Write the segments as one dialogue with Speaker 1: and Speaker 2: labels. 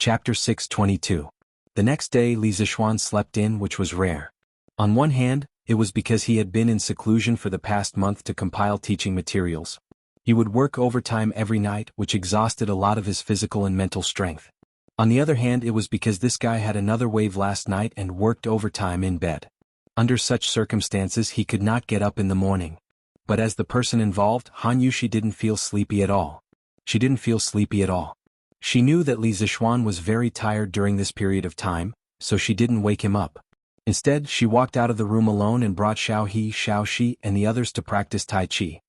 Speaker 1: Chapter 622. The next day Li Zixuan slept in, which was rare. On one hand, it was because he had been in seclusion for the past month to compile teaching materials. He would work overtime every night, which exhausted a lot of his physical and mental strength. On the other hand, it was because this guy had another wave last night and worked overtime in bed. Under such circumstances he could not get up in the morning. But as the person involved, Han Yushi didn't feel sleepy at all. She didn't feel sleepy at all. She knew that Li Zixuan was very tired during this period of time, so she didn't wake him up. Instead, she walked out of the room alone and brought Xiaoxi, and the others to practice Tai Chi.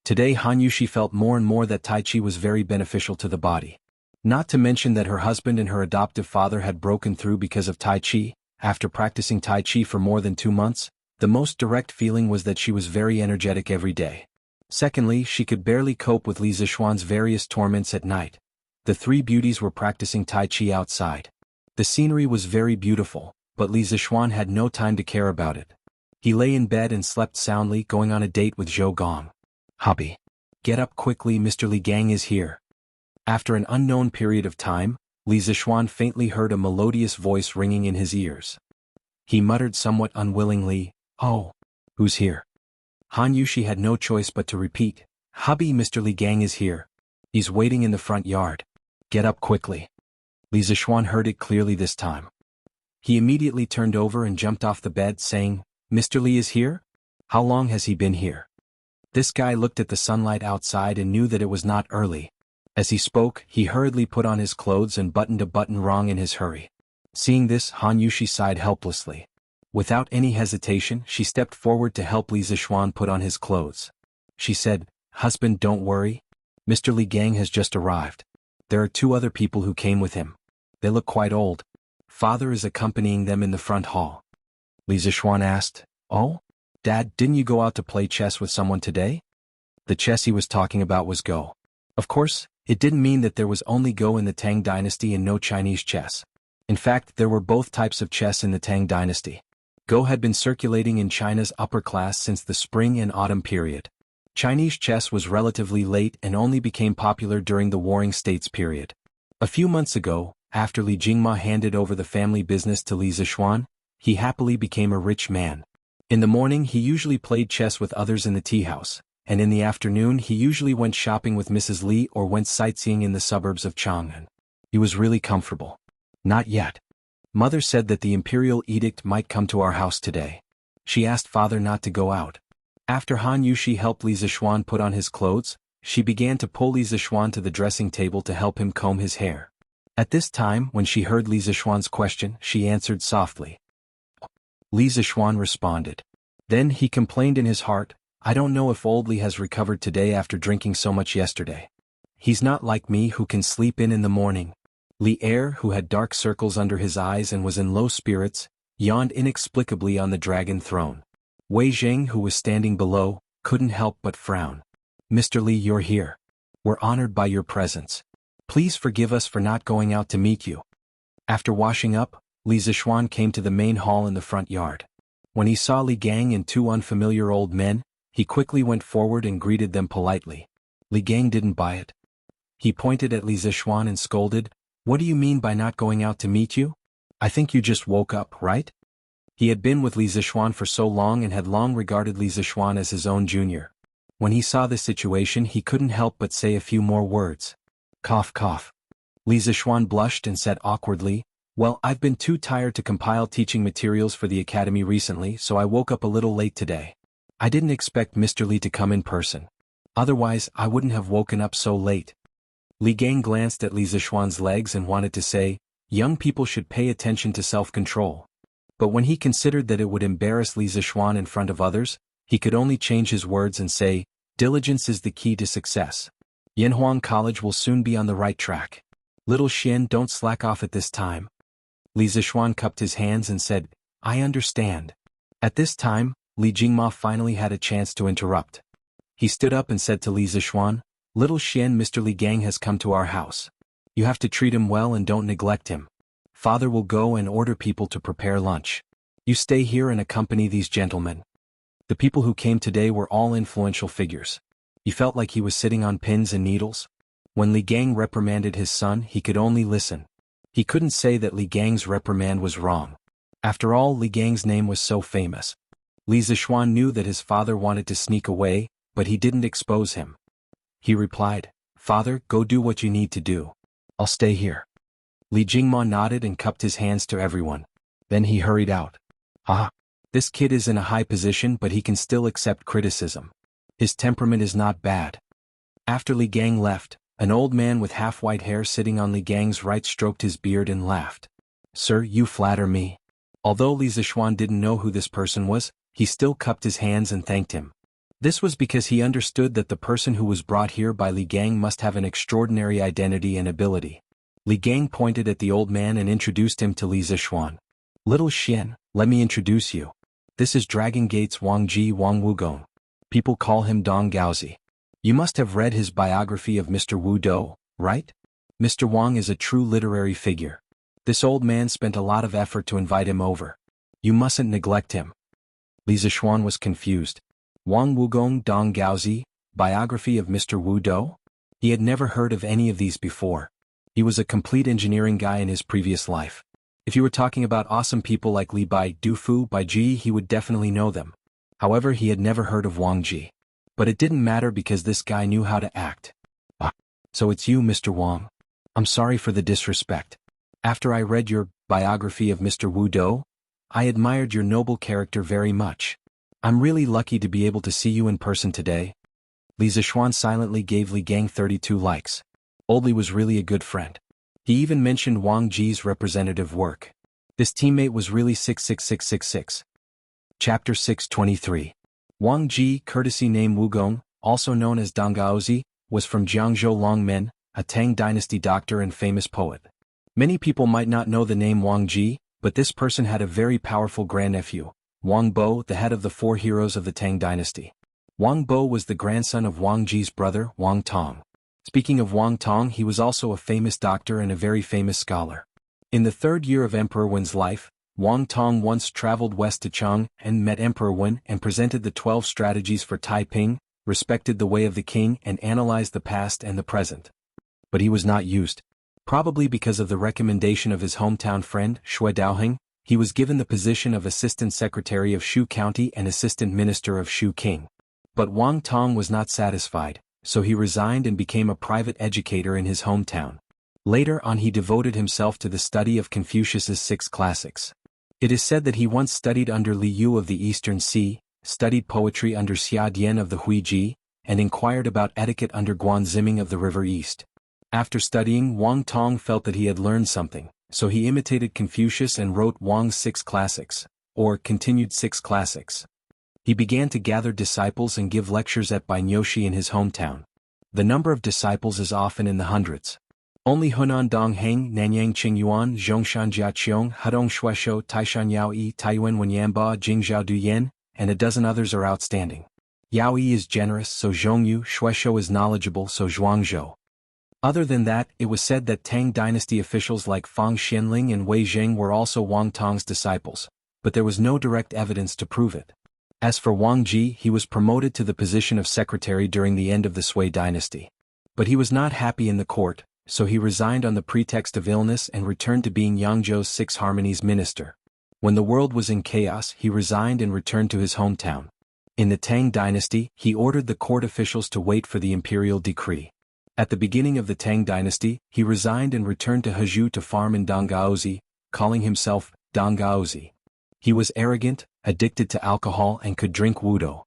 Speaker 1: Today Han Yushi felt more and more that Tai Chi was very beneficial to the body. Not to mention that her husband and her adoptive father had broken through because of Tai Chi. After practicing Tai Chi for more than 2 months, the most direct feeling was that she was very energetic every day. Secondly, she could barely cope with Li Zixuan's various torments at night. The three beauties were practicing Tai Chi outside. The scenery was very beautiful, but Li Zixuan had no time to care about it. He lay in bed and slept soundly, going on a date with Zhou Gong. Hubby. Get up quickly, Mr. Li Gang is here. After an unknown period of time, Li Zixuan faintly heard a melodious voice ringing in his ears. He muttered somewhat unwillingly, "Oh, who's here?" Han Yushi had no choice but to repeat, "Hubby, Mr. Li Gang is here. He's waiting in the front yard. Get up quickly." Li Zixuan heard it clearly this time. He immediately turned over and jumped off the bed, saying, "Mr. Li is here? How long has he been here?" This guy looked at the sunlight outside and knew that it was not early. As he spoke, he hurriedly put on his clothes and buttoned a button wrong in his hurry. Seeing this, Han Yushi sighed helplessly. Without any hesitation, she stepped forward to help Li Zixuan put on his clothes. She said, "Husband, don't worry. Mr. Li Gang has just arrived. There are 2 other people who came with him. They look quite old. Father is accompanying them in the front hall." Li Zixuan asked, "Oh? Dad, didn't you go out to play chess with someone today?" The chess he was talking about was Go. Of course, it didn't mean that there was only Go in the Tang dynasty and no Chinese chess. In fact, there were both types of chess in the Tang dynasty. Go had been circulating in China's upper class since the spring and autumn period. Chinese chess was relatively late and only became popular during the Warring States period. A few months ago, after Li Jingma handed over the family business to Li Zixuan, he happily became a rich man. In the morning he usually played chess with others in the tea house, and in the afternoon he usually went shopping with Mrs. Li or went sightseeing in the suburbs of Jianghu. He was really comfortable. Not yet. Mother said that the imperial edict might come to our house today. She asked father not to go out. After Han Yushi helped Li Zixuan put on his clothes, she began to pull Li Zixuan to the dressing table to help him comb his hair. At this time, when she heard Li Zixuan's question, she answered softly. Li Zixuan responded. Then he complained in his heart, "I don't know if old Li has recovered today after drinking so much yesterday. He's not like me who can sleep in the morning." Li Er, who had dark circles under his eyes and was in low spirits, yawned inexplicably on the dragon throne. Wei Zheng, who was standing below, couldn't help but frown. "Mr. Li, you're here. We're honored by your presence. Please forgive us for not going out to meet you." After washing up, Li Zixuan came to the main hall in the front yard. When he saw Li Gang and 2 unfamiliar old men, he quickly went forward and greeted them politely. Li Gang didn't buy it. He pointed at Li Zixuan and scolded, "What do you mean by not going out to meet you? I think you just woke up, right?" He had been with Li Zixuan for so long and had long regarded Li Zixuan as his own junior. When he saw this situation, he couldn't help but say a few more words. Cough, cough. Li Zixuan blushed and said awkwardly, "Well, I've been too tired to compile teaching materials for the academy recently, so I woke up a little late today. I didn't expect Mr. Li to come in person. Otherwise, I wouldn't have woken up so late." Li Gang glanced at Li Zixuan's legs and wanted to say, "Young people should pay attention to self-control." But when he considered that it would embarrass Li Zixuan in front of others, he could only change his words and say, "Diligence is the key to success. Yanhuang College will soon be on the right track. Little Xian, don't slack off at this time." Li Zixuan cupped his hands and said, "I understand." At this time, Li Jingma finally had a chance to interrupt. He stood up and said to Li Zixuan, "Little Xian, Mr. Li Gang has come to our house. You have to treat him well and don't neglect him. Father will go and order people to prepare lunch. You stay here and accompany these gentlemen." The people who came today were all influential figures. He felt like he was sitting on pins and needles. When Li Gang reprimanded his son, he could only listen. He couldn't say that Li Gang's reprimand was wrong. After all, Li Gang's name was so famous. Li Zishuan knew that his father wanted to sneak away, but he didn't expose him. He replied, "Father, go do what you need to do. I'll stay here." Li Jingma nodded and cupped his hands to everyone. Then he hurried out. Ah, this kid is in a high position, but he can still accept criticism. His temperament is not bad. After Li Gang left, an old man with half-white hair sitting on Li Gang's right stroked his beard and laughed. "Sir, you flatter me." Although Li Zishuan didn't know who this person was, he still cupped his hands and thanked him. This was because he understood that the person who was brought here by Li Gang must have an extraordinary identity and ability. Li Gang pointed at the old man and introduced him to Li Zishuan. "Little Xian, let me introduce you. This is Dragon Gate's Wang Ji Wang Wugong. People call him Dong Gaozi. You must have read his biography of Mr. Wu Dou, right? Mr. Wang is a true literary figure. This old man spent a lot of effort to invite him over. You mustn't neglect him." Li Zishuan was confused. Wang Wugong Dong Gaozi, biography of Mr. Wu Dou? He had never heard of any of these before. He was a complete engineering guy in his previous life. If you were talking about awesome people like Li Bai Dufu Bai Ji, he would definitely know them. However, he had never heard of Wang Ji. But it didn't matter because this guy knew how to act. "Ah, so it's you, Mr. Wang. I'm sorry for the disrespect. After I read your biography of Mr. Wu Dou, I admired your noble character very much. I'm really lucky to be able to see you in person today." Li Zishuan silently gave Li Gang 32 likes. Old Li was really a good friend. He even mentioned Wang Ji's representative work. This teammate was really 66666. Chapter 623. Wang Ji, courtesy name Wugong, also known as Donggaozi, was from Jianghu Longmen, a Tang dynasty doctor and famous poet. Many people might not know the name Wang Ji, but this person had a very powerful grandnephew, Wang Bo, the head of the four heroes of the Tang dynasty. Wang Bo was the grandson of Wang Ji's brother, Wang Tong. Speaking of Wang Tong, he was also a famous doctor and a very famous scholar. In the third year of Emperor Wen's life, Wang Tong once traveled west to Chang and met Emperor Wen and presented the 12 strategies for Taiping, respected the way of the king and analyzed the past and the present. But he was not used. Probably because of the recommendation of his hometown friend, Shui Daoheng, he was given the position of Assistant Secretary of Shu County and Assistant Minister of Shu King. But Wang Tong was not satisfied, so he resigned and became a private educator in his hometown. Later on he devoted himself to the study of Confucius's 6 classics. It is said that he once studied under Li Yu of the Eastern Sea, studied poetry under Xia Dian of the Huiji, and inquired about etiquette under Guan Ziming of the River East. After studying, Wang Tong felt that he had learned something, so he imitated Confucius and wrote Wang's 6 classics, or continued 6 classics. He began to gather disciples and give lectures at Bainyoshi in his hometown. The number of disciples is often in the hundreds. Only Hunan Dong Heng, Nanyang Qingyuan, Zhongshan Jiaqiong, Hadong Shuaishou, Taishan Yao Yi, Taiyuan Wenyamba, Jingzhou Duyan, and a dozen others are outstanding. Yao Yi is generous, so Zhongyu, Shuaishou is knowledgeable, so Zhuangzhou. Other than that, it was said that Tang dynasty officials like Fang Xianling and Wei Zheng were also Wang Tong's disciples, but there was no direct evidence to prove it. As for Wang Ji, he was promoted to the position of secretary during the end of the Sui dynasty. But he was not happy in the court, so he resigned on the pretext of illness and returned to being Yangzhou's 6 Harmonies minister. When the world was in chaos, he resigned and returned to his hometown. In the Tang dynasty, he ordered the court officials to wait for the imperial decree. At the beginning of the Tang dynasty, he resigned and returned to Hezhou to farm in Donggaozi, calling himself Donggaozi. He was arrogant, addicted to alcohol and could drink Wudou.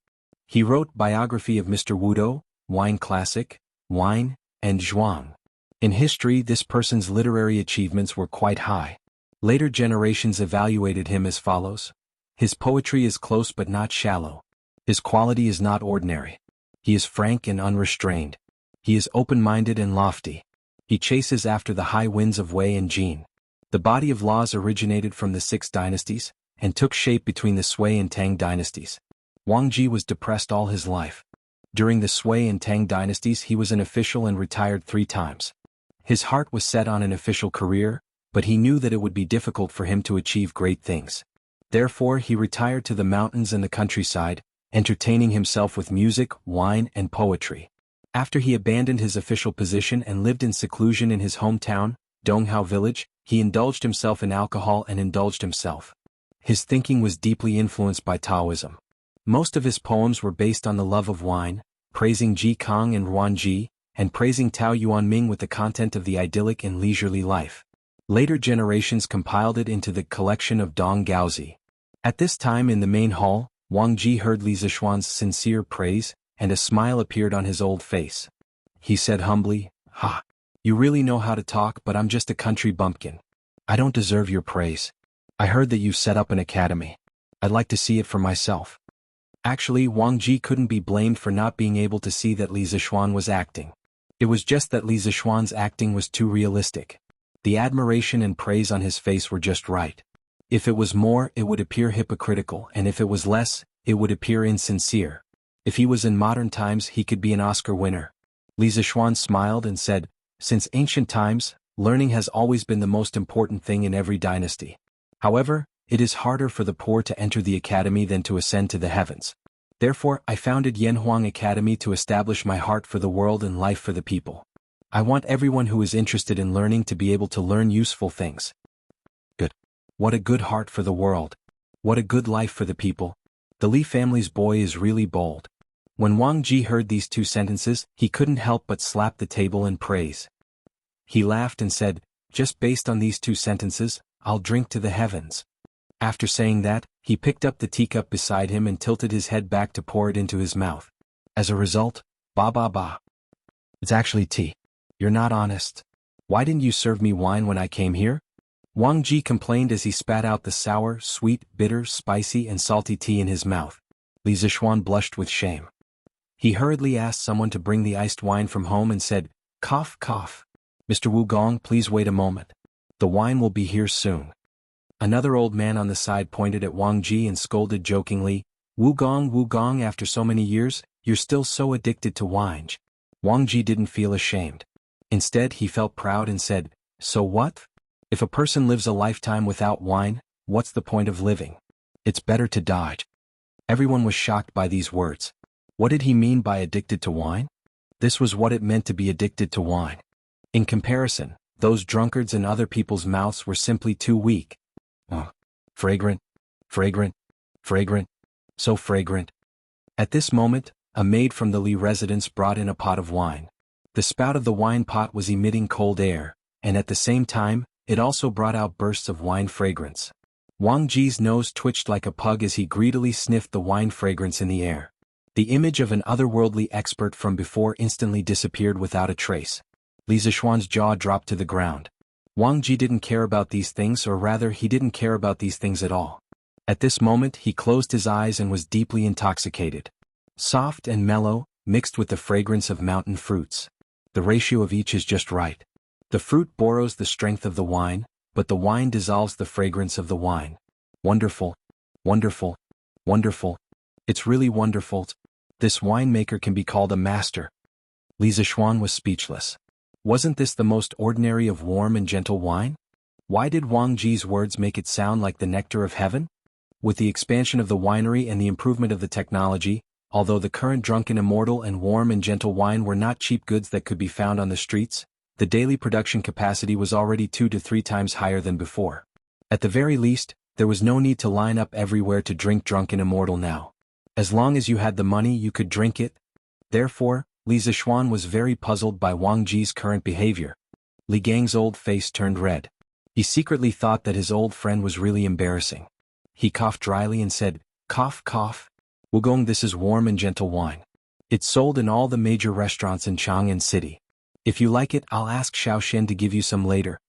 Speaker 1: He wrote biography of Mr. Wudou, Wine Classic, Wine, and Zhuang. In history, this person's literary achievements were quite high. Later generations evaluated him as follows. His poetry is close but not shallow. His quality is not ordinary. He is frank and unrestrained. He is open-minded and lofty. He chases after the high winds of Wei and Jin. The body of laws originated from the 6 dynasties, and took shape between the Sui and Tang dynasties. Wang Ji was depressed all his life. During the Sui and Tang dynasties he was an official and retired 3 times. His heart was set on an official career, but he knew that it would be difficult for him to achieve great things. Therefore he retired to the mountains and the countryside, entertaining himself with music, wine, and poetry. After he abandoned his official position and lived in seclusion in his hometown, Donghao village, he indulged himself in alcohol and indulged himself. His thinking was deeply influenced by Taoism. Most of his poems were based on the love of wine, praising Ji Kang and Ruanji, and praising Tao Yuanming with the content of the idyllic and leisurely life. Later generations compiled it into the collection of Dong Gaozi. At this time in the main hall, Wang Ji heard Li Zishuan's sincere praise, and a smile appeared on his old face. He said humbly, "Ha! You really know how to talk, but I'm just a country bumpkin. I don't deserve your praise. I heard that you set up an academy. I'd like to see it for myself." Actually, Wang Ji couldn't be blamed for not being able to see that Li Zishuan was acting. It was just that Li Zishuan's acting was too realistic. The admiration and praise on his face were just right. If it was more, it would appear hypocritical, and if it was less, it would appear insincere. If he was in modern times, he could be an Oscar winner. Li Zishuan smiled and said, "Since ancient times, learning has always been the most important thing in every dynasty. However, it is harder for the poor to enter the academy than to ascend to the heavens. Therefore, I founded Yanhuang Academy to establish my heart for the world and life for the people. I want everyone who is interested in learning to be able to learn useful things." Good. What a good heart for the world. What a good life for the people. The Li family's boy is really bold. When Wang Ji heard these two sentences, he couldn't help but slap the table in praise. He laughed and said, "Just based on these two sentences, I'll drink to the heavens." After saying that, he picked up the teacup beside him and tilted his head back to pour it into his mouth. As a result, ba ba ba. "It's actually tea. You're not honest. Why didn't you serve me wine when I came here?" Wang Ji complained as he spat out the sour, sweet, bitter, spicy and salty tea in his mouth. Li Zishuan blushed with shame. He hurriedly asked someone to bring the iced wine from home and said, "Cough, cough. Mr. Wu Gong, please wait a moment. The wine will be here soon." Another old man on the side pointed at Wang Ji and scolded jokingly, Wu Gong, after so many years, you're still so addicted to wine." Wang Ji didn't feel ashamed. Instead, he felt proud and said, "So what? If a person lives a lifetime without wine, what's the point of living? It's better to die." Everyone was shocked by these words. What did he mean by addicted to wine? This was what it meant to be addicted to wine. In comparison, those drunkards and other people's mouths were simply too weak. Oh, fragrant, fragrant, fragrant, so fragrant. At this moment, a maid from the Li residence brought in a pot of wine. The spout of the wine pot was emitting cold air, and at the same time, it also brought out bursts of wine fragrance. Wang Ji's nose twitched like a pug as he greedily sniffed the wine fragrance in the air. The image of an otherworldly expert from before instantly disappeared without a trace. Li Zishuan's jaw dropped to the ground. Wang Ji didn't care about these things, or rather he didn't care about these things at all. At this moment he closed his eyes and was deeply intoxicated. Soft and mellow, mixed with the fragrance of mountain fruits. The ratio of each is just right. The fruit borrows the strength of the wine, but the wine dissolves the fragrance of the wine. Wonderful, wonderful, wonderful. It's really wonderful. This winemaker can be called a master. Li Zishuan was speechless. Wasn't this the most ordinary of warm and gentle wine? Why did Wang Ji's words make it sound like the nectar of heaven? With the expansion of the winery and the improvement of the technology, although the current drunken immortal and warm and gentle wine were not cheap goods that could be found on the streets, the daily production capacity was already 2 to 3 times higher than before. At the very least, there was no need to line up everywhere to drink drunken immortal now. As long as you had the money, you could drink it. Therefore, Li Zishuan was very puzzled by Wang Ji's current behavior. Li Gang's old face turned red. He secretly thought that his old friend was really embarrassing. He coughed dryly and said, "Cough, cough. Wugong, this is warm and gentle wine. It's sold in all the major restaurants in Chang'an City. If you like it, I'll ask Xiaoxian to give you some later."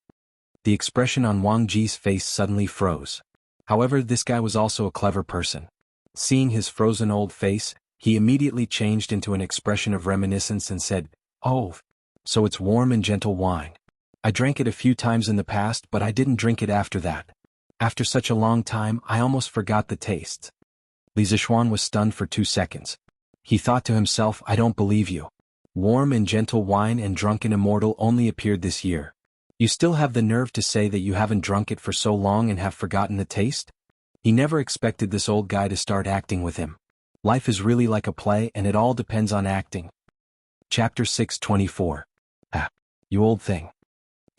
Speaker 1: The expression on Wang Ji's face suddenly froze. However, this guy was also a clever person. Seeing his frozen old face, he immediately changed into an expression of reminiscence and said, "Oh, so it's warm and gentle wine. I drank it a few times in the past, but I didn't drink it after that. After such a long time, I almost forgot the taste." Li Zishuan was stunned for 2 seconds. He thought to himself, "I don't believe you. Warm and gentle wine and drunken immortal only appeared this year. You still have the nerve to say that you haven't drunk it for so long and have forgotten the taste?" He never expected this old guy to start acting with him. Life is really like a play, and it all depends on acting. Chapter 624. Ah, you old thing.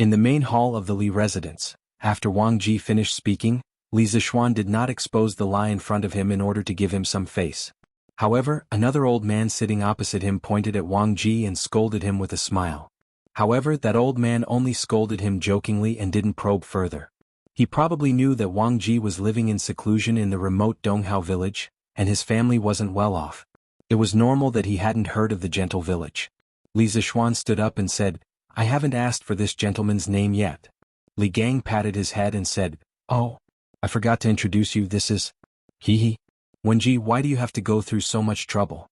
Speaker 1: In the main hall of the Li residence, after Wang Ji finished speaking, Li Zixuan did not expose the lie in front of him in order to give him some face. However, another old man sitting opposite him pointed at Wang Ji and scolded him with a smile. However, that old man only scolded him jokingly and didn't probe further. He probably knew that Wang Ji was living in seclusion in the remote Donghao village, and his family wasn't well off. It was normal that he hadn't heard of the gentle village. Li Zixuan stood up and said, "I haven't asked for this gentleman's name yet." Li Gang patted his head and said, "Oh, I forgot to introduce you, this is..." Hee. Wenji, why do you have to go through so much trouble?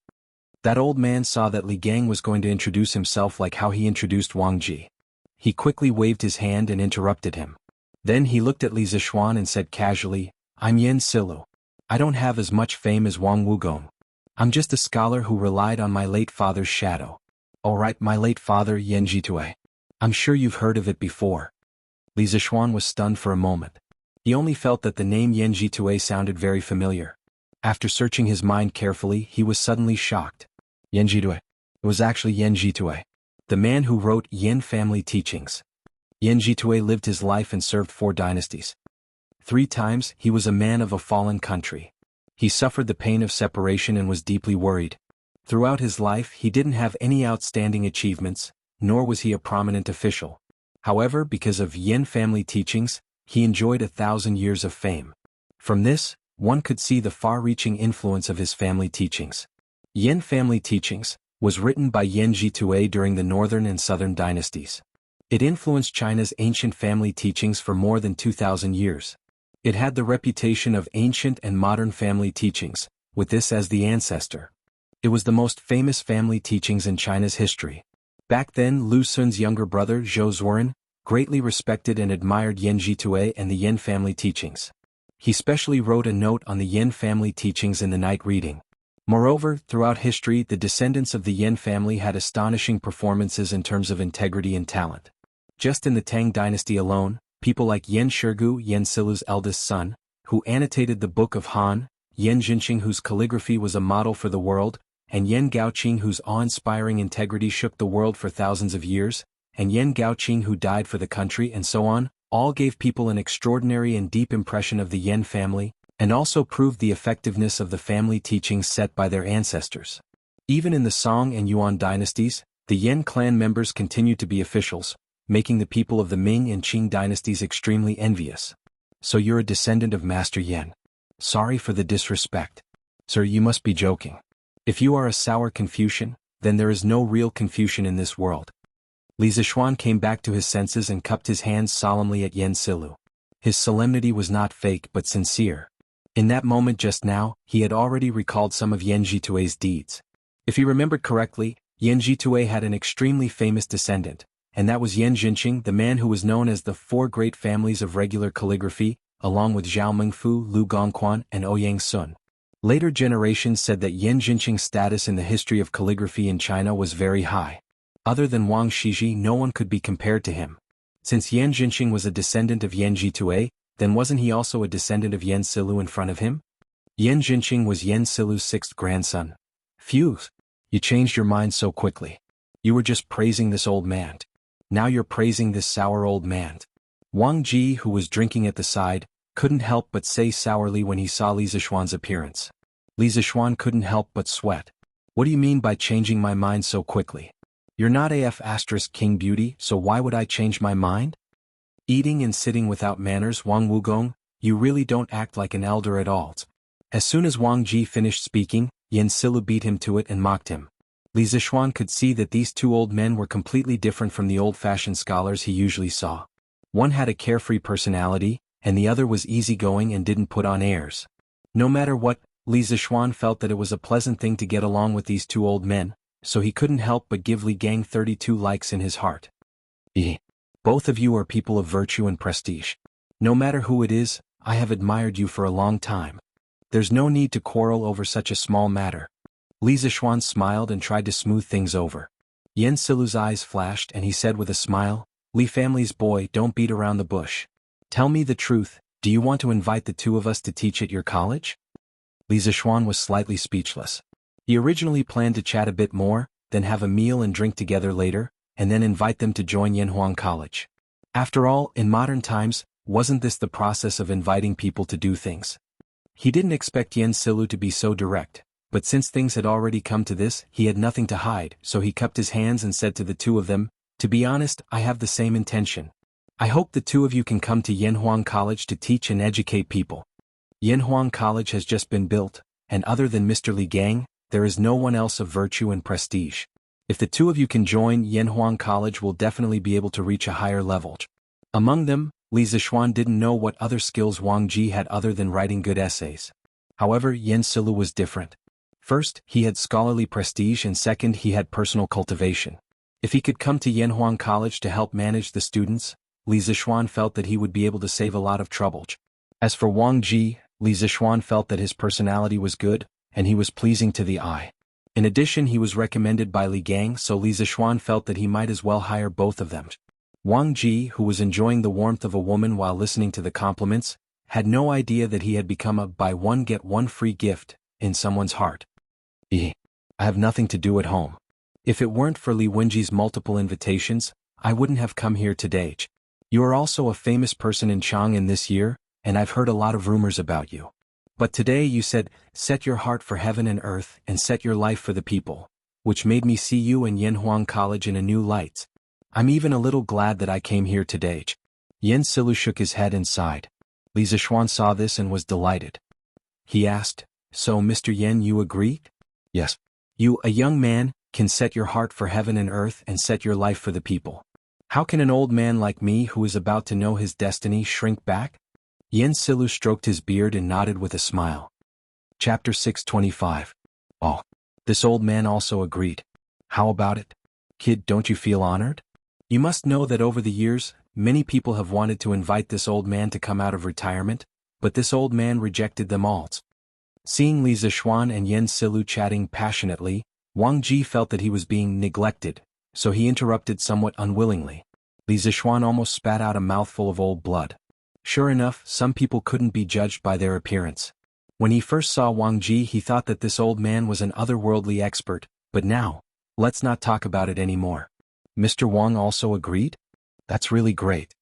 Speaker 1: That old man saw that Li Gang was going to introduce himself like how he introduced Wang Ji. He quickly waved his hand and interrupted him. Then he looked at Li Zixuan and said casually, "I'm Yen Silu. I don't have as much fame as Wang Wugong. I'm just a scholar who relied on my late father's shadow." "Alright, my late father, Yen Jitue. I'm sure you've heard of it before." Li Zixuan was stunned for a moment. He only felt that the name Yen Jitue sounded very familiar. After searching his mind carefully, he was suddenly shocked. Yen Jitue. It was actually Yen Jitue, the man who wrote Yen Family Teachings. Yen Jitue lived his life and served 4 dynasties. 3 times, he was a man of a fallen country. He suffered the pain of separation and was deeply worried. Throughout his life, he didn't have any outstanding achievements, nor was he a prominent official. However, because of Yen Family Teachings, he enjoyed 1,000 years of fame. From this, one could see the far-reaching influence of his family teachings. Yen Family Teachings was written by Yen Jitue during the northern and southern dynasties. It influenced China's ancient family teachings for more than 2,000 years. It had the reputation of ancient and modern family teachings, with this as the ancestor. It was the most famous family teachings in China's history. Back then, Lu Xun's younger brother, Zhou Zuoren, greatly respected and admired Yen Jitue and the Yen family teachings. He specially wrote a note on the Yen family teachings in the night reading. Moreover, throughout history, the descendants of the Yen family had astonishing performances in terms of integrity and talent. Just in the Tang dynasty alone, people like Yen Shirgu, Yen Silu's eldest son, who annotated the Book of Han, Yen Jinqing, whose calligraphy was a model for the world, and Yen Gaoqing, whose awe-inspiring integrity shook the world for thousands of years, and Yen Gaoqing, who died for the country, and so on, all gave people an extraordinary and deep impression of the Yen family, and also proved the effectiveness of the family teachings set by their ancestors. Even in the Song and Yuan dynasties, the Yen clan members continued to be officials, making the people of the Ming and Qing dynasties extremely envious. "So you're a descendant of Master Yen. Sorry for the disrespect. Sir, you must be joking. If you are a sour Confucian, then there is no real Confucian in this world." Li Zixuan came back to his senses and cupped his hands solemnly at Yen Silu. His solemnity was not fake but sincere. In that moment just now, he had already recalled some of Yen Jitue's deeds. If he remembered correctly, Yen Jitue had an extremely famous descendant, and that was Yen Jinqing, the man who was known as the 4 great families of regular calligraphy, along with Zhao Mengfu, Lu Gongquan, and Ouyang Sun. Later generations said that Yen Jinqing's status in the history of calligraphy in China was very high. Other than Wang Shiji, no one could be compared to him. Since Yen Jinqing was a descendant of Yen Jitue, then wasn't he also a descendant of Yen Silu in front of him? Yen Jinqing was Yen Silu's 6th grandson. Phew! You changed your mind so quickly. You were just praising this old man. Now you're praising this sour old man. Wang Ji, who was drinking at the side, couldn't help but say sourly when he saw Li Zixuan's appearance. Li Zixuan couldn't help but sweat. "What do you mean by changing my mind so quickly? You're not King Beauty, so why would I change my mind?" Eating and sitting without manners, Wang Wugong, you really don't act like an elder at all. As soon as Wang Ji finished speaking, Yen Silu beat him to it and mocked him. Li Zixuan could see that these 2 old men were completely different from the old-fashioned scholars he usually saw. One had a carefree personality, and the other was easygoing and didn't put on airs. No matter what, Li Zixuan felt that it was a pleasant thing to get along with these 2 old men, so he couldn't help but give Li Gang 32 likes in his heart. Both of you are people of virtue and prestige. No matter who it is, I have admired you for a long time. There's no need to quarrel over such a small matter. Li Zixuan smiled and tried to smooth things over. Yen Silu's eyes flashed and he said with a smile, "Li family's boy, don't beat around the bush. Tell me the truth, do you want to invite the 2 of us to teach at your college?" Li Zixuan was slightly speechless. He originally planned to chat a bit more, then have a meal and drink together later, and then invite them to join Yanhuang College. After all, in modern times, wasn't this the process of inviting people to do things? He didn't expect Yen Silu to be so direct, but since things had already come to this, he had nothing to hide, so he cupped his hands and said to the two of them, "To be honest, I have the same intention. I hope the two of you can come to Yanhuang College to teach and educate people. Yanhuang College has just been built, and other than Mr. Li Gang, there is no one else of virtue and prestige. If the two of you can join, Yanhuang College will definitely be able to reach a higher level." Among them, Li Zixuan didn't know what other skills Wang Ji had other than writing good essays. However, Yen Silu was different. First, he had scholarly prestige, and second, he had personal cultivation. If he could come to Yanhuang College to help manage the students, Li Zixuan felt that he would be able to save a lot of trouble. As for Wang Ji, Li Zixuan felt that his personality was good, and he was pleasing to the eye. In addition, he was recommended by Li Gang, so Li Zixuan felt that he might as well hire both of them. Wang Ji, who was enjoying the warmth of a woman while listening to the compliments, had no idea that he had become a buy one get one free gift in someone's heart. I have nothing to do at home. If it weren't for Li Wenji's multiple invitations, I wouldn't have come here today. You are also a famous person in Chang'an this year, and I've heard a lot of rumors about you. But today you said, set your heart for heaven and earth and set your life for the people, which made me see you and Yanhuang College in a new light. I'm even a little glad that I came here today. Yen Silu shook his head and sighed. Li Zixuan saw this and was delighted. He asked, "So Mr. Yen, you agree?" "Yes. You, a young man, can set your heart for heaven and earth and set your life for the people. How can an old man like me who is about to know his destiny shrink back?" Yen Silu stroked his beard and nodded with a smile. Chapter 625. Oh, this old man also agreed. How about it? Kid, don't you feel honored? You must know that over the years, many people have wanted to invite this old man to come out of retirement, but this old man rejected them all. Seeing Li Zixuan and Yen Silu chatting passionately, Wang Ji felt that he was being neglected, so he interrupted somewhat unwillingly. Li Zixuan almost spat out a mouthful of old blood. Sure enough, some people couldn't be judged by their appearance. When he first saw Wang Ji, he thought that this old man was an otherworldly expert, but now, let's not talk about it anymore. Mr. Wang also agreed? That's really great.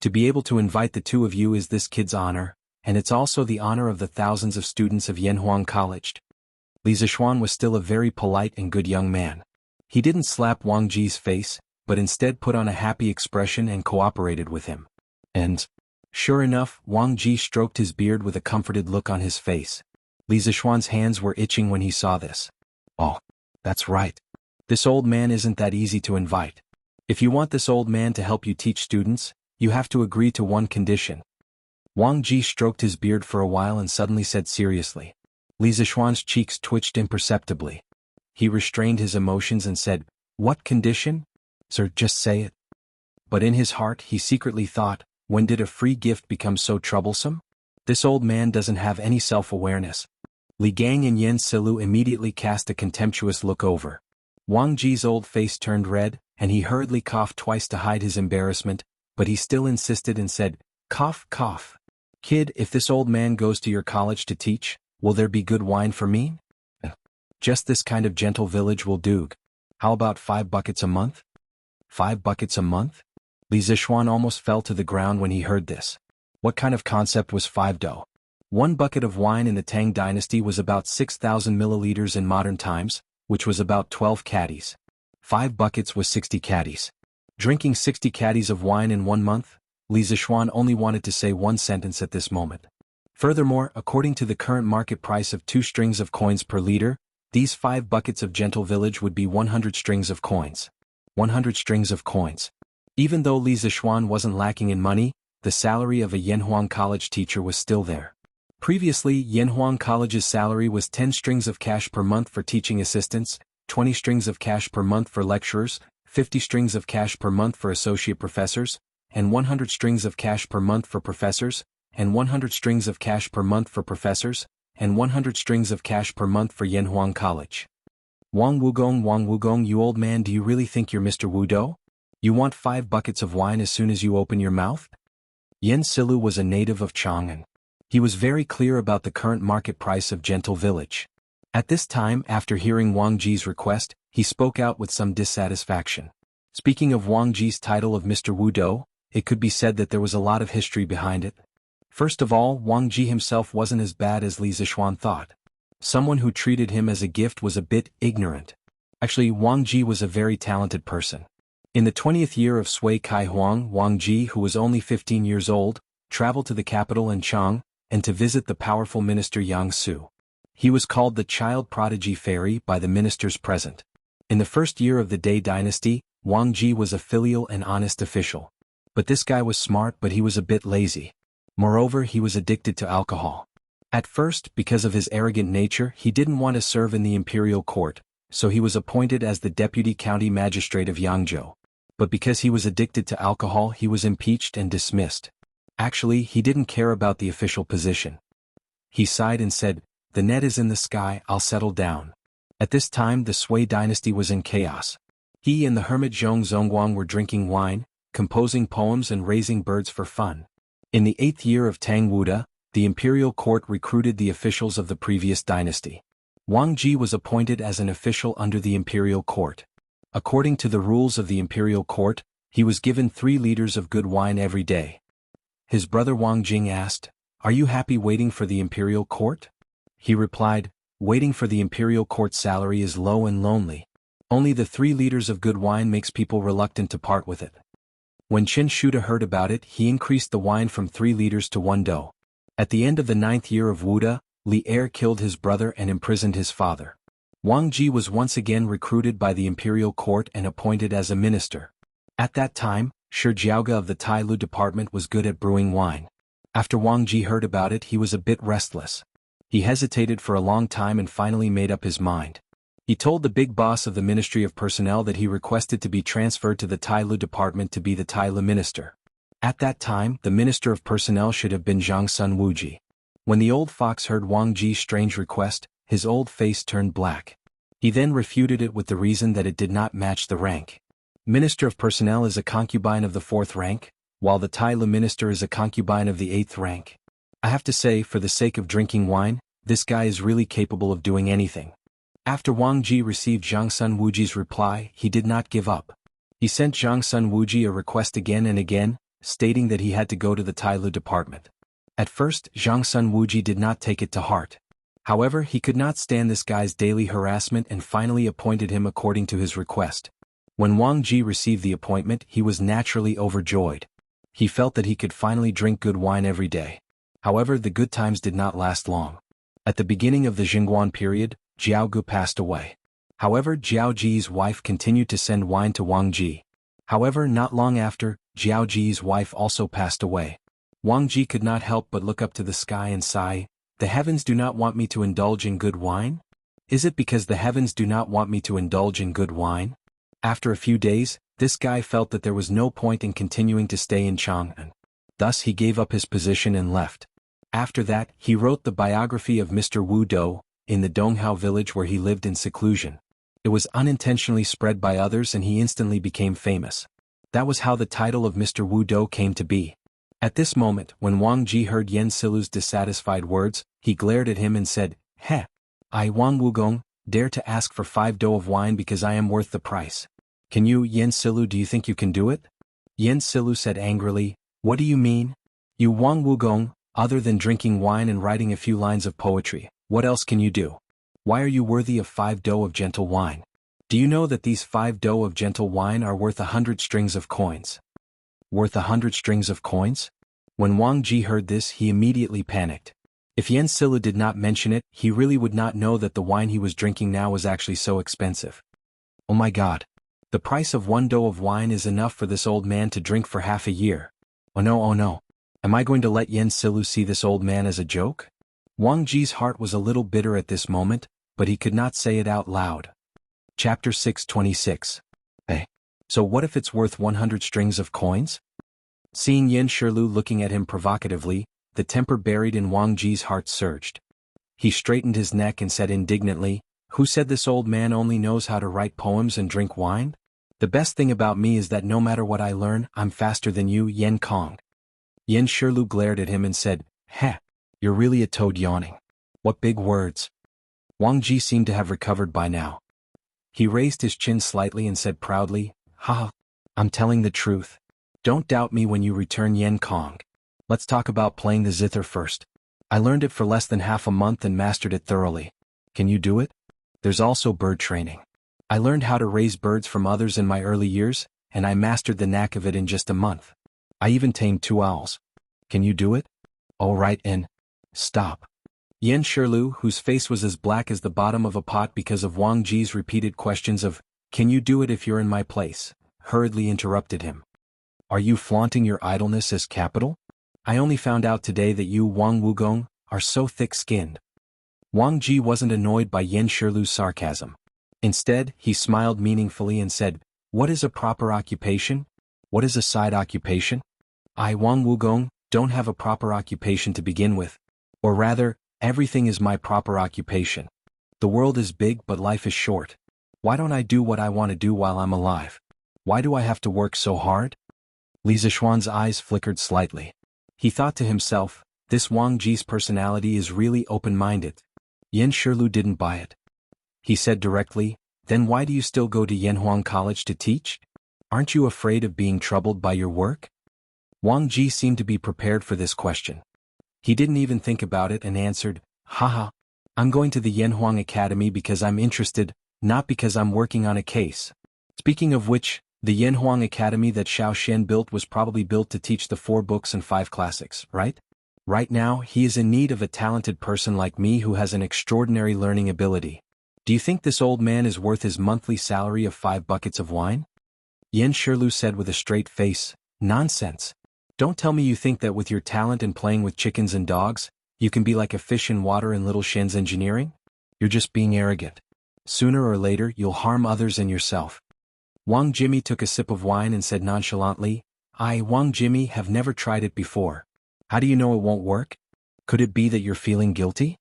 Speaker 1: To be able to invite the two of you is this kid's honor, and it's also the honor of the thousands of students of Yanhuang College. Li Zixuan was still a very polite and good young man. He didn't slap Wang Ji's face, but instead put on a happy expression and cooperated with him. And, sure enough, Wang Ji stroked his beard with a comforted look on his face. Li Zixuan's hands were itching when he saw this. Oh, that's right. This old man isn't that easy to invite. If you want this old man to help you teach students, you have to agree to one condition. Wang Ji stroked his beard for a while and suddenly said seriously. Li Zixuan's cheeks twitched imperceptibly. He restrained his emotions and said, "What condition? Sir, just say it." But in his heart he secretly thought, when did a free gift become so troublesome? This old man doesn't have any self-awareness. Li Gang and Yen Silu immediately cast a contemptuous look over. Wang Ji's old face turned red, and he hurriedly coughed twice to hide his embarrassment, but he still insisted and said, "Cough, cough. Kid, if this old man goes to your college to teach, will there be good wine for me?" "Just this kind of gentle village will do. How about 5 buckets a month?" 5 buckets a month? Li Zixuan almost fell to the ground when he heard this. What kind of concept was 5 dough? 1 bucket of wine in the Tang dynasty was about 6,000 milliliters in modern times, which was about 12 caddies. 5 buckets was 60 caddies. Drinking 60 caddies of wine in 1 month? Li Zixuan only wanted to say one sentence at this moment. Furthermore, according to the current market price of 2 strings of coins per liter, these 5 buckets of gentle village would be 100 strings of coins. 100 strings of coins. Even though Li Zixuan wasn't lacking in money, the salary of a Yanhuang College teacher was still there. Previously, Yanhuang College's salary was 10 strings of cash per month for teaching assistants, 20 strings of cash per month for lecturers, 50 strings of cash per month for associate professors, and 100 strings of cash per month for professors, and 100 strings of cash per month for professors, and 100 strings of cash per month for Yanhuang College. Wang Wugong, you old man, do you really think you're Mr. Wudo? You want 5 buckets of wine as soon as you open your mouth? Yen Silu was a native of Chang'an. He was very clear about the current market price of gentle village. At this time, after hearing Wang Ji's request, he spoke out with some dissatisfaction. Speaking of Wang Ji's title of Mr. Wudo, it could be said that there was a lot of history behind it. First of all, Wang Ji himself wasn't as bad as Li Zixuan thought. Someone who treated him as a gift was a bit ignorant. Actually, Wang Ji was a very talented person. In the 20th year of Sui Kai Huang, Wang Ji, who was only 15 years old, traveled to the capital in Chang, and to visit the powerful minister Yang Su. He was called the child prodigy fairy by the ministers present. In the first year of the Dai dynasty, Wang Ji was a filial and honest official. But this guy was smart, but he was a bit lazy. Moreover, he was addicted to alcohol. At first, because of his arrogant nature, he didn't want to serve in the imperial court, so he was appointed as the deputy county magistrate of Yangzhou. But because he was addicted to alcohol, he was impeached and dismissed. Actually, he didn't care about the official position. He sighed and said, "The net is in the sky, I'll settle down." At this time the Sui dynasty was in chaos. He and the hermit Zhong Zongguang were drinking wine, composing poems and raising birds for fun. In the 8th year of Tang Wuda, the imperial court recruited the officials of the previous dynasty. Wang Ji was appointed as an official under the imperial court. According to the rules of the imperial court, he was given 3 liters of good wine every day. His brother Wang Jing asked, "Are you happy waiting for the imperial court?" He replied, "Waiting for the imperial court's salary is low and lonely. Only the 3 liters of good wine makes people reluctant to part with it." When Qin Shuda heard about it, he increased the wine from 3 liters to 1 dou. At the end of the 9th year of Wuda, Li Er killed his brother and imprisoned his father. Wang Ji was once again recruited by the imperial court and appointed as a minister. At that time, Shi Jiaoge of the Tai Lu department was good at brewing wine. After Wang Ji heard about it, he was a bit restless. He hesitated for a long time and finally made up his mind. He told the big boss of the Ministry of Personnel that he requested to be transferred to the Tai Lu department to be the Tai Lu minister. At that time, the Minister of Personnel should have been Zhang Sun Wuji. When the old fox heard Wang Ji's strange request, his old face turned black. He then refuted it with the reason that it did not match the rank. Minister of Personnel is a concubine of the 4th rank, while the Tai Lu minister is a concubine of the 8th rank. I have to say, for the sake of drinking wine, this guy is really capable of doing anything. After Wang Ji received Zhang Sun Wuji's reply, he did not give up. He sent Zhang Sun Wuji a request again and again, stating that he had to go to the Tai Lu department. At first, Zhang Sun Wuji did not take it to heart. However, he could not stand this guy's daily harassment and finally appointed him according to his request. When Wang Ji received the appointment, he was naturally overjoyed. He felt that he could finally drink good wine every day. However, the good times did not last long. At the beginning of the Jingguan period, Jiaogu passed away. However, Jiao Ji's wife continued to send wine to Wang Ji. However, not long after, Jiao Ji's wife also passed away. Wang Ji could not help but look up to the sky and sigh, "The heavens do not want me to indulge in good wine? Is it because the heavens do not want me to indulge in good wine?" After a few days, this guy felt that there was no point in continuing to stay in Chang'an. Thus he gave up his position and left. After that, he wrote the biography of Mr. Wu Dou, in the Donghao village where he lived in seclusion. It was unintentionally spread by others and he instantly became famous. That was how the title of Mr. Wu Dou came to be. At this moment, when Wang Ji heard Yan Silu's dissatisfied words, he glared at him and said, "Heh! I, Wang Wugong, dare to ask for 5 dou of wine because I am worth the price. Can you, Yan Silu, do you think you can do it?" Yan Silu said angrily, "What do you mean? You Wang Wugong, other than drinking wine and writing a few lines of poetry, what else can you do? Why are you worthy of 5 dou of gentle wine? Do you know that these 5 dou of gentle wine are worth 100 strings of coins?" Worth 100 strings of coins? When Wang Ji heard this, he immediately panicked. If Yan Silu did not mention it, he really would not know that the wine he was drinking now was actually so expensive. Oh my God! The price of 1 dou of wine is enough for this old man to drink for half a year. Oh no, oh no. Am I going to let Yan Silu see this old man as a joke? Wang Ji's heart was a little bitter at this moment, but he could not say it out loud. Chapter 626. Hey. So what if it's worth 100 strings of coins? Seeing Yan Shilu looking at him provocatively, the temper buried in Wang Ji's heart surged. He straightened his neck and said indignantly, "Who said this old man only knows how to write poems and drink wine? The best thing about me is that no matter what I learn, I'm faster than you, Yan Kong." Yan Shilu glared at him and said, "Heh, you're really a toad yawning. What big words." Wang Ji seemed to have recovered by now. He raised his chin slightly and said proudly, "Ha, I'm telling the truth. Don't doubt me when you return Yen Kong. Let's talk about playing the zither first. I learned it for less than half a month and mastered it thoroughly. Can you do it? There's also bird training. I learned how to raise birds from others in my early years, and I mastered the knack of it in just a month. I even tamed 2 owls. Can you do it? All right, and stop. Yen Shirlu, whose face was as black as the bottom of a pot because of Wang Ji's repeated questions of, "Can you do it if you're in my place?" hurriedly interrupted him. Are you flaunting your idleness as capital? I only found out today that you, Wang Wugong, are so thick-skinned. Wang Ji wasn't annoyed by Yen Shirlu's sarcasm. Instead, he smiled meaningfully and said, "What is a proper occupation? What is a side occupation? I, Wang Wugong, don't have a proper occupation to begin with. Or rather, everything is my proper occupation. The world is big but life is short. Why don't I do what I want to do while I'm alive? Why do I have to work so hard?" Li Zishuan's eyes flickered slightly. He thought to himself, this Wang Ji's personality is really open-minded. Yen Shirlu didn't buy it. He said directly, "Then why do you still go to Yanhuang College to teach? Aren't you afraid of being troubled by your work?" Wang Ji seemed to be prepared for this question. He didn't even think about it and answered, "Haha. I'm going to the Yanhuang Academy because I'm interested, not because I'm working on a case." Speaking of which, the Yanhuang Academy that Xiao Xian built was probably built to teach the 4 books and 5 classics, right? Right now, he is in need of a talented person like me who has an extraordinary learning ability. Do you think this old man is worth his monthly salary of 5 buckets of wine? Yen Shirlu said with a straight face, "Nonsense. Don't tell me you think that with your talent and playing with chickens and dogs, you can be like a fish in water in Little Shen's engineering? You're just being arrogant. Sooner or later, you'll harm others and yourself." Wang Jimmy took a sip of wine and said nonchalantly, "I, Wang Jimmy, have never tried it before. How do you know it won't work? Could it be that you're feeling guilty?"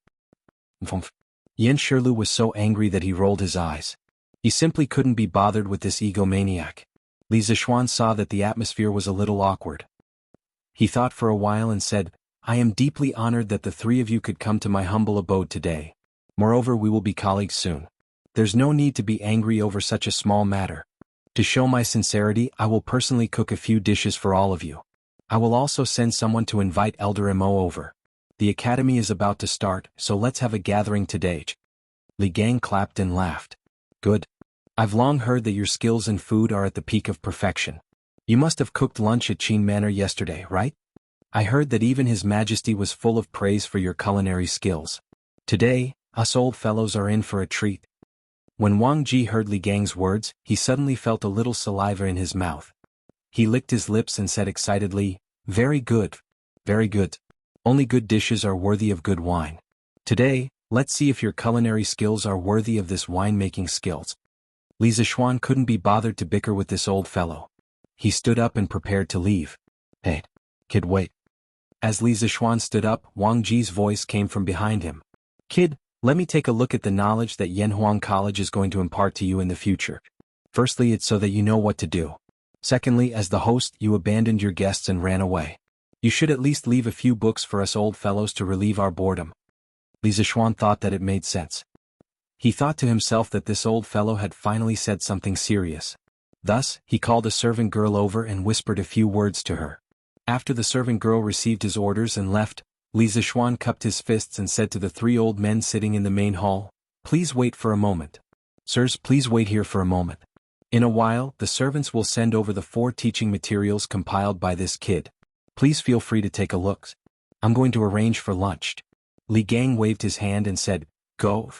Speaker 1: Yen Shirlu was so angry that he rolled his eyes. He simply couldn't be bothered with this egomaniac. Li Zishuan saw that the atmosphere was a little awkward. He thought for a while and said, "I am deeply honored that the 3 of you could come to my humble abode today. Moreover, we will be colleagues soon. There's no need to be angry over such a small matter. To show my sincerity, I will personally cook a few dishes for all of you. I will also send someone to invite Elder Mo over. The academy is about to start, so let's have a gathering today." Li Gang clapped and laughed. "Good. I've long heard that your skills in food are at the peak of perfection. You must have cooked lunch at Qin Manor yesterday, right? I heard that even His Majesty was full of praise for your culinary skills. Today, us old fellows are in for a treat." When Wang Ji heard Li Gang's words, he suddenly felt a little saliva in his mouth. He licked his lips and said excitedly, "Very good. Very good. Only good dishes are worthy of good wine. Today, let's see if your culinary skills are worthy of this wine-making skills." Li Zishuan couldn't be bothered to bicker with this old fellow. He stood up and prepared to leave. "Hey, kid, wait." As Li Zishuan stood up, Wang Ji's voice came from behind him. "Kid, let me take a look at the knowledge that Yanhuang College is going to impart to you in the future. Firstly, it's so that you know what to do. Secondly, as the host, you abandoned your guests and ran away. You should at least leave a few books for us old fellows to relieve our boredom." Li Zishuan thought that it made sense. He thought to himself that this old fellow had finally said something serious. Thus, he called a servant girl over and whispered a few words to her. After the servant girl received his orders and left, Li Zishuan cupped his fists and said to the 3 old men sitting in the main hall, "Please wait for a moment. Sirs, please wait here for a moment. In a while, the servants will send over the 4 teaching materials compiled by this kid. Please feel free to take a look. I'm going to arrange for lunch." Li Gang waved his hand and said, "Go."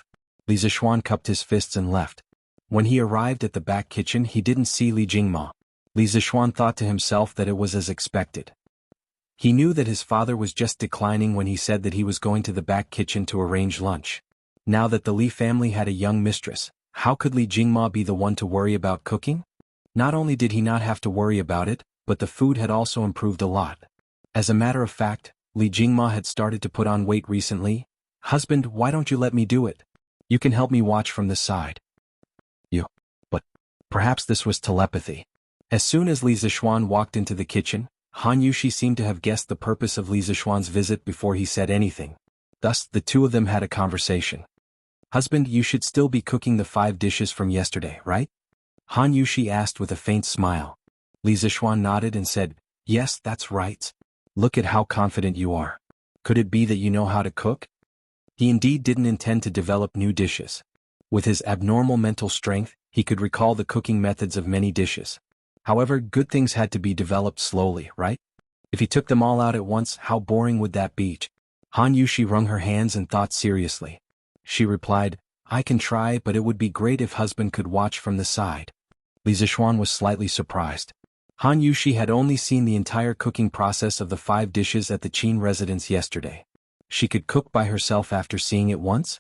Speaker 1: Li Zishuan cupped his fists and left. When he arrived at the back kitchen, he didn't see Li Jingma. Li Zishuan thought to himself that it was as expected. He knew that his father was just declining when he said that he was going to the back kitchen to arrange lunch. Now that the Li family had a young mistress, how could Li Jingma be the one to worry about cooking? Not only did he not have to worry about it, but the food had also improved a lot. As a matter of fact, Li Jingma had started to put on weight recently. "Husband, why don't you let me do it? You can help me watch from the side." But perhaps this was telepathy. As soon as Li Zishuan walked into the kitchen, Han Yushi seemed to have guessed the purpose of Li Zishuan's visit before he said anything. Thus, the 2 of them had a conversation. "Husband, you should still be cooking the 5 dishes from yesterday, right?" Han Yushi asked with a faint smile. Li Zixuan nodded and said, yes, that's right. Look at how confident you are. Could it be that you know how to cook? He indeed didn't intend to develop new dishes. With his abnormal mental strength, he could recall the cooking methods of many dishes. However, good things had to be developed slowly, right? If he took them all out at once, how boring would that be? Han Yushi wrung her hands and thought seriously. She replied, I can try, but it would be great if husband could watch from the side. Li Zixuan was slightly surprised. Han Yushi had only seen the entire cooking process of the 5 dishes at the Qin residence yesterday. She could cook by herself after seeing it once?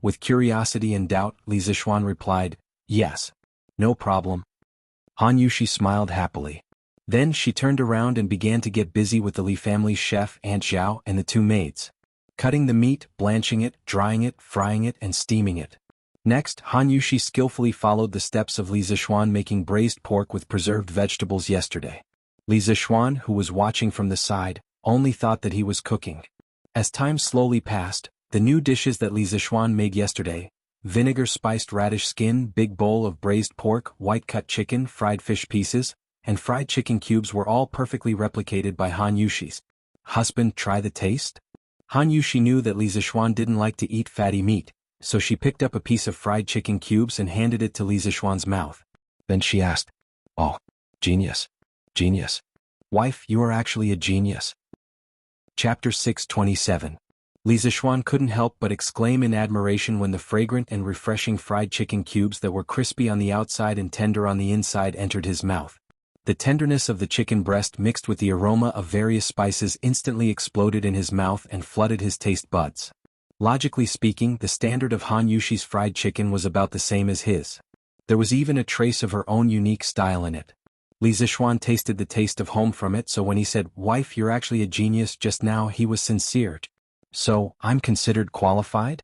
Speaker 1: With curiosity and doubt, Li Zixuan replied, yes. No problem. Han Yushi smiled happily. Then she turned around and began to get busy with the Li family's chef Aunt Zhao and the 2 maids. Cutting the meat, blanching it, drying it, frying it and steaming it. Next, Han Yushi skillfully followed the steps of Li Zixuan making braised pork with preserved vegetables yesterday. Li Zixuan, who was watching from the side, only thought that he was cooking. As time slowly passed, the new dishes that Li Zixuan made yesterday, vinegar-spiced radish skin, big bowl of braised pork, white-cut chicken, fried fish pieces, and fried chicken cubes were all perfectly replicated by Han Yushi's husband. Try the taste? Han Yushi knew that Li Zixuan didn't like to eat fatty meat, so she picked up a piece of fried chicken cubes and handed it to Li Zixuan's mouth. Then she asked, oh, genius. Genius. Wife, you are actually a genius. Chapter 627. Li Zixuan couldn't help but exclaim in admiration when the fragrant and refreshing fried chicken cubes that were crispy on the outside and tender on the inside entered his mouth. The tenderness of the chicken breast mixed with the aroma of various spices instantly exploded in his mouth and flooded his taste buds. Logically speaking, the standard of Han Yushi's fried chicken was about the same as his. There was even a trace of her own unique style in it. Li Zixuan tasted the taste of home from it, so when he said, wife, you're actually a genius just now, he was sincere. So, I'm considered qualified?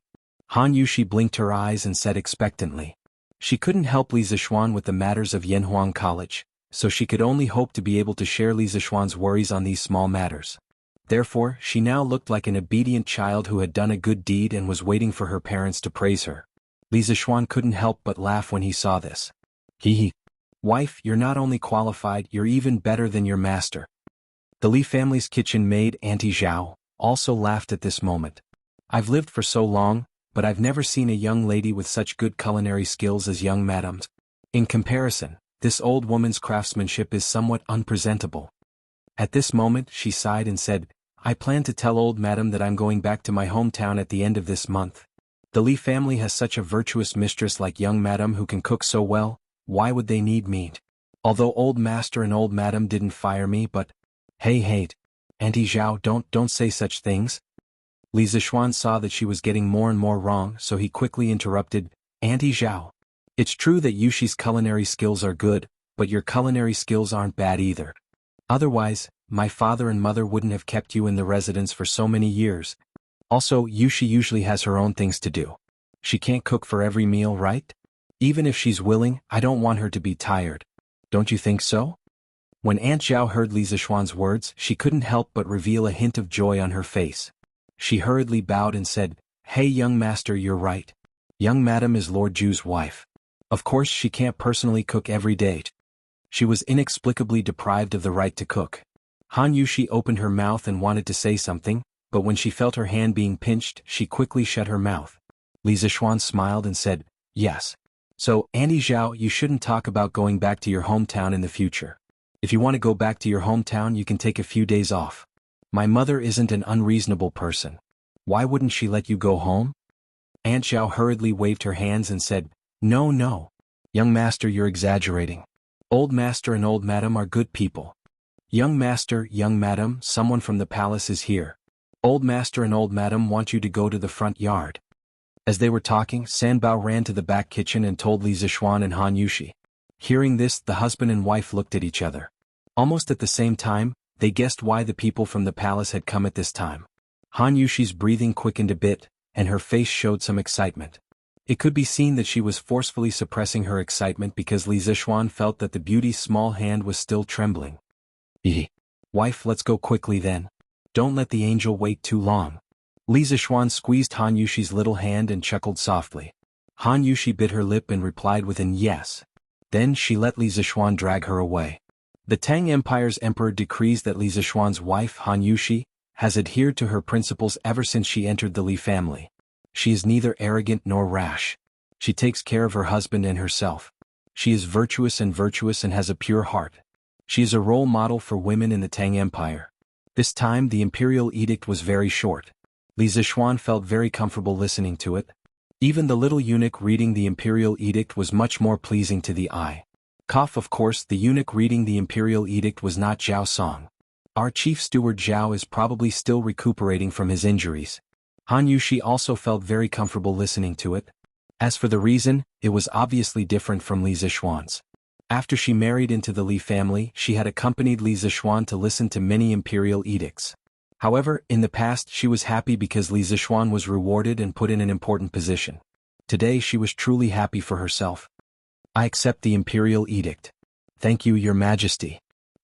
Speaker 1: Han Yushi blinked her eyes and said expectantly. She couldn't help Li Zixuan with the matters of Yanhuang College, so she could only hope to be able to share Li Zixuan's worries on these small matters. Therefore, she now looked like an obedient child who had done a good deed and was waiting for her parents to praise her. Li Zixuan couldn't help but laugh when he saw this. Hee. Wife, you're not only qualified, you're even better than your master. The Li family's kitchen maid, Auntie Zhao, also laughed at this moment. I've lived for so long, but I've never seen a young lady with such good culinary skills as young madam's. In comparison, this old woman's craftsmanship is somewhat unpresentable. At this moment, she sighed and said, I plan to tell old madam that I'm going back to my hometown at the end of this month. The Li family has such a virtuous mistress like young madam who can cook so well, why would they need me? Although old master and old madam didn't fire me, but... Hey, Auntie Zhao, don't say such things. Li Zixuan saw that she was getting more and more wrong, so he quickly interrupted, Auntie Zhao. It's true that Yushi's culinary skills are good, but your culinary skills aren't bad either. Otherwise, my father and mother wouldn't have kept you in the residence for so many years. Also, Yushi usually has her own things to do. She can't cook for every meal, right? Even if she's willing, I don't want her to be tired. Don't you think so? When Aunt Zhao heard Li Zixuan's words, she couldn't help but reveal a hint of joy on her face. She hurriedly bowed and said, Hey young master, you're right. Young madam is Lord Ju's wife. Of course she can't personally cook every day. She was inexplicably deprived of the right to cook. Han Yushi opened her mouth and wanted to say something, but when she felt her hand being pinched, she quickly shut her mouth. Li Zixuan smiled and said, Yes. So, Auntie Zhao, you shouldn't talk about going back to your hometown in the future. If you want to go back to your hometown, you can take a few days off. My mother isn't an unreasonable person. Why wouldn't she let you go home? Aunt Zhao hurriedly waved her hands and said, No. Young master, you're exaggerating. Old master and old madam are good people. Young master, young madam, someone from the palace is here. Old master and old madam want you to go to the front yard. As they were talking, Sanbao ran to the back kitchen and told Li Zixuan and Han Yushi. Hearing this, the husband and wife looked at each other. Almost at the same time, they guessed why the people from the palace had come at this time. Han Yushi's breathing quickened a bit, and her face showed some excitement. It could be seen that she was forcefully suppressing her excitement because Li Zixuan felt that the beauty's small hand was still trembling. Wife, let's go quickly then. Don't let the angel wait too long. Li Zixuan squeezed Han Yushi's little hand and chuckled softly. Han Yushi bit her lip and replied with an yes. Then she let Li Zixuan drag her away. The Tang Empire's emperor decrees that Li Zishuan's wife Han Yuxi has adhered to her principles ever since she entered the Li family. She is neither arrogant nor rash. She takes care of her husband and herself. She is virtuous and has a pure heart. She is a role model for women in the Tang Empire. This time the imperial edict was very short. Li Zishuan felt very comfortable listening to it. Even the little eunuch reading the imperial edict was much more pleasing to the eye. Of course, the eunuch reading the imperial edict was not Zhao Song. Our chief steward Zhao is probably still recuperating from his injuries. Han Yuxi also felt very comfortable listening to it. As for the reason, it was obviously different from Li Zishuan's. After she married into the Li family, she had accompanied Li Zishuan to listen to many imperial edicts. However, in the past she was happy because Li Zishuan was rewarded and put in an important position. Today she was truly happy for herself. I accept the imperial edict. Thank you, Your Majesty.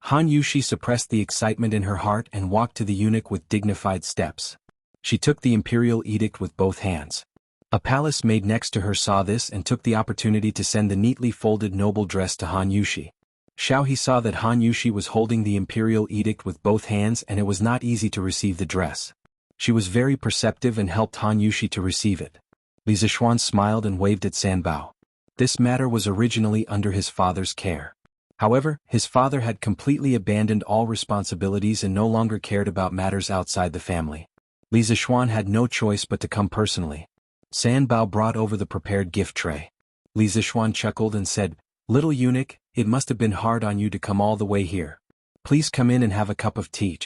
Speaker 1: Han Yuxi suppressed the excitement in her heart and walked to the eunuch with dignified steps. She took the imperial edict with both hands. A palace maid next to her saw this and took the opportunity to send the neatly folded noble dress to Han Yuxi. He saw that Han Yuxi was holding the imperial edict with both hands and it was not easy to receive the dress. She was very perceptive and helped Han Yuxi to receive it. Li Zishuan smiled and waved at Sanbao. This matter was originally under his father's care. However, his father had completely abandoned all responsibilities and no longer cared about matters outside the family. Li Zishuan had no choice but to come personally. Sanbao brought over the prepared gift tray. Li Zishuan chuckled and said, "Little eunuch, it must have been hard on you to come all the way here. Please come in and have a cup of tea."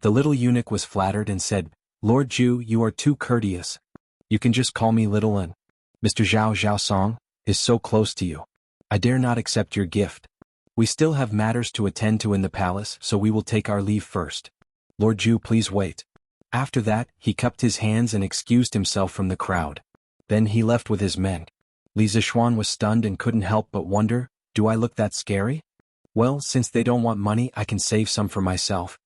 Speaker 1: The little eunuch was flattered and said, "Lord Zhu, you are too courteous. You can just call me Little and Mr. Zhao Song is so close to you. I dare not accept your gift. We still have matters to attend to in the palace, so we will take our leave first. Lord Zhu, please wait." After that, he cupped his hands and excused himself from the crowd. Then he left with his men. Li Zishuan was stunned and couldn't help but wonder, do I look that scary? Well, since they don't want money, I can save some for myself.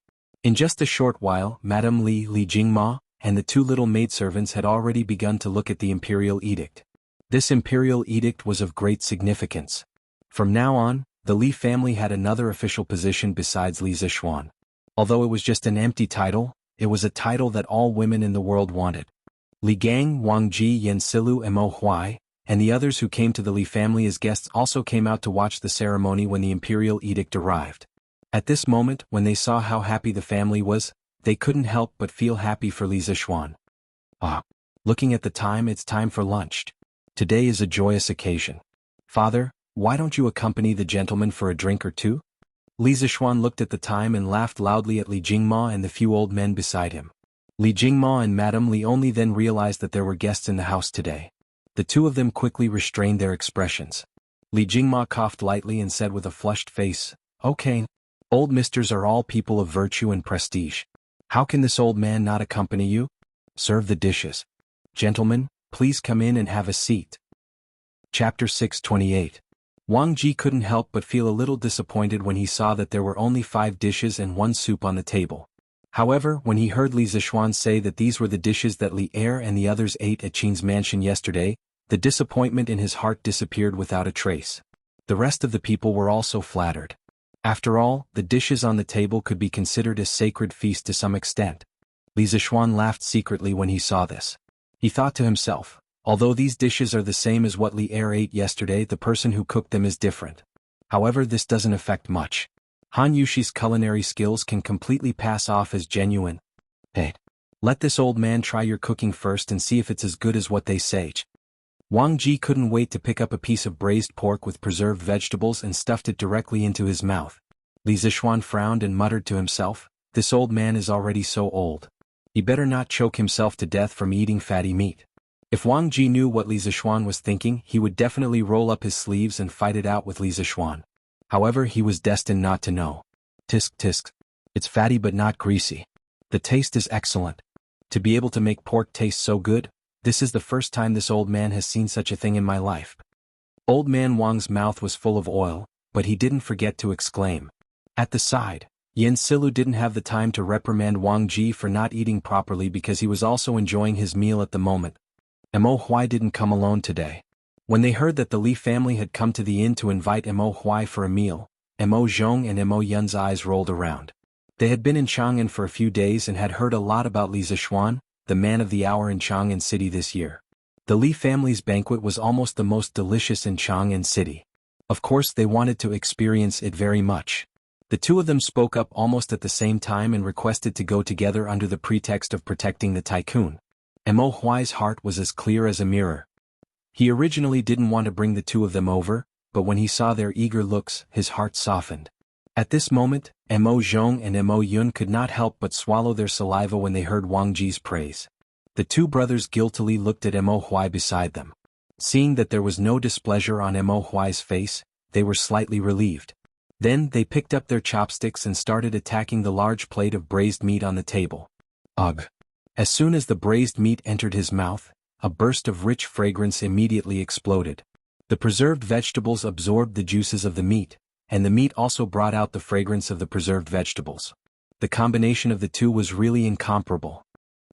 Speaker 1: In just a short while, Madame Li Jingma and the two little maidservants had already begun to look at the imperial edict. This imperial edict was of great significance. From now on, the Li family had another official position besides Li Zishuan. Although it was just an empty title, it was a title that all women in the world wanted. Li Gang, Wang Ji, Yan Silu and Mo Huai, and the others who came to the Li family as guests also came out to watch the ceremony when the imperial edict arrived. At this moment, when they saw how happy the family was, they couldn't help but feel happy for Li Zishuan. Looking at the time, it's time for lunch. Today is a joyous occasion. Father, why don't you accompany the gentleman for a drink or two? Li Zishuan looked at the time and laughed loudly at Li Jingma and the few old men beside him. Li Jingma and Madame Li only then realized that there were guests in the house today. The two of them quickly restrained their expressions. Li Jingma coughed lightly and said with a flushed face, "Okay. Old misters are all people of virtue and prestige. How can this old man not accompany you? Serve the dishes. Gentlemen, please come in and have a seat." Chapter 628. Wang Ji couldn't help but feel a little disappointed when he saw that there were only 5 dishes and 1 soup on the table. However, when he heard Li Zishuan say that these were the dishes that Li Er and the others ate at Qin's mansion yesterday, the disappointment in his heart disappeared without a trace. The rest of the people were also flattered. After all, the dishes on the table could be considered a sacred feast to some extent. Li Zishuan laughed secretly when he saw this. He thought to himself, although these dishes are the same as what Li Er ate yesterday, the person who cooked them is different. However, this doesn't affect much. Han Yuxi's culinary skills can completely pass off as genuine. Hey, let this old man try your cooking first and see if it's as good as what they say. Wang Ji couldn't wait to pick up a piece of braised pork with preserved vegetables and stuffed it directly into his mouth. Li Zishuan frowned and muttered to himself, this old man is already so old. He better not choke himself to death from eating fatty meat. If Wang Ji knew what Li Zishuan was thinking, he would definitely roll up his sleeves and fight it out with Li Zishuan. However, he was destined not to know. Tisk tisk. It's fatty but not greasy. The taste is excellent. To be able to make pork taste so good, this is the first time this old man has seen such a thing in my life. Old man Wang's mouth was full of oil, but he didn't forget to exclaim. At the side, Yan Silu didn't have the time to reprimand Wang Ji for not eating properly because he was also enjoying his meal at the moment. Mo Huai didn't come alone today. When they heard that the Li family had come to the inn to invite Mo Huai for a meal, Mo Zhong and Mo Yun's eyes rolled around. They had been in Chang'an for a few days and had heard a lot about Li Zishuan, the man of the hour in Chang'an City this year. The Li family's banquet was almost the most delicious in Chang'an City. Of course they wanted to experience it very much. The two of them spoke up almost at the same time and requested to go together under the pretext of protecting the tycoon. Mo Huai's heart was as clear as a mirror. He originally didn't want to bring the two of them over, but when he saw their eager looks, his heart softened. At this moment, Mo Zhong and Mo Yun could not help but swallow their saliva when they heard Wang Ji's praise. The two brothers guiltily looked at Mo Huai beside them. Seeing that there was no displeasure on Mo Huai's face, they were slightly relieved. Then they picked up their chopsticks and started attacking the large plate of braised meat on the table. Ugh! As soon as the braised meat entered his mouth, a burst of rich fragrance immediately exploded. The preserved vegetables absorbed the juices of the meat, and the meat also brought out the fragrance of the preserved vegetables. The combination of the two was really incomparable.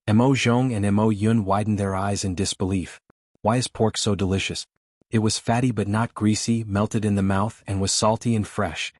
Speaker 1: Mo Zhong and Mo Yun widened their eyes in disbelief. Why is pork so delicious? It was fatty but not greasy, melted in the mouth, and was salty and fresh.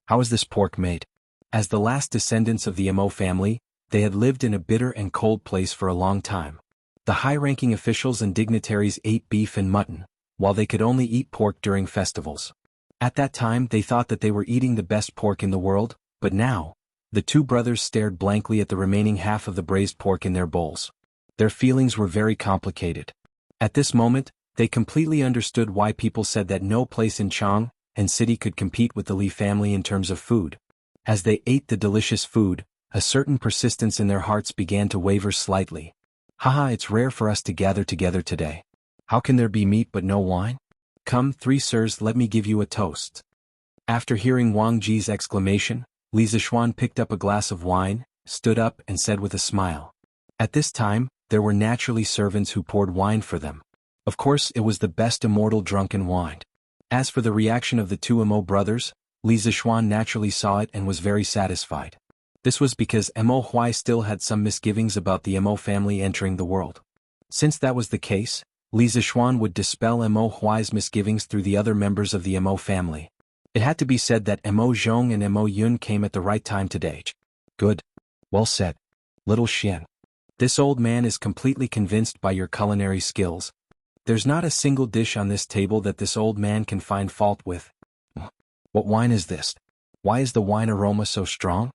Speaker 1: How is this pork made? As the last descendants of the Mo family, they had lived in a bitter and cold place for a long time. The high-ranking officials and dignitaries ate beef and mutton, while they could only eat pork during festivals. At that time they thought that they were eating the best pork in the world, but now, the two brothers stared blankly at the remaining half of the braised pork in their bowls. Their feelings were very complicated. At this moment, they completely understood why people said that no place in Chang'an City could compete with the Li family in terms of food. As they ate the delicious food, a certain persistence in their hearts began to waver slightly. Haha, it's rare for us to gather together today. How can there be meat but no wine? Come, three sirs, let me give you a toast. After hearing Wang Ji's exclamation, Li Zishuan picked up a glass of wine, stood up and said with a smile. At this time, there were naturally servants who poured wine for them. Of course it was the best immortal drunken wine. As for the reaction of the two Mo brothers, Li Zishuan naturally saw it and was very satisfied. This was because Mo Huai still had some misgivings about the Mo family entering the world. Since that was the case, Li Zishuan would dispel Mo Huai's misgivings through the other members of the Mo family. It had to be said that Mo Zhong and Mo Yun came at the right time today. Good. Well said. Little Xian. This old man is completely convinced by your culinary skills. There's not a single dish on this table that this old man can find fault with. What wine is this? Why is the wine aroma so strong?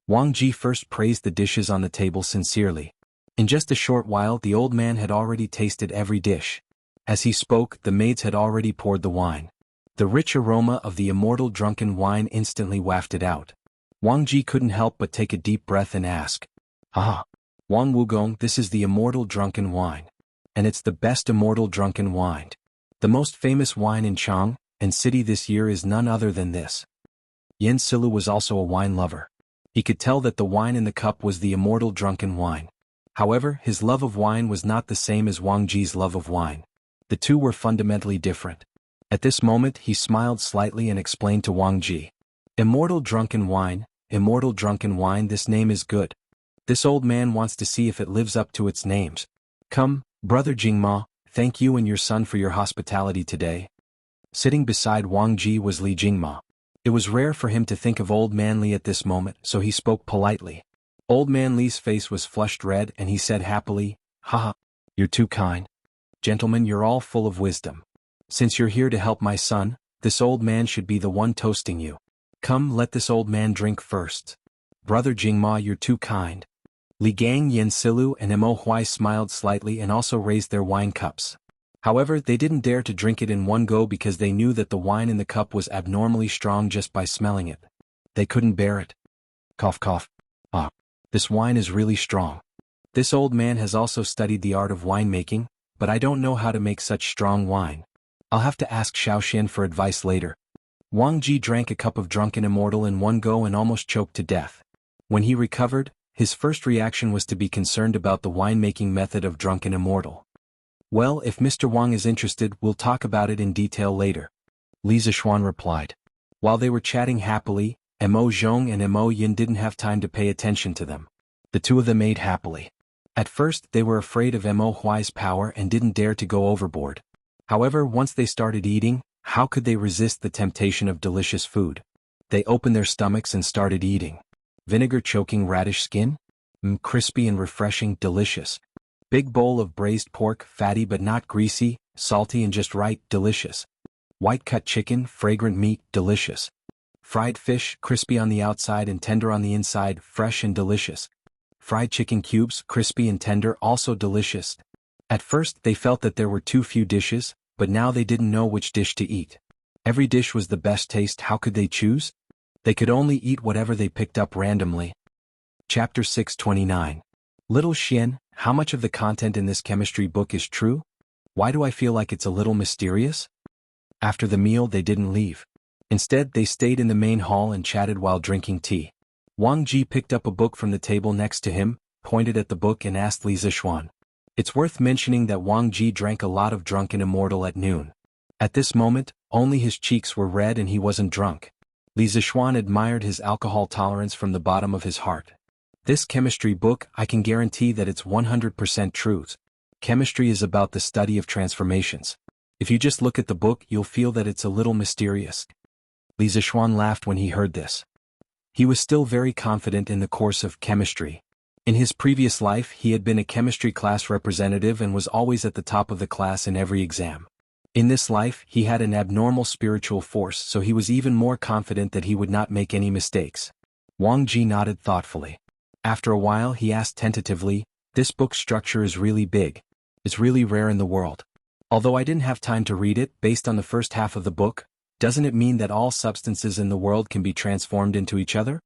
Speaker 1: Wang Ji first praised the dishes on the table sincerely. In just a short while the old man had already tasted every dish. As he spoke, the maids had already poured the wine. The rich aroma of the immortal drunken wine instantly wafted out. Wang Ji couldn't help but take a deep breath and ask, "Ah, Wang Wugong, this is the immortal drunken wine. And it's the best immortal drunken wine. The most famous wine in Chang'an City this year is none other than this." Yen Silu was also a wine lover. He could tell that the wine in the cup was the immortal drunken wine. However, his love of wine was not the same as Wang Ji's love of wine. The two were fundamentally different. At this moment he smiled slightly and explained to Wang Ji. Immortal drunken wine, this name is good. This old man wants to see if it lives up to its names. Come, Brother Jingma, thank you and your son for your hospitality today. Sitting beside Wang Ji was Li Jingma. It was rare for him to think of Old Man Li at this moment, so he spoke politely. Old Man Li's face was flushed red and he said happily, "Haha, you're too kind. Gentlemen, you're all full of wisdom. Since you're here to help my son, this old man should be the one toasting you. Come, let this old man drink first. Brother Jingma, you're too kind." Li Gang, Yen Silu and Mo Huai smiled slightly and also raised their wine cups. However, they didn't dare to drink it in one go because they knew that the wine in the cup was abnormally strong just by smelling it. They couldn't bear it. Cough cough. Ah, this wine is really strong. This old man has also studied the art of winemaking, but I don't know how to make such strong wine. I'll have to ask Xiaoxian for advice later. Wang Ji drank a cup of drunken immortal in one go and almost choked to death. When he recovered, his first reaction was to be concerned about the winemaking method of drunken immortal. Well, if Mr. Wang is interested, we'll talk about it in detail later. Li Zishuan replied. While they were chatting happily, Mo Zhong and Mo Yin didn't have time to pay attention to them. The two of them ate happily. At first, they were afraid of Mo Huai's power and didn't dare to go overboard. However, once they started eating, how could they resist the temptation of delicious food? They opened their stomachs and started eating. Vinegar choking radish skin? Crispy and refreshing, delicious. Big bowl of braised pork, fatty but not greasy, salty and just right, delicious. White cut chicken, fragrant meat, delicious. Fried fish, crispy on the outside and tender on the inside, fresh and delicious. Fried chicken cubes, crispy and tender, also delicious. At first they felt that there were too few dishes, but now they didn't know which dish to eat. Every dish was the best taste. How could they choose? They could only eat whatever they picked up randomly. Chapter 629. Little Xian, how much of the content in this chemistry book is true? Why do I feel like it's a little mysterious? After the meal they didn't leave. Instead they stayed in the main hall and chatted while drinking tea. Wang Ji picked up a book from the table next to him, pointed at the book and asked Li Zixuan. It's worth mentioning that Wang Ji drank a lot of Drunken Immortal at noon. At this moment, only his cheeks were red and he wasn't drunk. Li Zixuan admired his alcohol tolerance from the bottom of his heart. This chemistry book, I can guarantee that it's 100% truth. Chemistry is about the study of transformations. If you just look at the book, you'll feel that it's a little mysterious. Li Zixuan laughed when he heard this. He was still very confident in the course of chemistry. In his previous life, he had been a chemistry class representative and was always at the top of the class in every exam. In this life, he had an abnormal spiritual force, so he was even more confident that he would not make any mistakes. Wang Ji nodded thoughtfully. After a while he asked tentatively, this book's structure is really big. It's really rare in the world. Although I didn't have time to read it, based on the first half of the book, doesn't it mean that all substances in the world can be transformed into each other?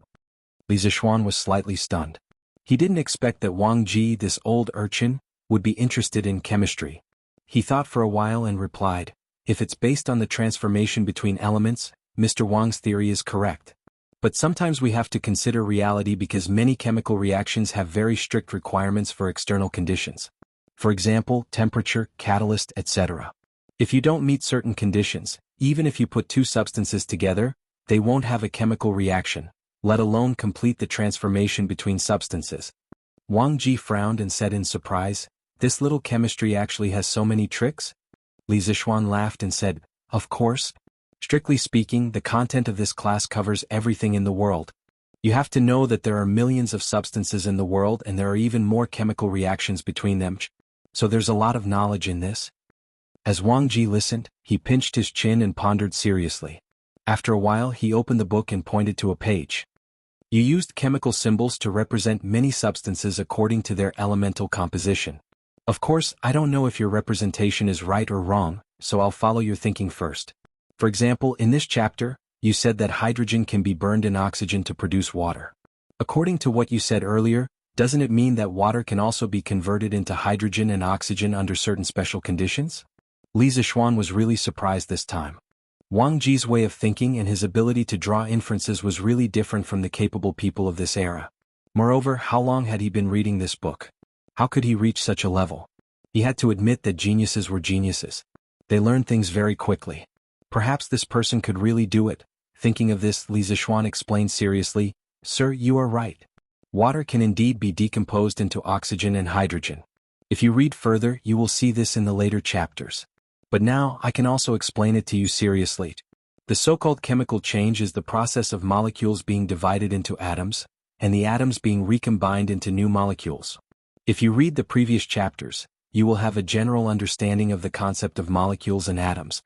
Speaker 1: Li Zixuan was slightly stunned. He didn't expect that Wang Ji, this old urchin, would be interested in chemistry. He thought for a while and replied, if it's based on the transformation between elements, Mr. Wang's theory is correct. But sometimes we have to consider reality because many chemical reactions have very strict requirements for external conditions. For example, temperature, catalyst, etc. If you don't meet certain conditions, even if you put two substances together, they won't have a chemical reaction, let alone complete the transformation between substances. Wang Ji frowned and said in surprise, this little chemistry actually has so many tricks? Li Zixuan laughed and said, of course. Strictly speaking, the content of this class covers everything in the world. You have to know that there are millions of substances in the world and there are even more chemical reactions between them. So there's a lot of knowledge in this. As Wang Ji listened, he pinched his chin and pondered seriously. After a while he opened the book and pointed to a page. You used chemical symbols to represent many substances according to their elemental composition. Of course, I don't know if your representation is right or wrong, so I'll follow your thinking first. For example, in this chapter, you said that hydrogen can be burned in oxygen to produce water. According to what you said earlier, doesn't it mean that water can also be converted into hydrogen and oxygen under certain special conditions? Li Zixuan was really surprised this time. Wang Ji's way of thinking and his ability to draw inferences was really different from the capable people of this era. Moreover, how long had he been reading this book? How could he reach such a level? He had to admit that geniuses were geniuses. They learned things very quickly. Perhaps this person could really do it. Thinking of this, Li Zixuan explained seriously, Sir, you are right. Water can indeed be decomposed into oxygen and hydrogen. If you read further, you will see this in the later chapters. But now, I can also explain it to you seriously. The so-called chemical change is the process of molecules being divided into atoms, and the atoms being recombined into new molecules. If you read the previous chapters, you will have a general understanding of the concept of molecules and atoms.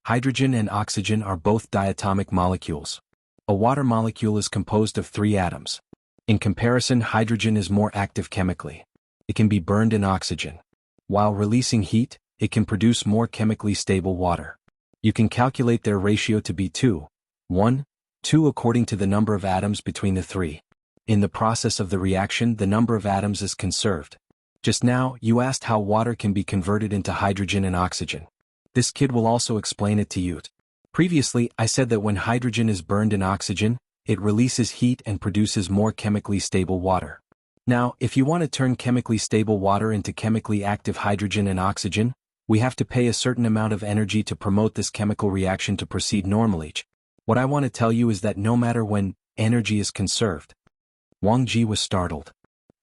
Speaker 1: Hydrogen and oxygen are both diatomic molecules. A water molecule is composed of 3 atoms. In comparison, hydrogen is more active chemically. It can be burned in oxygen. While releasing heat, it can produce more chemically stable water. You can calculate their ratio to be 2:1:2 according to the number of atoms between the 3. In the process of the reaction, the number of atoms is conserved. Just now, you asked how water can be converted into hydrogen and oxygen. This kid will also explain it to you. Previously, I said that when hydrogen is burned in oxygen, it releases heat and produces more chemically stable water. Now, if you want to turn chemically stable water into chemically active hydrogen and oxygen, we have to pay a certain amount of energy to promote this chemical reaction to proceed normally. What I want to tell you is that no matter when energy is conserved. Wang Ji was startled.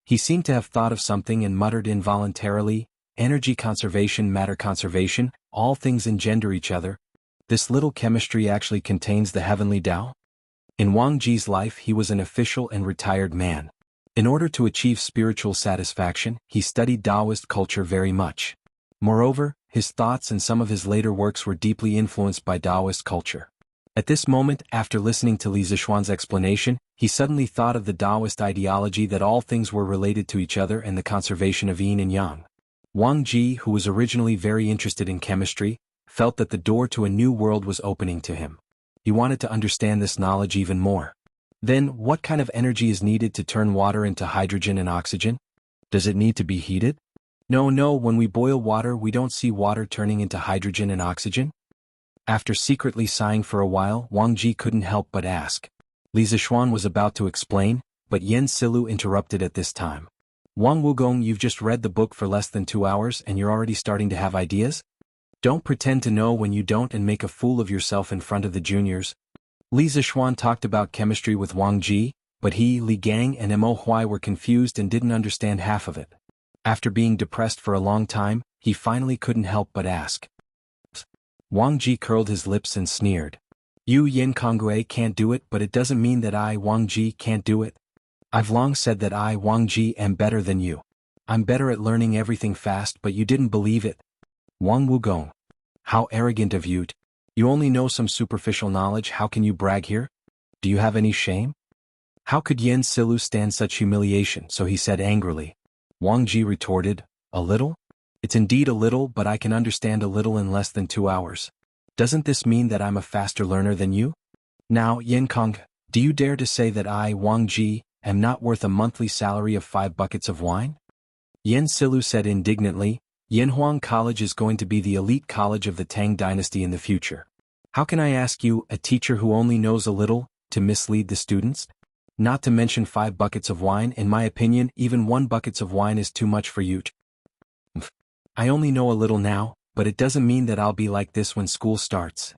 Speaker 1: He seemed to have thought of something and muttered involuntarily, energy conservation, matter conservation, all things engender each other. This little chemistry actually contains the heavenly Tao? In Wang Ji's life he was an official and retired man. In order to achieve spiritual satisfaction, he studied Taoist culture very much. Moreover, his thoughts and some of his later works were deeply influenced by Taoist culture. At this moment, after listening to Li Zixuan's explanation, he suddenly thought of the Taoist ideology that all things were related to each other and the conservation of yin and yang. Wang Ji, who was originally very interested in chemistry, felt that the door to a new world was opening to him. He wanted to understand this knowledge even more. Then, what kind of energy is needed to turn water into hydrogen and oxygen? Does it need to be heated? No, when we boil water we don't see water turning into hydrogen and oxygen. After secretly sighing for a while, Wang Ji couldn't help but ask. Li Zixuan was about to explain, but Yan Silu interrupted at this time. Wang Wugong, you've just read the book for less than 2 hours and you're already starting to have ideas? Don't pretend to know when you don't and make a fool of yourself in front of the juniors. Li Zixuan talked about chemistry with Wang Ji, but he, Li Gang and Mo Huai were confused and didn't understand half of it. After being depressed for a long time, he finally couldn't help but ask. Wang Ji curled his lips and sneered. You Yin Kongwei can't do it, but it doesn't mean that I, Wang Ji, can't do it. I've long said that I, Wang Ji, am better than you. I'm better at learning everything fast, but you didn't believe it. Wang Wugong. How arrogant of you. You only know some superficial knowledge, how can you brag here? Do you have any shame? How could Yan Silu stand such humiliation? So he said angrily. Wang Ji retorted, a little? It's indeed a little, but I can understand a little in less than 2 hours. Doesn't this mean that I'm a faster learner than you? Now, Yin Kong, do you dare to say that I, Wang Ji, am not worth a monthly salary of 5 buckets of wine? Yan Silu said indignantly, Yanhuang College is going to be the elite college of the Tang dynasty in the future. How can I ask you, a teacher who only knows a little, to mislead the students? Not to mention 5 buckets of wine, in my opinion, even 1 bucket of wine is too much for you. I only know a little now, but it doesn't mean that I'll be like this when school starts.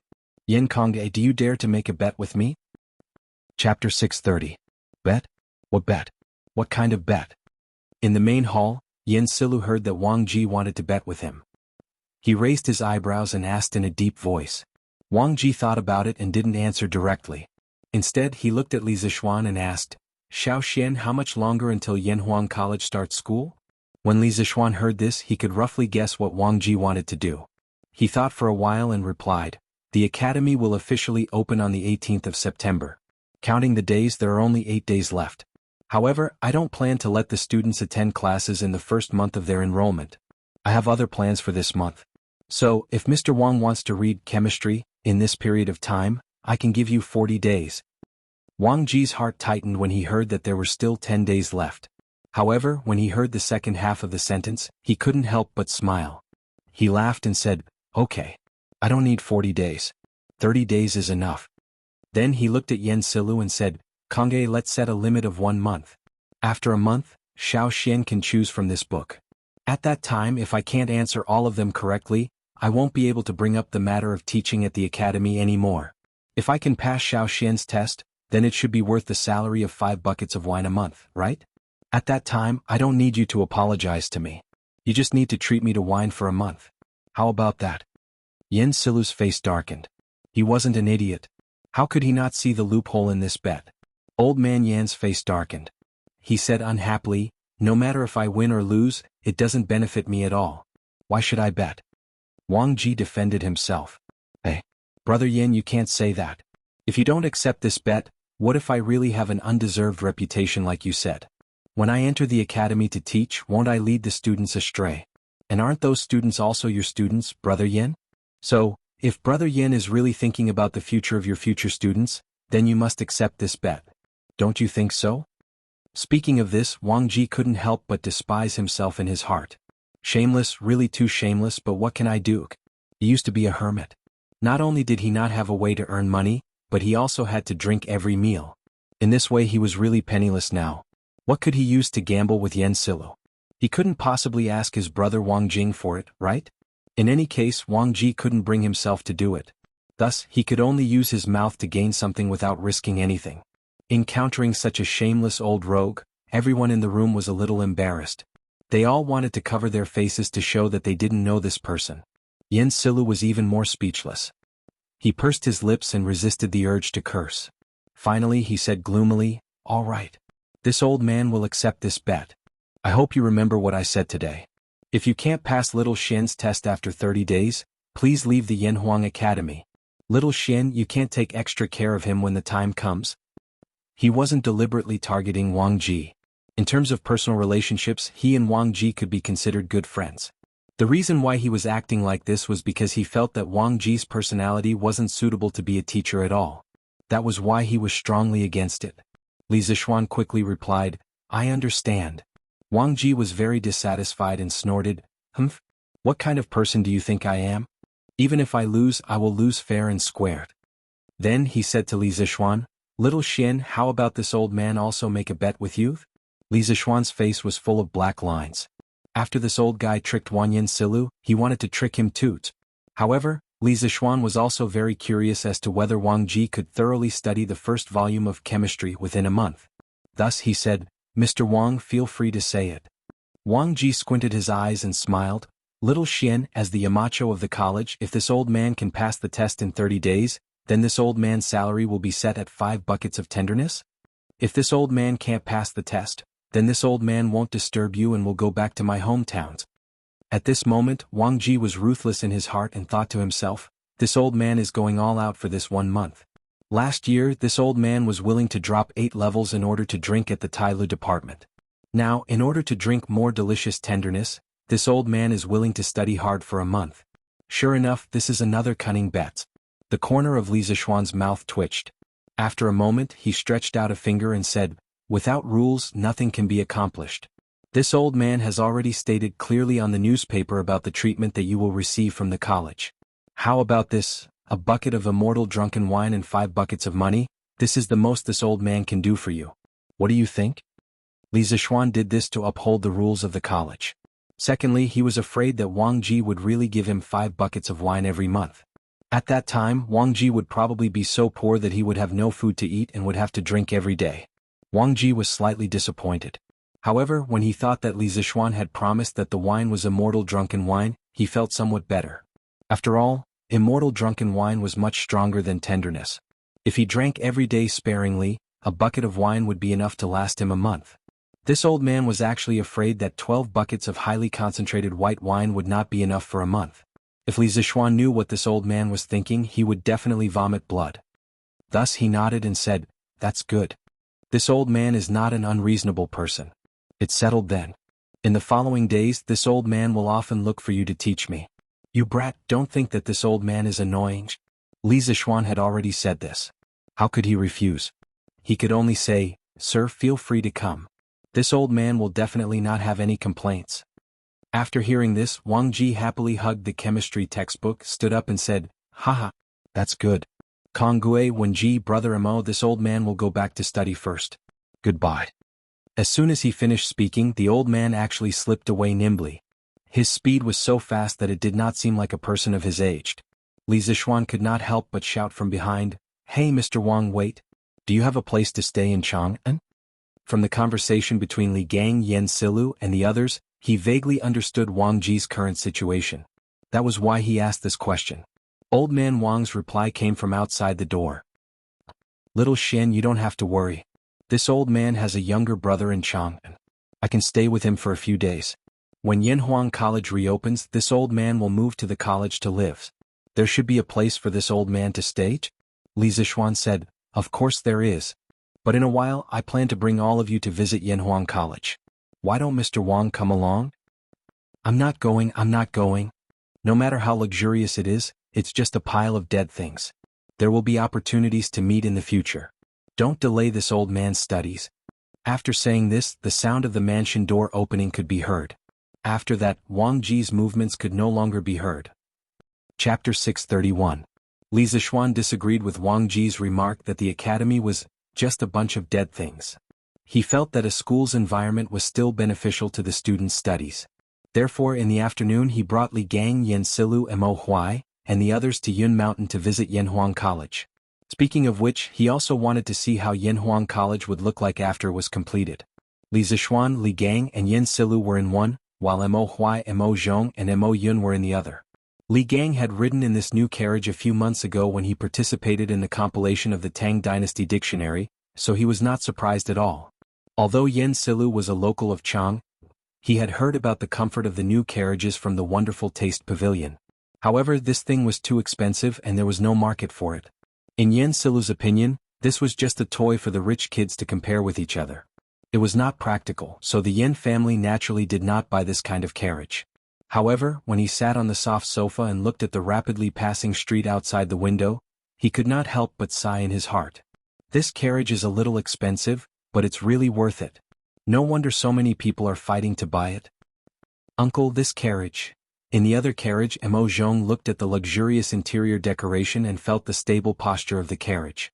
Speaker 1: Yin Kongge, do you dare to make a bet with me? Chapter 630. Bet? What bet? What kind of bet? In the main hall, Yin Silu heard that Wang Ji wanted to bet with him. He raised his eyebrows and asked in a deep voice. Wang Ji thought about it and didn't answer directly. Instead, he looked at Li Zixuan and asked, Xiao Xian, how much longer until Yanhuang College starts school? When Li Zixuan heard this, he could roughly guess what Wang Ji wanted to do. He thought for a while and replied, the academy will officially open on the 18th of September. Counting the days, there are only 8 days left. However, I don't plan to let the students attend classes in the first month of their enrollment. I have other plans for this month. So, if Mr. Wang wants to read chemistry, in this period of time, I can give you 40 days. Wang Ji's heart tightened when he heard that there were still 10 days left. However, when he heard the second half of the sentence, he couldn't help but smile. He laughed and said, okay. I don't need 40 days. 30 days is enough. Then he looked at Yan Silu and said, Kongge, let's set a limit of 1 month. After a month, Xiao Xian can choose from this book. At that time, if I can't answer all of them correctly, I won't be able to bring up the matter of teaching at the academy anymore. If I can pass Xiao Xian's test, then it should be worth the salary of 5 buckets of wine a month, right? At that time, I don't need you to apologize to me. You just need to treat me to wine for a month. How about that? Yan Silu's face darkened. He wasn't an idiot. How could he not see the loophole in this bet? Old man Yan's face darkened. He said unhappily, no matter if I win or lose, it doesn't benefit me at all. Why should I bet? Wang Ji defended himself. Hey, Brother Yan, you can't say that. If you don't accept this bet, what if I really have an undeserved reputation like you said? When I enter the academy to teach, won't I lead the students astray? And aren't those students also your students, Brother Yan? So, if Brother Yan is really thinking about the future of your future students, then you must accept this bet. Don't you think so? Speaking of this, Wang Ji couldn't help but despise himself in his heart. Shameless, really too shameless, but what can I do? He used to be a hermit. Not only did he not have a way to earn money, but he also had to drink every meal. In this way he was really penniless now. What could he use to gamble with Yan Silu? He couldn't possibly ask his brother Wang Jing for it, right? In any case, Wang Ji couldn't bring himself to do it. Thus, he could only use his mouth to gain something without risking anything. Encountering such a shameless old rogue, everyone in the room was a little embarrassed. They all wanted to cover their faces to show that they didn't know this person. Yan Silu was even more speechless. He pursed his lips and resisted the urge to curse. Finally he said gloomily, "All right. This old man will accept this bet. I hope you remember what I said today. If you can't pass Little Xian's test after 30 days, please leave the Yanhuang Academy. Little Xian, you can't take extra care of him when the time comes." He wasn't deliberately targeting Wang Ji. In terms of personal relationships, he and Wang Ji could be considered good friends. The reason why he was acting like this was because he felt that Wang Ji's personality wasn't suitable to be a teacher at all. That was why he was strongly against it. Li Zixuan quickly replied, "I understand." Wang Ji was very dissatisfied and snorted, "Humph? What kind of person do you think I am? Even if I lose, I will lose fair and square." Then he said to Li Zixuan, "Little Xian, how about this old man also make a bet with you?" Li Zixuan's face was full of black lines. After this old guy tricked Wang Yansilu, he wanted to trick him too. However, Li Zixuan was also very curious as to whether Wang Ji could thoroughly study the first volume of chemistry within a month. Thus he said, "Mr. Wang, feel free to say it." Wang Ji squinted his eyes and smiled. "Little Xian, as the Yamacho of the college, if this old man can pass the test in 30 days, then this old man's salary will be set at 5 buckets of tenderness? If this old man can't pass the test, then this old man won't disturb you and will go back to my hometowns." At this moment, Wang Ji was ruthless in his heart and thought to himself, "This old man is going all out for this 1 month. Last year, this old man was willing to drop 8 levels in order to drink at the Tailu department. Now, in order to drink more delicious tenderness, this old man is willing to study hard for a month. Sure enough, this is another cunning bet." The corner of Li Zixuan's mouth twitched. After a moment, he stretched out a finger and said, "Without rules, nothing can be accomplished. This old man has already stated clearly on the newspaper about the treatment that you will receive from the college. How about this? A bucket of immortal drunken wine and 5 buckets of money? This is the most this old man can do for you. What do you think?" Li Zixuan did this to uphold the rules of the college. Secondly, he was afraid that Wang Ji would really give him 5 buckets of wine every month. At that time, Wang Ji would probably be so poor that he would have no food to eat and would have to drink every day. Wang Ji was slightly disappointed. However, when he thought that Li Zixuan had promised that the wine was immortal drunken wine, he felt somewhat better. After all, immortal drunken wine was much stronger than tenderness. If he drank every day sparingly, a bucket of wine would be enough to last him a month. This old man was actually afraid that 12 buckets of highly concentrated white wine would not be enough for a month. If Li Zixuan knew what this old man was thinking, he would definitely vomit blood. Thus he nodded and said, "That's good. This old man is not an unreasonable person." It's settled then. In the following days, this old man will often look for you to teach me. "You brat, don't think that this old man is annoying." Li Zixuan had already said this. How could he refuse? He could only say, "Sir, feel free to come. This old man will definitely not have any complaints." After hearing this, Wang Ji happily hugged the chemistry textbook, stood up and said, "Haha, that's good. Konggue Wenji, brother Mo, this old man will go back to study first. Goodbye." As soon as he finished speaking, the old man actually slipped away nimbly. His speed was so fast that it did not seem like a person of his age. Li Zixuan could not help but shout from behind, "Hey Mr. Wang, wait. Do you have a place to stay in Chang'an?" From the conversation between Li Gang, Yen Silu, and the others, he vaguely understood Wang Ji's current situation. That was why he asked this question. Old man Wang's reply came from outside the door. "Little Xian, you don't have to worry. This old man has a younger brother in Chang'an. I can stay with him for a few days. When Yanhuang College reopens, this old man will move to the college to live. There should be a place for this old man to stay?" Li Zixuan said, "Of course there is. But in a while, I plan to bring all of you to visit Yanhuang College. Why don't Mr. Wang come along?" I'm not going. No matter how luxurious it is, it's just a pile of dead things. There will be opportunities to meet in the future. Don't delay this old man's studies." After saying this, the sound of the mansion door opening could be heard. After that, Wang Ji's movements could no longer be heard. Chapter 631. Li Zixuan disagreed with Wang Ji's remark that the academy was just a bunch of dead things. He felt that a school's environment was still beneficial to the students' studies. Therefore, in the afternoon he brought Li Gang, Yen Silu, and Mo Huai, and the others to Yun Mountain to visit Yanhuang College. Speaking of which, he also wanted to see how Yanhuang College would look like after it was completed. Li Zixuan, Li Gang, and Yen Silu were in one, while Mo Huai, Mo Zhong, and Mo Yun were in the other. Li Gang had ridden in this new carriage a few months ago when he participated in the compilation of the Tang Dynasty Dictionary, so he was not surprised at all. Although Yen Silu was a local of Chang, he had heard about the comfort of the new carriages from the Wonderful Taste Pavilion. However, this thing was too expensive and there was no market for it. In Yen Silu's opinion, this was just a toy for the rich kids to compare with each other. It was not practical, so the Yen family naturally did not buy this kind of carriage. However, when he sat on the soft sofa and looked at the rapidly passing street outside the window, he could not help but sigh in his heart. This carriage is a little expensive, but it's really worth it. No wonder so many people are fighting to buy it. Uncle, this carriage. In the other carriage, Mo Zhong looked at the luxurious interior decoration and felt the stable posture of the carriage.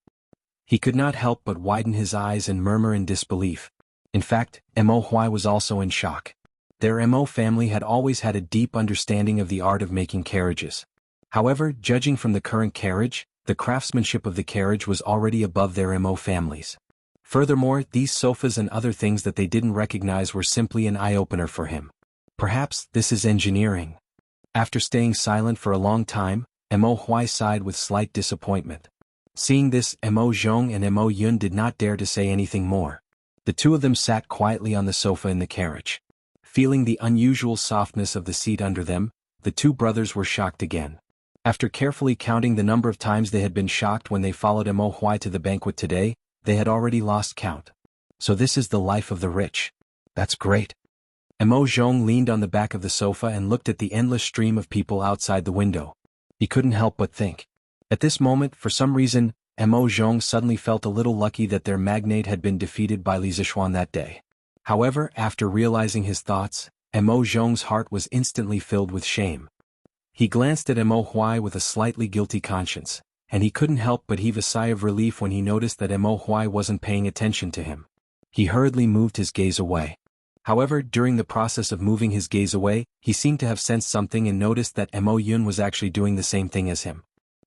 Speaker 1: He could not help but widen his eyes and murmur in disbelief. In fact, Mo Huai was also in shock. Their Mo family had always had a deep understanding of the art of making carriages. However, judging from the current carriage, the craftsmanship of the carriage was already above their Mo families. Furthermore, these sofas and other things that they didn't recognize were simply an eye-opener for him. Perhaps this is engineering. After staying silent for a long time, Mo Huai sighed with slight disappointment. Seeing this, Mo Zhong and Mo Yun did not dare to say anything more. The two of them sat quietly on the sofa in the carriage. Feeling the unusual softness of the seat under them, the two brothers were shocked again. After carefully counting the number of times they had been shocked when they followed Mo Huai to the banquet today, they had already lost count. So this is the life of the rich. That's great. Mo Zhong leaned on the back of the sofa and looked at the endless stream of people outside the window. He couldn't help but think. At this moment, for some reason, Mo Zhong suddenly felt a little lucky that their magnate had been defeated by Li Zishuan that day. However, after realizing his thoughts, Mo Zhong's heart was instantly filled with shame. He glanced at Mo Huai with a slightly guilty conscience, and he couldn't help but heave a sigh of relief when he noticed that Mo Huai wasn't paying attention to him. He hurriedly moved his gaze away. However, during the process of moving his gaze away, he seemed to have sensed something and noticed that Mo Yun was actually doing the same thing as him.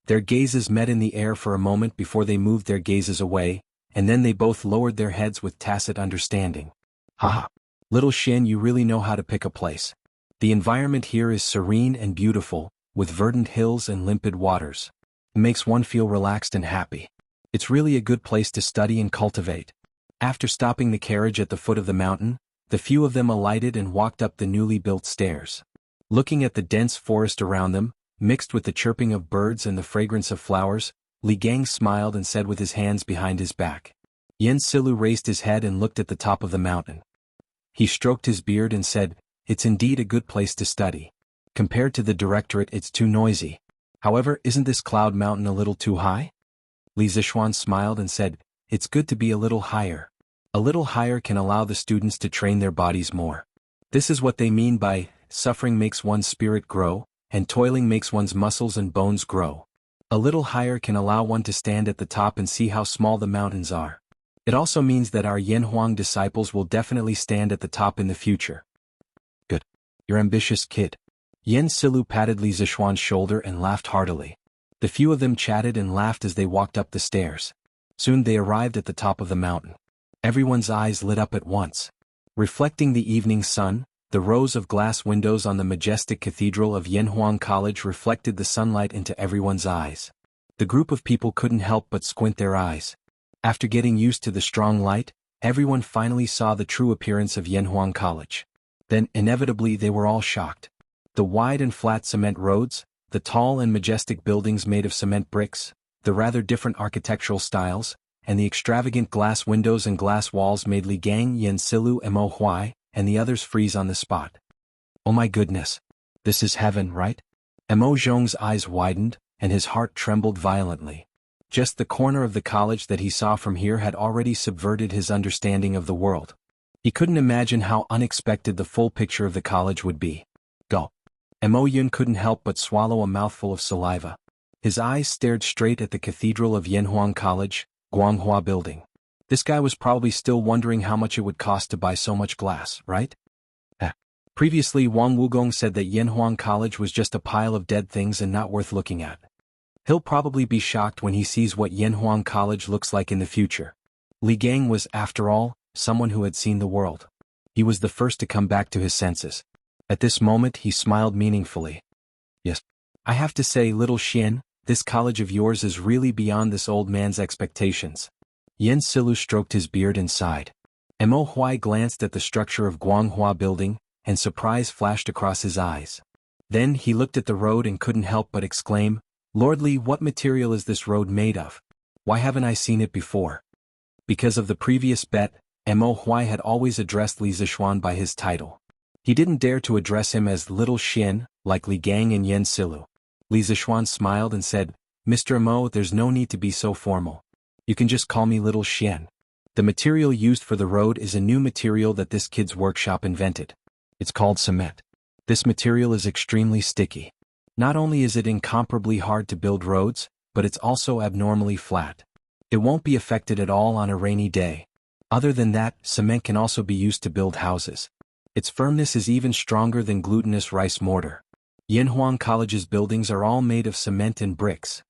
Speaker 1: Their gazes met in the air for a moment before they moved their gazes away, and then they both lowered their heads with tacit understanding. Haha. Little Shin, you really know how to pick a place. The environment here is serene and beautiful, with verdant hills and limpid waters. It makes one feel relaxed and happy. It's really a good place to study and cultivate. After stopping the carriage at the foot of the mountain, the few of them alighted and walked up the newly built stairs. Looking at the dense forest around them, mixed with the chirping of birds and the fragrance of flowers, Li Gang smiled and said with his hands behind his back. Yen Silu raised his head and looked at the top of the mountain. He stroked his beard and said, "It's indeed a good place to study. Compared to the directorate, it's too noisy. However, isn't this cloud mountain a little too high?" Li Zishuan smiled and said, "It's good to be a little higher. A little higher can allow the students to train their bodies more. This is what they mean by, suffering makes one's spirit grow, and toiling makes one's muscles and bones grow. A little higher can allow one to stand at the top and see how small the mountains are. It also means that our Yen Huang disciples will definitely stand at the top in the future." "Good. You're ambitious, kid." Yen Silu patted Li Zishuan's shoulder and laughed heartily. The few of them chatted and laughed as they walked up the stairs. Soon they arrived at the top of the mountain. Everyone's eyes lit up at once. Reflecting the evening sun, the rows of glass windows on the majestic cathedral of Yanhuang College reflected the sunlight into everyone's eyes. The group of people couldn't help but squint their eyes. After getting used to the strong light, everyone finally saw the true appearance of Yanhuang College. Then, inevitably, they were all shocked. The wide and flat cement roads, the tall and majestic buildings made of cement bricks, the rather different architectural styles, and the extravagant glass windows and glass walls made Li Gang, Yen Silu, and Mo Huai, and the others freeze on the spot. "Oh my goodness. This is heaven, right?" Mo Zhong's eyes widened, and his heart trembled violently. Just the corner of the college that he saw from here had already subverted his understanding of the world. He couldn't imagine how unexpected the full picture of the college would be. Go. Mo Yun couldn't help but swallow a mouthful of saliva. His eyes stared straight at the cathedral of Yanhuang College, Guanghua Building. This guy was probably still wondering how much it would cost to buy so much glass, right? Previously, Wang Wugong said that Yanhuang College was just a pile of dead things and not worth looking at. He'll probably be shocked when he sees what Yanhuang College looks like in the future. Li Gang was, after all, someone who had seen the world. He was the first to come back to his senses. At this moment he smiled meaningfully. "Yes, I have to say, little Xian, this college of yours is really beyond this old man's expectations. Yan Silu stroked his beard and sighed. Mo Huai glanced at the structure of Guanghua building, and surprise flashed across his eyes. Then he looked at the road and couldn't help but exclaim, "Lordly, what material is this road made of? Why haven't I seen it before?" Because of the previous bet, Mo Huai had always addressed Li Zixuan by his title. He didn't dare to address him as Little Xian, like Li Gang and Yan Silu. Li Zixuan smiled and said, "Mr. Mo, there's no need to be so formal. You can just call me Little Xian. The material used for the road is a new material that this kid's workshop invented. It's called cement. This material is extremely sticky. Not only is it incomparably hard to build roads, but it's also abnormally flat. It won't be affected at all on a rainy day. Other than that, cement can also be used to build houses. Its firmness is even stronger than glutinous rice mortar. Yanhuang College's buildings are all made of cement and bricks."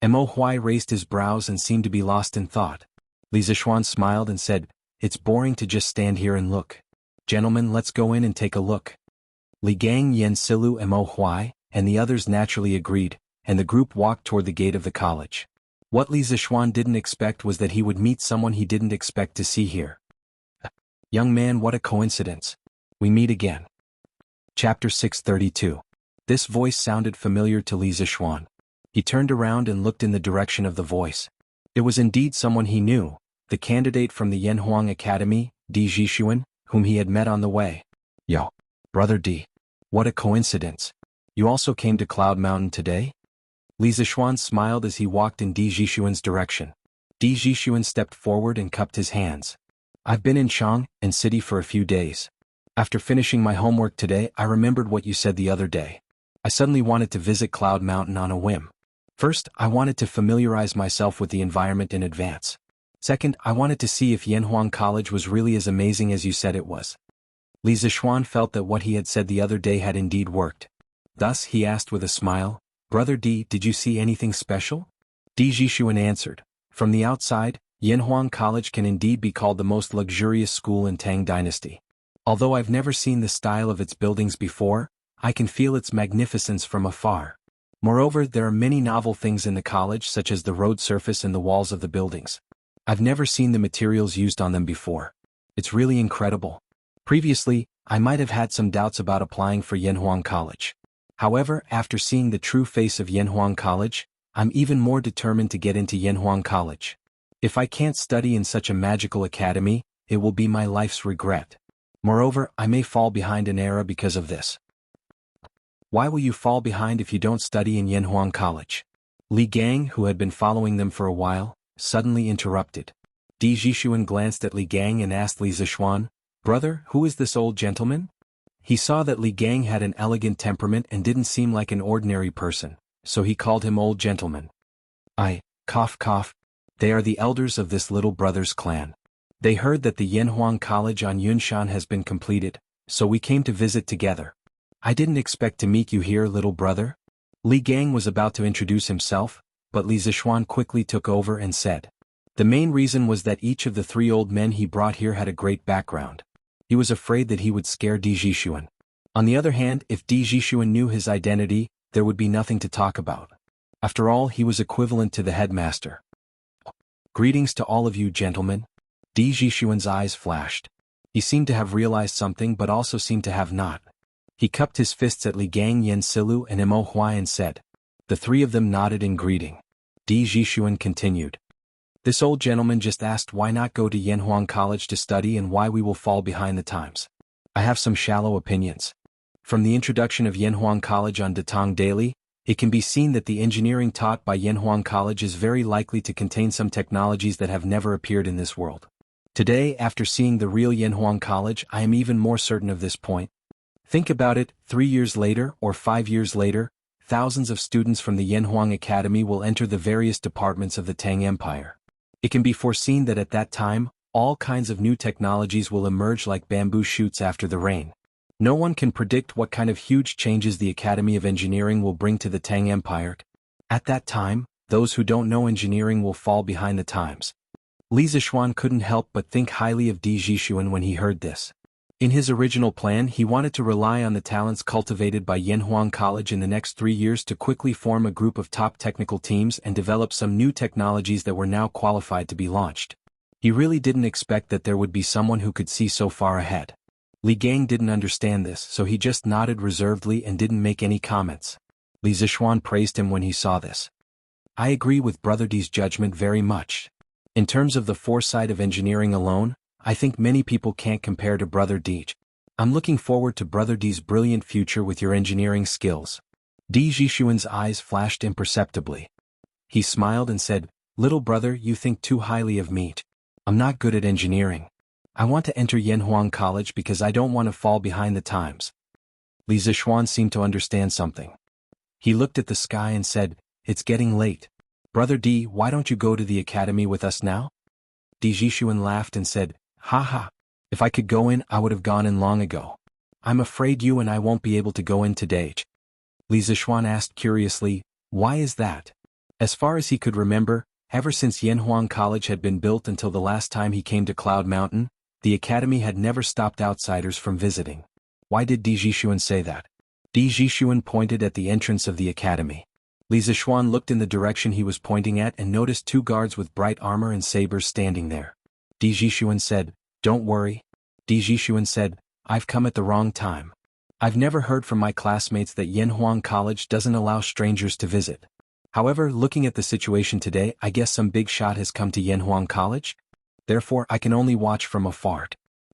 Speaker 1: Mo Huai raised his brows and seemed to be lost in thought. Li Zixuan smiled and said, "It's boring to just stand here and look. Gentlemen, let's go in and take a look." Li Gang, Yan Silu, and Mo Huai, and the others naturally agreed, and the group walked toward the gate of the college. What Li Zixuan didn't expect was that he would meet someone he didn't expect to see here. "Young man, what a coincidence. We meet again." Chapter 632. This voice sounded familiar to Li Zixuan. He turned around and looked in the direction of the voice. It was indeed someone he knew, the candidate from the Yanhuang Academy, Di Zhishuan, whom he had met on the way. "Yo, Brother Di. What a coincidence. You also came to Cloud Mountain today?" Li Zixuan smiled as he walked in Di Zhishuan's direction. Di Zhishuan stepped forward and cupped his hands. "I've been in Chang and city for a few days. After finishing my homework today, I remembered what you said the other day. I suddenly wanted to visit Cloud Mountain on a whim. First, I wanted to familiarize myself with the environment in advance. Second, I wanted to see if Yanhuang College was really as amazing as you said it was." Li Zixuan felt that what he had said the other day had indeed worked. Thus he asked with a smile, "Brother Di, did you see anything special?" Di Zhishuan answered, "From the outside, Yanhuang College can indeed be called the most luxurious school in Tang Dynasty. Although I've never seen the style of its buildings before, I can feel its magnificence from afar. Moreover, there are many novel things in the college such as the road surface and the walls of the buildings. I've never seen the materials used on them before. It's really incredible. Previously, I might have had some doubts about applying for Yanhuang College. However, after seeing the true face of Yanhuang College, I'm even more determined to get into Yanhuang College. If I can't study in such a magical academy, it will be my life's regret. Moreover, I may fall behind an era because of this." "Why will you fall behind if you don't study in Yanhuang College?" Li Gang, who had been following them for a while, suddenly interrupted. Di Zhishuan glanced at Li Gang and asked Li Zixuan, "Brother, who is this old gentleman?" He saw that Li Gang had an elegant temperament and didn't seem like an ordinary person, so he called him old gentleman. Cough cough. They are the elders of this little brother's clan. They heard that the Yanhuang College on Yunshan has been completed, so we came to visit together. I didn't expect to meet you here, little brother." Li Gang was about to introduce himself, but Li Zixuan quickly took over and said. The main reason was that each of the three old men he brought here had a great background. He was afraid that he would scare Di Zhishuan. On the other hand, if Di Zhishuan knew his identity, there would be nothing to talk about. After all, he was equivalent to the headmaster. "Greetings to all of you, gentlemen." Di Zhishuan's eyes flashed. He seemed to have realized something but also seemed to have not. He cupped his fists at Li Gang, Yan Silu, and Mo Huai and said. The three of them nodded in greeting. Di Zhishuan continued. "This old gentleman just asked why not go to Yanhuang College to study and why we will fall behind the times. I have some shallow opinions. From the introduction of Yanhuang College on Datong Daily, it can be seen that the engineering taught by Yanhuang College is very likely to contain some technologies that have never appeared in this world. Today, after seeing the real Yanhuang College, I am even more certain of this point. Think about it, 3 years later or 5 years later, thousands of students from the Yanhuang Academy will enter the various departments of the Tang Empire. It can be foreseen that at that time, all kinds of new technologies will emerge like bamboo shoots after the rain. No one can predict what kind of huge changes the Academy of Engineering will bring to the Tang Empire. At that time, those who don't know engineering will fall behind the times." Li Zixuan couldn't help but think highly of Di Zhishuan when he heard this. In his original plan, he wanted to rely on the talents cultivated by Yanhuang College in the next 3 years to quickly form a group of top technical teams and develop some new technologies that were now qualified to be launched. He really didn't expect that there would be someone who could see so far ahead. Li Gang didn't understand this, so he just nodded reservedly and didn't make any comments. Li Zishuan praised him when he saw this. I agree with Brother D's judgment very much. In terms of the foresight of engineering alone, I think many people can't compare to Brother D. I'm looking forward to Brother D's brilliant future with your engineering skills. Di Jishuan's eyes flashed imperceptibly. He smiled and said, Little brother, you think too highly of me. I'm not good at engineering. I want to enter Yanhuang College because I don't want to fall behind the times. Li Zishuan seemed to understand something. He looked at the sky and said, It's getting late. Brother D, why don't you go to the academy with us now? Di Jishuan laughed and said, Ha ha. If I could go in, I would have gone in long ago. I'm afraid you and I won't be able to go in today. Li Zishuan asked curiously, Why is that? As far as he could remember, ever since Yanhuang College had been built until the last time he came to Cloud Mountain, the academy had never stopped outsiders from visiting. Why did Di Jishuan say that? Di Jishuan pointed at the entrance of the academy. Li Zishuan looked in the direction he was pointing at and noticed 2 guards with bright armor and sabers standing there. Di Jishuan said, Don't worry. Di Jishuan said, I've come at the wrong time. I've never heard from my classmates that Yanhuang College doesn't allow strangers to visit. However, looking at the situation today, I guess some big shot has come to Yanhuang College? Therefore, I can only watch from afar.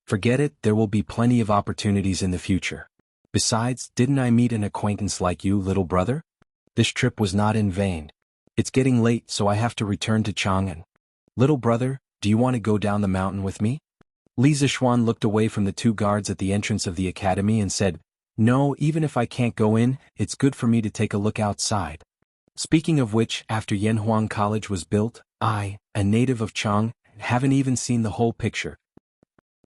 Speaker 1: Forget it, there will be plenty of opportunities in the future. Besides, didn't I meet an acquaintance like you, little brother? This trip was not in vain. It's getting late, so I have to return to Chang'an. Little brother, do you want to go down the mountain with me? Li Zishuan looked away from the 2 guards at the entrance of the academy and said, No, even if I can't go in, it's good for me to take a look outside. Speaking of which, after Yanhuang College was built, I, a native of Chang, haven't even seen the whole picture.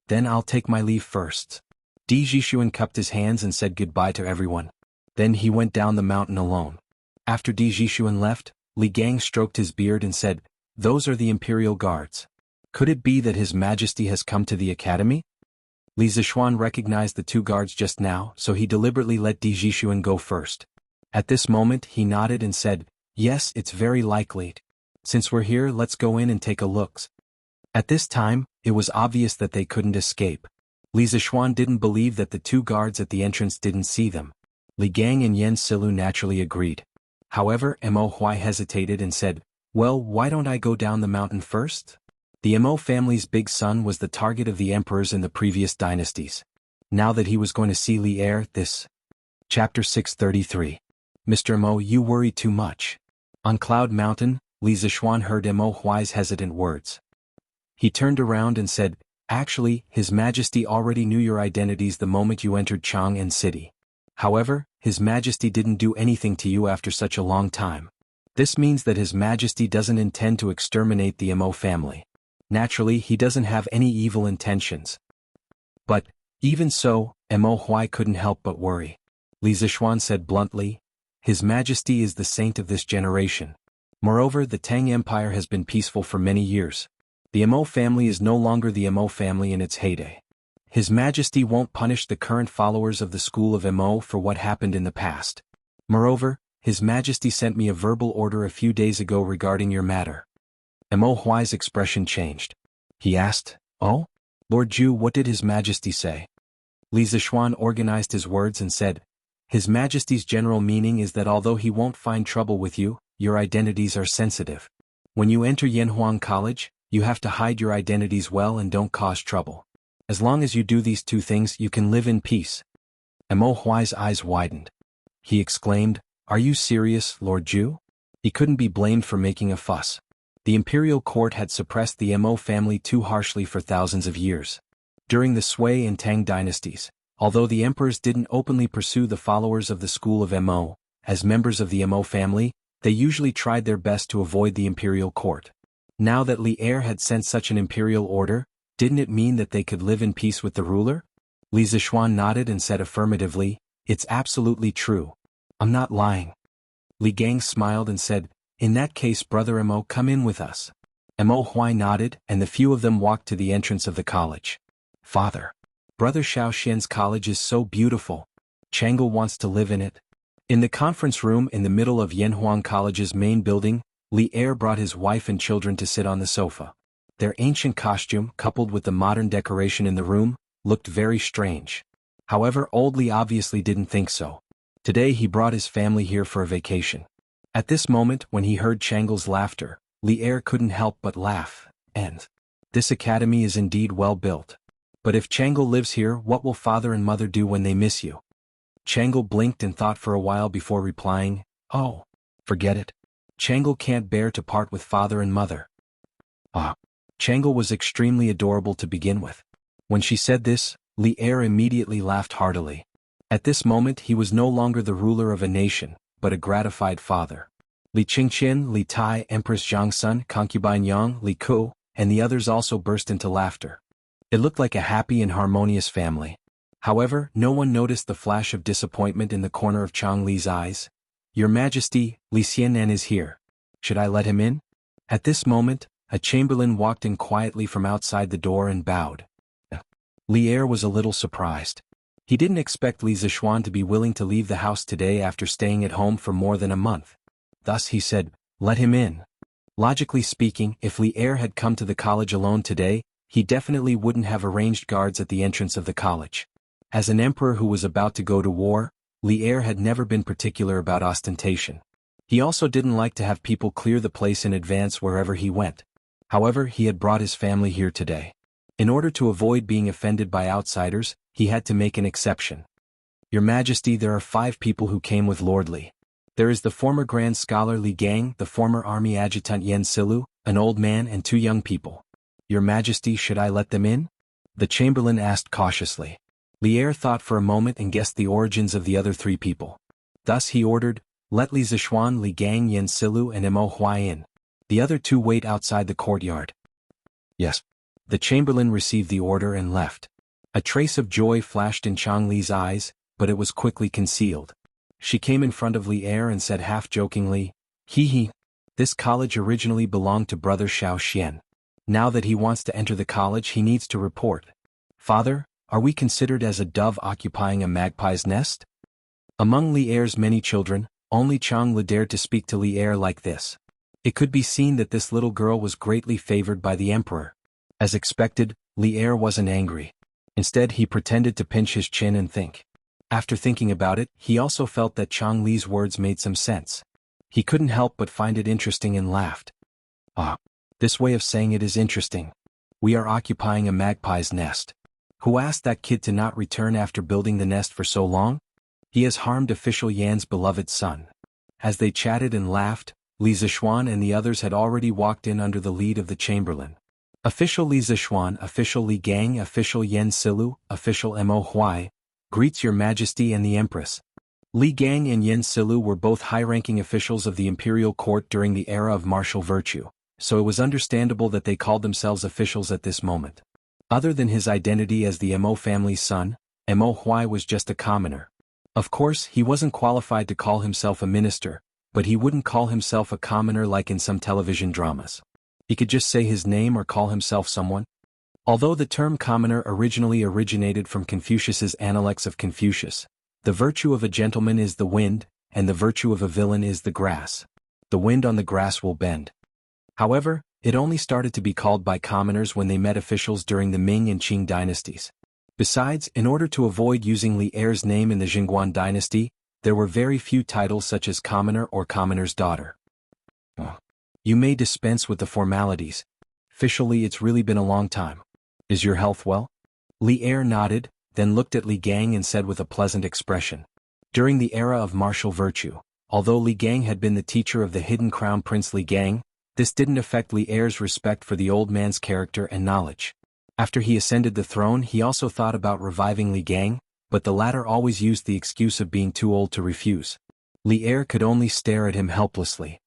Speaker 1: Then I'll take my leave first. Di Jishuan cupped his hands and said goodbye to everyone. Then he went down the mountain alone. After Di Jishuan left, Li Gang stroked his beard and said, Those are the Imperial Guards. Could it be that His Majesty has come to the academy? Li Zishuan recognized the 2 guards just now, so he deliberately let Di Jishuan go first. At this moment he nodded and said, Yes, it's very likely. Since we're here, let's go in and take a look. At this time, it was obvious that they couldn't escape. Li Zishuan didn't believe that the 2 guards at the entrance didn't see them. Li Gang and Yen Silu naturally agreed. However, Mo Huai hesitated and said, Well, why don't I go down the mountain first? The Mo family's big son was the target of the emperors in the previous dynasties. Now that he was going to see Li Er, this. Chapter 633. Mr. Mo, you worry too much. On Cloud Mountain, Li Zishuan heard Mo Huai's hesitant words. He turned around and said, Actually, His Majesty already knew your identities the moment you entered Chang'an City. However, His Majesty didn't do anything to you after such a long time. This means that His Majesty doesn't intend to exterminate the Mo family. Naturally, he doesn't have any evil intentions. But, even so, Mo Huai couldn't help but worry. Li Zishuan said bluntly, His Majesty is the saint of this generation. Moreover, the Tang Empire has been peaceful for many years. The Mo family is no longer the Mo family in its heyday. His Majesty won't punish the current followers of the school of Mo for what happened in the past. Moreover, His Majesty sent me a verbal order a few days ago regarding your matter. Mo Huai's expression changed. He asked, Oh? Lord Ju, what did His Majesty say? Li Zishuan organized his words and said, His Majesty's general meaning is that although he won't find trouble with you, your identities are sensitive. When you enter Yanhuang College, you have to hide your identities well and don't cause trouble. As long as you do these 2 things, you can live in peace. Mo Huai's eyes widened. He exclaimed, Are you serious, Lord Ju? He couldn't be blamed for making a fuss. The imperial court had suppressed the Mo family too harshly for thousands of years. During the Sui and Tang dynasties, although the emperors didn't openly pursue the followers of the school of Mo, as members of the Mo family, they usually tried their best to avoid the imperial court. Now that Li Er had sent such an imperial order, didn't it mean that they could live in peace with the ruler? Li Zishuan nodded and said affirmatively, It's absolutely true. I'm not lying. Li Gang smiled and said, In that case, Brother Mo, come in with us. Mo Huai nodded, and the few of them walked to the entrance of the college. Father. Brother Xiaoxian's college is so beautiful. Chang'e wants to live in it. In the conference room in the middle of Yanhuang College's main building, Li Er brought his wife and children to sit on the sofa. Their ancient costume, coupled with the modern decoration in the room, looked very strange. However, old Li obviously didn't think so. Today he brought his family here for a vacation. At this moment, when he heard Chang'e's laughter, Li Er couldn't help but laugh, and this academy is indeed well built. But if Chang'e lives here, what will father and mother do when they miss you? Chang'e blinked and thought for a while before replying, "Oh, forget it. Chang'e can't bear to part with father and mother." Chang'e was extremely adorable to begin with. When she said this, Li Er immediately laughed heartily. At this moment he was no longer the ruler of a nation, but a gratified father. Li Qingqian, Li Tai, Empress Zhangsun, Concubine Yang, Li Ku, and the others also burst into laughter. It looked like a happy and harmonious family. However, no one noticed the flash of disappointment in the corner of Chang Li's eyes. "Your Majesty, Li Xianan is here. Should I let him in?" At this moment, a chamberlain walked in quietly from outside the door and bowed. Li Er was a little surprised. He didn't expect Li Zishuan to be willing to leave the house today after staying at home for more than a month. Thus he said, "Let him in." Logically speaking, if Li Er had come to the college alone today, he definitely wouldn't have arranged guards at the entrance of the college. As an emperor who was about to go to war, Li Er had never been particular about ostentation. He also didn't like to have people clear the place in advance wherever he went. However, he had brought his family here today. In order to avoid being offended by outsiders, he had to make an exception. "Your Majesty, there are 5 people who came with Lord Li. There is the former Grand Scholar Li Gang, the former Army Adjutant Yen Silu, an old man and 2 young people. Your Majesty, should I let them in?" the chamberlain asked cautiously. Li Er thought for a moment and guessed the origins of the other 3 people. Thus he ordered, "Let Li Zishuan, Li Gang, Yen Silu and Mo Huai in. The other 2 wait outside the courtyard." "Yes." The chamberlain received the order and left. A trace of joy flashed in Chang Li's eyes, but it was quickly concealed. She came in front of Li Er and said half-jokingly, "He, this college originally belonged to Brother Xiaoxian. Now that he wants to enter the college he needs to report. Father, are we considered as a dove occupying a magpie's nest?" Among Li Er's many children, only Chang Li dared to speak to Li Er like this. It could be seen that this little girl was greatly favored by the emperor. As expected, Li Er wasn't angry. Instead he pretended to pinch his chin and think. After thinking about it, he also felt that Chang Li's words made some sense. He couldn't help but find it interesting and laughed. This way of saying it is interesting. We are occupying a magpie's nest. Who asked that kid to not return after building the nest for so long? He has harmed official Yan's beloved son. As they chatted and laughed, Li Zishuan and the others had already walked in under the lead of the chamberlain. Official Li Zishuan, Official Li Gang, Official Yen Silu, Official Mo Huai, greets Your Majesty and the Empress. Li Gang and Yen Silu were both high-ranking officials of the imperial court during the era of martial virtue, so it was understandable that they called themselves officials at this moment. Other than his identity as the Mo family's son, Mo Huai was just a commoner. Of course, he wasn't qualified to call himself a minister, but he wouldn't call himself a commoner like in some television dramas. He could just say his name or call himself someone. Although the term commoner originally originated from Confucius's Analects of Confucius, the virtue of a gentleman is the wind, and the virtue of a villain is the grass. The wind on the grass will bend. However, it only started to be called by commoners when they met officials during the Ming and Qing dynasties. Besides, in order to avoid using Li Er's name in the Jingguan dynasty, there were very few titles such as commoner or commoner's daughter. You may dispense with the formalities. Officially, it's really been a long time. Is your health well? Li Er nodded, then looked at Li Gang and said with a pleasant expression. During the era of martial virtue, although Li Gang had been the teacher of the hidden crown prince Li Gang, this didn't affect Li Er's respect for the old man's character and knowledge. After he ascended the throne, he also thought about reviving Li Gang, but the latter always used the excuse of being too old to refuse. Li Er could only stare at him helplessly.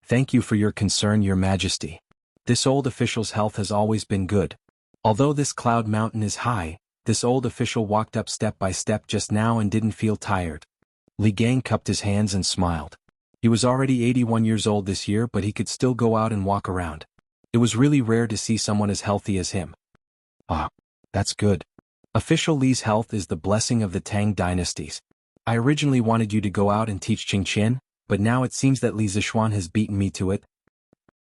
Speaker 1: "Thank you for your concern, Your Majesty. This old official's health has always been good. Although this cloud mountain is high, this old official walked up step by step just now and didn't feel tired." Li Gang cupped his hands and smiled. He was already 81 years old this year, but he could still go out and walk around. It was really rare to see someone as healthy as him. That's good. Official Li's health is the blessing of the Tang dynasties. I originally wanted you to go out and teach Qingqian, but now it seems that Li Zishuan has beaten me to it.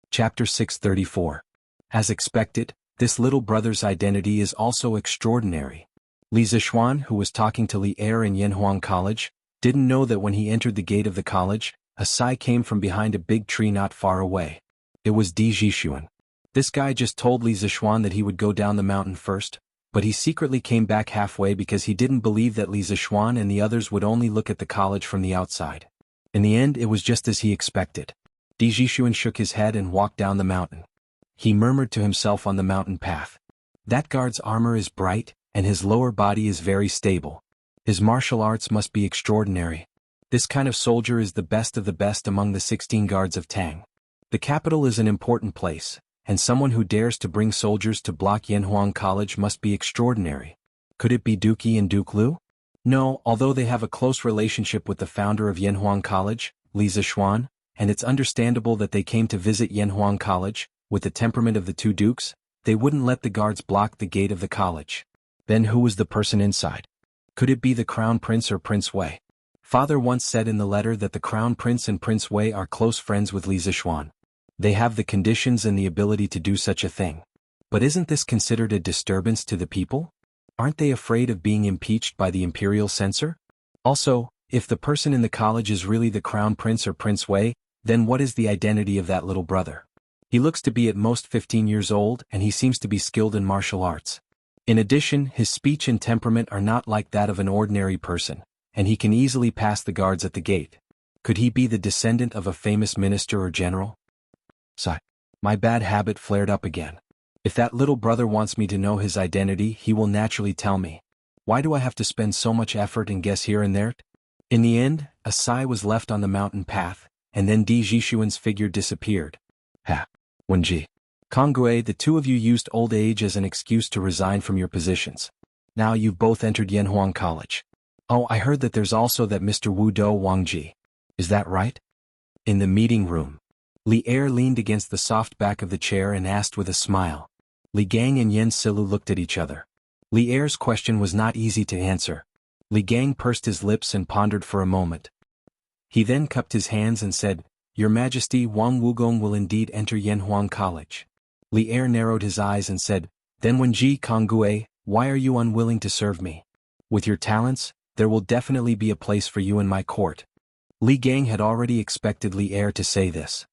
Speaker 1: Chapter 634. As expected, this little brother's identity is also extraordinary. Li Zishuan, who was talking to Li Er in Yanhuang College, didn't know that when he entered the gate of the college, a sigh came from behind a big tree not far away. It was Di Zhishuan. This guy just told Li Zishuan that he would go down the mountain first, but he secretly came back halfway because he didn't believe that Li Zishuan and the others would only look at the college from the outside. In the end, it was just as he expected. Di Zhishuan shook his head and walked down the mountain. He murmured to himself on the mountain path. That guard's armor is bright, and his lower body is very stable. His martial arts must be extraordinary. This kind of soldier is the best of the best among the 16 guards of Tang. The capital is an important place, and someone who dares to bring soldiers to block Yanhuang College must be extraordinary. Could it be Duke Yi and Duke Lu? No, although they have a close relationship with the founder of Yanhuang College, Li Zishuan, and it's understandable that they came to visit Yanhuang College, with the temperament of the two dukes, they wouldn't let the guards block the gate of the college. Then who was the person inside? Could it be the Crown Prince or Prince Wei? Father once said in the letter that the Crown Prince and Prince Wei are close friends with Li Zishuan. They have the conditions and the ability to do such a thing. But isn't this considered a disturbance to the people? Aren't they afraid of being impeached by the imperial censor? Also, if the person in the college is really the Crown Prince or Prince Wei, then what is the identity of that little brother? He looks to be at most 15 years old and he seems to be skilled in martial arts. In addition, his speech and temperament are not like that of an ordinary person, and he can easily pass the guards at the gate. Could he be the descendant of a famous minister or general? Sigh. My bad habit flared up again. If that little brother wants me to know his identity, he will naturally tell me. Why do I have to spend so much effort and guess here and there? In the end, a sigh was left on the mountain path, and then Di Zhishuan's figure disappeared. Ha. Wenji. Konggui, the two of you used old age as an excuse to resign from your positions. Now you've both entered Yanhuang College. Oh, I heard that there's also that Mr. Wu Do Wangji. Is that right? In the meeting room, Li Er leaned against the soft back of the chair and asked with a smile. Li Gang and Yen Silu looked at each other. Li Er's question was not easy to answer. Li Gang pursed his lips and pondered for a moment. He then cupped his hands and said, Your Majesty, Wang Wugong will indeed enter Yanhuang College. Li Er narrowed his eyes and said, Then Wenji Konggui, why are you unwilling to serve me? With your talents, there will definitely be a place for you in my court. Li Gang had already expected Li Er to say this.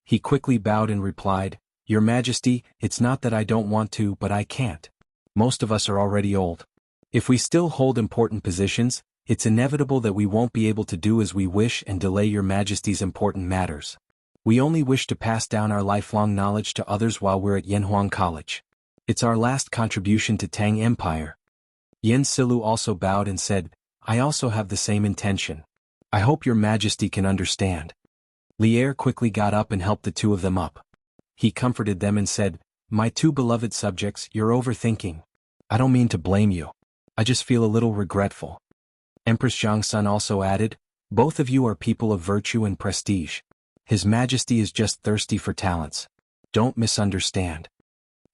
Speaker 1: He quickly bowed and replied, Your Majesty, it's not that I don't want to, but I can't. Most of us are already old. If we still hold important positions, it's inevitable that we won't be able to do as we wish and delay Your Majesty's important matters. We only wish to pass down our lifelong knowledge to others while we're at Yanhuang College. It's our last contribution to Tang Empire. Yen Silu also bowed and said, I also have the same intention. I hope Your Majesty can understand. Li Er quickly got up and helped the two of them up. He comforted them and said, My two beloved subjects, you're overthinking. I don't mean to blame you. I just feel a little regretful. Empress Zhangsun also added, Both of you are people of virtue and prestige. His Majesty is just thirsty for talents. Don't misunderstand.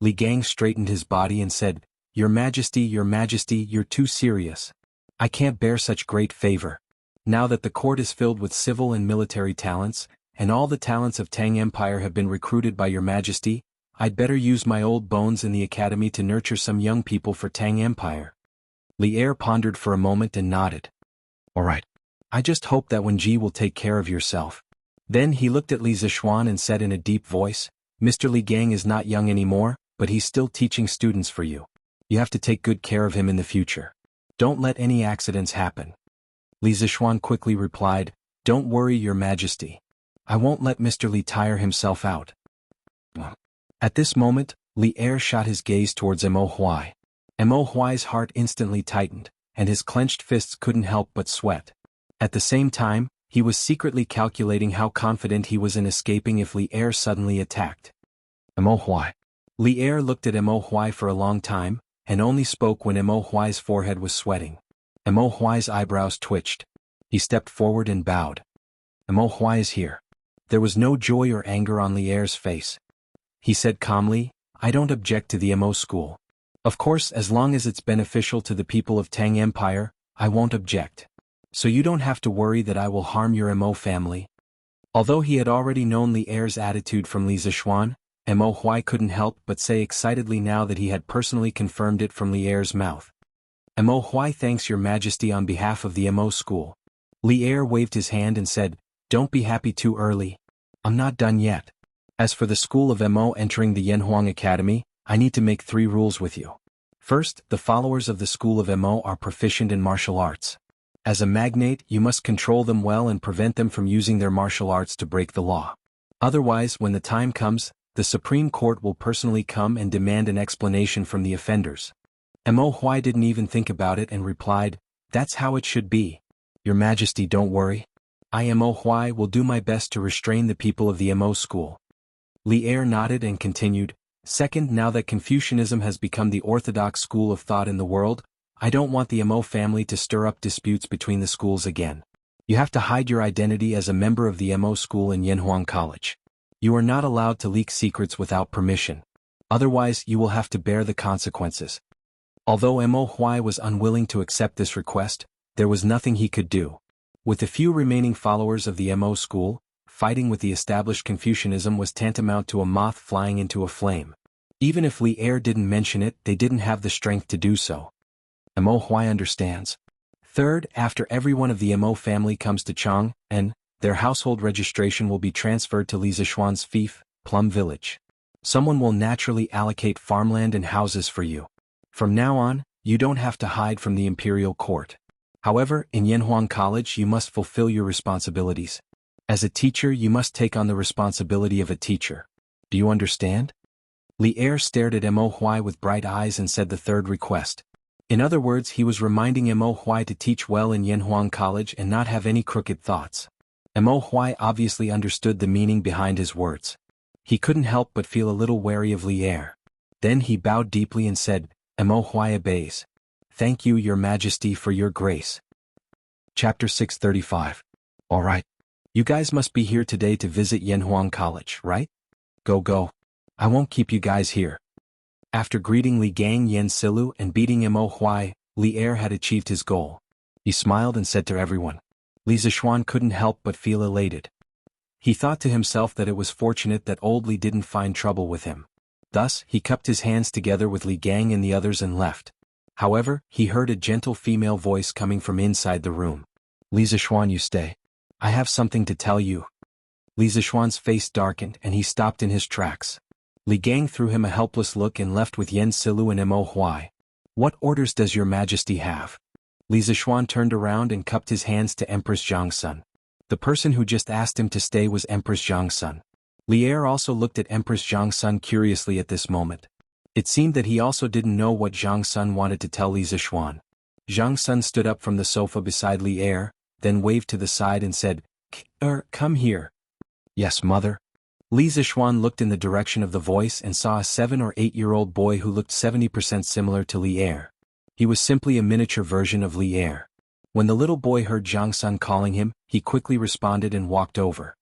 Speaker 1: Li Gang straightened his body and said, Your Majesty, you're too serious. I can't bear such great favor. Now that the court is filled with civil and military talents, and all the talents of Tang Empire have been recruited by Your Majesty, I'd better use my old bones in the academy to nurture some young people for Tang Empire. Li Er pondered for a moment and nodded. All right. I just hope that Wenji will take care of yourself. Then he looked at Li Zishuan and said in a deep voice, Mr. Li Gang is not young anymore, but he's still teaching students for you. You have to take good care of him in the future. Don't let any accidents happen. Li Zishuan quickly replied, Don't worry, Your Majesty. I won't let Mr. Li tire himself out. At this moment, Li Er shot his gaze towards Mo Huai. Mo Huai's heart instantly tightened, and his clenched fists couldn't help but sweat. At the same time, he was secretly calculating how confident he was in escaping if Li Er suddenly attacked. Mo Huai. Li Er looked at Mo Huai for a long time, and only spoke when Mo Huai's forehead was sweating. Mo Huai's eyebrows twitched. He stepped forward and bowed. Mo Huai is here. There was no joy or anger on Li Er's face. He said calmly, I don't object to the Mo school. Of course, as long as it's beneficial to the people of Tang Empire, I won't object. So you don't have to worry that I will harm your Mo family. Although he had already known Li Er's attitude from Li Zishuan, Mo Huai couldn't help but say excitedly now that he had personally confirmed it from Li Er's mouth. Mo Huai thanks your majesty on behalf of the Mo school. Li Er waved his hand and said, don't be happy too early. I'm not done yet. As for the school of Mo entering the Yanhuang Academy, I need to make 3 rules with you. First, the followers of the school of Mo are proficient in martial arts. As a magnate, you must control them well and prevent them from using their martial arts to break the law. Otherwise, when the time comes, the Supreme Court will personally come and demand an explanation from the offenders. Mo Huai didn't even think about it and replied, that's how it should be. Your Majesty, don't worry. I, Mo Huai, will do my best to restrain the people of the Mo school. Li Er nodded and continued, second, now that Confucianism has become the orthodox school of thought in the world, I don't want the Mo family to stir up disputes between the schools again. You have to hide your identity as a member of the Mo school in Yanhuang College. You are not allowed to leak secrets without permission. Otherwise, you will have to bear the consequences. Although Mo Huai was unwilling to accept this request, there was nothing he could do. With the few remaining followers of the Mo school, fighting with the established Confucianism was tantamount to a moth flying into a flame. Even if Li Er didn't mention it, they didn't have the strength to do so. Mo Huai understands. Third, after every one of the Mo family comes to Chang, and their household registration will be transferred to Li Zishuan's fief, Plum Village. Someone will naturally allocate farmland and houses for you. From now on, you don't have to hide from the imperial court. However, in Yanhuang College you must fulfill your responsibilities. As a teacher you must take on the responsibility of a teacher. Do you understand? Li Er stared at Mo Huai with bright eyes and said the third request. In other words, he was reminding Mo Huai to teach well in Yanhuang College and not have any crooked thoughts. Mo Huai obviously understood the meaning behind his words. He couldn't help but feel a little wary of Li Er. Then he bowed deeply and said, Mo Huai obeys. Thank you, Your Majesty, for your grace. Chapter 635. Alright. You guys must be here today to visit Yanhuang College, right? Go. I won't keep you guys here. After greeting Li Gang Yen Silu and beating Mo Huai, Li Er had achieved his goal. He smiled and said to everyone. Li Zishuan couldn't help but feel elated. He thought to himself that it was fortunate that old Li didn't find trouble with him. Thus, he cupped his hands together with Li Gang and the others and left. However, he heard a gentle female voice coming from inside the room. Li Zishuan, you stay. I have something to tell you. Li Zishuan's face darkened and he stopped in his tracks. Li Gang threw him a helpless look and left with Yen Silu and Mo Huai. What orders does your majesty have? Li Zishuan turned around and cupped his hands to Empress Jiangsun. The person who just asked him to stay was Empress Jiangsun. Li Er also looked at Empress Jiangsun curiously at this moment. It seemed that he also didn't know what Jiangsun wanted to tell Li Zishuan. Jiangsun stood up from the sofa beside Li Er, then waved to the side and said, come here. Yes, mother. Li Zishuan looked in the direction of the voice and saw a 7 or 8-year-old boy who looked 70% similar to Li Er. He was simply a miniature version of Li Er. When the little boy heard Jiangsun calling him, he quickly responded and walked over.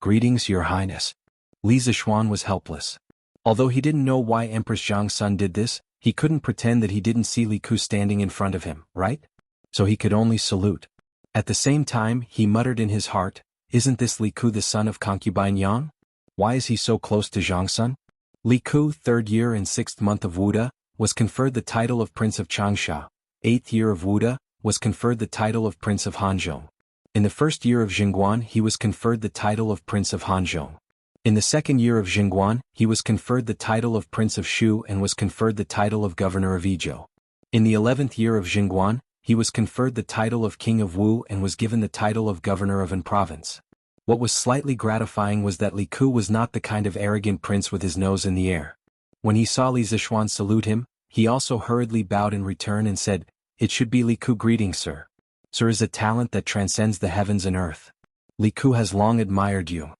Speaker 1: Greetings, Your Highness. Li Zishuan was helpless. Although he didn't know why Empress Jiangsun did this, he couldn't pretend that he didn't see Li Ku standing in front of him, right? So he could only salute. At the same time, he muttered in his heart, isn't this Li Ku the son of concubine Yang? Why is he so close to Jiangsun? Li Ku, 3rd year and 6th month of Wuda, was conferred the title of Prince of Changsha. 8th year of Wuda, was conferred the title of Prince of Hanzhong. In the 1st year of Jingguan he was conferred the title of Prince of Hanzhong. In the 2nd year of Jingguan he was conferred the title of Prince of Shu and was conferred the title of Governor of Izhou. In the 11th year of Jingguan, he was conferred the title of King of Wu and was given the title of Governor of An Province. What was slightly gratifying was that Li Ku was not the kind of arrogant prince with his nose in the air. When he saw Li Zishuan salute him, he also hurriedly bowed in return and said, It should be Li Ku. Greetings, sir. Sir is a talent that transcends the heavens and earth. Li Ku has long admired you.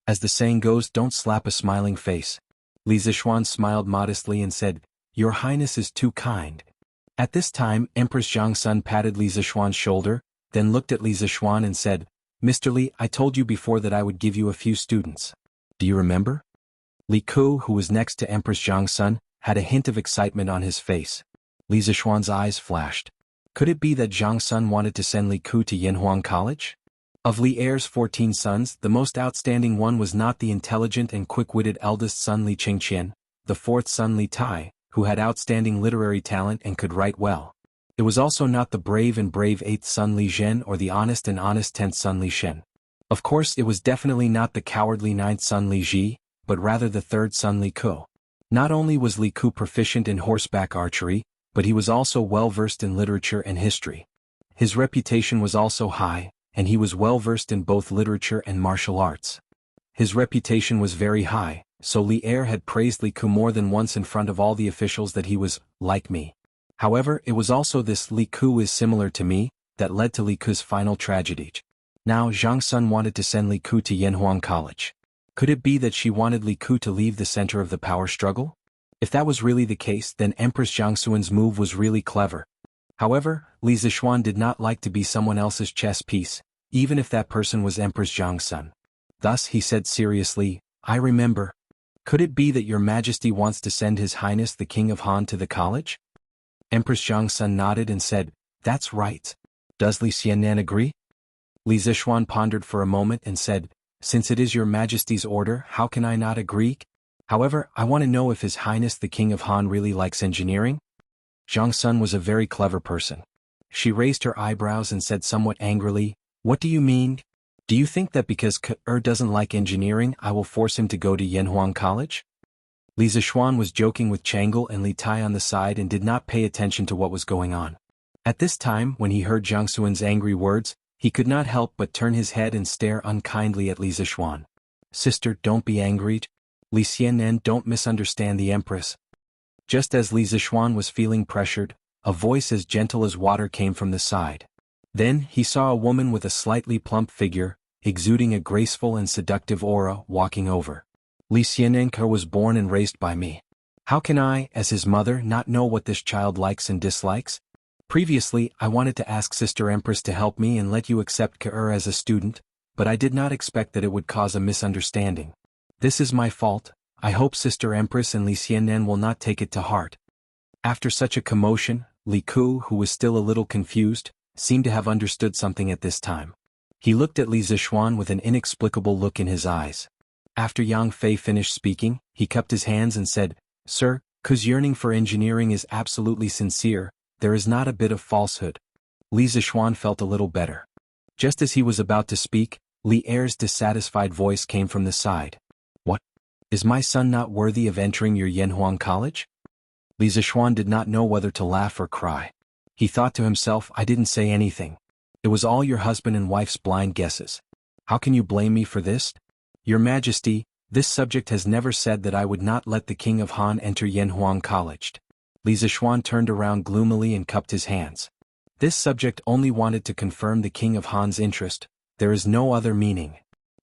Speaker 1: As the saying goes, don't slap a smiling face. Li Zishuan smiled modestly and said, Your Highness is too kind. At this time, Empress Jiangsun patted Li Zishuan's shoulder, then looked at Li Zishuan and said, Mr. Li, I told you before that I would give you a few students. Do you remember? Li Ku, who was next to Empress Jiangsun, had a hint of excitement on his face. Li Zishuan's eyes flashed. Could it be that Zhang Sun wanted to send Li Ku to Yanhuang College? Of Li Er's 14 sons, the most outstanding one was not the intelligent and quick-witted eldest son Li Qingqian, the fourth son Li Tai, who had outstanding literary talent and could write well. It was also not the brave and brave eighth son Li Zhen or the honest and honest 10th son Li Shen. Of course, it was definitely not the cowardly ninth son Li Ji, but rather the third son Li Ku. Not only was Li Ku proficient in horseback archery, but he was also well-versed in literature and history. His reputation was also high, and he was well-versed in both literature and martial arts. His reputation was very high, so Li Er had praised Li Ku more than once in front of all the officials that he was, like me. However, it was also this Li Ku is similar to me, that led to Li Ku's final tragedy. Now Zhang Sun wanted to send Li Ku to Yanhuang College. Could it be that she wanted Li Ku to leave the center of the power struggle? If that was really the case, then Empress Jiangsuan's move was really clever. However, Li Zishuan did not like to be someone else's chess piece, even if that person was Empress Zhang Sun. Thus he said seriously, I remember. Could it be that your majesty wants to send His Highness the King of Han to the college? Empress Zhang Sun nodded and said, that's right. Does Li Xiannan agree? Li Zishuan pondered for a moment and said, since it is your majesty's order, how can I not agree? However, I want to know if His Highness the King of Han really likes engineering? Zhang Sun was a very clever person. She raised her eyebrows and said somewhat angrily, what do you mean? Do you think that because Ke doesn't like engineering I will force him to go to Yanhuang College? Li Zishuan was joking with Chang'e and Li Tai on the side and did not pay attention to what was going on. At this time, when he heard Jiang Xuan's angry words, he could not help but turn his head and stare unkindly at Li Zishuan. Sister, don't be angry. Li Xiannan, don't misunderstand the Empress. Just as Li Zishuan was feeling pressured, a voice as gentle as water came from the side. Then he saw a woman with a slightly plump figure, exuding a graceful and seductive aura, walking over. Li Xiannan was born and raised by me. How can I, as his mother, not know what this child likes and dislikes? Previously, I wanted to ask Sister Empress to help me and let you accept Ke as a student, but I did not expect that it would cause a misunderstanding. This is my fault. I hope Sister Empress and Li Xiannan will not take it to heart. After such a commotion, Li Ku, who was still a little confused, seemed to have understood something at this time. He looked at Li Zishuan with an inexplicable look in his eyes. After Yang Fei finished speaking, he cupped his hands and said, Sir, Ku's yearning for engineering is absolutely sincere, there is not a bit of falsehood. Li Zishuan felt a little better. Just as he was about to speak, Li Er's dissatisfied voice came from the side. What? Is my son not worthy of entering your Yanhuang College? Li Zishuan did not know whether to laugh or cry. He thought to himself, I didn't say anything. It was all your husband and wife's blind guesses. How can you blame me for this? Your Majesty, this subject has never said that I would not let the King of Han enter Yanhuang College. Li Zishuan turned around gloomily and cupped his hands. This subject only wanted to confirm the King of Han's interest. There is no other meaning.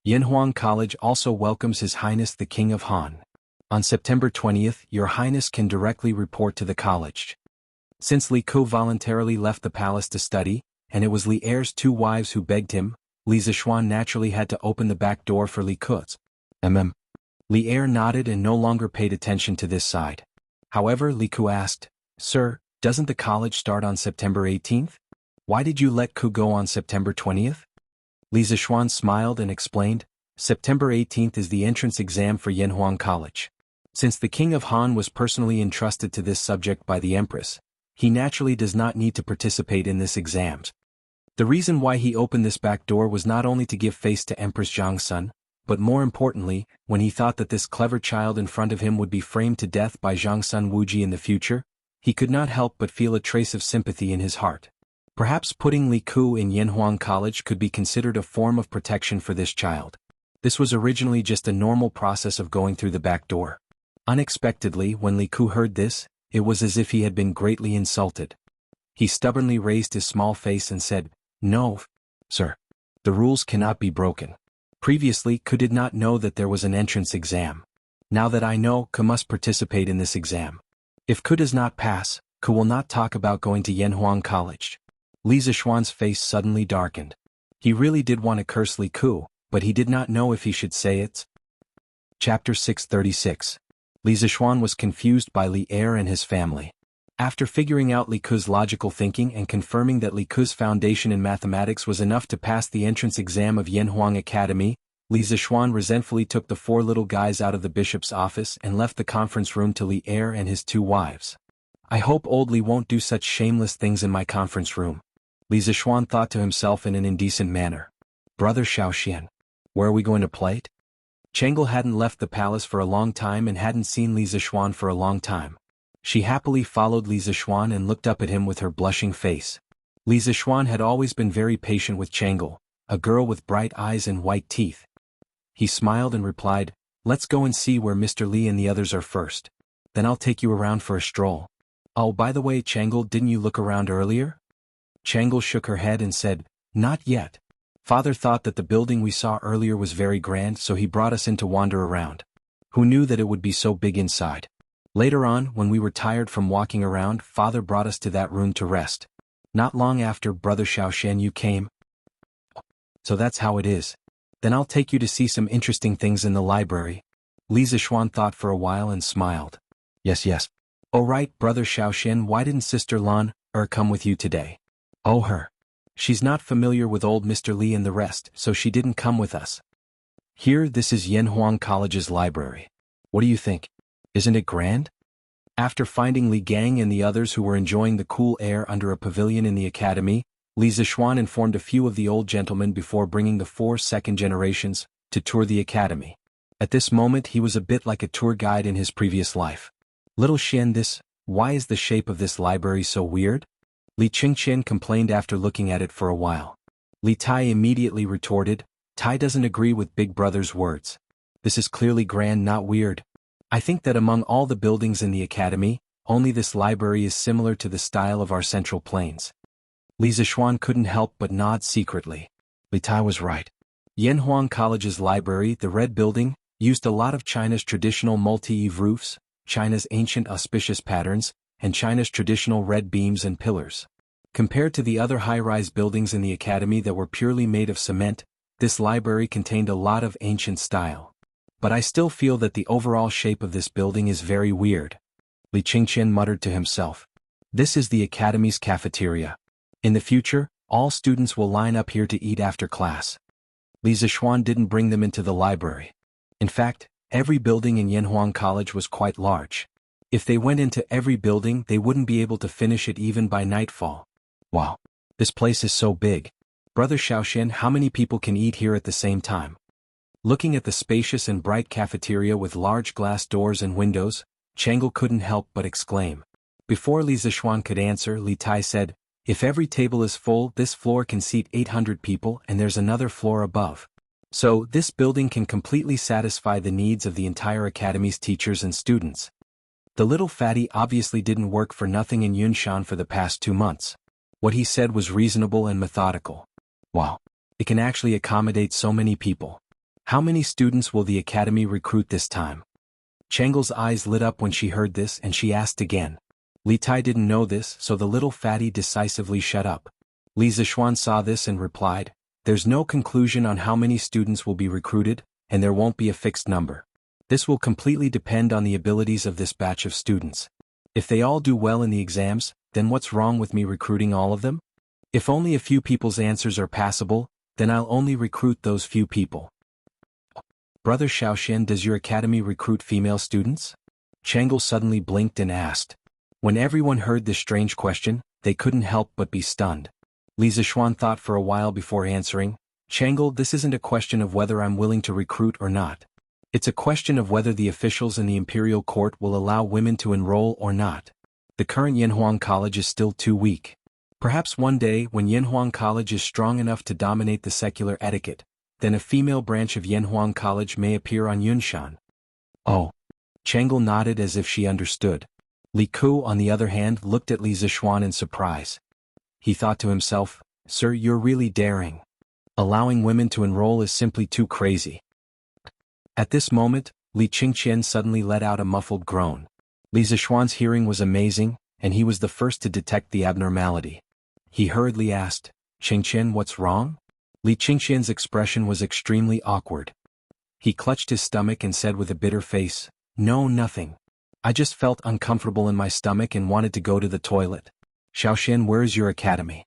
Speaker 1: Yanhuang College also welcomes His Highness the King of Han. On September 20th, Your Highness can directly report to the college. Since Li Ku voluntarily left the palace to study, and it was Li Er's two wives who begged him, Li Zishuan naturally had to open the back door for Li Ku's. Li Er nodded and no longer paid attention to this side. However, Li Ku asked, Sir, doesn't the college start on September 18th? Why did you let Ku go on September 20th? Li Zishuan smiled and explained, September 18th is the entrance exam for Yanhuang College. Since the King of Han was personally entrusted to this subject by the Empress, he naturally does not need to participate in this exam. The reason why he opened this back door was not only to give face to Empress Zhang Sun, but more importantly, when he thought that this clever child in front of him would be framed to death by Zhang Sun Wuji in the future, he could not help but feel a trace of sympathy in his heart. Perhaps putting Li Ku in Yanhuang College could be considered a form of protection for this child. This was originally just a normal process of going through the back door. Unexpectedly, when Li Ku heard this, it was as if he had been greatly insulted. He stubbornly raised his small face and said, No, sir. The rules cannot be broken. Previously, Ku did not know that there was an entrance exam. Now that I know, Ku must participate in this exam. If Ku does not pass, Ku will not talk about going to Yanhuang College. Li Zishuan's face suddenly darkened. He really did want to curse Li Ku, but he did not know if he should say it. Chapter 636. Li Zixuan was confused by Li Er and his family. After figuring out Li Ke's logical thinking and confirming that Li Ke's foundation in mathematics was enough to pass the entrance exam of Yanhuang Academy, Li Zixuan resentfully took the 4 little guys out of the bishop's office and left the conference room to Li Er and his 2 wives. I hope old Li won't do such shameless things in my conference room, Li Zixuan thought to himself in an indecent manner. Brother Xiaoxian, where are we going to play it? Changel hadn't left the palace for a long time and hadn't seen Li Zixuan for a long time. She happily followed Li Zixuan and looked up at him with her blushing face. Li Zixuan had always been very patient with Changel, a girl with bright eyes and white teeth. He smiled and replied, let's go and see where Mr. Li and the others are first. Then I'll take you around for a stroll. Oh, by the way, Changel, didn't you look around earlier? Changel shook her head and said, not yet. Father thought that the building we saw earlier was very grand, so he brought us in to wander around. Who knew that it would be so big inside? Later on, when we were tired from walking around, Father brought us to that room to rest. Not long after, Brother Xiaoxian, you came. So that's how it is. Then I'll take you to see some interesting things in the library. Li Zixuan thought for a while and smiled. Yes. Oh right, Brother Xiaoxian, why didn't Sister Lan come with you today? Oh her. She's not familiar with old Mr. Li and the rest, so she didn't come with us. Here, this is Yanhuang College's library. What do you think? Isn't it grand? After finding Li Gang and the others who were enjoying the cool air under a pavilion in the academy, Li Zixuan informed a few of the old gentlemen before bringing the 4 second generations to tour the academy. At this moment he was a bit like a tour guide in his previous life. Little Xian, why is the shape of this library so weird? Li Qingqian complained after looking at it for a while. Li Tai immediately retorted, Tai doesn't agree with Big Brother's words. This is clearly grand, not weird. I think that among all the buildings in the academy, only this library is similar to the style of our central plains. Li Zixuan couldn't help but nod secretly. Li Tai was right. Yanhuang College's library, the red building, used a lot of China's traditional multi-eave roofs, China's ancient auspicious patterns, and China's traditional red beams and pillars. Compared to the other high-rise buildings in the academy that were purely made of cement, this library contained a lot of ancient style. But I still feel that the overall shape of this building is very weird. Li Qingqian muttered to himself. This is the academy's cafeteria. In the future, all students will line up here to eat after class. Li Zixuan didn't bring them into the library. In fact, every building in Yanhuang College was quite large. If they went into every building, they wouldn't be able to finish it even by nightfall. Wow. This place is so big. Brother Xiaoxian, how many people can eat here at the same time? Looking at the spacious and bright cafeteria with large glass doors and windows, Changel couldn't help but exclaim. Before Li Zixuan could answer, Li Tai said, if every table is full, this floor can seat 800 people and there's another floor above. So, this building can completely satisfy the needs of the entire academy's teachers and students. The little fatty obviously didn't work for nothing in Yunshan for the past 2 months. What he said was reasonable and methodical. Wow. It can actually accommodate so many people. How many students will the academy recruit this time? Changel's eyes lit up when she heard this and she asked again. Li Tai didn't know this, so the little fatty decisively shut up. Li Zixuan saw this and replied, there's no conclusion on how many students will be recruited, and there won't be a fixed number. This will completely depend on the abilities of this batch of students. If they all do well in the exams, then what's wrong with me recruiting all of them? If only a few people's answers are passable, then I'll only recruit those few people. Brother Xiaoxian, does your academy recruit female students? Changel suddenly blinked and asked. When everyone heard this strange question, they couldn't help but be stunned. Li Zixuan thought for a while before answering, Changel, this isn't a question of whether I'm willing to recruit or not. It's a question of whether the officials in the imperial court will allow women to enroll or not. The current Yanhuang College is still too weak. Perhaps one day, when Yanhuang College is strong enough to dominate the secular etiquette, then a female branch of Yanhuang College may appear on Yunshan. Oh. Changel nodded as if she understood. Li Ku, on the other hand, looked at Li Zixuan in surprise. He thought to himself, Sir, you're really daring. Allowing women to enroll is simply too crazy. At this moment, Li Qingqian suddenly let out a muffled groan. Li Zixuan's hearing was amazing, and he was the first to detect the abnormality. He hurriedly asked, Qingqian, what's wrong? Li Qingqian's expression was extremely awkward. He clutched his stomach and said with a bitter face, No, nothing. I just felt uncomfortable in my stomach and wanted to go to the toilet. Xiaoxian, where is your academy?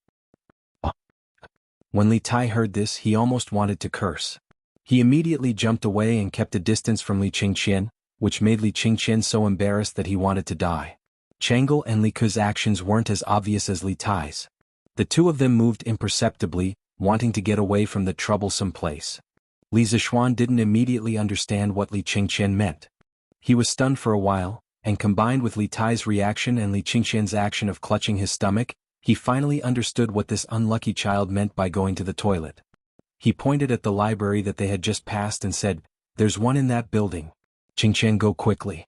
Speaker 1: When Li Tai heard this, he almost wanted to curse. He immediately jumped away and kept a distance from Li Qingqian, which made Li Qingqian so embarrassed that he wanted to die. Chang'e and Li Ke's actions weren't as obvious as Li Tai's. The two of them moved imperceptibly, wanting to get away from the troublesome place. Li Zixuan didn't immediately understand what Li Qingqian meant. He was stunned for a while, and combined with Li Tai's reaction and Li Qingqian's action of clutching his stomach, he finally understood what this unlucky child meant by going to the toilet. He pointed at the library that they had just passed and said, "There's one in that building. Qingqian, go quickly."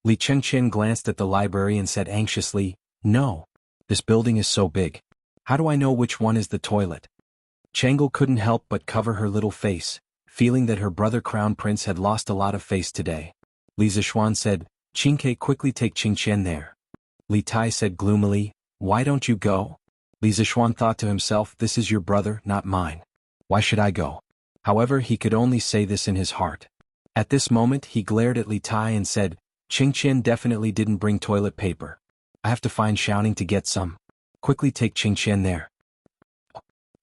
Speaker 1: Li Qingqian glanced at the library and said anxiously, "No. This building is so big. How do I know which one is the toilet?" Chang'e couldn't help but cover her little face, feeling that her brother Crown Prince had lost a lot of face today. Li Zixuan said, "Qingke, quickly take Qingqian there." Li Tai said gloomily, "Why don't you go?" Li Zixuan thought to himself, "This is your brother, not mine. Why should I go?" However, he could only say this in his heart. At this moment he glared at Li Tai and said, "Qingqian definitely didn't bring toilet paper. I have to find Xiaoning to get some. Quickly take Qingqian there."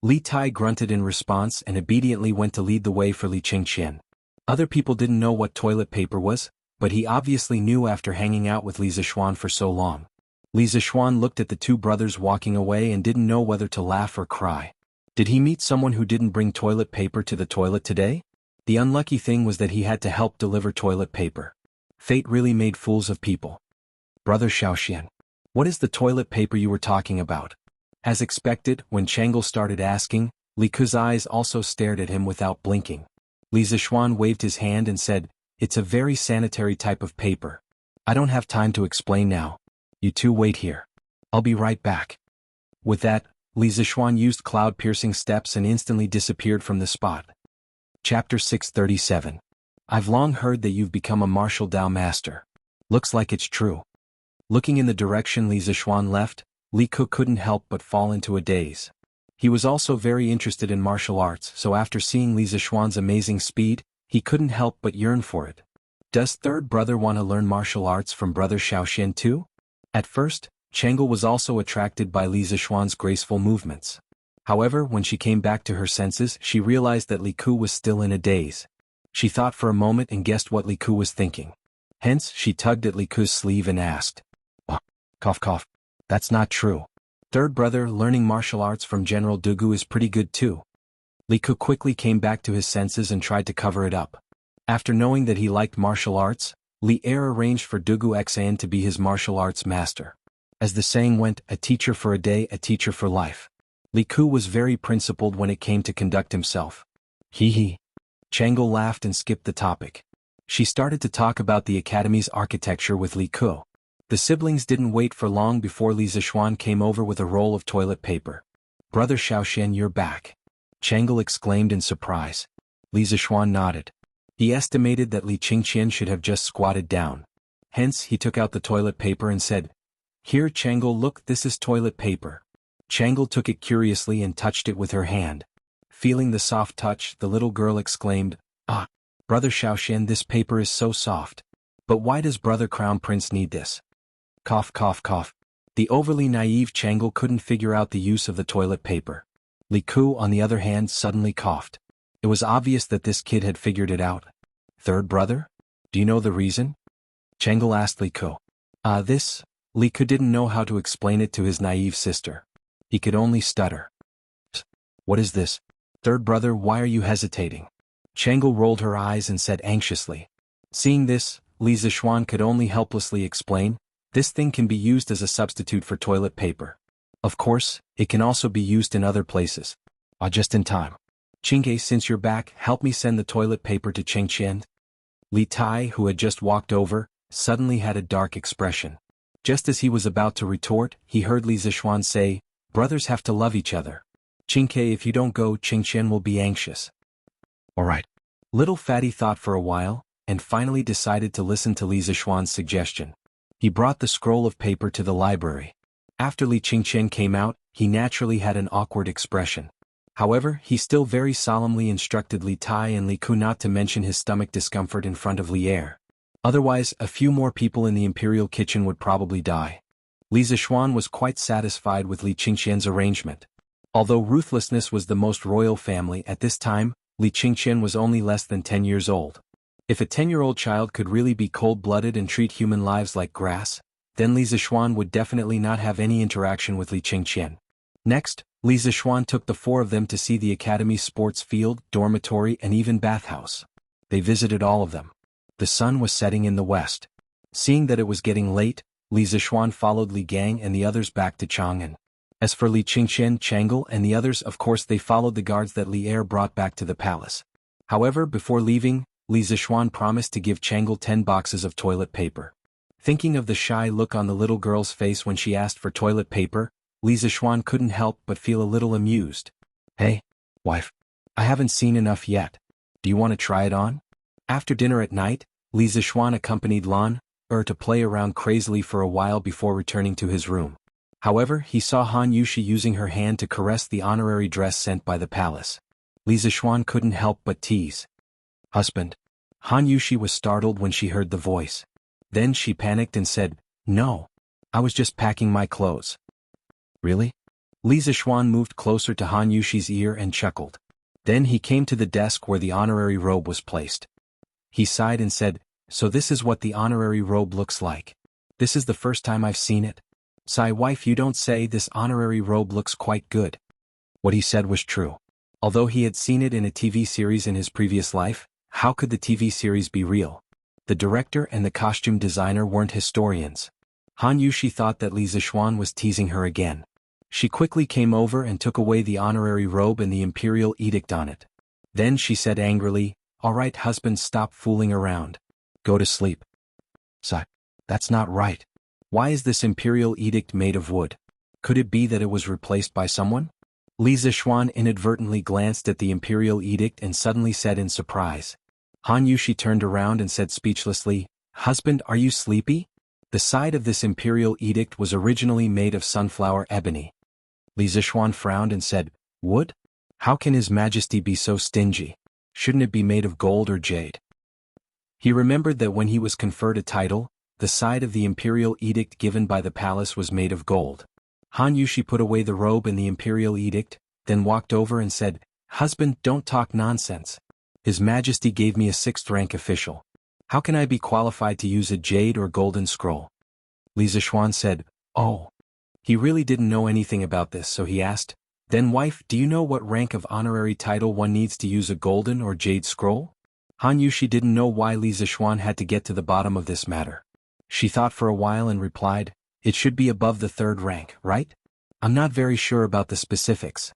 Speaker 1: Li Tai grunted in response and obediently went to lead the way for Li Qingqian. Other people didn't know what toilet paper was, but he obviously knew after hanging out with Li Zixuan for so long. Li Zixuan looked at the two brothers walking away and didn't know whether to laugh or cry. Did he meet someone who didn't bring toilet paper to the toilet today? The unlucky thing was that he had to help deliver toilet paper. Fate really made fools of people. "Brother Xiaoxian, what is the toilet paper you were talking about?" As expected, when Chang'e started asking, Li Ke's eyes also stared at him without blinking. Li Zixuan waved his hand and said, "It's a very sanitary type of paper. I don't have time to explain now. You two wait here. I'll be right back." With that, Li Zixuan used cloud-piercing steps and instantly disappeared from the spot. Chapter 637. I've long heard that you've become a martial Dao master. Looks like it's true. Looking in the direction Li Zixuan left, Li Ke couldn't help but fall into a daze. He was also very interested in martial arts, so after seeing Li Zixuan's amazing speed, he couldn't help but yearn for it. Does third brother want to learn martial arts from brother Xiaoxian too? At first, Chang'e was also attracted by Li Zixuan's graceful movements. However, when she came back to her senses, she realized that Li Ke was still in a daze. She thought for a moment and guessed what Li Ke was thinking. Hence, she tugged at Li Ke's sleeve and asked, "Cough cough. That's not true. Third brother learning martial arts from General Dugu is pretty good too." Li Ke quickly came back to his senses and tried to cover it up. After knowing that he liked martial arts, Li Er arranged for Dugu Xan to be his martial arts master. As the saying went, a teacher for a day, a teacher for life. Li Ke was very principled when it came to conduct himself. Hee. Chang'e laughed and skipped the topic. She started to talk about the academy's architecture with Li Ke. The siblings didn't wait for long before Li Zixuan came over with a roll of toilet paper. "Brother Xiaoxian, you're back," Chang'e exclaimed in surprise. Li Zixuan nodded. He estimated that Li Qingqian should have just squatted down. Hence, he took out the toilet paper and said, "Here, Chang'e, look, this is toilet paper." Chang'e took it curiously and touched it with her hand. Feeling the soft touch, the little girl exclaimed, "Ah, Brother Xiaoxian, this paper is so soft. But why does Brother Crown Prince need this?" Cough cough cough. The overly naive Chang'e couldn't figure out the use of the toilet paper. Li Ke, on the other hand, suddenly coughed. It was obvious that this kid had figured it out. "Third brother? Do you know the reason?" Chang'e asked Li Ke. This. Li Ke didn't know how to explain it to his naive sister. He could only stutter. "What is this? Third brother, why are you hesitating?" Chang'e rolled her eyes and said anxiously. Seeing this, Li Zixuan could only helplessly explain, "This thing can be used as a substitute for toilet paper. Of course, it can also be used in other places." Just in time. "Qingke, since you're back, help me send the toilet paper to Qingqian." Li Tai, who had just walked over, suddenly had a dark expression. Just as he was about to retort, he heard Li Zixuan say, "Brothers have to love each other. Qingke, if you don't go, Qingqian will be anxious." "Alright." Little Fatty thought for a while, and finally decided to listen to Li Zixuan's suggestion. He brought the scroll of paper to the library. After Li Qingqian came out, he naturally had an awkward expression. However, he still very solemnly instructed Li Tai and Li Ke not to mention his stomach discomfort in front of Li Er. Otherwise, a few more people in the imperial kitchen would probably die. Li Zixuan was quite satisfied with Li Qingqian's arrangement. Although ruthlessness was the most royal family at this time, Li Qingqian was only less than 10 years old. If a 10-year-old child could really be cold-blooded and treat human lives like grass, then Li Zixuan would definitely not have any interaction with Li Qingqian. Next, Li Zixuan took the four of them to see the academy's sports field, dormitory and even bathhouse. They visited all of them. The sun was setting in the west. Seeing that it was getting late, Li Zixuan followed Li Gang and the others back to Chang'an. As for Li Qingqian, Chang'e and the others, of course they followed the guards that Li Er brought back to the palace. However, before leaving, Li Zixuan promised to give Chang'e 10 boxes of toilet paper. Thinking of the shy look on the little girl's face when she asked for toilet paper, Li Zixuan couldn't help but feel a little amused. "Hey, wife. I haven't seen enough yet. Do you want to try it on?" After dinner at night, Li Zixuan accompanied Lan Er to play around crazily for a while before returning to his room. However, he saw Han Yushi using her hand to caress the honorary dress sent by the palace. Li Zixuan couldn't help but tease. "Husband." Han Yushi was startled when she heard the voice. Then she panicked and said, "No. I was just packing my clothes." "Really?" Li Zixuan moved closer to Han Yushi's ear and chuckled. Then he came to the desk where the honorary robe was placed. He sighed and said, "So this is what the honorary robe looks like. This is the first time I've seen it." "Sigh, wife, you don't say. This honorary robe looks quite good." What he said was true. Although he had seen it in a TV series in his previous life, how could the TV series be real? The director and the costume designer weren't historians. Han Yushi thought that Li Zixuan was teasing her again. She quickly came over and took away the honorary robe and the imperial edict on it. Then she said angrily, "All right, husband, stop fooling around. Go to sleep." "Sigh, that's not right. Why is this imperial edict made of wood? Could it be that it was replaced by someone?" Li Zixuan inadvertently glanced at the imperial edict and suddenly said in surprise. Han Yushi turned around and said speechlessly, "Husband, are you sleepy?" The side of this imperial edict was originally made of sunflower ebony. Li Zixuan frowned and said, "Wood? How can His Majesty be so stingy? Shouldn't it be made of gold or jade?" He remembered that when he was conferred a title, the side of the imperial edict given by the palace was made of gold. Han Yushi put away the robe and the imperial edict, then walked over and said, "Husband, don't talk nonsense. His Majesty gave me a 6th-rank official. How can I be qualified to use a jade or golden scroll?" Li Zixuan said, "Oh." He really didn't know anything about this, so he asked, "Then wife, do you know what rank of honorary title one needs to use a golden or jade scroll?" Han Yushi didn't know why Li Zixuan had to get to the bottom of this matter. She thought for a while and replied, "It should be above the 3rd rank, right? I'm not very sure about the specifics.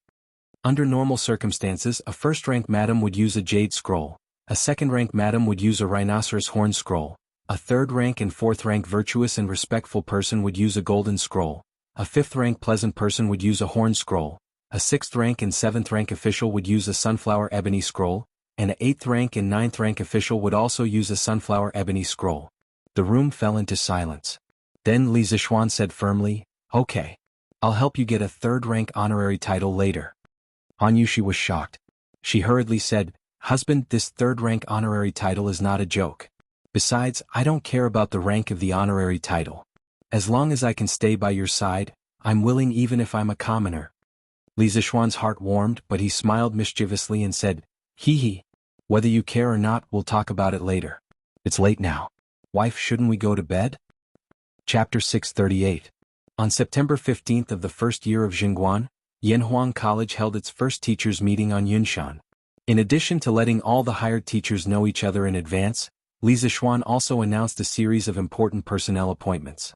Speaker 1: Under normal circumstances, a 1st-rank madam would use a jade scroll, a 2nd-rank madam would use a rhinoceros horn scroll, a 3rd-rank and 4th-rank virtuous and respectful person would use a golden scroll, a 5th-rank pleasant person would use a horn scroll, a 6th-rank and 7th-rank official would use a sunflower ebony scroll, and an 8th-rank and 9th-rank official would also use a sunflower ebony scroll." The room fell into silence. Then Li Zixuan said firmly, "Okay. I'll help you get a 3rd-rank honorary title later." Han Yushi was shocked. She hurriedly said, "Husband, this 3rd-rank honorary title is not a joke. Besides, I don't care about the rank of the honorary title. As long as I can stay by your side, I'm willing even if I'm a commoner." Li Zixuan's heart warmed, but he smiled mischievously and said, "Hee hee. Whether you care or not, we'll talk about it later. It's late now. Wife, shouldn't we go to bed?" Chapter 638. On September 15th of the first year of Jingguan, Yanhuang College held its first teachers' meeting on Yunshan. In addition to letting all the hired teachers know each other in advance, Li Zixuan also announced a series of important personnel appointments.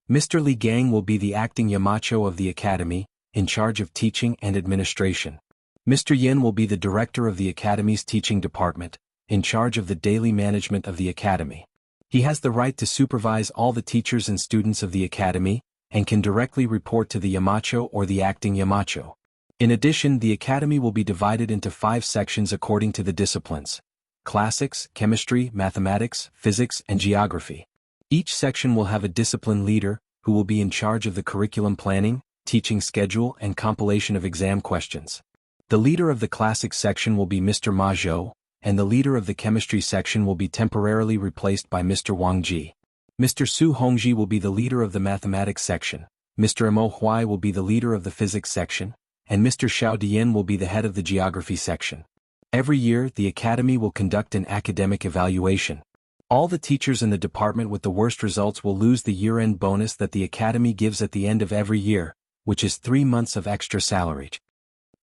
Speaker 1: Mr. Li Gang will be the acting Yamacho of the academy, in charge of teaching and administration. Mr. Yin will be the director of the academy's teaching department, in charge of the daily management of the academy. He has the right to supervise all the teachers and students of the academy, and can directly report to the Yamacho or the acting Yamacho. In addition, the academy will be divided into 5 sections according to the disciplines: classics, chemistry, mathematics, physics, and geography. Each section will have a discipline leader, who will be in charge of the curriculum planning, teaching schedule, and compilation of exam questions. The leader of the classics section will be Mr. Ma Zhou, and the leader of the chemistry section will be temporarily replaced by Mr. Wang Ji. Mr. Su Hongji will be the leader of the mathematics section, Mr. Mo Huai will be the leader of the physics section, and Mr. Xiao Dian will be the head of the geography section. Every year, the academy will conduct an academic evaluation. All the teachers in the department with the worst results will lose the year-end bonus that the academy gives at the end of every year, which is 3 months of extra salary.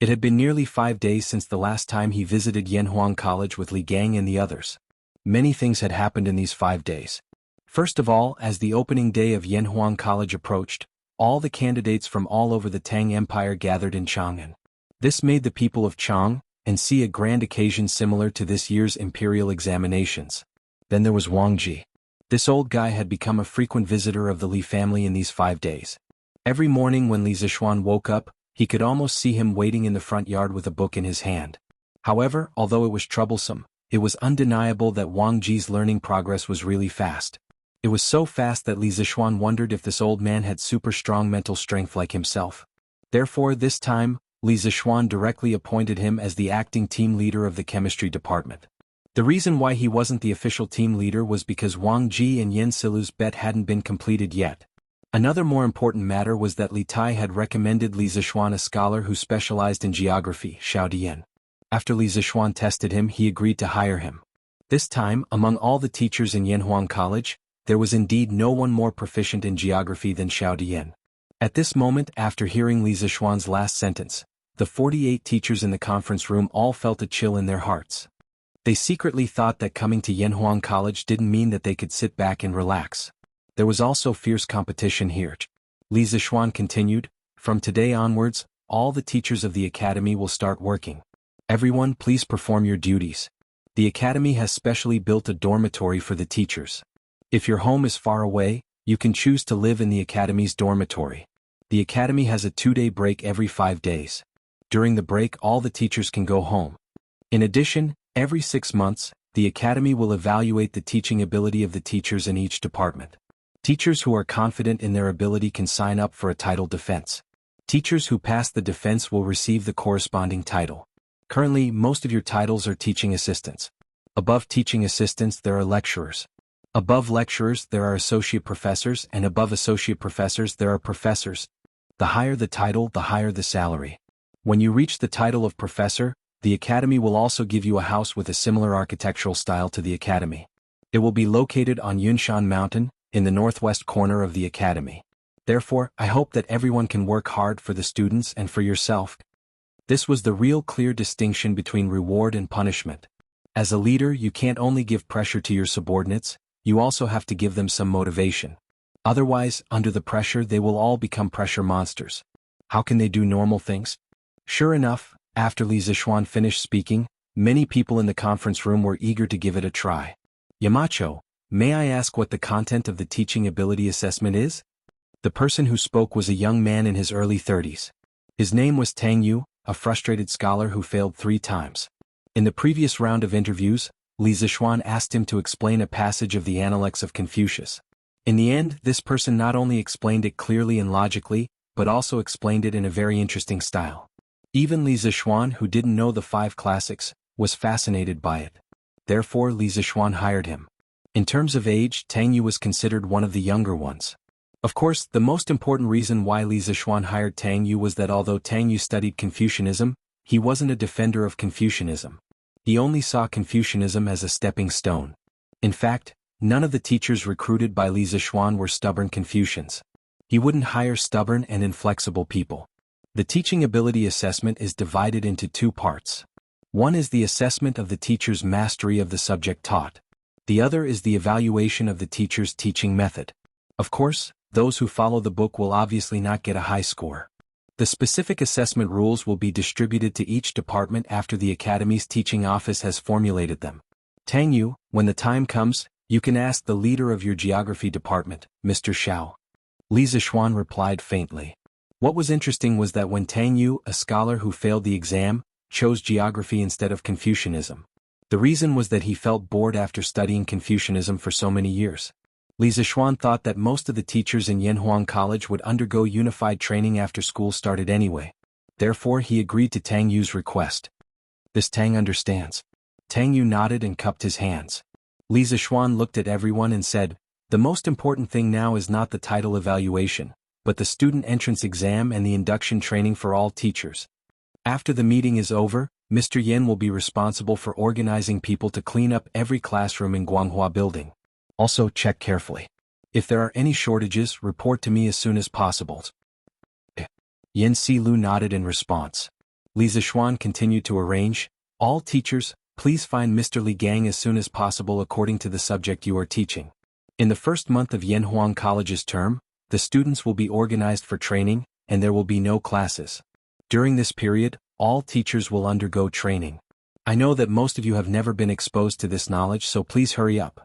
Speaker 1: It had been nearly 5 days since the last time he visited Yanhuang College with Li Gang and the others. Many things had happened in these 5 days. First of all, as the opening day of Yanhuang College approached, all the candidates from all over the Tang Empire gathered in Chang'an. This made the people of Chang and see a grand occasion similar to this year's imperial examinations. Then there was Wang Ji. This old guy had become a frequent visitor of the Li family in these 5 days. Every morning when Li Zishuan woke up, he could almost see him waiting in the front yard with a book in his hand. However, although it was troublesome, it was undeniable that Wang Ji's learning progress was really fast. It was so fast that Li Zishuan wondered if this old man had super strong mental strength like himself. Therefore, this time, Li Zishuan directly appointed him as the acting team leader of the chemistry department. The reason why he wasn't the official team leader was because Wang Ji and Yen Silu's bet hadn't been completed yet. Another more important matter was that Li Tai had recommended Li Zishuan a scholar who specialized in geography, Xiao Dian. After Li Zishuan tested him, he agreed to hire him. This time, among all the teachers in Yanhuang College, there was indeed no one more proficient in geography than Xiao Dian. At this moment, after hearing Li Zishuan's last sentence, the 48 teachers in the conference room all felt a chill in their hearts. They secretly thought that coming to Yanhuang College didn't mean that they could sit back and relax. There was also fierce competition here. Li Zishuan continued, "From today onwards, all the teachers of the academy will start working. Everyone, please perform your duties. The academy has specially built a dormitory for the teachers. If your home is far away, you can choose to live in the academy's dormitory. The academy has a 2-day break every 5 days. During the break, all the teachers can go home. In addition, every 6 months, the academy will evaluate the teaching ability of the teachers in each department. Teachers who are confident in their ability can sign up for a title defense. Teachers who pass the defense will receive the corresponding title. Currently, most of your titles are teaching assistants. Above teaching assistants there are lecturers. Above lecturers there are associate professors, and above associate professors there are professors. The higher the title, the higher the salary. When you reach the title of professor, the academy will also give you a house with a similar architectural style to the academy. It will be located on Yunshan Mountain, in the northwest corner of the academy. Therefore, I hope that everyone can work hard for the students and for yourself." This was the real clear distinction between reward and punishment. As a leader, you can't only give pressure to your subordinates, you also have to give them some motivation. Otherwise, under the pressure they will all become pressure monsters. How can they do normal things? Sure enough, after Li Zishuan finished speaking, many people in the conference room were eager to give it a try. "Yamacho, may I ask what the content of the teaching ability assessment is?" The person who spoke was a young man in his early 30s. His name was Tang Yu, a frustrated scholar who failed 3 times. In the previous round of interviews, Li Zishuan asked him to explain a passage of the Analects of Confucius. In the end, this person not only explained it clearly and logically, but also explained it in a very interesting style. Even Li Zishuan, who didn't know the 5 classics, was fascinated by it. Therefore, Li Zishuan hired him. In terms of age, Tang Yu was considered one of the younger ones. Of course, the most important reason why Li Zishuan hired Tang Yu was that although Tang Yu studied Confucianism, he wasn't a defender of Confucianism. He only saw Confucianism as a stepping stone. In fact, none of the teachers recruited by Li Zishuan were stubborn Confucians. He wouldn't hire stubborn and inflexible people. The teaching ability assessment is divided into 2 parts. One is the assessment of the teacher's mastery of the subject taught. The other is the evaluation of the teacher's teaching method. Of course, those who follow the book will obviously not get a high score. The specific assessment rules will be distributed to each department after the academy's teaching office has formulated them. Tang Yu, when the time comes, you can ask the leader of your geography department, Mr. Xiao. Li Zishuan replied faintly. What was interesting was that when Tang Yu, a scholar who failed the exam, chose geography instead of Confucianism. The reason was that he felt bored after studying Confucianism for so many years. Li Zishuan thought that most of the teachers in Yanhuang College would undergo unified training after school started anyway. Therefore, he agreed to Tang Yu's request. This Tang understands. Tang Yu nodded and cupped his hands. Li Zixuan looked at everyone and said, "The most important thing now is not the title evaluation, but the student entrance exam and the induction training for all teachers. After the meeting is over, Mr. Yen will be responsible for organizing people to clean up every classroom in Guanghua building. Also check carefully. If there are any shortages, report to me as soon as possible." Yen Silu nodded in response. Li Zixuan continued to arrange, "All teachers, please find Mr. Li Gang as soon as possible according to the subject you are teaching. In the first month of Yanhuang College's term, the students will be organized for training, and there will be no classes. During this period, all teachers will undergo training. I know that most of you have never been exposed to this knowledge, so please hurry up.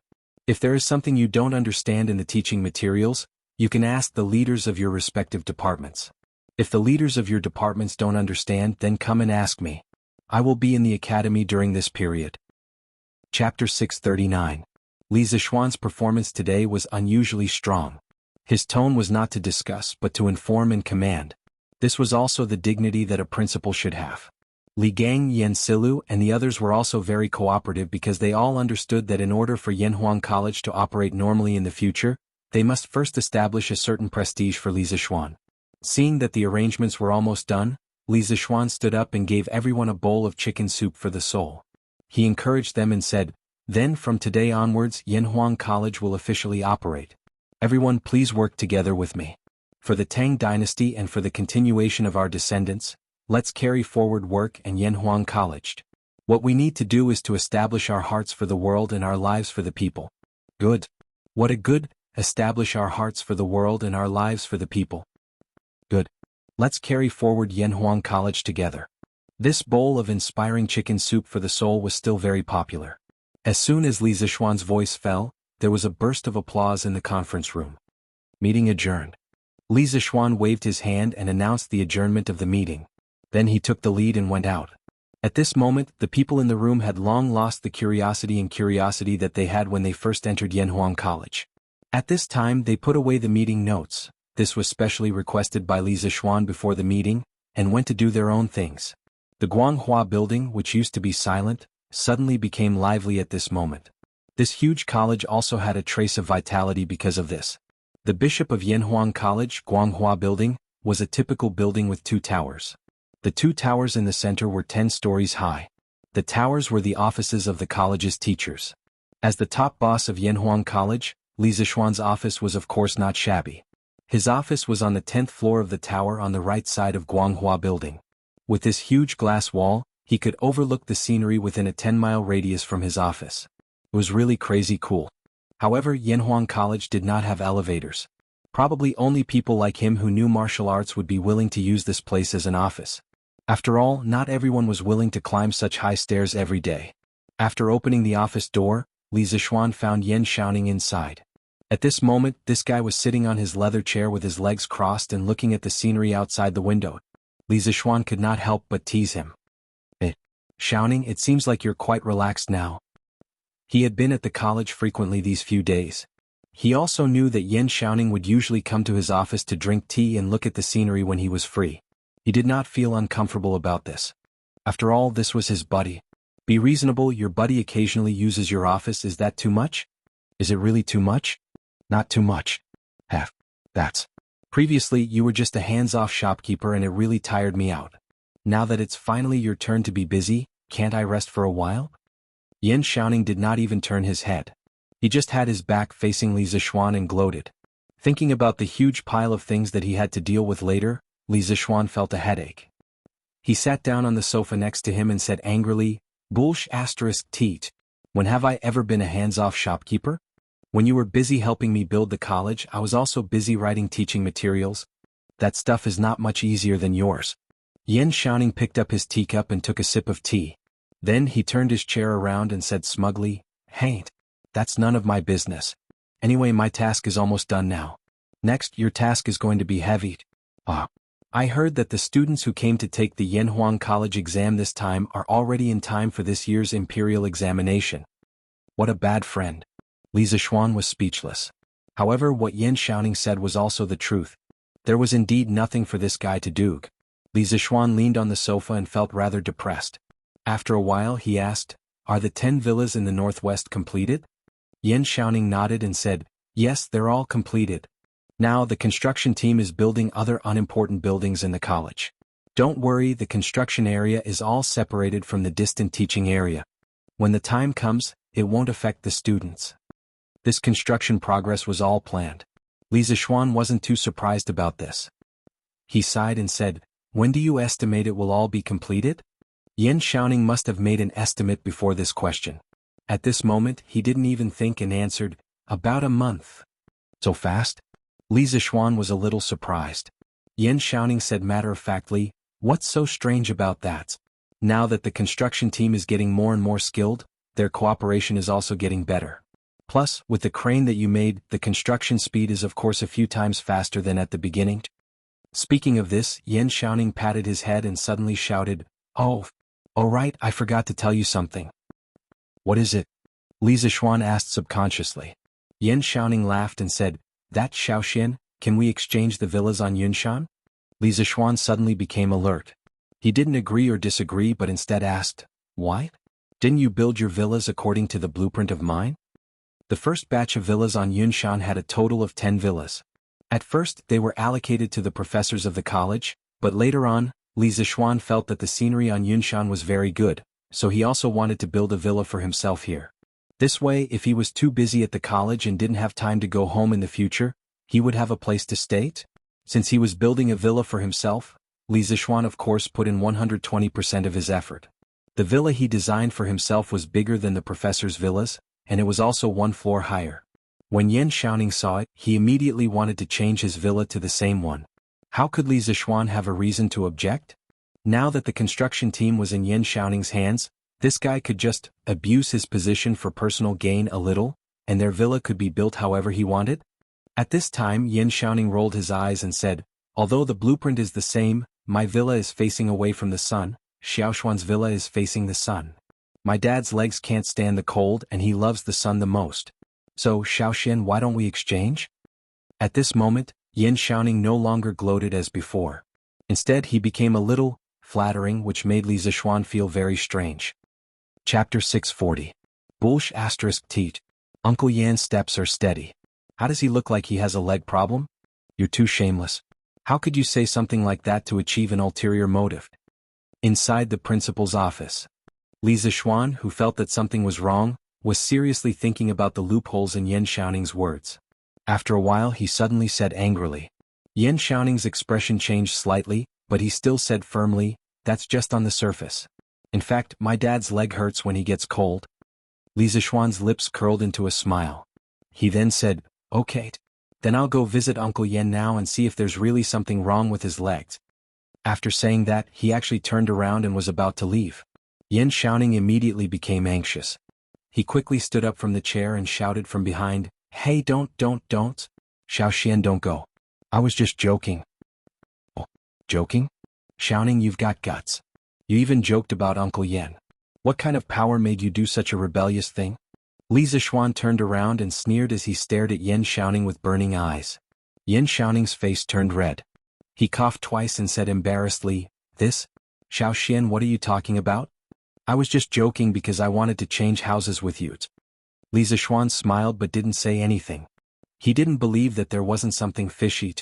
Speaker 1: If there is something you don't understand in the teaching materials, you can ask the leaders of your respective departments. If the leaders of your departments don't understand, then come and ask me. I will be in the academy during this period." Chapter 639. Li Zixuan's performance today was unusually strong. His tone was not to discuss but to inform and command. This was also the dignity that a principal should have. Li Gang, Yen Silu, and the others were also very cooperative because they all understood that in order for Yanhuang College to operate normally in the future, they must first establish a certain prestige for Li Zixuan. Seeing that the arrangements were almost done, Li Zixuan stood up and gave everyone a bowl of chicken soup for the soul. He encouraged them and said, "Then from today onwards Yanhuang College will officially operate. Everyone please work together with me. For the Tang dynasty and for the continuation of our descendants, let's carry forward work and Yanhuang College. What we need to do is to establish our hearts for the world and our lives for the people." Good. What a good, establish our hearts for the world and our lives for the people. Good. Let's carry forward Yanhuang College together. This bowl of inspiring chicken soup for the soul was still very popular. As soon as Li Zixuan's voice fell, there was a burst of applause in the conference room. Meeting adjourned. Li Zixuan waved his hand and announced the adjournment of the meeting. Then he took the lead and went out. At this moment, the people in the room had long lost the curiosity that they had when they first entered Yanhuang College. At this time they put away the meeting notes. This was specially requested by Li Zixuan before the meeting, and went to do their own things. The Guanghua building, which used to be silent, suddenly became lively at this moment. This huge college also had a trace of vitality because of this. The Bishop of Yanhuang College, Guanghua building, was a typical building with 2 towers. The 2 towers in the center were 10 stories high. The towers were the offices of the college's teachers. As the top boss of Yanhuang College, Li Zixuan's office was of course not shabby. His office was on the 10th floor of the tower on the right side of Guanghua building. With this huge glass wall, he could overlook the scenery within a 10-mile radius from his office. It was really crazy cool. However, Yanhuang College did not have elevators. Probably only people like him who knew martial arts would be willing to use this place as an office. After all, not everyone was willing to climb such high stairs every day. After opening the office door, Li Zixuan found Yen Xiaoning inside. At this moment, this guy was sitting on his leather chair with his legs crossed and looking at the scenery outside the window. Li Zixuan could not help but tease him. Xiaoning, it seems like you're quite relaxed now." He had been at the college frequently these few days. He also knew that Yen Xiaoning would usually come to his office to drink tea and look at the scenery when he was free. He did not feel uncomfortable about this. After all, this was his buddy. Be reasonable, your buddy occasionally uses your office, is that too much? Is it really too much? Not too much. That's. Previously, you were just a hands-off shopkeeper and it really tired me out. Now that it's finally your turn to be busy, can't I rest for a while? Yen Xiaoning did not even turn his head. He just had his back facing Li Zixuan and gloated. Thinking about the huge pile of things that he had to deal with later, Li Zixuan felt a headache. He sat down on the sofa next to him and said angrily, "Bullsh asterisk teat. When have I ever been a hands-off shopkeeper? When you were busy helping me build the college, I was also busy writing teaching materials. That stuff is not much easier than yours." Yen Xiaoning picked up his teacup and took a sip of tea. Then he turned his chair around and said smugly, "Hey, that's none of my business. Anyway, my task is almost done now. Next, your task is going to be heavy. I heard that the students who came to take the Yanhuang College exam this time are already in time for this year's imperial examination." What a bad friend. Li Zixuan was speechless. However, what Yen Xiaoning said was also the truth. There was indeed nothing for this guy to do. Li Zixuan leaned on the sofa and felt rather depressed. After a while he asked, are the 10 villas in the northwest completed? Yan Xiaoning nodded and said, yes, they're all completed. Now the construction team is building other unimportant buildings in the college. Don't worry, the construction area is all separated from the distant teaching area. When the time comes, it won't affect the students. This construction progress was all planned. Li Zixuan wasn't too surprised about this. He sighed and said, when do you estimate it will all be completed? Yan Xiaoning must have made an estimate before this question. At this moment, he didn't even think and answered, about a month. So fast? Li Zixuan was a little surprised. Yan Xiaoning said matter-of-factly, what's so strange about that? Now that the construction team is getting more and more skilled, their cooperation is also getting better. Plus, with the crane that you made, the construction speed is of course a few times faster than at the beginning. Speaking of this, Yan Xiaoning patted his head and suddenly shouted, oh, right, I forgot to tell you something. What is it? Li Zixuan asked subconsciously. Yan Xiaoning laughed and said, that Xiaoxian, can we exchange the villas on Yunshan? Li Zixuan suddenly became alert. He didn't agree or disagree but instead asked, why? Didn't you build your villas according to the blueprint of mine? The first batch of villas on Yunshan had a total of 10 villas. At first, they were allocated to the professors of the college, but later on, Li Zixuan felt that the scenery on Yunshan was very good, so he also wanted to build a villa for himself here. This way, if he was too busy at the college and didn't have time to go home in the future, he would have a place to stay. Since he was building a villa for himself, Li Zixuan of course put in 120% of his effort. The villa he designed for himself was bigger than the professor's villas, and it was also one floor higher. When Yan Xiaoning saw it, he immediately wanted to change his villa to the same one. How could Li Zixuan have a reason to object? Now that the construction team was in Yan Xiaoning's hands, this guy could just abuse his position for personal gain a little, and their villa could be built however he wanted? At this time Yan Xiaoning rolled his eyes and said, although the blueprint is the same, my villa is facing away from the sun, Xiaoshuan's villa is facing the sun. My dad's legs can't stand the cold and he loves the sun the most. So, Xiaoxian, why don't we exchange? At this moment, Yan Xiaoning no longer gloated as before. Instead he became a little flattering, which made Li Zixuan feel very strange. Chapter 640. Bulsh * teat. Uncle Yan's steps are steady. How does he look like he has a leg problem? You're too shameless. How could you say something like that to achieve an ulterior motive? Inside the principal's office, Li Zixuan, who felt that something was wrong, was seriously thinking about the loopholes in Yan Xiaoning's words. After a while he suddenly said angrily. Yan Xiaoning's expression changed slightly, but he still said firmly, that's just on the surface. In fact, my dad's leg hurts when he gets cold. Li Zixuan's lips curled into a smile. He then said, okay. Then I'll go visit Uncle Yan now and see if there's really something wrong with his legs. After saying that, he actually turned around and was about to leave. Yan Xiaoning immediately became anxious. He quickly stood up from the chair and shouted from behind, hey, don't. Xiaoxian, don't go. I was just joking. Oh, joking? Xiaoning, you've got guts. You even joked about Uncle Yan. What kind of power made you do such a rebellious thing? Li Zixuan turned around and sneered as he stared at Yan Xiaoning with burning eyes. Yan Xiaoning's face turned red. He coughed twice and said embarrassedly, this? Xiaoxian, what are you talking about? I was just joking because I wanted to change houses with you. Li Zixuan smiled but didn't say anything. He didn't believe that there wasn't something fishy.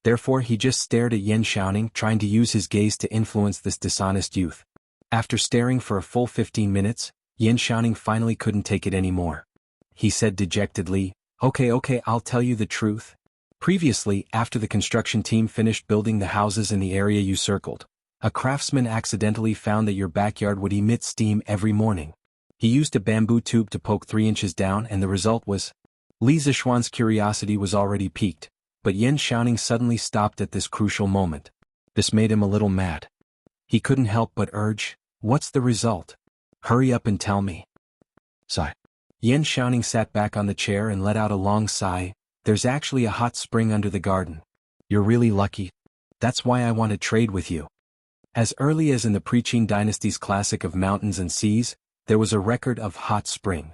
Speaker 1: Therefore he just stared at Yan Xiaoning, trying to use his gaze to influence this dishonest youth. After staring for a full 15 minutes, Yan Xiaoning finally couldn't take it anymore. He said dejectedly, okay, I'll tell you the truth. Previously, after the construction team finished building the houses in the area you circled, a craftsman accidentally found that your backyard would emit steam every morning. He used a bamboo tube to poke 3 inches down and the result was... Li Zixuan's curiosity was already piqued, but Yan Xiaoning suddenly stopped at this crucial moment. This made him a little mad. He couldn't help but urge, what's the result? Hurry up and tell me. Sigh. Yan Xiaoning sat back on the chair and let out a long sigh. There's actually a hot spring under the garden. You're really lucky. That's why I want to trade with you. As early as in the Pre-Qing dynasty's classic of mountains and seas, there was a record of hot spring.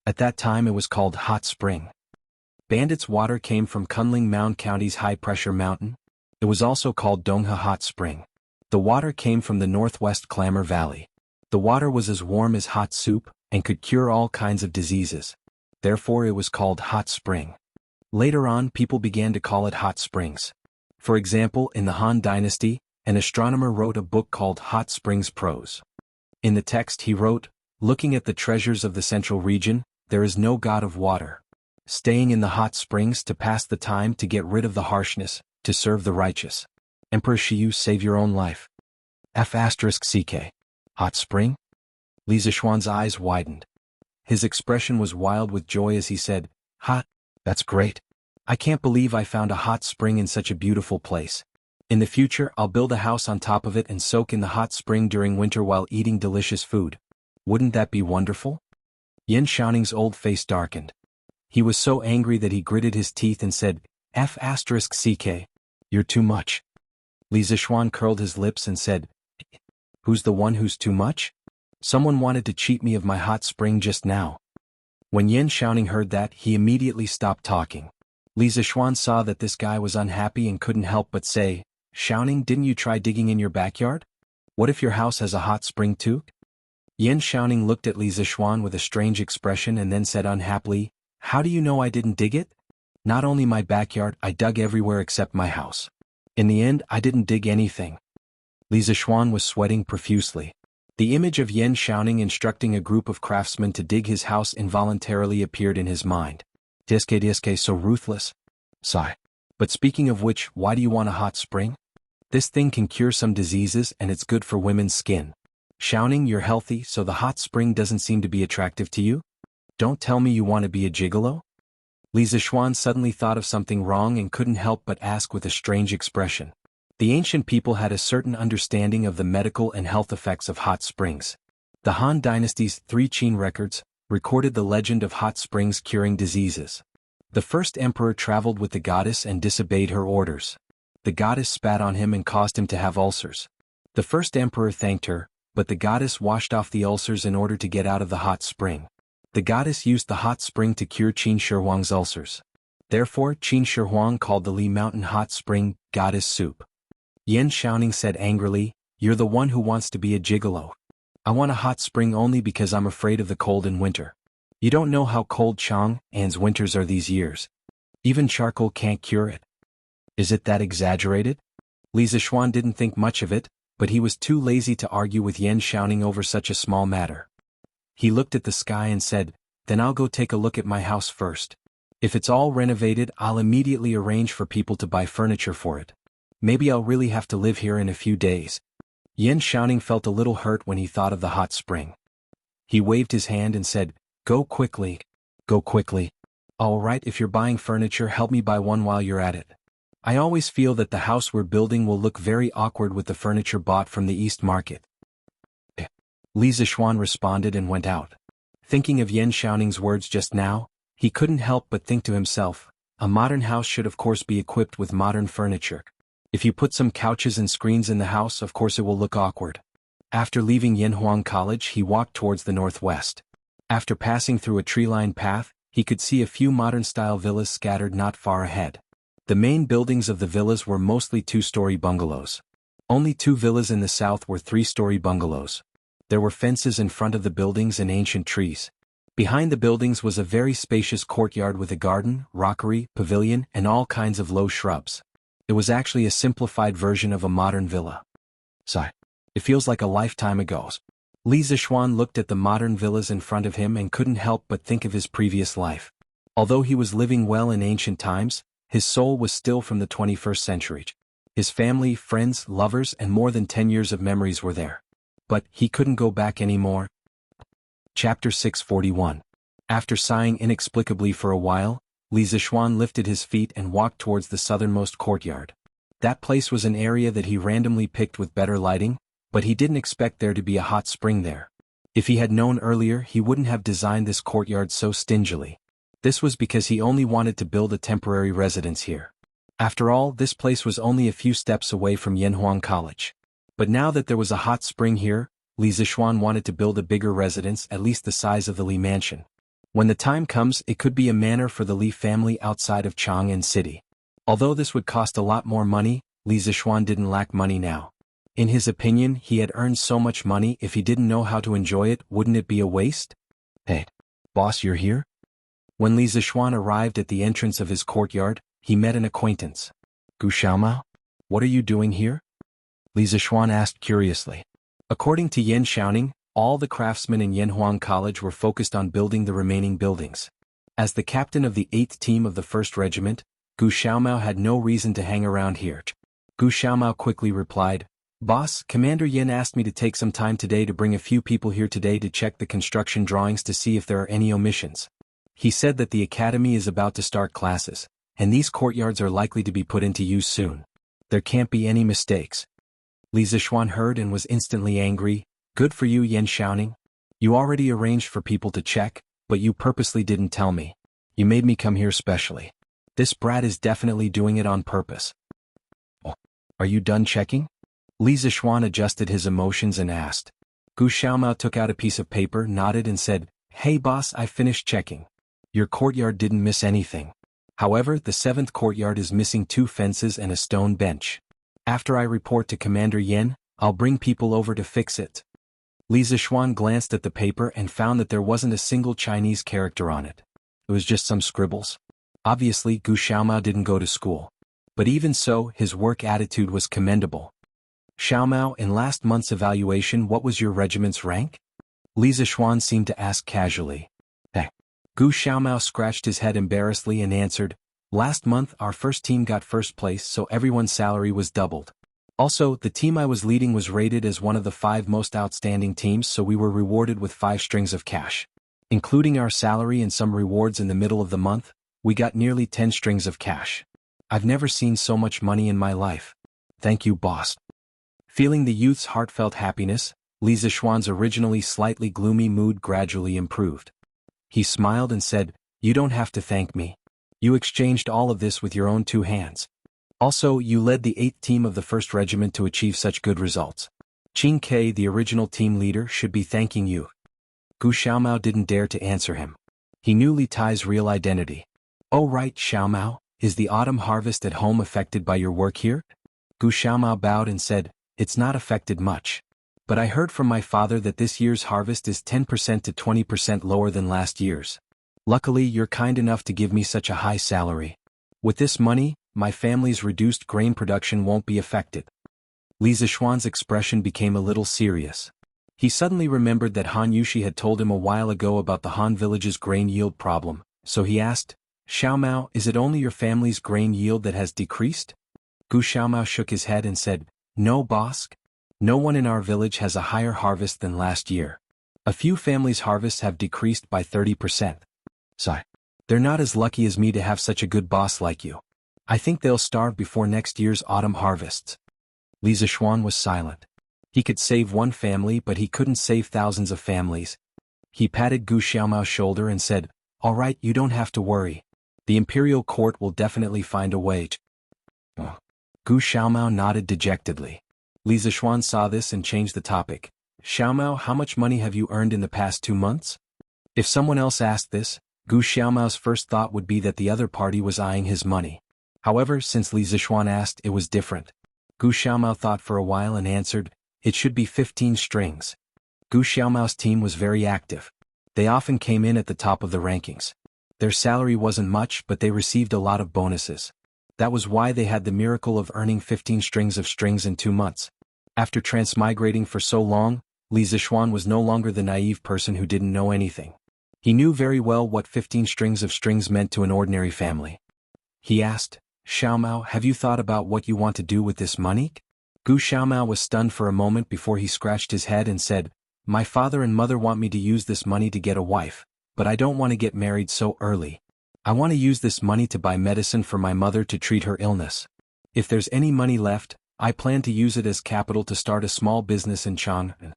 Speaker 1: At that time it was called Hot Spring. Bandit's water came from Kunling Mound County's high-pressure mountain. It was also called Dongha Hot Spring. The water came from the northwest Clamor Valley. The water was as warm as hot soup, and could cure all kinds of diseases. Therefore it was called hot spring. Later on, people began to call it hot springs. For example, in the Han Dynasty, an astronomer wrote a book called Hot Springs Prose. In the text he wrote, "Looking at the treasures of the central region, there is no god of water. Staying in the hot springs to pass the time, to get rid of the harshness, to serve the righteous. Emperor Shiyu, save your own life." F***ck. Hot spring? Li Zixuan's eyes widened. His expression was wild with joy as he said, "Hot? That's great. I can't believe I found a hot spring in such a beautiful place. In the future I'll build a house on top of it and soak in the hot spring during winter while eating delicious food. Wouldn't that be wonderful?" Yan Xiaoning's old face darkened. He was so angry that he gritted his teeth and said, F***ck. You're too much. Li Zixuan curled his lips and said, "Who's the one who's too much? Someone wanted to cheat me of my hot spring just now." When Yan Xiaoning heard that, he immediately stopped talking. Li Zixuan saw that this guy was unhappy and couldn't help but say, "Xiaoning, didn't you try digging in your backyard? What if your house has a hot spring too?" Yan Xiaoning looked at Li Zixuan with a strange expression and then said unhappily, "How do you know I didn't dig it? Not only my backyard, I dug everywhere except my house. In the end, I didn't dig anything." Li Zixuan was sweating profusely. The image of Yan Xiaoning instructing a group of craftsmen to dig his house involuntarily appeared in his mind. Disque so ruthless. Sigh. But speaking of which, why do you want a hot spring? This thing can cure some diseases and it's good for women's skin. Xiaoning, you're healthy, so the hot spring doesn't seem to be attractive to you? Don't tell me you want to be a gigolo? Li Zixuan suddenly thought of something wrong and couldn't help but ask with a strange expression. The ancient people had a certain understanding of the medical and health effects of hot springs. The Han Dynasty's 3 Qin records recorded the legend of hot springs curing diseases. The first emperor traveled with the goddess and disobeyed her orders. The goddess spat on him and caused him to have ulcers. The first emperor thanked her, but the goddess washed off the ulcers in order to get out of the hot spring. The goddess used the hot spring to cure Qin Shi Huang's ulcers. Therefore, Qin Shi Huang called the Li Mountain hot spring goddess soup. Yan Xiaoning said angrily, "You're the one who wants to be a gigolo. I want a hot spring only because I'm afraid of the cold in winter. You don't know how cold Chang'an's winters are these years. Even charcoal can't cure it. Is it that exaggerated?" Li Zixuan didn't think much of it, but he was too lazy to argue with Yan Xiaoning over such a small matter. He looked at the sky and said, "Then I'll go take a look at my house first. If it's all renovated, I'll immediately arrange for people to buy furniture for it. Maybe I'll really have to live here in a few days." Yan Xiaoning felt a little hurt when he thought of the hot spring. He waved his hand and said, "Go quickly. Go quickly. All right, if you're buying furniture, help me buy one while you're at it. I always feel that the house we're building will look very awkward with the furniture bought from the East Market." Li Zixuan responded and went out. Thinking of Yan Xiaoning's words just now, he couldn't help but think to himself, a modern house should of course be equipped with modern furniture. If you put some couches and screens in the house, of course it will look awkward. After leaving Yanhuang College, he walked towards the northwest. After passing through a tree-lined path, he could see a few modern-style villas scattered not far ahead. The main buildings of the villas were mostly 2-story bungalows. Only 2 villas in the south were 3-story bungalows. There were fences in front of the buildings and ancient trees. Behind the buildings was a very spacious courtyard with a garden, rockery, pavilion, and all kinds of low shrubs. It was actually a simplified version of a modern villa. Sigh. It feels like a lifetime ago. Li Zixuan looked at the modern villas in front of him and couldn't help but think of his previous life. Although he was living well in ancient times, his soul was still from the 21st century. His family, friends, lovers, and more than 10 years of memories were there. But he couldn't go back anymore. Chapter 641. After sighing inexplicably for a while, Li Zixuan lifted his feet and walked towards the southernmost courtyard. That place was an area that he randomly picked with better lighting, but he didn't expect there to be a hot spring there. If he had known earlier, he wouldn't have designed this courtyard so stingily. This was because he only wanted to build a temporary residence here. After all, this place was only a few steps away from Yanhuang College. But now that there was a hot spring here, Li Zixuan wanted to build a bigger residence, at least the size of the Li mansion. When the time comes, it could be a manor for the Li family outside of Chang'an City. Although this would cost a lot more money, Li Zixuan didn't lack money now. In his opinion, he had earned so much money, if he didn't know how to enjoy it, wouldn't it be a waste? Hey, boss, you're here? When Li Zixuan arrived at the entrance of his courtyard, he met an acquaintance. Gu Xiaomao? What are you doing here? Li Zixuan asked curiously. According to Yan Xiaoning, all the craftsmen in Yanhuang College were focused on building the remaining buildings. As the captain of the 8th team of the 1st Regiment, Gu Xiaomao had no reason to hang around here. Gu Xiaomao quickly replied, Boss, Commander Yin asked me to take some time today to bring a few people here today to check the construction drawings to see if there are any omissions. He said that the academy is about to start classes, and these courtyards are likely to be put into use soon. There can't be any mistakes. Li Zixuan heard and was instantly angry. Good for you, Yan Xiaoning. You already arranged for people to check, but you purposely didn't tell me. You made me come here specially. This brat is definitely doing it on purpose. Oh, are you done checking? Li Zixuan adjusted his emotions and asked. Gu Xiaomao took out a piece of paper, nodded and said, Hey boss, I finished checking. Your courtyard didn't miss anything. However, the 7th courtyard is missing 2 fences and a stone bench. After I report to Commander Yen, I'll bring people over to fix it. Li Zixuan glanced at the paper and found that there wasn't a single Chinese character on it. It was just some scribbles. Obviously, Gu Xiaomao didn't go to school. But even so, his work attitude was commendable. Xiaomao, in last month's evaluation, what was your regiment's rank? Li Zixuan seemed to ask casually. Gu Xiaomao scratched his head embarrassedly and answered, Last month our 1st team got 1st place, so everyone's salary was doubled. Also, the team I was leading was rated as one of the 5 most outstanding teams, so we were rewarded with 5 strings of cash. Including our salary and some rewards in the middle of the month, we got nearly 10 strings of cash. I've never seen so much money in my life. Thank you, boss. Feeling the youth's heartfelt happiness, Li Zixuan's originally slightly gloomy mood gradually improved. He smiled and said, You don't have to thank me. You exchanged all of this with your own 2 hands. Also, you led the 8th team of the 1st Regiment to achieve such good results. Qing Ke, the original team leader, should be thanking you. Gu Xiaomao didn't dare to answer him. He knew Li Tai's real identity. Oh right, Xiaomao, is the autumn harvest at home affected by your work here? Gu Xiaomao bowed and said, It's not affected much. But I heard from my father that this year's harvest is 10% to 20% lower than last year's. Luckily, you're kind enough to give me such a high salary. With this money, my family's reduced grain production won't be affected. Li Zixuan's expression became a little serious. He suddenly remembered that Han Yushi had told him a while ago about the Han village's grain yield problem, so he asked, Xiaomao, is it only your family's grain yield that has decreased? Gu Xiaomao shook his head and said, No, boss. No one in our village has a higher harvest than last year. A few families' harvests have decreased by 30%. So, they're not as lucky as me to have such a good boss like you. I think they'll starve before next year's autumn harvests. Li Zixuan was silent. He could save one family, but he couldn't save thousands of families. He patted Gu Xiaomao's shoulder and said, All right, you don't have to worry. The imperial court will definitely find a way. Gu Xiaomao nodded dejectedly. Li Zixuan saw this and changed the topic. Xiaomao, how much money have you earned in the past 2 months? If someone else asked this, Gu Xiaomao's first thought would be that the other party was eyeing his money. However, since Li Zixuan asked, it was different. Gu Xiaomao thought for a while and answered, It should be 15 strings. Gu Xiaomao's team was very active. They often came in at the top of the rankings. Their salary wasn't much, but they received a lot of bonuses. That was why they had the miracle of earning 15 strings of strings in 2 months. After transmigrating for so long, Li Zixuan was no longer the naive person who didn't know anything. He knew very well what 15 strings of strings meant to an ordinary family. He asked, Xiaomao, have you thought about what you want to do with this money? Gu Xiaomao was stunned for a moment before he scratched his head and said, My father and mother want me to use this money to get a wife, but I don't want to get married so early. I want to use this money to buy medicine for my mother to treat her illness. If there's any money left, I plan to use it as capital to start a small business in Jianghu.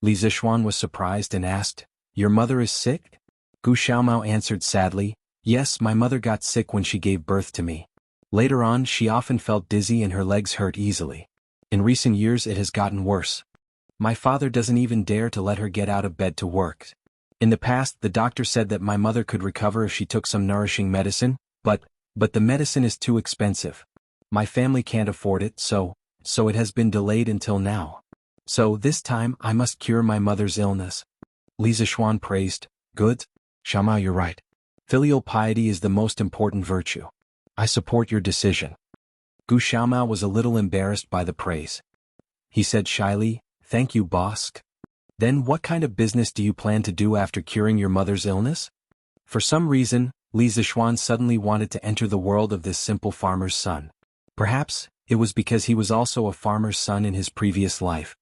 Speaker 1: Li Zixuan was surprised and asked, Your mother is sick? Gu Xiaomao answered sadly, Yes, my mother got sick when she gave birth to me. Later on, she often felt dizzy and her legs hurt easily. In recent years it has gotten worse. My father doesn't even dare to let her get out of bed to work. In the past, the doctor said that my mother could recover if she took some nourishing medicine, but the medicine is too expensive. My family can't afford it, so it has been delayed until now. So this time I must cure my mother's illness. Li Zixuan praised. Good? Xiaomao, you're right. Filial piety is the most important virtue. I support your decision. Gu Xiaomao was a little embarrassed by the praise. He said shyly, thank you, boss. Then what kind of business do you plan to do after curing your mother's illness? For some reason, Li Zixuan suddenly wanted to enter the world of this simple farmer's son. Perhaps, it was because he was also a farmer's son in his previous life.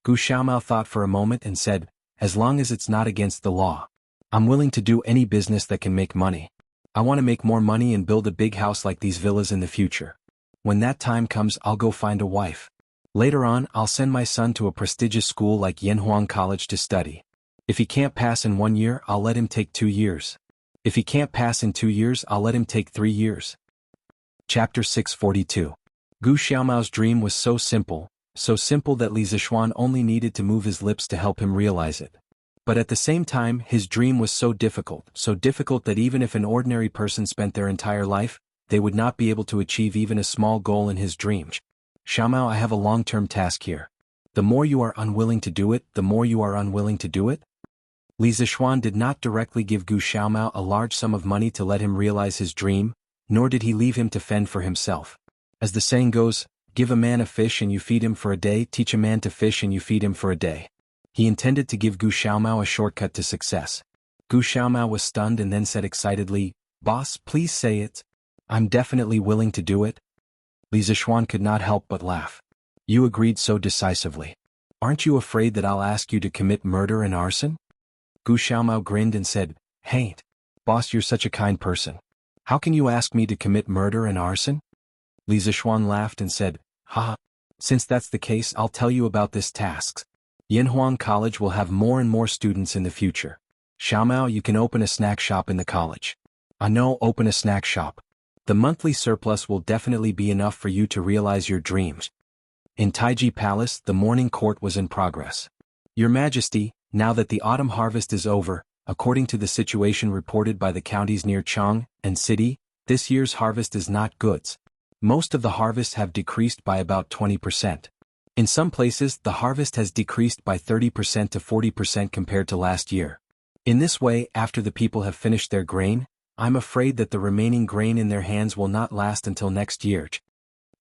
Speaker 1: Gu Xiaomao thought for a moment and said, as long as it's not against the law. I'm willing to do any business that can make money. I want to make more money and build a big house like these villas in the future. When that time comes, I'll go find a wife. Later on, I'll send my son to a prestigious school like Yanhuang College to study. If he can't pass in 1 year, I'll let him take 2 years. If he can't pass in 2 years, I'll let him take 3 years. Chapter 642. Gu Xiaomao's dream was so simple that Li Zixuan only needed to move his lips to help him realize it. But at the same time, his dream was so difficult that even if an ordinary person spent their entire life, they would not be able to achieve even a small goal in his dream. Xiaomao, I have a long-term task here. The more you are unwilling to do it, the more you are unwilling to do it? Li Zixuan did not directly give Gu Xiaomao a large sum of money to let him realize his dream, nor did he leave him to fend for himself. As the saying goes, give a man a fish and you feed him for a day, teach a man to fish and you feed him for a day. He intended to give Gu Xiaomao a shortcut to success. Gu Xiaomao was stunned and then said excitedly, boss, please say it. I'm definitely willing to do it. Li Zixuan could not help but laugh. You agreed so decisively. Aren't you afraid that I'll ask you to commit murder and arson? Gu Xiaomao grinned and said, hey, boss, you're such a kind person. How can you ask me to commit murder and arson? Li Zixuan laughed and said, ha. Since that's the case, I'll tell you about this task. Yanhuang College will have more and more students in the future. Xiaomao, you can open a snack shop in the college. No, open a snack shop. The monthly surplus will definitely be enough for you to realize your dreams. In Taiji Palace, the morning court was in progress. Your Majesty, now that the autumn harvest is over, according to the situation reported by the counties near Chang and City, this year's harvest is not good. Most of the harvests have decreased by about 20%. In some places, the harvest has decreased by 30% to 40% compared to last year. In this way, after the people have finished their grain, I'm afraid that the remaining grain in their hands will not last until next year.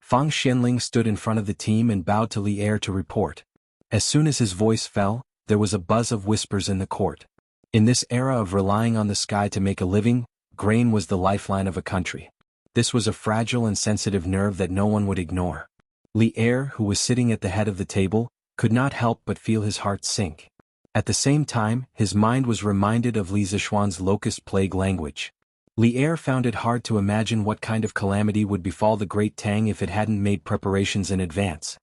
Speaker 1: Fang Xianling stood in front of the team and bowed to Li Er to report. As soon as his voice fell, there was a buzz of whispers in the court. In this era of relying on the sky to make a living, grain was the lifeline of a country. This was a fragile and sensitive nerve that no one would ignore. Li Er, who was sitting at the head of the table, could not help but feel his heart sink. At the same time, his mind was reminded of Li Zixuan's locust plague language. Li Er found it hard to imagine what kind of calamity would befall the Great Tang if it hadn't made preparations in advance.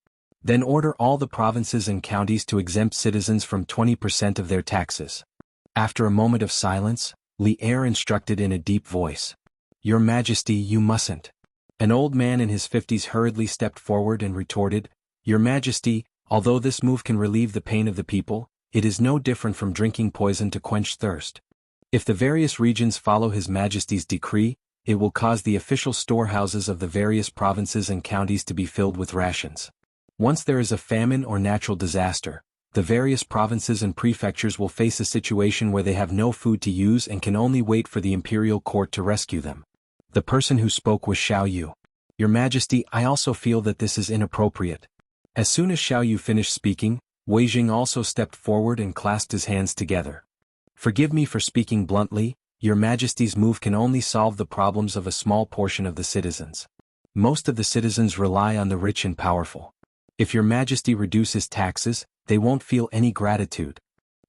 Speaker 1: Then order all the provinces and counties to exempt citizens from 20% of their taxes. After a moment of silence, Li Er instructed in a deep voice. Your Majesty, you mustn't. An old man in his 50s hurriedly stepped forward and retorted, Your Majesty, although this move can relieve the pain of the people, it is no different from drinking poison to quench thirst. If the various regions follow His Majesty's decree, it will cause the official storehouses of the various provinces and counties to be filled with rations. Once there is a famine or natural disaster, the various provinces and prefectures will face a situation where they have no food to use and can only wait for the imperial court to rescue them. The person who spoke was Xiao Yu. Your Majesty, I also feel that this is inappropriate. As soon as Xiao Yu finished speaking, Wei Jing also stepped forward and clasped his hands together. Forgive me for speaking bluntly, Your Majesty's move can only solve the problems of a small portion of the citizens. Most of the citizens rely on the rich and powerful. If Your Majesty reduces taxes, they won't feel any gratitude.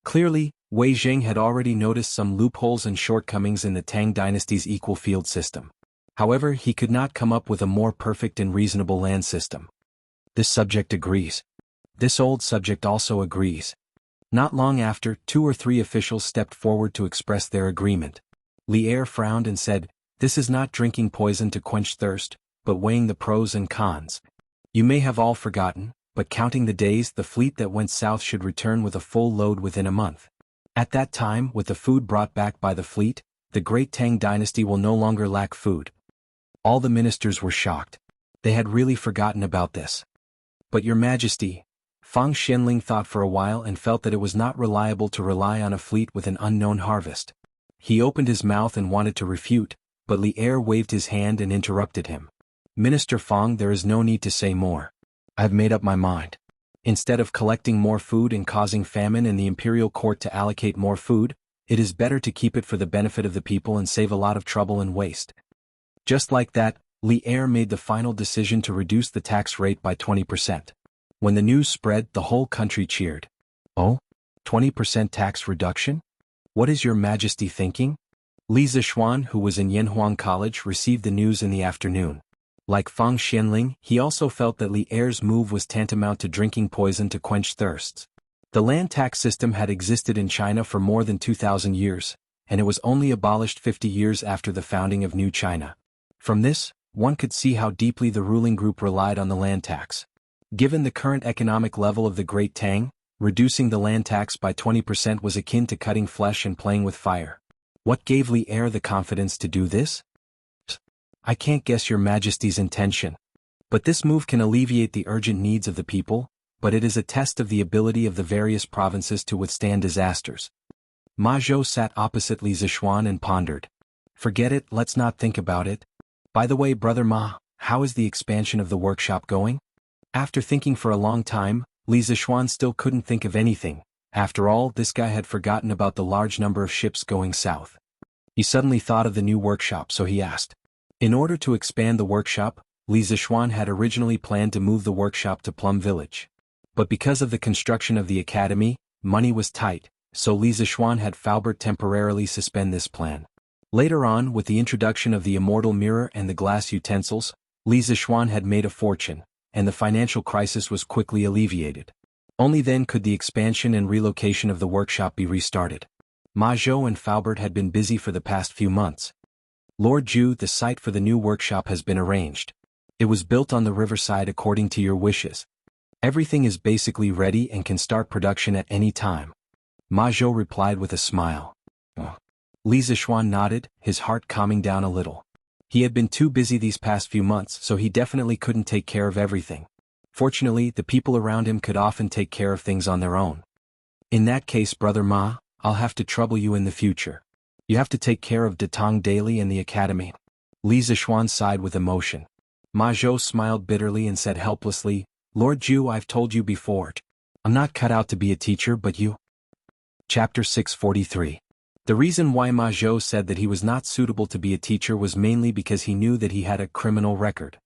Speaker 1: Clearly, Wei Jing had already noticed some loopholes and shortcomings in the Tang dynasty's equal field system. However, he could not come up with a more perfect and reasonable land system. This subject agrees. This old subject also agrees. Not long after, 2 or 3 officials stepped forward to express their agreement. Li Er frowned and said, This is not drinking poison to quench thirst, but weighing the pros and cons. You may have all forgotten, but counting the days, the fleet that went south should return with a full load within a month. At that time, with the food brought back by the fleet, the Great Tang dynasty will no longer lack food. All the ministers were shocked. They had really forgotten about this. But Your Majesty, Fang Xianling thought for a while and felt that it was not reliable to rely on a fleet with an unknown harvest. He opened his mouth and wanted to refute, but Li Er waved his hand and interrupted him. Minister Fang, there is no need to say more. I have made up my mind. Instead of collecting more food and causing famine in the imperial court to allocate more food, it is better to keep it for the benefit of the people and save a lot of trouble and waste. Just like that, Li Er made the final decision to reduce the tax rate by 20%. When the news spread, the whole country cheered. Oh? 20% tax reduction? What is your majesty thinking? Li Zishuan, who was in Yanhuang College, received the news in the afternoon. Like Fang Xianling, he also felt that Li Er's move was tantamount to drinking poison to quench thirsts. The land tax system had existed in China for more than 2,000 years, and it was only abolished 50 years after the founding of New China. From this, one could see how deeply the ruling group relied on the land tax. Given the current economic level of the Great Tang, reducing the land tax by 20% was akin to cutting flesh and playing with fire. What gave Li Er the confidence to do this? I can't guess your majesty's intention. But this move can alleviate the urgent needs of the people, but it is a test of the ability of the various provinces to withstand disasters. Ma Zhou sat opposite Li Zishuan and pondered. Forget it, let's not think about it. By the way, Brother Ma, how is the expansion of the workshop going? After thinking for a long time, Li Zishuan still couldn't think of anything. After all, this guy had forgotten about the large number of ships going south. He suddenly thought of the new workshop, so he asked. In order to expand the workshop, Li Zishuan had originally planned to move the workshop to Plum Village. But because of the construction of the academy, money was tight, so Li Zishuan had Faubert temporarily suspend this plan. Later on, with the introduction of the immortal mirror and the glass utensils, Li Zishuan had made a fortune, and the financial crisis was quickly alleviated. Only then could the expansion and relocation of the workshop be restarted. Ma Zhou and Faubert had been busy for the past few months. Lord Zhu, the site for the new workshop has been arranged. It was built on the riverside according to your wishes. Everything is basically ready and can start production at any time. Ma Zhou replied with a smile. Li Zishuan nodded, his heart calming down a little. He had been too busy these past few months, so he definitely couldn't take care of everything. Fortunately, the people around him could often take care of things on their own. In that case, Brother Ma, I'll have to trouble you in the future. You have to take care of Datong Daily and the academy. Li Zishuan sighed with emotion. Ma Zhou smiled bitterly and said helplessly, Lord Zhu, I've told you before. I'm not cut out to be a teacher, but you. Chapter 643. The reason why Ma Zhou said that he was not suitable to be a teacher was mainly because he knew that he had a criminal record.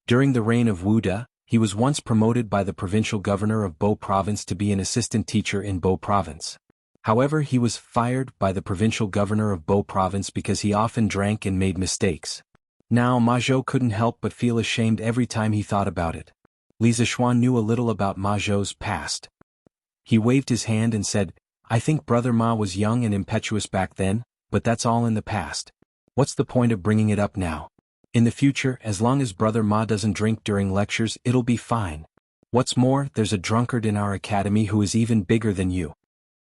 Speaker 1: During the reign of Wu De, he was once promoted by the provincial governor of Bo Province to be an assistant teacher in Bo Province. However, he was fired by the provincial governor of Bo Province because he often drank and made mistakes. Now Ma Zhou couldn't help but feel ashamed every time he thought about it. Li Zishuan knew a little about Ma Zhou's past. He waved his hand and said, I think Brother Ma was young and impetuous back then, but that's all in the past. What's the point of bringing it up now? In the future, as long as Brother Ma doesn't drink during lectures, it'll be fine. What's more, there's a drunkard in our academy who is even bigger than you.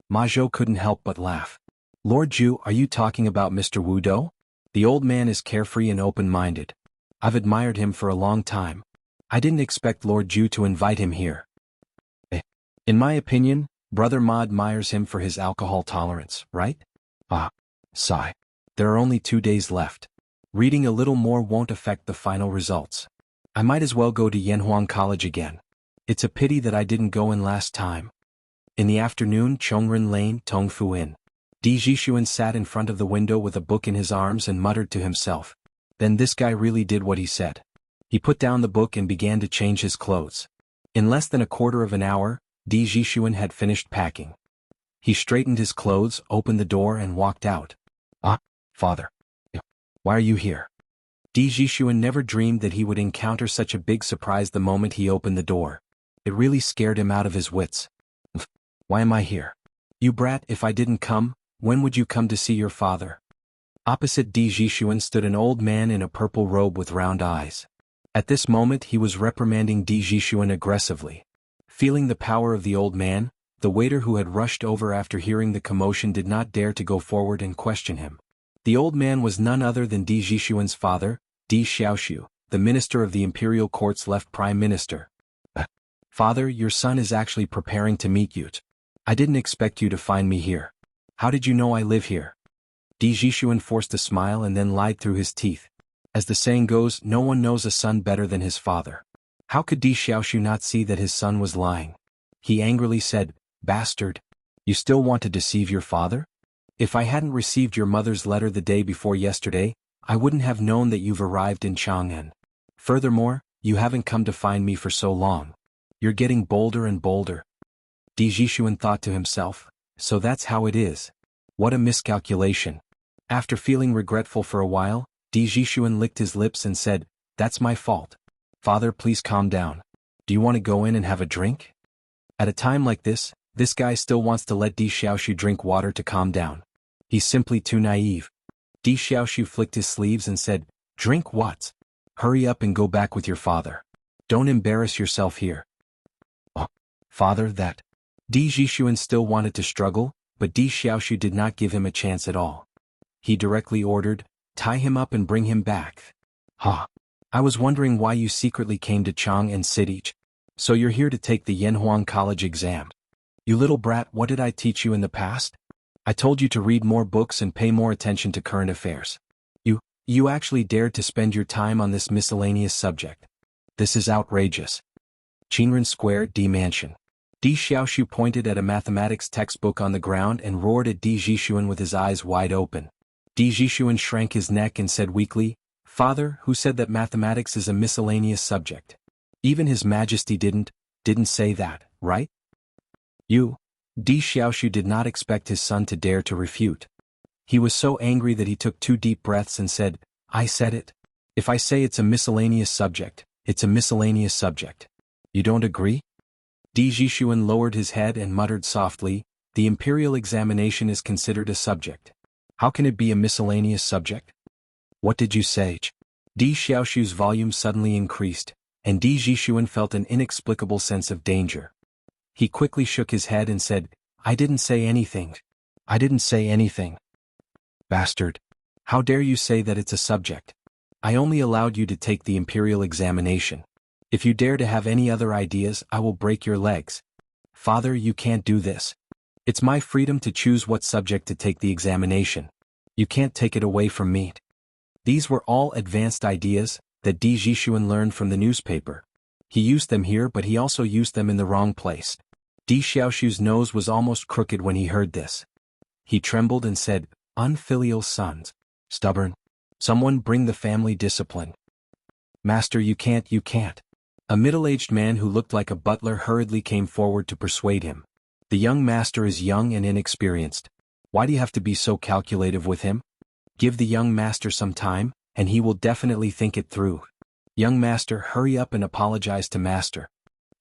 Speaker 1: Ma Zhou couldn't help but laugh. Lord Zhu, are you talking about Mr. Wu Do? The old man is carefree and open-minded. I've admired him for a long time. I didn't expect Lord Zhu to invite him here. In my opinion, Brother Ma admires him for his alcohol tolerance, right? Sigh. There are only 2 days left. Reading a little more won't affect the final results. I might as well go to Yanhuang College again. It's a pity that I didn't go in last time. In the afternoon, Chongren Lane, Tongfu Inn. Di Jixuan sat in front of the window with a book in his arms and muttered to himself. Then this guy really did what he said. He put down the book and began to change his clothes. In less than a quarter of an hour, Di Jixuan had finished packing. He straightened his clothes, opened the door and walked out. Father. Why are you here? Di Jixuan never dreamed that he would encounter such a big surprise the moment he opened the door. It really scared him out of his wits. Why am I here? You brat, if I didn't come, when would you come to see your father? Opposite Di Jixuan stood an old man in a purple robe with round eyes. At this moment he was reprimanding Di Jixuan aggressively. Feeling the power of the old man, the waiter who had rushed over after hearing the commotion did not dare to go forward and question him. The old man was none other than Di Jixuan's father, Di Xiaoxiu, the minister of the imperial court's left prime minister. Father, your son is actually preparing to meet you. I didn't expect you to find me here. How did you know I live here? Di Jishuan forced a smile and then lied through his teeth. As the saying goes, no one knows a son better than his father. How could Di Xiaoshu not see that his son was lying? He angrily said, "Bastard! You still want to deceive your father? If I hadn't received your mother's letter the day before yesterday, I wouldn't have known that you've arrived in Chang'an. Furthermore, you haven't come to find me for so long. You're getting bolder and bolder." Di Jishuan thought to himself, so that's how it is. What a miscalculation. After feeling regretful for a while, Di Jishuan licked his lips and said, "That's my fault. Father, please calm down. Do you want to go in and have a drink?" At a time like this guy still wants to let Di Xiaoshu drink water to calm down. He's simply too naive. Di Xiaoshu flicked his sleeves and said, "Drink what? Hurry up and go back with your father. Don't embarrass yourself here." "Oh, father, that..." Di Jishuan still wanted to struggle, but Di Xiaoshu did not give him a chance at all. He directly ordered, "Tie him up and bring him back." "Ha! I was wondering why you secretly came to Chang'an City. So you're here to take the Yanhuang College exam. You little brat, what did I teach you in the past? I told you to read more books and pay more attention to current affairs. You actually dared to spend your time on this miscellaneous subject. This is outrageous." Qinren Square, D Mansion. Di Xiaoshu pointed at a mathematics textbook on the ground and roared at Di Jishuan with his eyes wide open. Di Jishuan shrank his neck and said weakly, "Father, who said that mathematics is a miscellaneous subject? Even His Majesty didn't say that, right?" Di Xiaoshu did not expect his son to dare to refute. He was so angry that he took 2 deep breaths and said, "I said it. If I say it's a miscellaneous subject, it's a miscellaneous subject. You don't agree?" Di Jishuan lowered his head and muttered softly, "The imperial examination is considered a subject. How can it be a miscellaneous subject?" "What did you say?" Di Xiaoshu's volume suddenly increased, and Di Jishuan felt an inexplicable sense of danger. He quickly shook his head and said, "I didn't say anything. I didn't say anything." "Bastard! How dare you say that it's a subject? I only allowed you to take the imperial examination. If you dare to have any other ideas, I will break your legs." "Father, you can't do this. It's my freedom to choose what subject to take the examination. You can't take it away from me." These were all advanced ideas that Di Jishuan learned from the newspaper. He used them here, but he also used them in the wrong place. Di Xiaoshu's nose was almost crooked when he heard this. He trembled and said, "Unfilial sons. Stubborn. Someone bring the family discipline." "Master, you can't." A middle-aged man who looked like a butler hurriedly came forward to persuade him. "The young master is young and inexperienced. Why do you have to be so calculative with him? Give the young master some time, and he will definitely think it through. Young master, hurry up and apologize to master."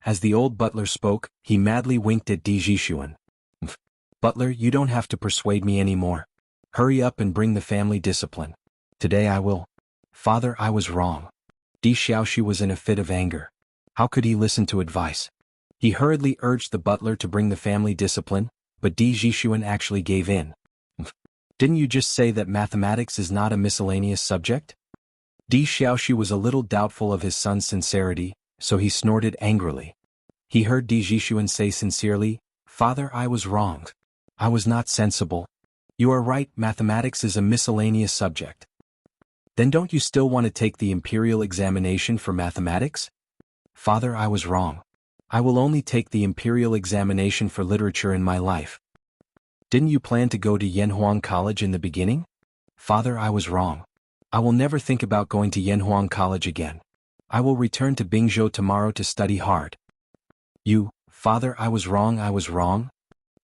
Speaker 1: As the old butler spoke, he madly winked at Di Jishuan. "Butler, you don't have to persuade me anymore. Hurry up and bring the family discipline. Today I will." "Father, I was wrong." Di Xiaoshu was in a fit of anger. How could he listen to advice? He hurriedly urged the butler to bring the family discipline, but Di Jishuan actually gave in. "Didn't you just say that mathematics is not a miscellaneous subject?" Di Xiaoshu was a little doubtful of his son's sincerity, so he snorted angrily. He heard Di Jishuan say sincerely, "Father, I was wrong. I was not sensible. You are right, mathematics is a miscellaneous subject." "Then don't you still want to take the imperial examination for mathematics?" "Father, I was wrong. I will only take the imperial examination for literature in my life." "Didn't you plan to go to Yanhuang College in the beginning?" "Father, I was wrong. I will never think about going to Yanhuang College again. I will return to Bingzhou tomorrow to study hard." Father, I was wrong."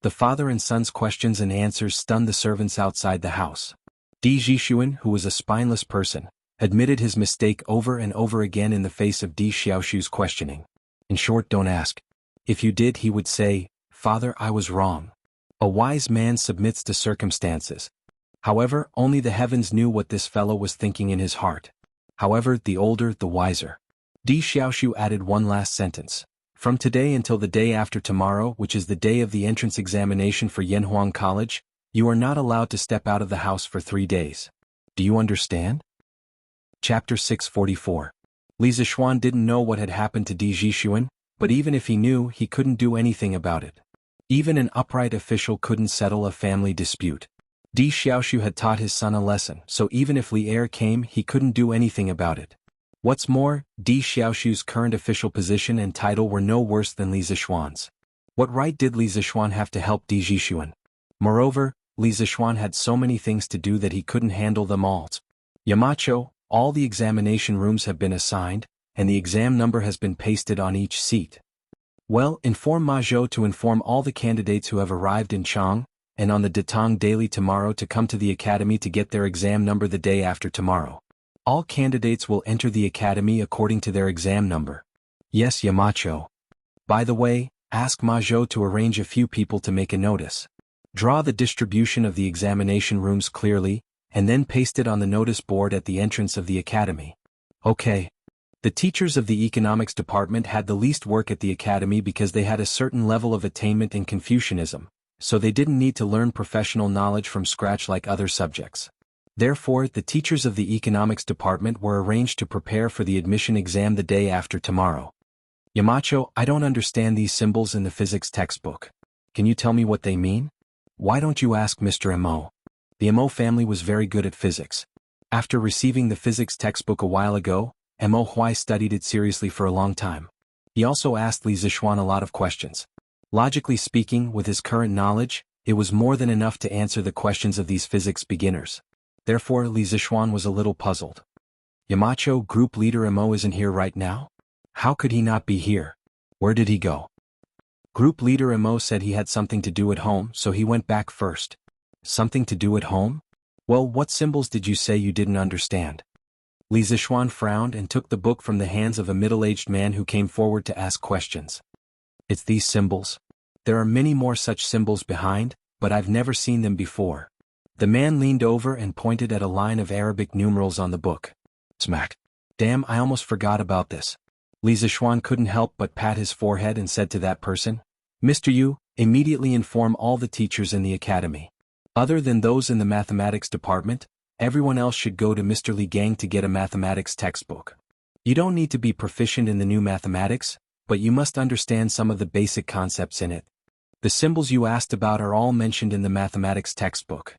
Speaker 1: The father and son's questions and answers stunned the servants outside the house. Di Jishuan, who was a spineless person, admitted his mistake over and over again in the face of Di Xiaoshu's questioning. In short, don't ask. If you did, he would say, "Father, I was wrong." A wise man submits to circumstances. However, only the heavens knew what this fellow was thinking in his heart. However, the older, the wiser. Di Xiaoshu added one last sentence. "From today until the day after tomorrow, which is the day of the entrance examination for Yanhuang College, you are not allowed to step out of the house for 3 days. Do you understand?" Chapter 644. Li Zixuan didn't know what had happened to Di Jishuan, But even if he knew, he couldn't do anything about it. Even an upright official couldn't settle a family dispute. Di Xiaoshu had taught his son a lesson, so even if Li Er came, he couldn't do anything about it. What's more, Di Xiaoshu's current official position and title were no worse than Li Zishuan's. What right did Li Zishuan have to help Di Zishuan? Moreover, Li Zishuan had so many things to do that he couldn't handle them all. Yamacho, all the examination rooms have been assigned, and the exam number has been pasted on each seat. Well, inform Ma Zhou to inform all the candidates who have arrived in Chang, and on the Datang Daily tomorrow to come to the academy to get their exam number the day after tomorrow. All candidates will enter the academy according to their exam number. Yes, Yamacho. By the way, ask Ma Zhou to arrange a few people to make a notice. Draw the distribution of the examination rooms clearly, and then paste it on the notice board at the entrance of the academy. Okay. The teachers of the economics department had the least work at the academy because they had a certain level of attainment in Confucianism, so they didn't need to learn professional knowledge from scratch like other subjects. Therefore, the teachers of the economics department were arranged to prepare for the admission exam the day after tomorrow. Yamacho, I don't understand these symbols in the physics textbook. Can you tell me what they mean? Why don't you ask Mr. Mo? The Mo family was very good at physics. After receiving the physics textbook a while ago, Mo Huai studied it seriously for a long time. He also asked Li Zishuan a lot of questions. Logically speaking, with his current knowledge, it was more than enough to answer the questions of these physics beginners. Therefore, Li Zishuan was a little puzzled. Yamacho, group leader Mo isn't here right now? How could he not be here? Where did he go? Group leader Mo said he had something to do at home, so he went back first. Something to do at home? Well, what symbols did you say you didn't understand? Li Zishuan frowned and took the book from the hands of a middle-aged man who came forward to ask questions. It's these symbols. There are many more such symbols behind, but I've never seen them before. The man leaned over and pointed at a line of Arabic numerals on the book. Smack. Damn, I almost forgot about this. Li Zishuan couldn't help but pat his forehead and said to that person, Mr. Yu, immediately inform all the teachers in the academy. Other than those in the mathematics department, everyone else should go to Mr. Li Gang to get a mathematics textbook. You don't need to be proficient in the new mathematics, but you must understand some of the basic concepts in it. The symbols you asked about are all mentioned in the mathematics textbook.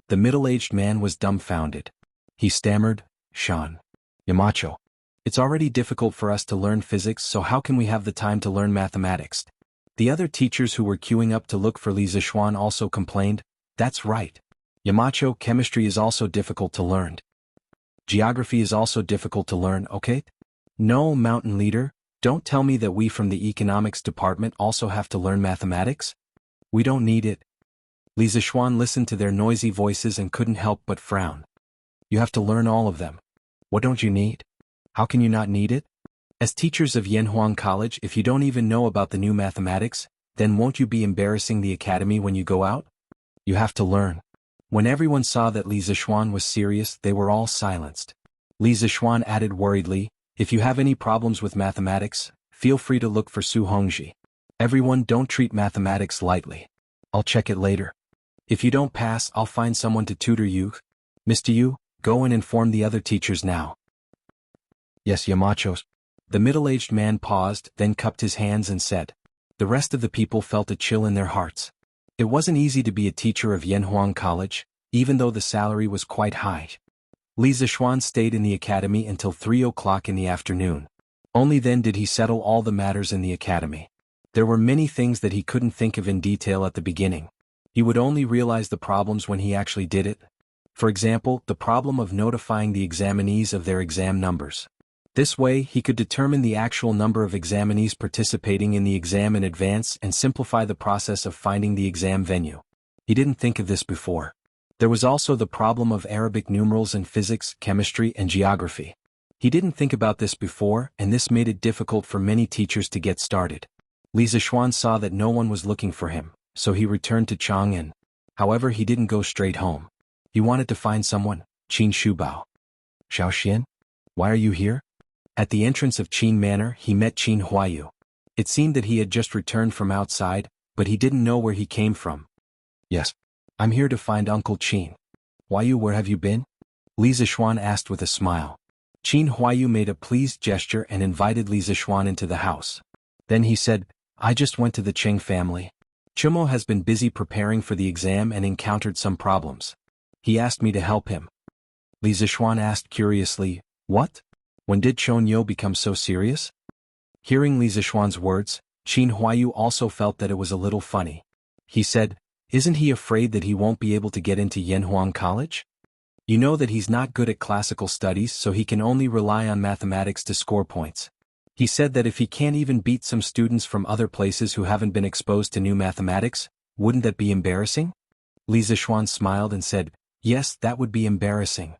Speaker 1: The middle-aged man was dumbfounded. He stammered, Sean. Yamacho. It's already difficult for us to learn physics, so how can we have the time to learn mathematics? The other teachers who were queuing up to look for Li Zishuan also complained, That's right. Yamacho, chemistry is also difficult to learn. Geography is also difficult to learn, okay? No, mountain leader, don't tell me that we from the economics department also have to learn mathematics? We don't need it. Li Zishuan listened to their noisy voices and couldn't help but frown. You have to learn all of them. What don't you need? How can you not need it? As teachers of Yanhuang College, if you don't even know about the new mathematics, then won't you be embarrassing the academy when you go out? You have to learn. When everyone saw that Li Zishuan was serious, they were all silenced. Li Zishuan added worriedly, If you have any problems with mathematics, feel free to look for Su Hongji. Everyone, don't treat mathematics lightly. I'll check it later. If you don't pass, I'll find someone to tutor you. Mr. Yu, go and inform the other teachers now. Yes, Yamachos. The middle-aged man paused, then cupped his hands and said. The rest of the people felt a chill in their hearts. It wasn't easy to be a teacher of Yanhuang College, even though the salary was quite high. Li Zishuan stayed in the academy until 3 o'clock in the afternoon. Only then did he settle all the matters in the academy. There were many things that he couldn't think of in detail at the beginning. He would only realize the problems when he actually did it. For example, the problem of notifying the examinees of their exam numbers. This way, he could determine the actual number of examinees participating in the exam in advance and simplify the process of finding the exam venue. He didn't think of this before. There was also the problem of Arabic numerals in physics, chemistry, and geography. He didn't think about this before, and this made it difficult for many teachers to get started. Li Zishuan saw that no one was looking for him, so he returned to Chang'an. However, he didn't go straight home. He wanted to find someone, Qin Shubao. Xiaoxian? Why are you here? At the entrance of Qin Manor, he met Qin Huayu. It seemed that he had just returned from outside, but he didn't know where he came from. Yes. I'm here to find Uncle Qin. Huayu, where have you been? Li Zishuan asked with a smile. Qin Huayu made a pleased gesture and invited Li Zishuan into the house. Then he said, I just went to the Qing family. Chumo has been busy preparing for the exam and encountered some problems. He asked me to help him. Li Zixuan asked curiously, what? When did Chonyo become so serious? Hearing Li Zixuan's words, Qin Huayu also felt that it was a little funny. He said, isn't he afraid that he won't be able to get into Yanhuang College? You know that he's not good at classical studies, so he can only rely on mathematics to score points. He said that if he can't even beat some students from other places who haven't been exposed to new mathematics, wouldn't that be embarrassing? Li Zixuan smiled and said, yes, that would be embarrassing.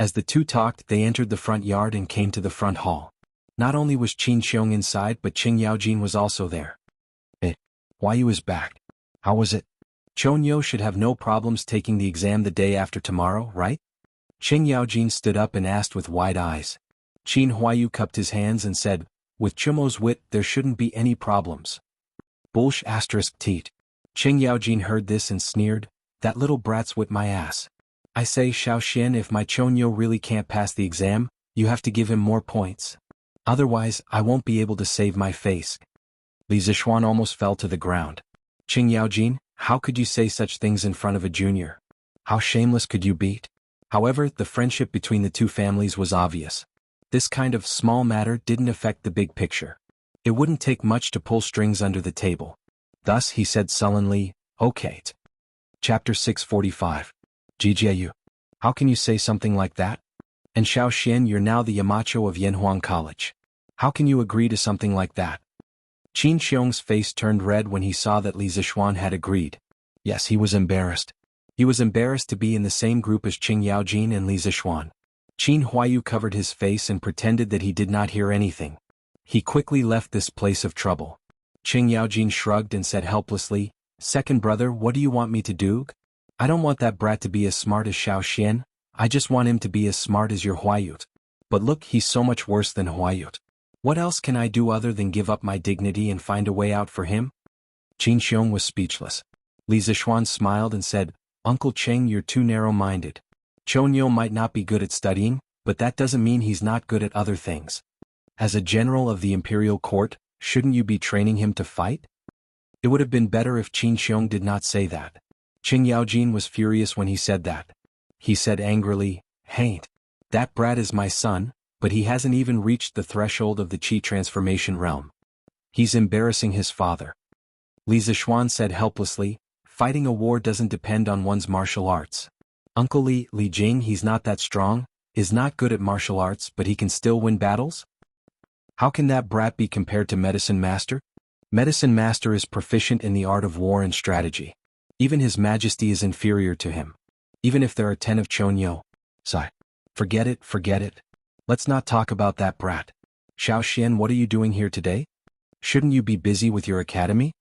Speaker 1: As the two talked, they entered the front yard and came to the front hall. Not only was Qin Xiong inside, but Qing Yaojin was also there. Huayu is back. How was it? Chonyo should have no problems taking the exam the day after tomorrow, right? Qing Yaojin stood up and asked with wide eyes. Qin Huayu cupped his hands and said, with Chumo's wit, there shouldn't be any problems. Bullsh asterisk teat. Qing Yaojin heard this and sneered, that little brat's whipped my ass. I say, Xiaoxian, if my Chonyo really can't pass the exam, you have to give him more points. Otherwise, I won't be able to save my face. Li Zixuan almost fell to the ground. Qing Yaojin, how could you say such things in front of a junior? How shameless could you be? However, the friendship between the two families was obvious. This kind of small matter didn't affect the big picture. It wouldn't take much to pull strings under the table. Thus he said sullenly, okay. Chapter 645. Jijiayu. How can you say something like that? And Xiaoxian, you're now the Yamacho of Yanhuang College. How can you agree to something like that? Qin Xiong's face turned red when he saw that Li Zixuan had agreed. Yes, he was embarrassed. He was embarrassed to be in the same group as Qing Yaojin and Li Zixuan. Qin Huayu covered his face and pretended that he did not hear anything. He quickly left this place of trouble. Qing Yaojin shrugged and said helplessly, second brother, what do you want me to do? I don't want that brat to be as smart as Xiaoxian, I just want him to be as smart as your Huayu. But look, he's so much worse than Huayu. What else can I do other than give up my dignity and find a way out for him? Qin Xiong was speechless. Li Zixuan smiled and said, Uncle Cheng, you're too narrow-minded. Chonyo might not be good at studying, but that doesn't mean he's not good at other things. As a general of the imperial court, shouldn't you be training him to fight? It would have been better if Qin Xiong did not say that. Qing Yaojin was furious when he said that. He said angrily, Hain't. That brat is my son, but he hasn't even reached the threshold of the Qi transformation realm. He's embarrassing his father. Li Zixuan said helplessly, fighting a war doesn't depend on one's martial arts. Uncle Li Jing, he's not that strong, is not good at martial arts, but he can still win battles? How can that brat be compared to Medicine Master? Medicine Master is proficient in the art of war and strategy. Even His Majesty is inferior to him. Even if there are 10 of Chonyo. Sigh. Forget it. Let's not talk about that brat. Xiaoxian, what are you doing here today? Shouldn't you be busy with your academy?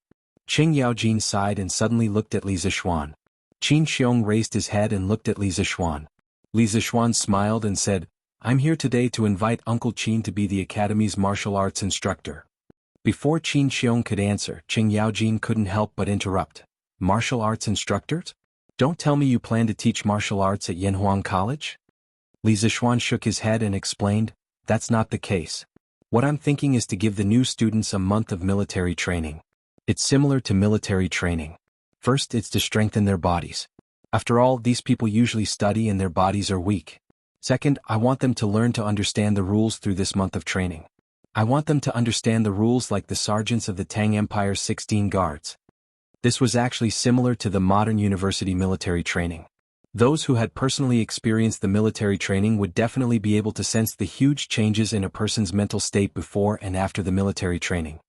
Speaker 1: Qing Yaojin sighed and suddenly looked at Li Zixuan. Qin Xiong raised his head and looked at Li Zixuan. Li Zixuan smiled and said, I'm here today to invite Uncle Qin to be the academy's martial arts instructor. Before Qin Xiong could answer, Qing Yaojin couldn't help but interrupt. Martial arts instructors? Don't tell me you plan to teach martial arts at Yanhuang College? Li Zixuan shook his head and explained, that's not the case. What I'm thinking is to give the new students a month of military training. It's similar to military training. First, it's to strengthen their bodies. After all, these people usually study and their bodies are weak. Second, I want them to learn to understand the rules through this month of training. I want them to understand the rules like the sergeants of the Tang Empire's 16 guards. This was actually similar to the modern university military training. Those who had personally experienced the military training would definitely be able to sense the huge changes in a person's mental state before and after the military training.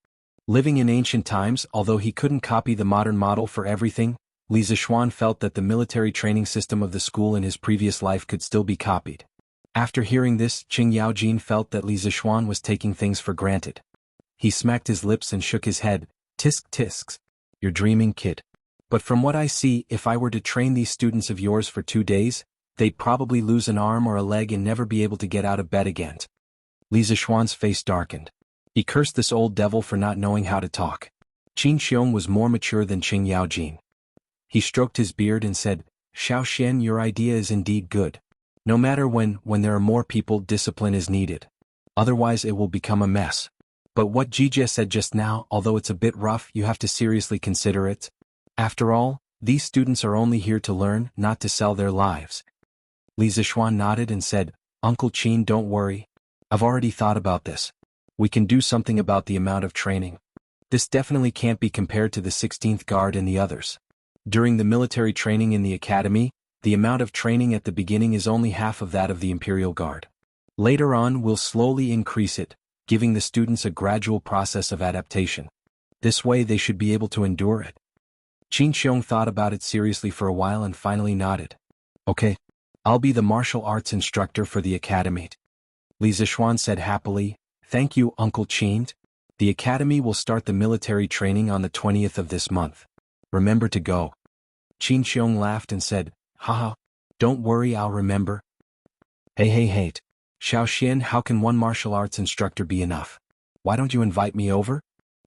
Speaker 1: Living in ancient times, although he couldn't copy the modern model for everything, Li Zixuan felt that the military training system of the school in his previous life could still be copied. After hearing this, Qing Yaojin felt that Li Zixuan was taking things for granted. He smacked his lips and shook his head. Tisks. You're dreaming, kid. But from what I see, if I were to train these students of yours for 2 days, they'd probably lose an arm or a leg and never be able to get out of bed again. Li Zixuan's face darkened. He cursed this old devil for not knowing how to talk. Qin Xiong was more mature than Qing Yaojin. He stroked his beard and said, Xiaoxian, your idea is indeed good. No matter when there are more people, discipline is needed. Otherwise it will become a mess. But what Jijie said just now, although it's a bit rough, you have to seriously consider it. After all, these students are only here to learn, not to sell their lives. Li Zishuan nodded and said, Uncle Qin, don't worry. I've already thought about this. We can do something about the amount of training. This definitely can't be compared to the 16th Guard and the others. During the military training in the academy, the amount of training at the beginning is only half of that of the Imperial Guard. Later on, we'll slowly increase it, giving the students a gradual process of adaptation. This way they should be able to endure it. Qin Xiong thought about it seriously for a while and finally nodded. Okay. I'll be the martial arts instructor for the academy. Li Zishuan said happily, Thank you, Uncle Qin. The academy will start the military training on the 20th of this month. Remember to go. Qin Xiong laughed and said, Haha. Don't worry, I'll remember. Hey. Xiao Xian, how can one martial arts instructor be enough? Why don't you invite me over?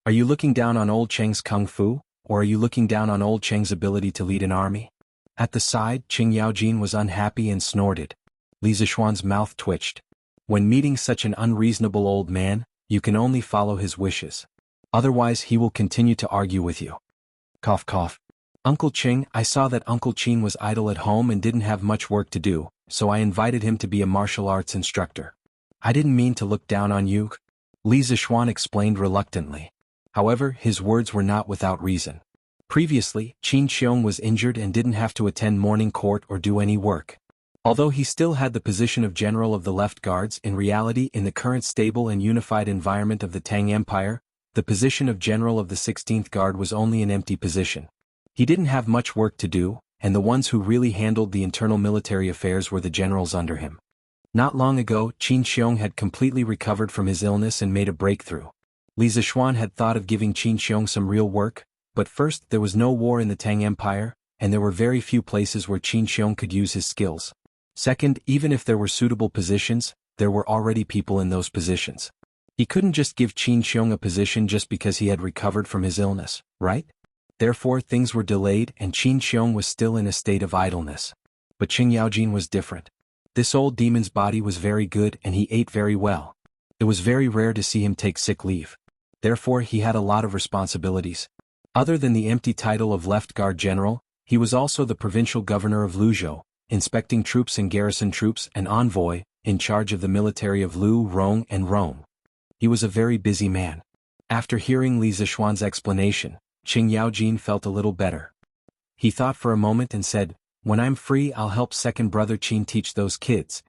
Speaker 1: Are you looking down on old Cheng's kung fu, or are you looking down on old Cheng's ability to lead an army? At the side, Qing Yaojin was unhappy and snorted. Li Zishuan's mouth twitched. When meeting such an unreasonable old man, you can only follow his wishes. Otherwise he will continue to argue with you. Cough cough. Uncle Qing, I saw that Uncle Qin was idle at home and didn't have much work to do, so I invited him to be a martial arts instructor. I didn't mean to look down on you. Li Zishuan explained reluctantly. However, his words were not without reason. Previously, Qin Xiong was injured and didn't have to attend morning court or do any work. Although he still had the position of General of the Left Guards, in reality in the current stable and unified environment of the Tang Empire, the position of General of the 16th Guard was only an empty position. He didn't have much work to do, and the ones who really handled the internal military affairs were the generals under him. Not long ago, Qin Xiong had completely recovered from his illness and made a breakthrough. Li Zishuan had thought of giving Qin Xiong some real work, but first, there was no war in the Tang Empire, and there were very few places where Qin Xiong could use his skills. Second, even if there were suitable positions, there were already people in those positions. He couldn't just give Qin Xiong a position just because he had recovered from his illness, right? Therefore, things were delayed and Qin Xiong was still in a state of idleness. But Qing Yaojin was different. This old demon's body was very good and he ate very well. It was very rare to see him take sick leave. Therefore, he had a lot of responsibilities. Other than the empty title of Left Guard General, he was also the provincial governor of Luzhou, inspecting troops and garrison troops, and envoy, in charge of the military of Lu, Rong, and Rome. He was a very busy man. After hearing Li Zishuan's explanation, Qing Yaojin felt a little better. He thought for a moment and said, When I'm free I'll help second brother Qin teach those kids.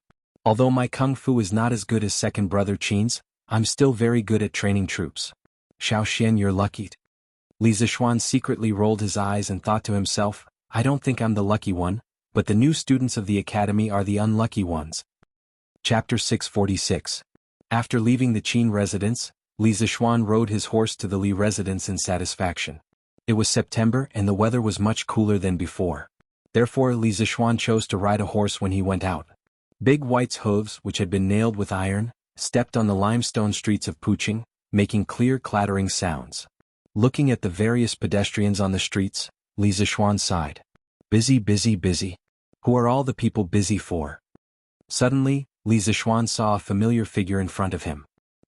Speaker 1: Although my kung fu is not as good as second brother Qin's, I'm still very good at training troops. Xiao Xian, you're lucky. Li Zishuan secretly rolled his eyes and thought to himself, I don't think I'm the lucky one, but the new students of the academy are the unlucky ones. Chapter 646. After leaving the Qin residence, Li Zishuan rode his horse to the Li residence in satisfaction. It was September and the weather was much cooler than before. Therefore Li Zishuan chose to ride a horse when he went out. Big White's hooves, which had been nailed with iron, stepped on the limestone streets of Puqing, making clear clattering sounds. Looking at the various pedestrians on the streets, Li Zishuan sighed. Busy, busy, busy. Who are all the people busy for? Suddenly, Li Zishuan saw a familiar figure in front of him.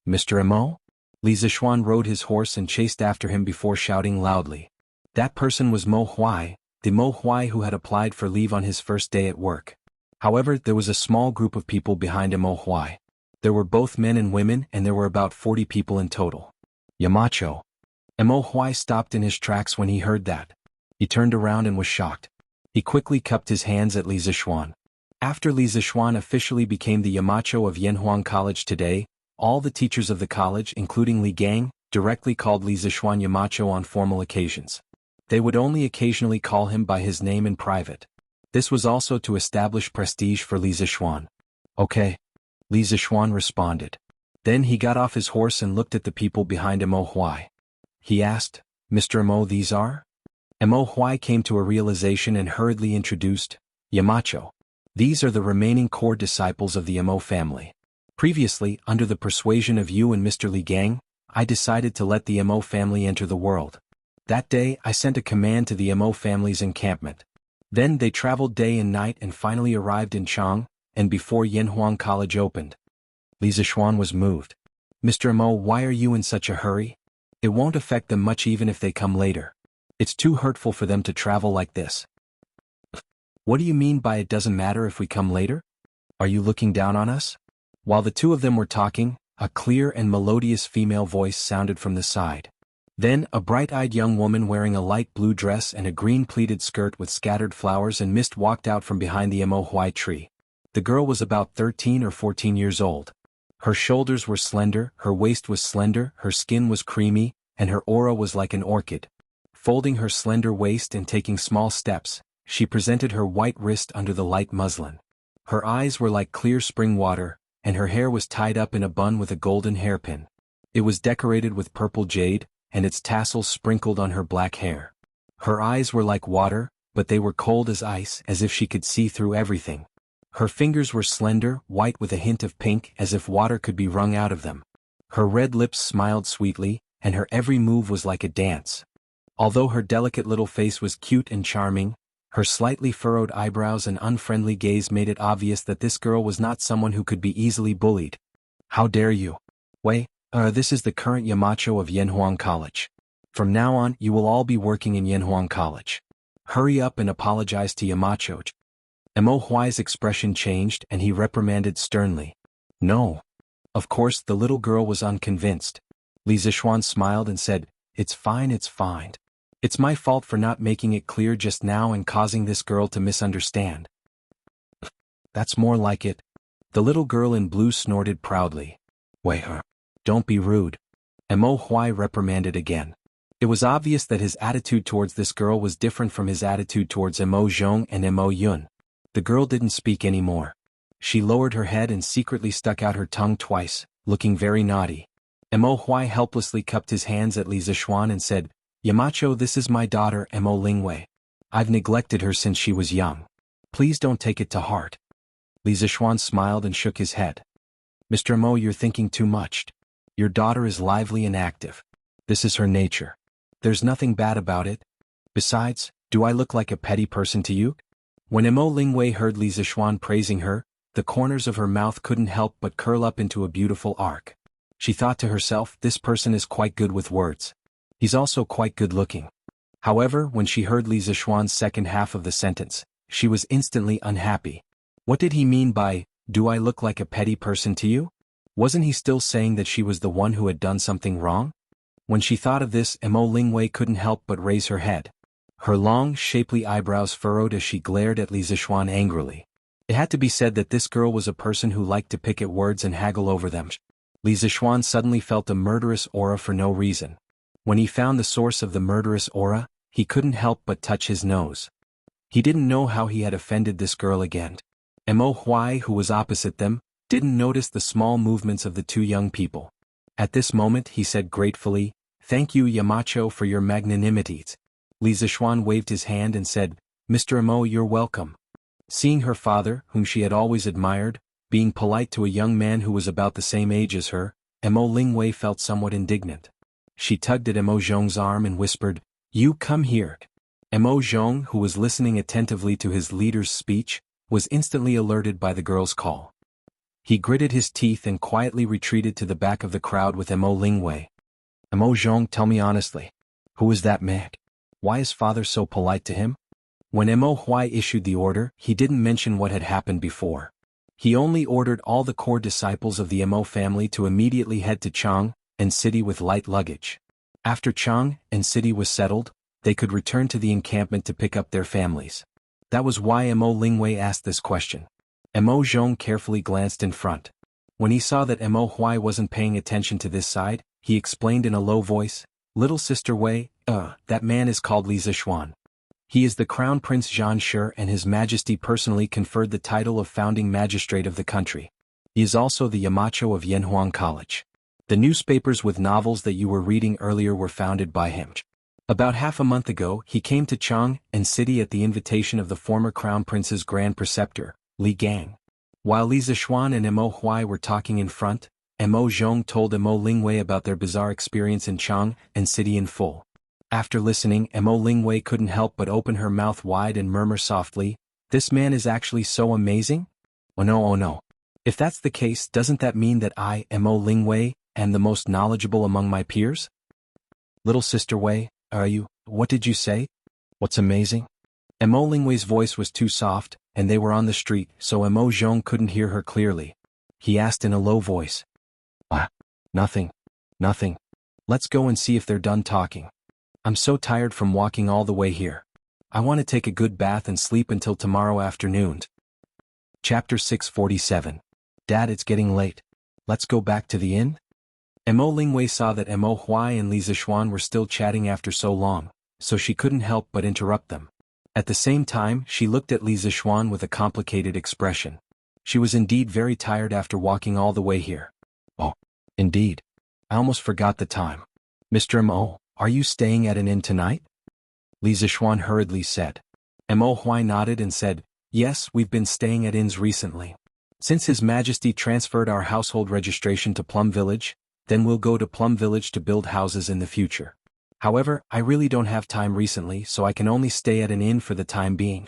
Speaker 1: Mr. Mo? Li Zishuan rode his horse and chased after him before shouting loudly. That person was Mo Huai, the Mo Huai who had applied for leave on his first day at work. However, there was a small group of people behind Mo Huai. There were both men and women and there were about 40 people in total. Yamacho. Mo Huai stopped in his tracks when he heard that. He turned around and was shocked. He quickly cupped his hands at Li Zishuan. After Li Zishuan officially became the Yamacho of Yanhuang College today, all the teachers of the college, including Li Gang, directly called Li Zishuan Yamacho on formal occasions. They would only occasionally call him by his name in private. This was also to establish prestige for Li Zishuan. Okay. Li Zishuan responded. Then he got off his horse and looked at the people behind Mo Huai. He asked, Mr. Mo, these are? Mo Huai came to a realization and hurriedly introduced, Yamacho. These are the remaining core disciples of the Mo family. Previously, under the persuasion of you and Mr. Li Gang, I decided to let the Mo family enter the world. That day, I sent a command to the Mo family's encampment. Then they traveled day and night and finally arrived in Chang, and before Yanhuang College opened. Li Zishuan was moved. Mr. Mo, why are you in such a hurry? It won't affect them much even if they come later. It's too hurtful for them to travel like this. What do you mean by it doesn't matter if we come later? Are you looking down on us? While the two of them were talking, a clear and melodious female voice sounded from the side. Then, a bright-eyed young woman wearing a light blue dress and a green pleated skirt with scattered flowers and mist walked out from behind the Imo tree. The girl was about 13 or 14 years old. Her shoulders were slender, her waist was slender, her skin was creamy, and her aura was like an orchid. Folding her slender waist and taking small steps, she presented her white wrist under the light muslin. Her eyes were like clear spring water, and her hair was tied up in a bun with a golden hairpin. It was decorated with purple jade, and its tassels sprinkled on her black hair. Her eyes were like water, but they were cold as ice, as if she could see through everything. Her fingers were slender, white with a hint of pink, as if water could be wrung out of them. Her red lips smiled sweetly, and her every move was like a dance. Although her delicate little face was cute and charming, her slightly furrowed eyebrows and unfriendly gaze made it obvious that this girl was not someone who could be easily bullied. How dare you? Wei, this is the current Yamacho of Yanhuang College. From now on, you will all be working in Yanhuang College. Hurry up and apologize to Yamacho. Mo Huai's expression changed and he reprimanded sternly. No. Of course, the little girl was unconvinced. Li Zixuan smiled and said, It's fine, it's fine. It's my fault for not making it clear just now and causing this girl to misunderstand. That's more like it. The little girl in blue snorted proudly. Wei, don't be rude. Mo Huai reprimanded again. It was obvious that his attitude towards this girl was different from his attitude towards Mo Zhong and Mo Yun. The girl didn't speak anymore. She lowered her head and secretly stuck out her tongue twice, looking very naughty. Mo Huai helplessly cupped his hands at Li Zixuan and said, Yamacho, this is my daughter, Mo Lingwei. I've neglected her since she was young. Please don't take it to heart. Li Zixuan smiled and shook his head. Mr. Mo, you're thinking too much. Your daughter is lively and active. This is her nature. There's nothing bad about it. Besides, do I look like a petty person to you? When Mo Lingwei heard Li Zixuan praising her, the corners of her mouth couldn't help but curl up into a beautiful arc. She thought to herself, this person is quite good with words. He's also quite good looking. However, when she heard Li Zixuan's second half of the sentence, she was instantly unhappy. What did he mean by, do I look like a petty person to you? Wasn't he still saying that she was the one who had done something wrong? When she thought of this, Mo Lingwei couldn't help but raise her head. Her long, shapely eyebrows furrowed as she glared at Li Zixuan angrily. It had to be said that this girl was a person who liked to pick at words and haggle over them. Li Zixuan suddenly felt a murderous aura for no reason. When he found the source of the murderous aura, he couldn't help but touch his nose. He didn't know how he had offended this girl again. Mo Huai, who was opposite them, didn't notice the small movements of the two young people. At this moment he said gratefully, Thank you, Yamacho, for your magnanimities. Li Zixuan waved his hand and said, Mr. Mo, you're welcome. Seeing her father, whom she had always admired, being polite to a young man who was about the same age as her, Mo Lingwei felt somewhat indignant. She tugged at Mo Zhong's arm and whispered, You come here. Mo Zhong, who was listening attentively to his leader's speech, was instantly alerted by the girl's call. He gritted his teeth and quietly retreated to the back of the crowd with Mo Lingwei. Mo Zhong, tell me honestly, who is that man? Why is father so polite to him? When Mo Huai issued the order, he didn't mention what had happened before. He only ordered all the core disciples of the Mo family to immediately head to Chang and city with light luggage. After Chang and city was settled, they could return to the encampment to pick up their families. That was why Mo Lingwei asked this question. Mo Zhong carefully glanced in front. When he saw that Mo Huai wasn't paying attention to this side, he explained in a low voice, Little sister Wei, that man is called Li Zixuan. He is the Crown Prince Zhan Shi and His Majesty personally conferred the title of founding magistrate of the country. He is also the Yamacho of Yanhuang College. The newspapers with novels that you were reading earlier were founded by him. About half a month ago, he came to Chang and city at the invitation of the former Crown Prince's Grand Preceptor, Li Gang. While Li Zixuan and Mo Huai were talking in front, Mo Zhong told Mo Lingwei about their bizarre experience in Chang and city in full. After listening, Mo Lingwei couldn't help but open her mouth wide and murmur softly, This man is actually so amazing? Oh no. If that's the case, doesn't that mean that I, Mo Lingwei, and the most knowledgeable among my peers? Little sister Wei, are you, what did you say? What's amazing? Mo Lingwei's voice was too soft, and they were on the street, so Mo Zhong couldn't hear her clearly. He asked in a low voice. Nothing. Nothing. Let's go and see if they're done talking. I'm so tired from walking all the way here. I want to take a good bath and sleep until tomorrow afternoon. Chapter 647. Dad, it's getting late. Let's go back to the inn? Mo Lingwei saw that Mo Huai and Li Zixuan were still chatting after so long, so she couldn't help but interrupt them. At the same time, she looked at Li Zixuan with a complicated expression. She was indeed very tired after walking all the way here. Oh, indeed. I almost forgot the time. Mr. Mo, are you staying at an inn tonight? Li Zixuan hurriedly said. Mo Huai nodded and said, yes, we've been staying at inns recently. Since His Majesty transferred our household registration to Plum Village, then we'll go to Plum Village to build houses in the future. However, I really don't have time recently, so I can only stay at an inn for the time being.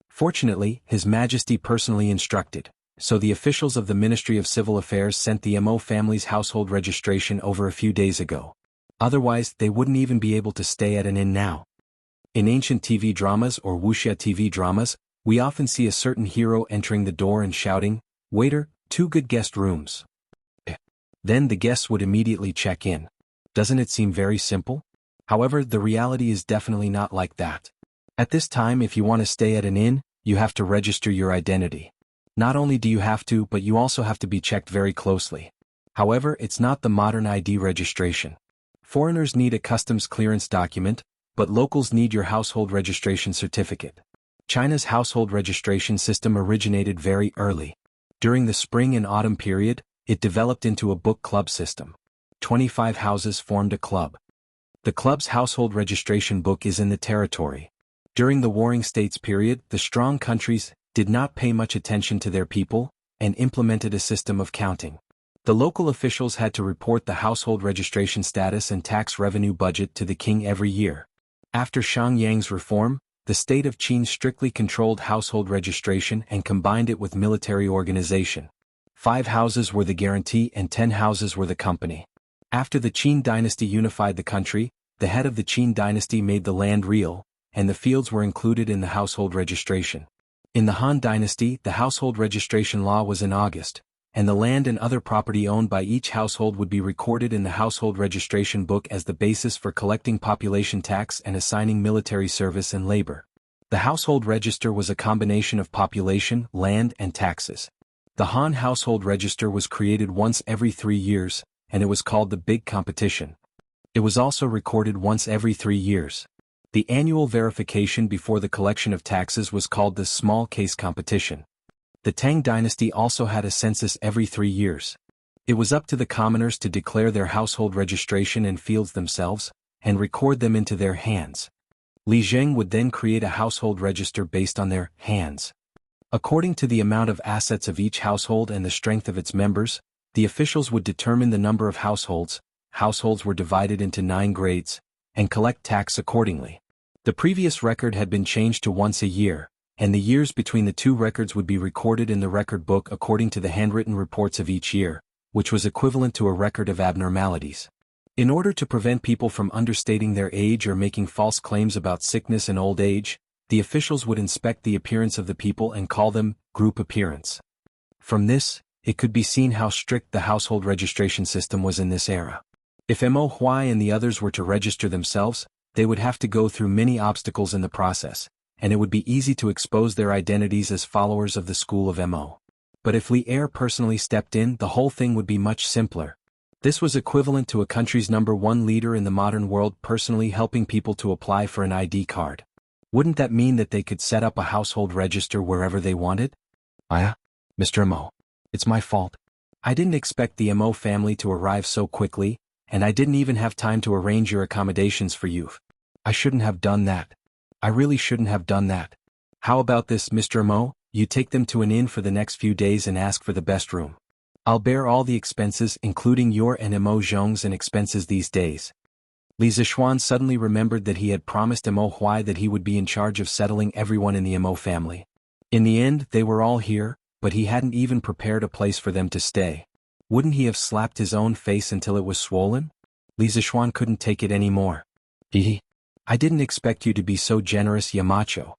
Speaker 1: Fortunately, His Majesty personally instructed, so the officials of the Ministry of Civil Affairs sent the Mo family's household registration over a few days ago. Otherwise, they wouldn't even be able to stay at an inn now. In ancient TV dramas or Wuxia TV dramas, we often see a certain hero entering the door and shouting, "Waiter, 2 good guest rooms." Then the guests would immediately check in. Doesn't it seem very simple? However, the reality is definitely not like that. At this time, if you want to stay at an inn, you have to register your identity. Not only do you have to, but you also have to be checked very closely. However, it's not the modern ID registration. Foreigners need a customs clearance document, but locals need your household registration certificate. China's household registration system originated very early. During the spring and autumn period, it developed into a book club system. 25 houses formed a club. The club's household registration book is in the territory. During the Warring States period, the strong countries did not pay much attention to their people and implemented a system of counting. The local officials had to report the household registration status and tax revenue budget to the king every year. After Shang Yang's reform, the state of Qin strictly controlled household registration and combined it with military organization. 5 houses were the guarantee and 10 houses were the company. After the Qin dynasty unified the country, the head of the Qin dynasty made the land real, and the fields were included in the household registration. In the Han dynasty, the household registration law was in August, and the land and other property owned by each household would be recorded in the household registration book as the basis for collecting population tax and assigning military service and labor. The household register was a combination of population, land, and taxes. The Han household register was created once every 3 years, and it was called the Big Competition. It was also recorded once every 3 years. The annual verification before the collection of taxes was called the Small Case Competition. The Tang dynasty also had a census every 3 years. It was up to the commoners to declare their household registration and fields themselves, and record them into their hands. Li Zheng would then create a household register based on their hands. According to the amount of assets of each household and the strength of its members, the officials would determine the number of households. Households were divided into 9 grades, and collect tax accordingly. The previous record had been changed to once a year, and the years between the 2 records would be recorded in the record book according to the handwritten reports of each year, which was equivalent to a record of abnormalities. In order to prevent people from understating their age or making false claims about sickness and old age, the officials would inspect the appearance of the people and call them group appearance. From this, it could be seen how strict the household registration system was in this era. If Mo Huai and the others were to register themselves, they would have to go through many obstacles in the process, and it would be easy to expose their identities as followers of the school of Mo. But if Li Er personally stepped in, the whole thing would be much simpler. This was equivalent to a country's #1 leader in the modern world personally helping people to apply for an ID card. Wouldn't that mean that they could set up a household register wherever they wanted? Mr. Mo. It's my fault. I didn't expect the Mo family to arrive so quickly, and I didn't even have time to arrange your accommodations for you. I shouldn't have done that. I really shouldn't have done that. How about this, Mr. Mo? You take them to an inn for the next few days and ask for the best room. I'll bear all the expenses, including your and Mo Zhong's and expenses these days. Li Zixuan suddenly remembered that he had promised Mo Huai that he would be in charge of settling everyone in the Mo family. In the end, they were all here, but he hadn't even prepared a place for them to stay. Wouldn't he have slapped his own face until it was swollen? Li Zixuan couldn't take it anymore. I didn't expect you to be so generous, Yamacho.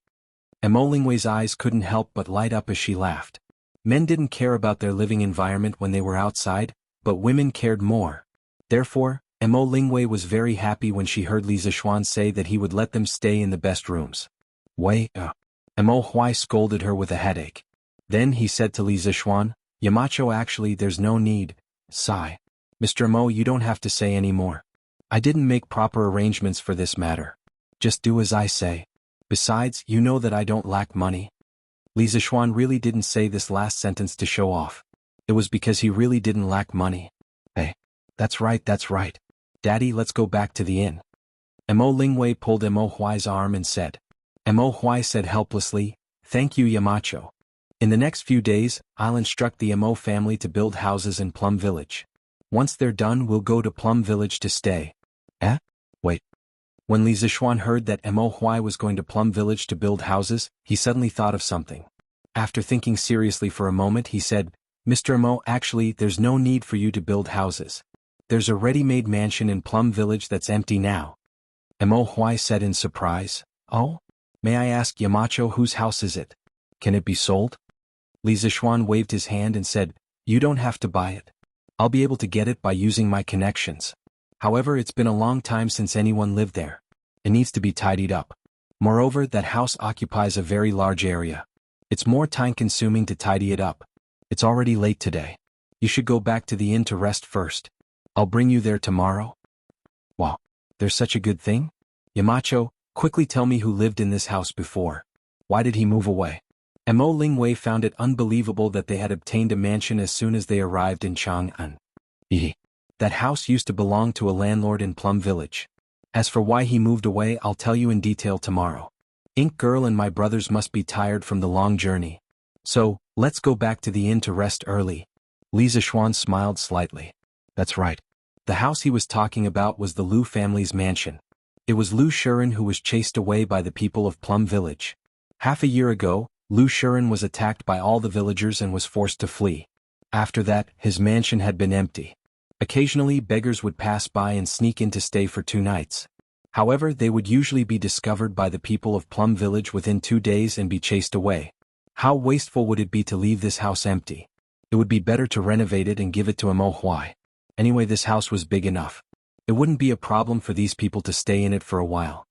Speaker 1: Mo Lingwei's eyes couldn't help but light up as she laughed. Men didn't care about their living environment when they were outside, but women cared more. Therefore, Mo Lingwei was very happy when she heard Li Zixuan say that he would let them stay in the best rooms. Mo Huai scolded her with a headache. Then he said to Li Zixuan, Yamacho, actually there's no need. Sigh. Mr. Mo, you don't have to say any more. I didn't make proper arrangements for this matter. Just do as I say. Besides, you know that I don't lack money. Li Zixuan really didn't say this last sentence to show off. It was because he really didn't lack money. Hey. That's right. Daddy, let's go back to the inn. Mo Lingwei pulled Mo Huai's arm and said. Mo Huai said helplessly, Thank you, Yamacho. In the next few days, I'll instruct the Mo family to build houses in Plum Village. Once they're done, we'll go to Plum Village to stay. Wait. When Li Zixuan heard that Mo Huai was going to Plum Village to build houses, he suddenly thought of something. After thinking seriously for a moment, he said, Mr. Mo, actually, there's no need for you to build houses. There's a ready-made mansion in Plum Village that's empty now. Mo Huai said in surprise, Oh? May I ask, Yamacho, whose house is it? Can it be sold? Li Zixuan waved his hand and said, You don't have to buy it. I'll be able to get it by using my connections. However, it's been a long time since anyone lived there. It needs to be tidied up. Moreover, that house occupies a very large area. It's more time-consuming to tidy it up. It's already late today. You should go back to the inn to rest first. I'll bring you there tomorrow. Wow, there's such a good thing? Yamacho, quickly tell me who lived in this house before. Why did he move away? Mo Lingwei found it unbelievable that they had obtained a mansion as soon as they arrived in Chang'an. That house used to belong to a landlord in Plum Village. As for why he moved away, I'll tell you in detail tomorrow. Ink Girl and my brothers must be tired from the long journey. So, let's go back to the inn to rest early. Li Zixuan smiled slightly. That's right. The house he was talking about was the Liu family's mansion. It was Liu Shuren who was chased away by the people of Plum Village. Half a year ago, Liu Shuren was attacked by all the villagers and was forced to flee. After that, his mansion had been empty. Occasionally, beggars would pass by and sneak in to stay for 2 nights. However, they would usually be discovered by the people of Plum Village within 2 days and be chased away. How wasteful would it be to leave this house empty? It would be better to renovate it and give it to Mo Huai. Anyway, this house was big enough. It wouldn't be a problem for these people to stay in it for a while.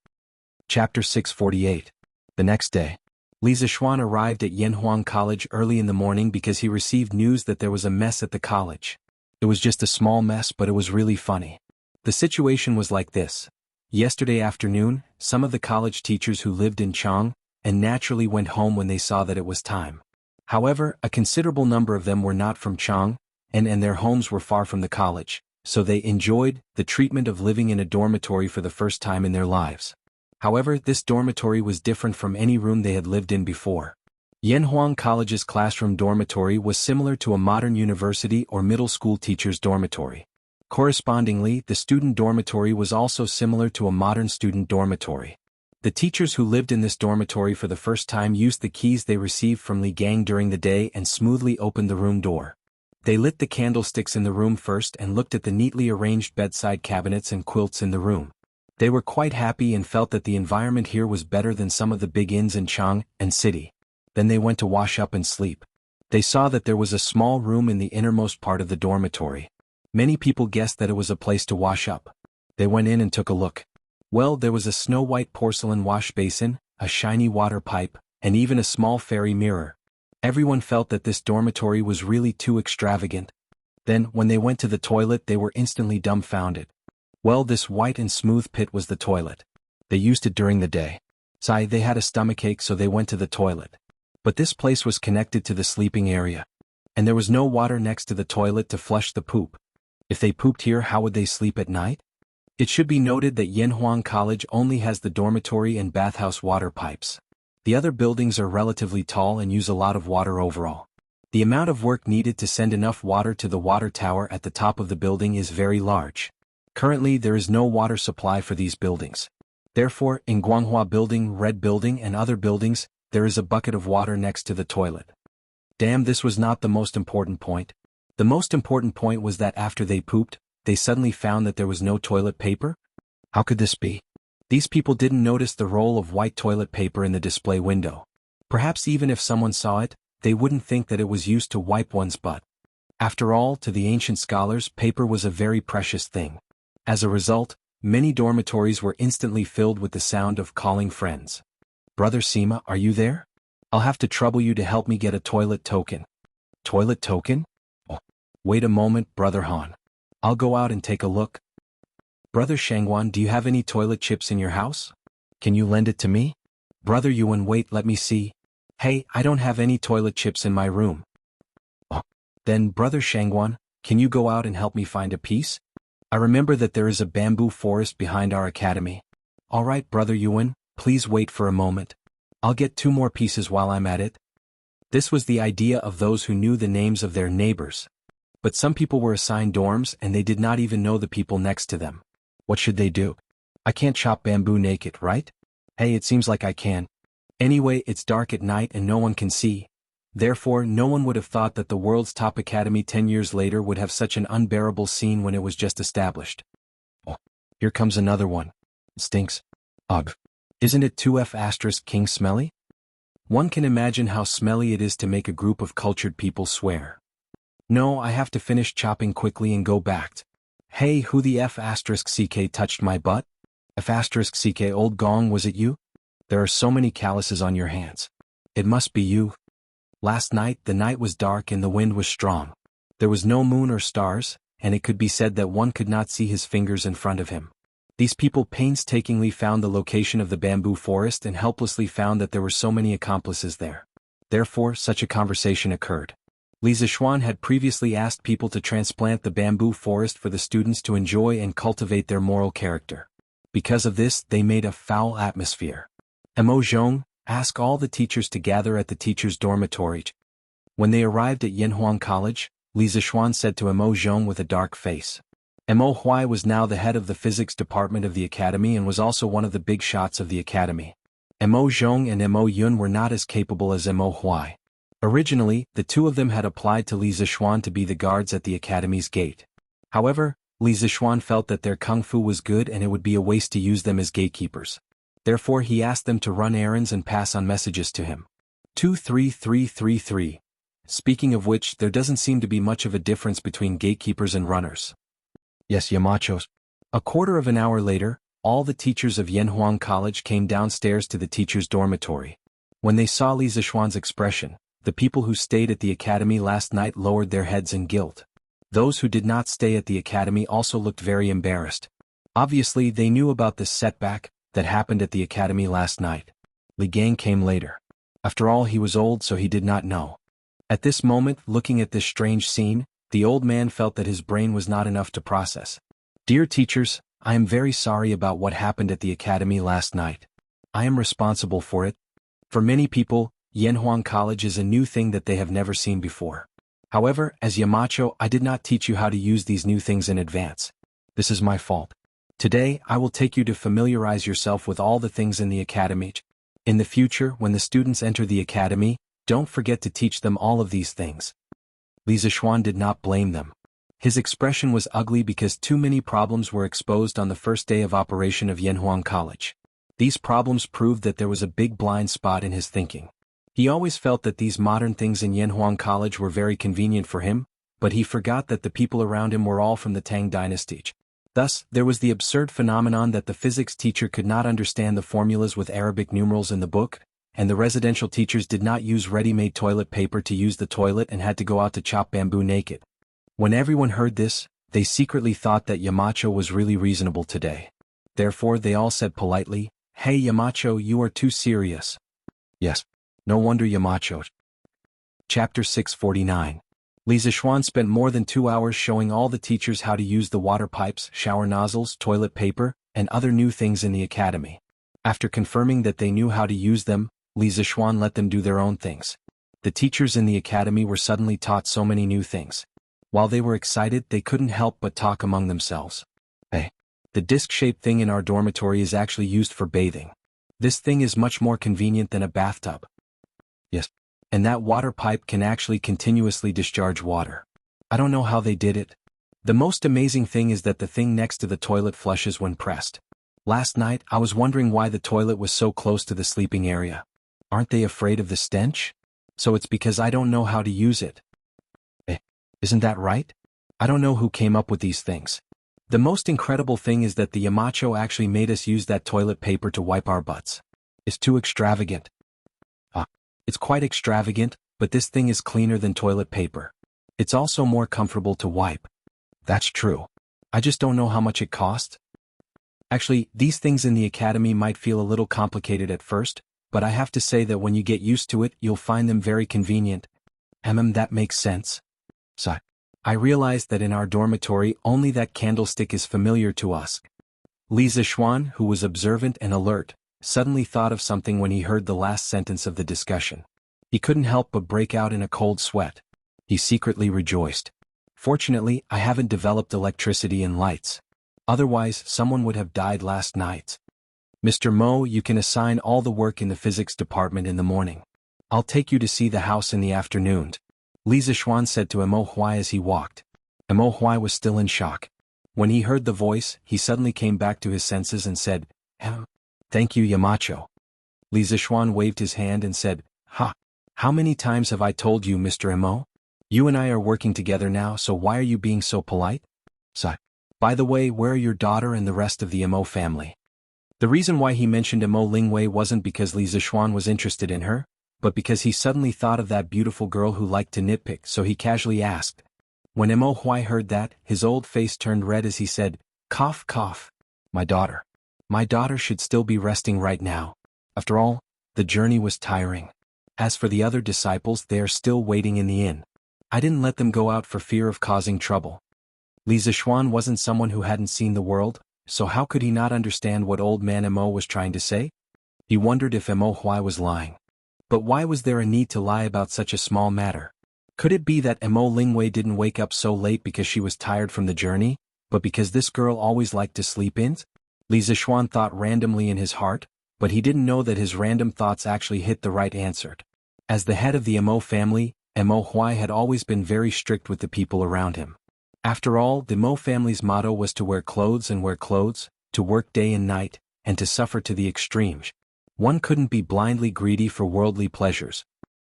Speaker 1: Chapter 648. The next day. Li Zixuan arrived at Yanhuang College early in the morning because he received news that there was a mess at the college. It was just a small mess, but it was really funny. The situation was like this. Yesterday afternoon, some of the college teachers who lived in Chang and naturally went home when they saw that it was time. However, a considerable number of them were not from Chang, and their homes were far from the college, so they enjoyed the treatment of living in a dormitory for the first time in their lives. However, this dormitory was different from any room they had lived in before. Yanhuang College's classroom dormitory was similar to a modern university or middle school teacher's dormitory. Correspondingly, the student dormitory was also similar to a modern student dormitory. The teachers who lived in this dormitory for the first time used the keys they received from Li Gang during the day and smoothly opened the room door. They lit the candlesticks in the room first and looked at the neatly arranged bedside cabinets and quilts in the room. They were quite happy and felt that the environment here was better than some of the big inns in Chang and city. Then they went to wash up and sleep. They saw that there was a small room in the innermost part of the dormitory. Many people guessed that it was a place to wash up. They went in and took a look. Well, there was a snow-white porcelain wash basin, a shiny water pipe, and even a small fairy mirror. Everyone felt that this dormitory was really too extravagant. Then, when they went to the toilet, they were instantly dumbfounded. Well, this white and smooth pit was the toilet. They used it during the day. They had a stomachache, so they went to the toilet. But this place was connected to the sleeping area. And there was no water next to the toilet to flush the poop. If they pooped here, how would they sleep at night? It should be noted that Yanhuang College only has the dormitory and bathhouse water pipes. The other buildings are relatively tall and use a lot of water overall. The amount of work needed to send enough water to the water tower at the top of the building is very large. Currently, there is no water supply for these buildings. Therefore, in Guanghua Building, Red Building, and other buildings, there is a bucket of water next to the toilet. Damn, this was not the most important point. The most important point was that after they pooped, they suddenly found that there was no toilet paper? How could this be? These people didn't notice the roll of white toilet paper in the display window. Perhaps even if someone saw it, they wouldn't think that it was used to wipe one's butt. After all, to the ancient scholars, paper was a very precious thing. As a result, many dormitories were instantly filled with the sound of calling friends. Brother Sima, are you there? I'll have to trouble you to help me get a toilet token. Toilet token? Oh, wait a moment, Brother Han. I'll go out and take a look. Brother Shangwan, do you have any toilet chips in your house? Can you lend it to me? Brother Yuan, wait, let me see. Hey, I don't have any toilet chips in my room. Oh, then, Brother Shangwan, can you go out and help me find a piece? I remember that there is a bamboo forest behind our academy. All right, Brother Yuan, please wait for a moment. I'll get 2 more pieces while I'm at it. This was the idea of those who knew the names of their neighbors. But some people were assigned dorms and they did not even know the people next to them. What should they do? I can't chop bamboo naked, right? Hey, it seems like I can. Anyway, it's dark at night and no one can see. Therefore, no one would have thought that the world's top academy 10 years later would have such an unbearable scene when it was just established. Oh, here comes another one. Stinks. Ugh. Isn't it 2F** King smelly? One can imagine how smelly it is to make a group of cultured people swear. No, I have to finish chopping quickly and go back. Hey, who the F***ck touched my butt? F***ck old gong, was it you? There are so many calluses on your hands. It must be you. Last night, the night was dark and the wind was strong. There was no moon or stars, and it could be said that one could not see his fingers in front of him. These people painstakingly found the location of the bamboo forest and helplessly found that there were so many accomplices there. Therefore, such a conversation occurred. Li Zixuan had previously asked people to transplant the bamboo forest for the students to enjoy and cultivate their moral character. Because of this, they made a foul atmosphere. Mo Zhong, ask all the teachers to gather at the teachers' dormitory. When they arrived at Yanhuang College, Li Zixuan said to Mo Zhong with a dark face. Mo Huai was now the head of the physics department of the academy and was also one of the big shots of the academy. Mo Zhong and Mo Yun were not as capable as Mo Huai. Originally, the 2 of them had applied to Li Zixuan to be the guards at the academy's gate. However, Li Zixuan felt that their kung fu was good and it would be a waste to use them as gatekeepers. Therefore he asked them to run errands and pass on messages to him. 23333. Speaking of which, there doesn't seem to be much of a difference between gatekeepers and runners. Yes, Yamachos. A quarter of an hour later, all the teachers of Yanhuang College came downstairs to the teachers' dormitory. When they saw Li Zixuan's expression, the people who stayed at the academy last night lowered their heads in guilt. Those who did not stay at the academy also looked very embarrassed. Obviously, they knew about this setback that happened at the academy last night. Li Gang came later. After all, he was old, so he did not know. At this moment, looking at this strange scene, the old man felt that his brain was not enough to process. Dear teachers, I am very sorry about what happened at the academy last night. I am responsible for it. For many people, Yanhuang College is a new thing that they have never seen before. However, as Yamacho, I did not teach you how to use these new things in advance. This is my fault. Today, I will take you to familiarize yourself with all the things in the academy. In the future, when the students enter the academy, don't forget to teach them all of these things. Li Zixuan did not blame them. His expression was ugly because too many problems were exposed on the first day of operation of Yanhuang College. These problems proved that there was a big blind spot in his thinking. He always felt that these modern things in Yanhuang College were very convenient for him, but he forgot that the people around him were all from the Tang dynasty. Thus, there was the absurd phenomenon that the physics teacher could not understand the formulas with Arabic numerals in the book, and the residential teachers did not use ready-made toilet paper to use the toilet and had to go out to chop bamboo naked. When everyone heard this, they secretly thought that Yamacho was really reasonable today. Therefore they all said politely, "Hey Yamacho, you are too serious." Yes. No wonder Yamacho. Chapter 649. Li Zixuan spent more than 2 hours showing all the teachers how to use the water pipes, shower nozzles, toilet paper, and other new things in the academy. After confirming that they knew how to use them, Li Zixuan let them do their own things. The teachers in the academy were suddenly taught so many new things. While they were excited, they couldn't help but talk among themselves. Hey, the disc-shaped thing in our dormitory is actually used for bathing. This thing is much more convenient than a bathtub. Yes. And that water pipe can actually continuously discharge water. I don't know how they did it. The most amazing thing is that the thing next to the toilet flushes when pressed. Last night, I was wondering why the toilet was so close to the sleeping area. Aren't they afraid of the stench? So it's because I don't know how to use it. Isn't that right? I don't know who came up with these things. The most incredible thing is that the Yamacho actually made us use that toilet paper to wipe our butts. It's too extravagant. It's quite extravagant, but this thing is cleaner than toilet paper. It's also more comfortable to wipe. That's true. I just don't know how much it costs. Actually, these things in the academy might feel a little complicated at first, but I have to say that when you get used to it, you'll find them very convenient. That makes sense. So, I realized that in our dormitory only that candlestick is familiar to us. Li Zixuan, who was observant and alert, suddenly thought of something when he heard the last sentence of the discussion. He couldn't help but break out in a cold sweat. He secretly rejoiced. Fortunately, I haven't developed electricity and lights. Otherwise, someone would have died last night. Mr. Mo, you can assign all the work in the physics department in the morning. I'll take you to see the house in the afternoon. Li Zixuan said to Mo Huai as he walked. Mo Huai was still in shock. When he heard the voice, he suddenly came back to his senses and said, Thank you, Yamacho. Li Zixuan waved his hand and said, How many times have I told you, Mr. Mo? You and I are working together now, so why are you being so polite? By the way, where are your daughter and the rest of the Mo family? The reason why he mentioned Mo Lingwei wasn't because Li Zixuan was interested in her, but because he suddenly thought of that beautiful girl who liked to nitpick, so he casually asked. When Mo Huai heard that, his old face turned red as he said, Cough, cough. My daughter. My daughter should still be resting right now. After all, the journey was tiring. As for the other disciples, they are still waiting in the inn. I didn't let them go out for fear of causing trouble. Li Zixuan wasn't someone who hadn't seen the world, so how could he not understand what old man Mo was trying to say? He wondered if Mo Huai was lying. But why was there a need to lie about such a small matter? Could it be that Mo Lingwei didn't wake up so late because she was tired from the journey, but because this girl always liked to sleep in? Li Zixuan thought randomly in his heart, but he didn't know that his random thoughts actually hit the right answer. As the head of the Mo family, Mo Huai had always been very strict with the people around him. After all, the Mo family's motto was to wear clothes and wear clothes, to work day and night, and to suffer to the extremes. One couldn't be blindly greedy for worldly pleasures.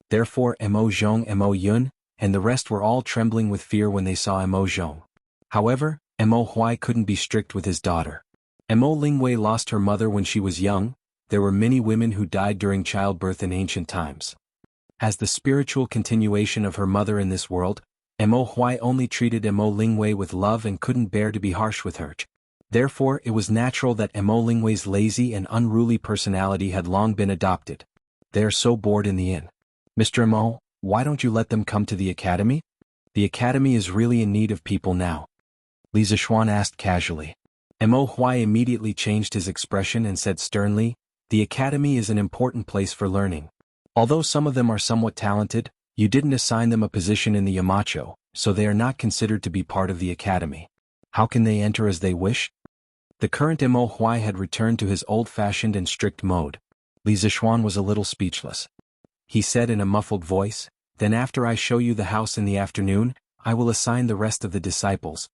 Speaker 1: Therefore Mo Zhong, Mo Yun, and the rest were all trembling with fear when they saw Mo Zhong. However, Mo Huai couldn't be strict with his daughter. Mo Lingwei lost her mother when she was young. There were many women who died during childbirth in ancient times. As the spiritual continuation of her mother in this world, Mo Huai only treated Mo Lingwei with love and couldn't bear to be harsh with her. Therefore, it was natural that Mo Lingwei's lazy and unruly personality had long been adopted. They are so bored in the inn. Mr. Mo, why don't you let them come to the academy? The academy is really in need of people now. Li Zixuan asked casually. Mo Huai immediately changed his expression and said sternly, The academy is an important place for learning. Although some of them are somewhat talented, you didn't assign them a position in the Yamacho, so they are not considered to be part of the academy. How can they enter as they wish? The current Mo Huai had returned to his old-fashioned and strict mode. Li Zixuan was a little speechless. He said in a muffled voice, Then after I show you the house in the afternoon, I will assign the rest of the disciples.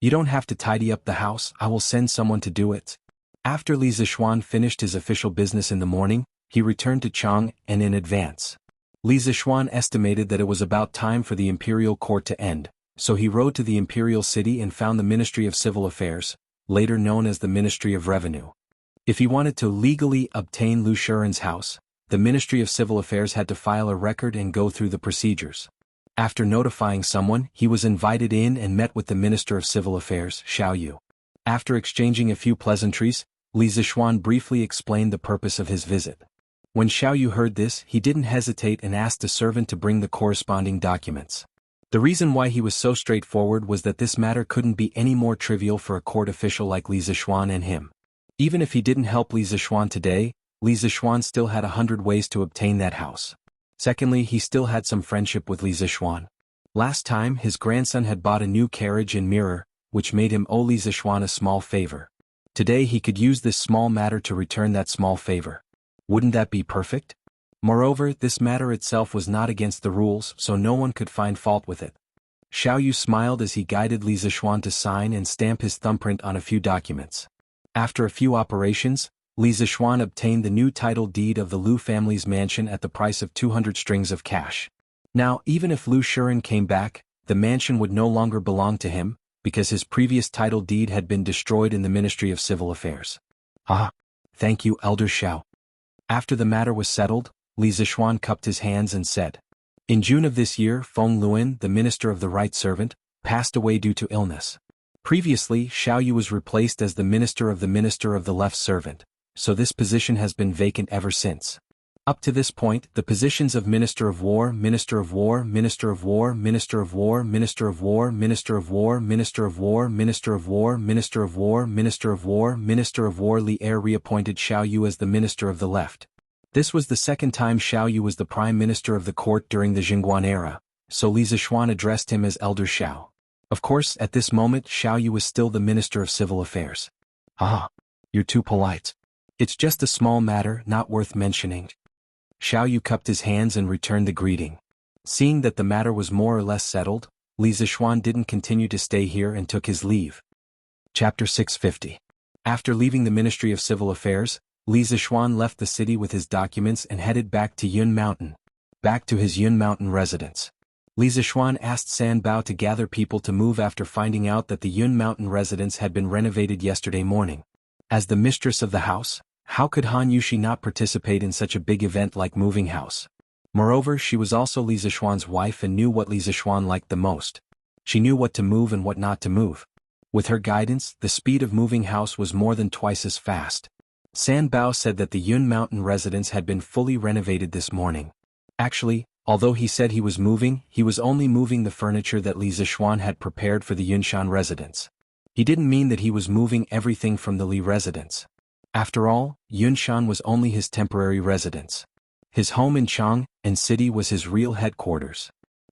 Speaker 1: You don't have to tidy up the house, I will send someone to do it. After Li Zixuan finished his official business in the morning, he returned to Chang and in advance. Li Zixuan estimated that it was about time for the imperial court to end, so he rode to the imperial city and found the Ministry of Civil Affairs, later known as the Ministry of Revenue. If he wanted to legally obtain Lu Shuren's house, the Ministry of Civil Affairs had to file a record and go through the procedures. After notifying someone, he was invited in and met with the Minister of Civil Affairs, Xiao Yu. After exchanging a few pleasantries, Li Zixuan briefly explained the purpose of his visit. When Xiao Yu heard this, he didn't hesitate and asked a servant to bring the corresponding documents. The reason why he was so straightforward was that this matter couldn't be any more trivial for a court official like Li Zixuan and him. Even if he didn't help Li Zixuan today, Li Zixuan still had 100 ways to obtain that house. Secondly, he still had some friendship with Li Zixuan. Last time, his grandson had bought a new carriage and mirror, which made him owe Li Zixuan a small favor. Today he could use this small matter to return that small favor. Wouldn't that be perfect? Moreover, this matter itself was not against the rules, so no one could find fault with it. Xiao Yu smiled as he guided Li Zixuan to sign and stamp his thumbprint on a few documents. After a few operations, Li Zixuan obtained the new title deed of the Lu family's mansion at the price of 200 strings of cash. Now, even if Lu Shiren came back, the mansion would no longer belong to him, because his previous title deed had been destroyed in the Ministry of Civil Affairs. Ah, thank you, Elder Xiao. After the matter was settled, Li Zixuan cupped his hands and said, in June of this year, Feng Luan, the Minister of the Right Servant, passed away due to illness. Previously, Xiao Yu was replaced as the Minister of the Left Servant, so this position has been vacant ever since. Up to this point, the positions of Minister of War, Minister of War, Minister of War, Minister of War, Minister of War, Minister of War, Minister of War, Minister of War, Minister of War, Minister of War, Minister of War. Li Er reappointed Xiao Yu as the Minister of the Left. This was the second time Xiao Yu was the Prime Minister of the court during the Jingguan era, so Li Zixuan addressed him as Elder Xiao. Of course, at this moment Xiao Yu was still the Minister of Civil Affairs. Ah, you're too polite. It's just a small matter, not worth mentioning. Xiao Yu cupped his hands and returned the greeting. Seeing that the matter was more or less settled, Li Zixuan didn't continue to stay here and took his leave. Chapter 650. After leaving the Ministry of Civil Affairs, Li Zixuan left the city with his documents and headed back to Yun Mountain. Back to his Yun Mountain residence. Li Zixuan asked San Bao to gather people to move after finding out that the Yun Mountain residence had been renovated yesterday morning. As the mistress of the house, how could Han Yushi not participate in such a big event like moving house? Moreover, she was also Li Zixuan's wife and knew what Li Zixuan liked the most. She knew what to move and what not to move. With her guidance, the speed of moving house was more than twice as fast. San Bao said that the Yun Mountain residence had been fully renovated this morning. Actually, although he said he was only moving the furniture that Li Zixuan had prepared for the Yunshan residence. He didn't mean that he was moving everything from the Li residence. After all, Yunshan was only his temporary residence. His home in Chang and City was his real headquarters.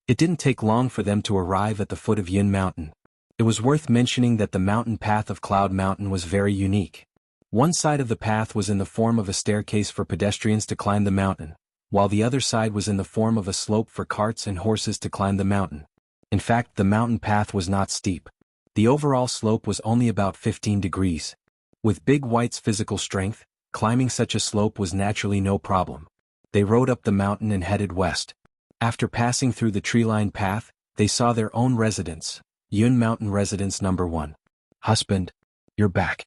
Speaker 1: It didn't take long for them to arrive at the foot of Yun Mountain. It was worth mentioning that the mountain path of Cloud Mountain was very unique. One side of the path was in the form of a staircase for pedestrians to climb the mountain, while the other side was in the form of a slope for carts and horses to climb the mountain. In fact, the mountain path was not steep. The overall slope was only about 15 degrees. With Big White's physical strength, climbing such a slope was naturally no problem. They rode up the mountain and headed west. After passing through the tree-lined path, they saw their own residence, Yun Mountain Residence No. 1. Husband, you're back.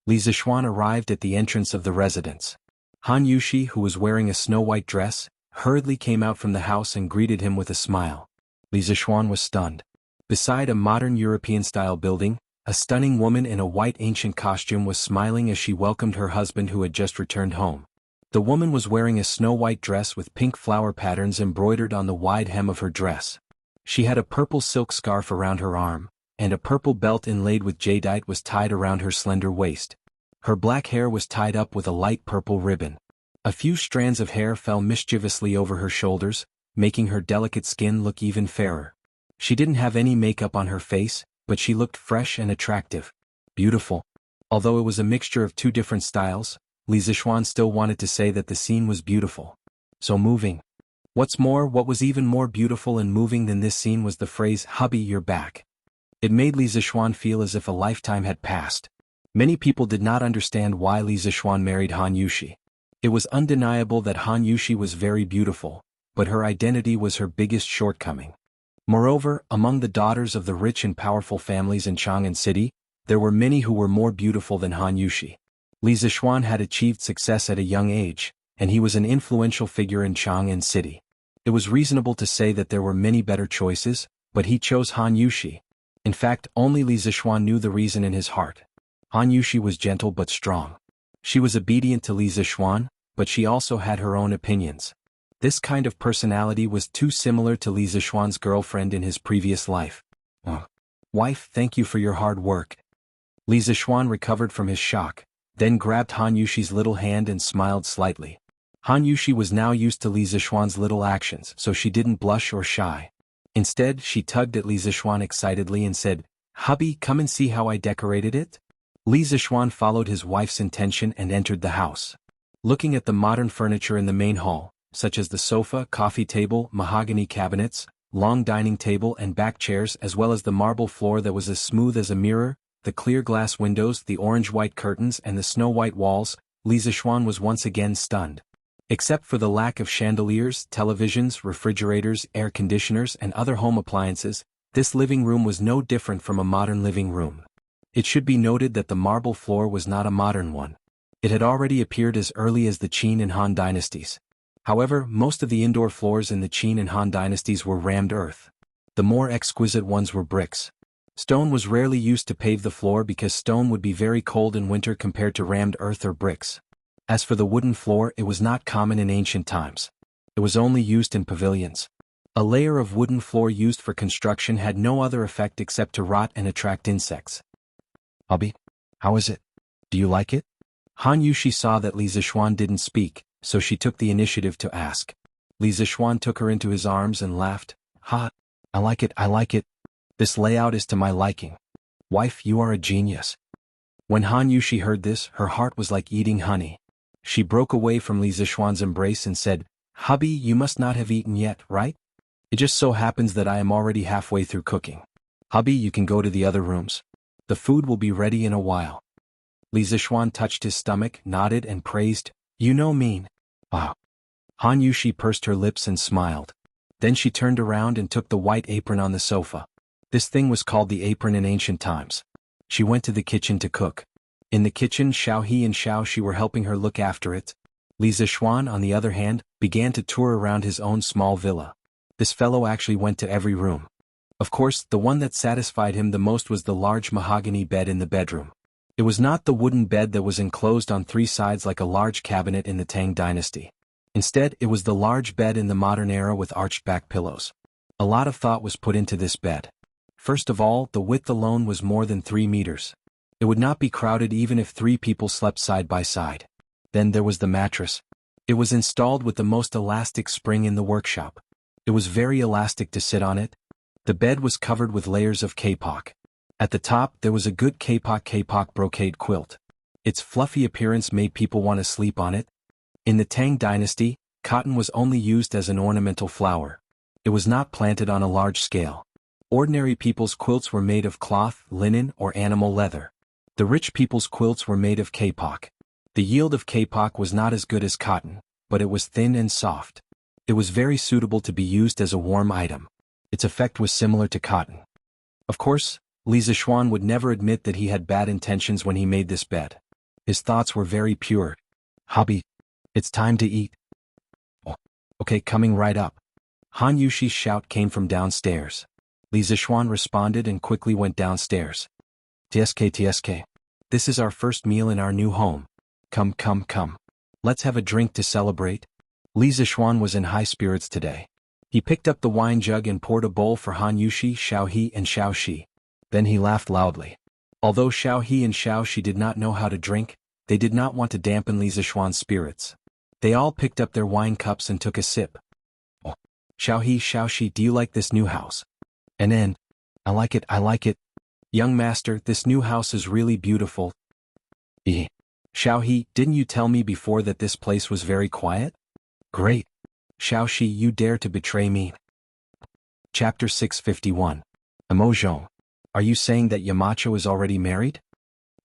Speaker 1: Li Zixuan arrived at the entrance of the residence. Han Yushi, who was wearing a snow-white dress, hurriedly came out from the house and greeted him with a smile. Li Zixuan was stunned. Beside a modern European-style building, a stunning woman in a white ancient costume was smiling as she welcomed her husband who had just returned home. The woman was wearing a snow-white dress with pink flower patterns embroidered on the wide hem of her dress. She had a purple silk scarf around her arm, and a purple belt inlaid with jadeite was tied around her slender waist. Her black hair was tied up with a light purple ribbon. A few strands of hair fell mischievously over her shoulders, making her delicate skin look even fairer. She didn't have any makeup on her face, but she looked fresh and attractive. Beautiful. Although it was a mixture of two different styles, Li Zixuan still wanted to say that the scene was beautiful. So moving. What's more, what was even more beautiful and moving than this scene was the phrase, "Hubby, you're back." It made Li Zixuan feel as if a lifetime had passed. Many people did not understand why Li Zixuan married Han Yushi. It was undeniable that Han Yushi was very beautiful, but her identity was her biggest shortcoming. Moreover, among the daughters of the rich and powerful families in Chang'an City, there were many who were more beautiful than Han Yushi. Li Zixuan had achieved success at a young age, and he was an influential figure in Chang'an City. It was reasonable to say that there were many better choices, but he chose Han Yushi. In fact, only Li Zixuan knew the reason in his heart. Han Yushi was gentle but strong. She was obedient to Li Zixuan, but she also had her own opinions. This kind of personality was too similar to Li Zixuan's girlfriend in his previous life. Wife, thank you for your hard work. Li Zixuan recovered from his shock, then grabbed Han Yushi's little hand and smiled slightly. Han Yushi was now used to Li Zixuan's little actions, so she didn't blush or shy. Instead, she tugged at Li Zixuan excitedly and said, "Hubby, come and see how I decorated it?" Li Zixuan followed his wife's intention and entered the house. Looking at the modern furniture in the main hall, such as the sofa, coffee table, mahogany cabinets, long dining table and back chairs as well as the marble floor that was as smooth as a mirror, the clear glass windows, the orange-white curtains and the snow-white walls, Li Zixuan was once again stunned. Except for the lack of chandeliers, televisions, refrigerators, air conditioners and other home appliances, this living room was no different from a modern living room. It should be noted that the marble floor was not a modern one. It had already appeared as early as the Qin and Han dynasties. However, most of the indoor floors in the Qin and Han dynasties were rammed earth. The more exquisite ones were bricks. Stone was rarely used to pave the floor because stone would be very cold in winter compared to rammed earth or bricks. As for the wooden floor, it was not common in ancient times. It was only used in pavilions. A layer of wooden floor used for construction had no other effect except to rot and attract insects. "Hubby, how is it? Do you like it?" Han Yushi saw that Li Zixuan didn't speak, so she took the initiative to ask. Li Zixuan took her into his arms and laughed. "Ha! I like it. This layout is to my liking. Wife, you are a genius." When Han Yushi heard this, her heart was like eating honey. She broke away from Li Zixuan's embrace and said, "Hubby, you must not have eaten yet, right? It just so happens that I am already halfway through cooking. Hubby, you can go to the other rooms. The food will be ready in a while." Li Zixuan touched his stomach, nodded and praised, "You know mean." "Wow." Han Yushi pursed her lips and smiled. Then she turned around and took the white apron on the sofa. This thing was called the apron in ancient times. She went to the kitchen to cook. In the kitchen, Xiao He and Xiao Shi were helping her look after it. Li Zixuan, on the other hand, began to tour around his own small villa. This fellow actually went to every room. Of course, the one that satisfied him the most was the large mahogany bed in the bedroom. It was not the wooden bed that was enclosed on three sides like a large cabinet in the Tang dynasty. Instead, it was the large bed in the modern era with arched back pillows. A lot of thought was put into this bed. First of all, the width alone was more than 3 meters. It would not be crowded even if 3 people slept side by side. Then there was the mattress. It was installed with the most elastic spring in the workshop. It was very elastic to sit on it. The bed was covered with layers of kapok. At the top, there was a good kapok brocade quilt. Its fluffy appearance made people want to sleep on it. In the Tang dynasty, cotton was only used as an ornamental flower. It was not planted on a large scale. Ordinary people's quilts were made of cloth, linen, or animal leather. The rich people's quilts were made of kapok. The yield of kapok was not as good as cotton, but it was thin and soft. It was very suitable to be used as a warm item. Its effect was similar to cotton. Of course, Li Zixuan would never admit that he had bad intentions when he made this bed. His thoughts were very pure. "Hubby, it's time to eat." "Oh, okay, coming right up." Han Yushi's shout came from downstairs. Li Zixuan responded and quickly went downstairs. TSK. This is our first meal in our new home. Come. Let's have a drink to celebrate." Li Zixuan was in high spirits today. He picked up the wine jug and poured a bowl for Han Yushi, Xiao He and Xiao Shi. Then he laughed loudly. Although Xiao He and Xiao Shi did not know how to drink, they did not want to dampen Li Zixuan's spirits. They all picked up their wine cups and took a sip. "Oh, Xiao He, Xiao Shi, do you like this new house?" And then, I like it. "Young master, this new house is really beautiful." Xiao He, didn't you tell me before that this place was very quiet?" "Great. Xiao Shi, you dare to betray me." Chapter 651. Mo Zhong. Are you saying that Yamacho is already married?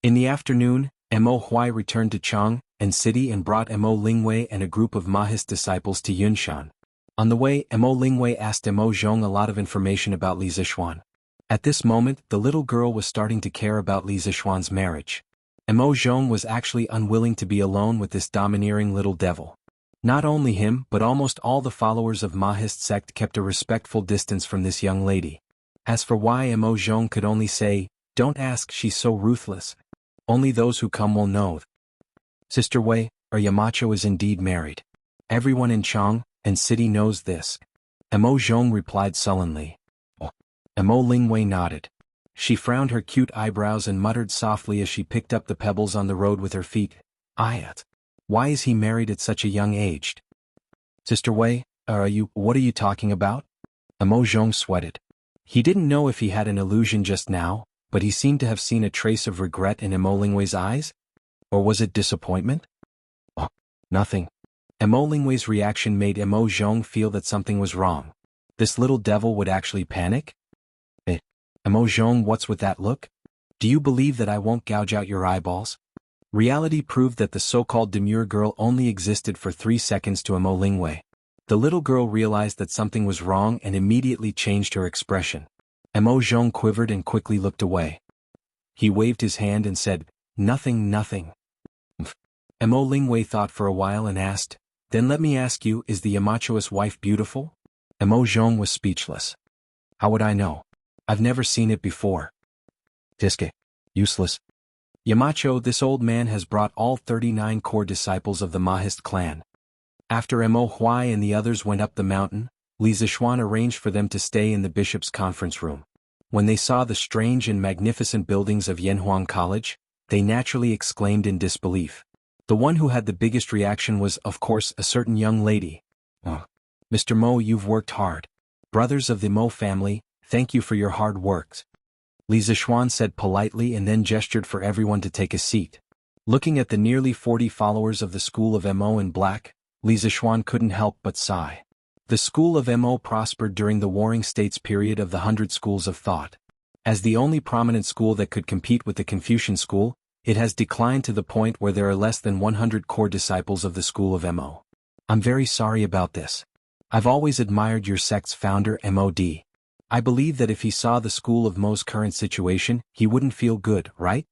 Speaker 1: In the afternoon, Mo Huai returned to Chang and city and brought Mo Lingwei and a group of Mahist disciples to Yunshan. On the way, Mo Lingwei asked Mo Zhong a lot of information about Li Zixuan. At this moment, the little girl was starting to care about Li Zixuan's marriage. Mo Zhong was actually unwilling to be alone with this domineering little devil. Not only him, but almost all the followers of Mahist sect kept a respectful distance from this young lady. As for why, Mo Zhong could only say, "Don't ask, she's so ruthless. Only those who come will know." Sister Wei, our Yamacho is indeed married. Everyone in Chang and city knows this. Mo Zhong replied sullenly. Oh. Mo Lingwei nodded. She frowned her cute eyebrows and muttered softly as she picked up the pebbles on the road with her feet. "Ayat. Why is he married at such a young age?" "Sister Wei, what are you talking about?" Mo Zhong sweated. He didn't know if he had an illusion just now, but he seemed to have seen a trace of regret in Mo Lingwei's eyes? Or was it disappointment? Oh, nothing. Mo Lingwei's reaction made Mo Zhong feel that something was wrong. This little devil would actually panic? Eh, Emo Zhong, what's with that look? Do you believe that I won't gouge out your eyeballs? Reality proved that the so-called demure girl only existed for 3 seconds to Emo Lingwei. The little girl realized that something was wrong and immediately changed her expression. Emo Zhong quivered and quickly looked away. He waved his hand and said, "Nothing, nothing." Emo Lingwei thought for a while and asked, "Then let me ask you, is the Yamacho's wife beautiful?" Emo Zhong was speechless. "How would I know? I've never seen it before." Diske. Useless. Yamacho, this old man has brought all 39 core disciples of the Mahist clan. After Emo Huai and the others went up the mountain, Li Zishuan arranged for them to stay in the bishop's conference room. When they saw the strange and magnificent buildings of Yanhuang College, they naturally exclaimed in disbelief. The one who had the biggest reaction was, of course, a certain young lady. "Oh, Mr. Mo, you've worked hard. Brothers of the Mo family, thank you for your hard work," Li Zishuan said politely and then gestured for everyone to take a seat. Looking at the nearly 40 followers of the school of Mo in black, Li Zishuan couldn't help but sigh. The school of Mo prospered during the Warring States period of the 100 schools of thought. As the only prominent school that could compete with the Confucian school, it has declined to the point where there are less than 100 core disciples of the school of Mo. I'm very sorry about this. I've always admired your sect's founder MOD. I believe that if he saw the school of Mo's current situation, he wouldn't feel good, right?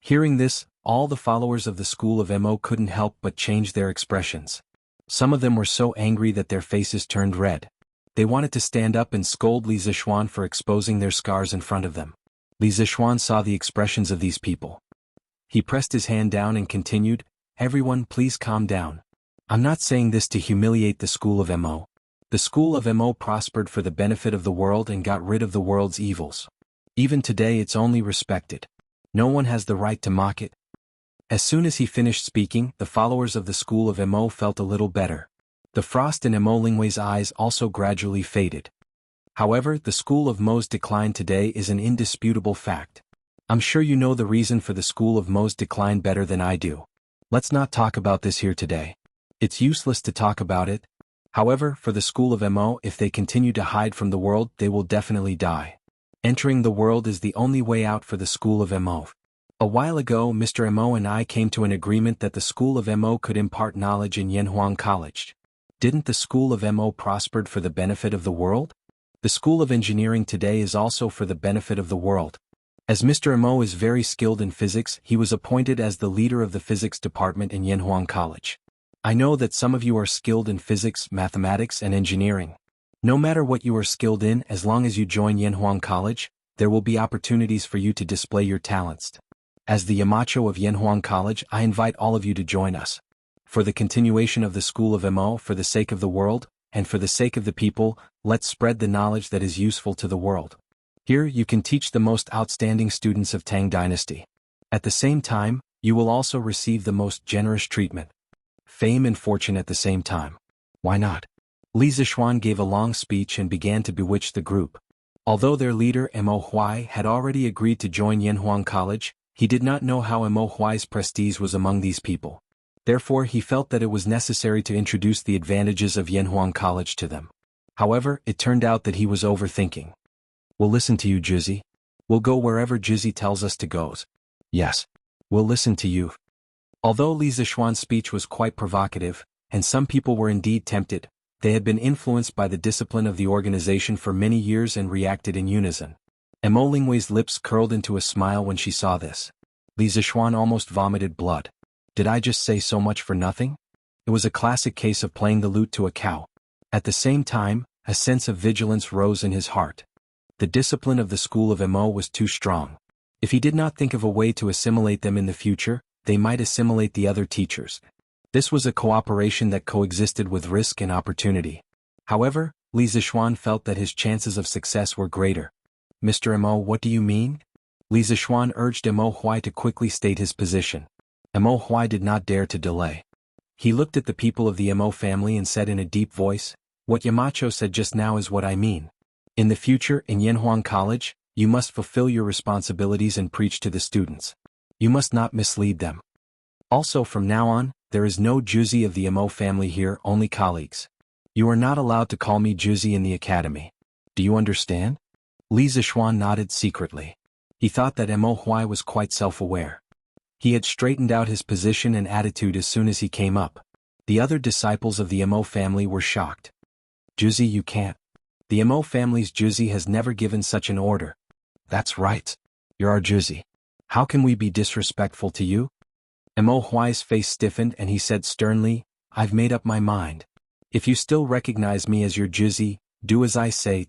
Speaker 1: Hearing this, all the followers of the school of Mo couldn't help but change their expressions. Some of them were so angry that their faces turned red. They wanted to stand up and scold Li Zishuan for exposing their scars in front of them. Li Zishuan saw the expressions of these people. He pressed his hand down and continued, "Everyone, please calm down. I'm not saying this to humiliate the school of Mo. The school of Mo prospered for the benefit of the world and got rid of the world's evils. Even today it's only respected. No one has the right to mock it." As soon as he finished speaking, the followers of the school of Mo felt a little better. The frost in Mo Lingwei's eyes also gradually faded. However, the school of Mo's decline today is an indisputable fact. I'm sure you know the reason for the school of Mo's decline better than I do. Let's not talk about this here today. It's useless to talk about it. However, for the school of Mo, if they continue to hide from the world, they will definitely die. Entering the world is the only way out for the school of Mo. A while ago, Mr. Mo and I came to an agreement that the school of Mo could impart knowledge in Yanhuang College. Didn't the school of Mo prospered for the benefit of the world? The school of engineering today is also for the benefit of the world. As Mr. Mo is very skilled in physics, he was appointed as the leader of the physics department in Yanhuang College. I know that some of you are skilled in physics, mathematics, and engineering. No matter what you are skilled in, as long as you join Yanhuang College, there will be opportunities for you to display your talents. As the Yamacho of Yanhuang College, I invite all of you to join us. For the continuation of the school of Mo, for the sake of the world, and for the sake of the people, let's spread the knowledge that is useful to the world. Here you can teach the most outstanding students of Tang Dynasty. At the same time, you will also receive the most generous treatment. Fame and fortune at the same time. Why not? Li Zishuan gave a long speech and began to bewitch the group. Although their leader Mo Huai had already agreed to join Yanhuang College, he did not know how Mo Huai's prestige was among these people. Therefore he felt that it was necessary to introduce the advantages of Yanhuang College to them. However, it turned out that he was overthinking. "We'll listen to you, Jizzy. We'll go wherever Jizzy tells us to go." "Yes. We'll listen to you." Although Li Zishuan's speech was quite provocative, and some people were indeed tempted, they had been influenced by the discipline of the organization for many years and reacted in unison. Mo Lingwei's lips curled into a smile when she saw this. Li Zishuan almost vomited blood. Did I just say so much for nothing? It was a classic case of playing the lute to a cow. At the same time, a sense of vigilance rose in his heart. The discipline of the school of Mo was too strong. If he did not think of a way to assimilate them in the future, they might assimilate the other teachers. This was a cooperation that coexisted with risk and opportunity. However, Li Zishuan felt that his chances of success were greater. "Mr. Mo, what do you mean?" Li Zishuan urged Mo Huai to quickly state his position. Mo Huai did not dare to delay. He looked at the people of the Mo family and said in a deep voice, "What Yamacho said just now is what I mean. In the future, in Yanhuang College, you must fulfill your responsibilities and preach to the students. You must not mislead them. Also from now on, there is no Juzi of the Mo family here, only colleagues. You are not allowed to call me Juzi in the academy. Do you understand? Li Zixuan nodded secretly. He thought that Mo Huai was quite self-aware. He had straightened out his position and attitude as soon as he came up. The other disciples of the Mo family were shocked. Juzi, you can't. The Mo family's Juzi has never given such an order. That's right. You're our Juzi. How can we be disrespectful to you? Mo Huai's face stiffened and he said sternly, I've made up my mind. If you still recognize me as your Juzi, do as I say.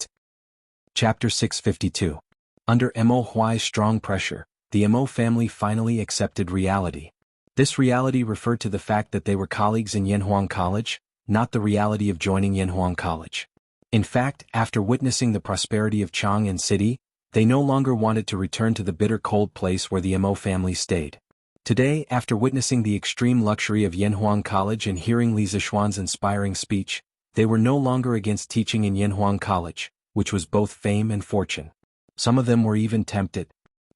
Speaker 1: Chapter 652. Under Mo Huai's strong pressure, the Mo family finally accepted reality. This reality referred to the fact that they were colleagues in Yanhuang College, not the reality of joining Yanhuang College. In fact, after witnessing the prosperity of Chang'an City, they no longer wanted to return to the bitter cold place where the Mo family stayed. Today, after witnessing the extreme luxury of Yanhuang College and hearing Li Zixuan's inspiring speech, they were no longer against teaching in Yanhuang College, which was both fame and fortune. Some of them were even tempted.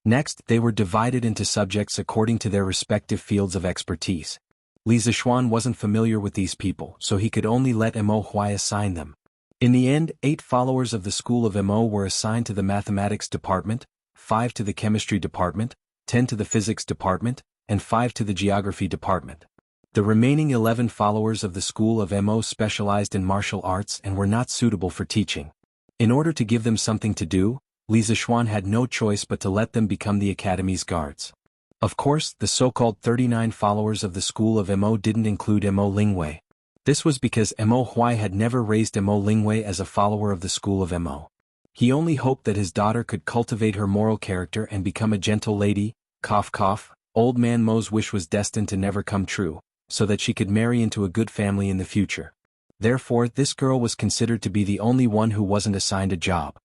Speaker 1: Next, they were divided into subjects according to their respective fields of expertise. Li Zixuan wasn't familiar with these people, so he could only let Mo Huai assign them. In the end, 8 followers of the school of Mo were assigned to the mathematics department, 5 to the chemistry department, 10 to the physics department, and 5 to the geography department. The remaining 11 followers of the school of Mo specialized in martial arts and were not suitable for teaching. In order to give them something to do, Li Zixuan had no choice but to let them become the academy's guards. Of course, the so-called 39 followers of the school of Mo didn't include Mo Lingwei. This was because Mo Huai had never raised Mo Lingwei as a follower of the school of Mo. He only hoped that his daughter could cultivate her moral character and become a gentle lady. Cough cough. Old man Mo's wish was destined to never come true, so that she could marry into a good family in the future. Therefore, this girl was considered to be the only one who wasn't assigned a job.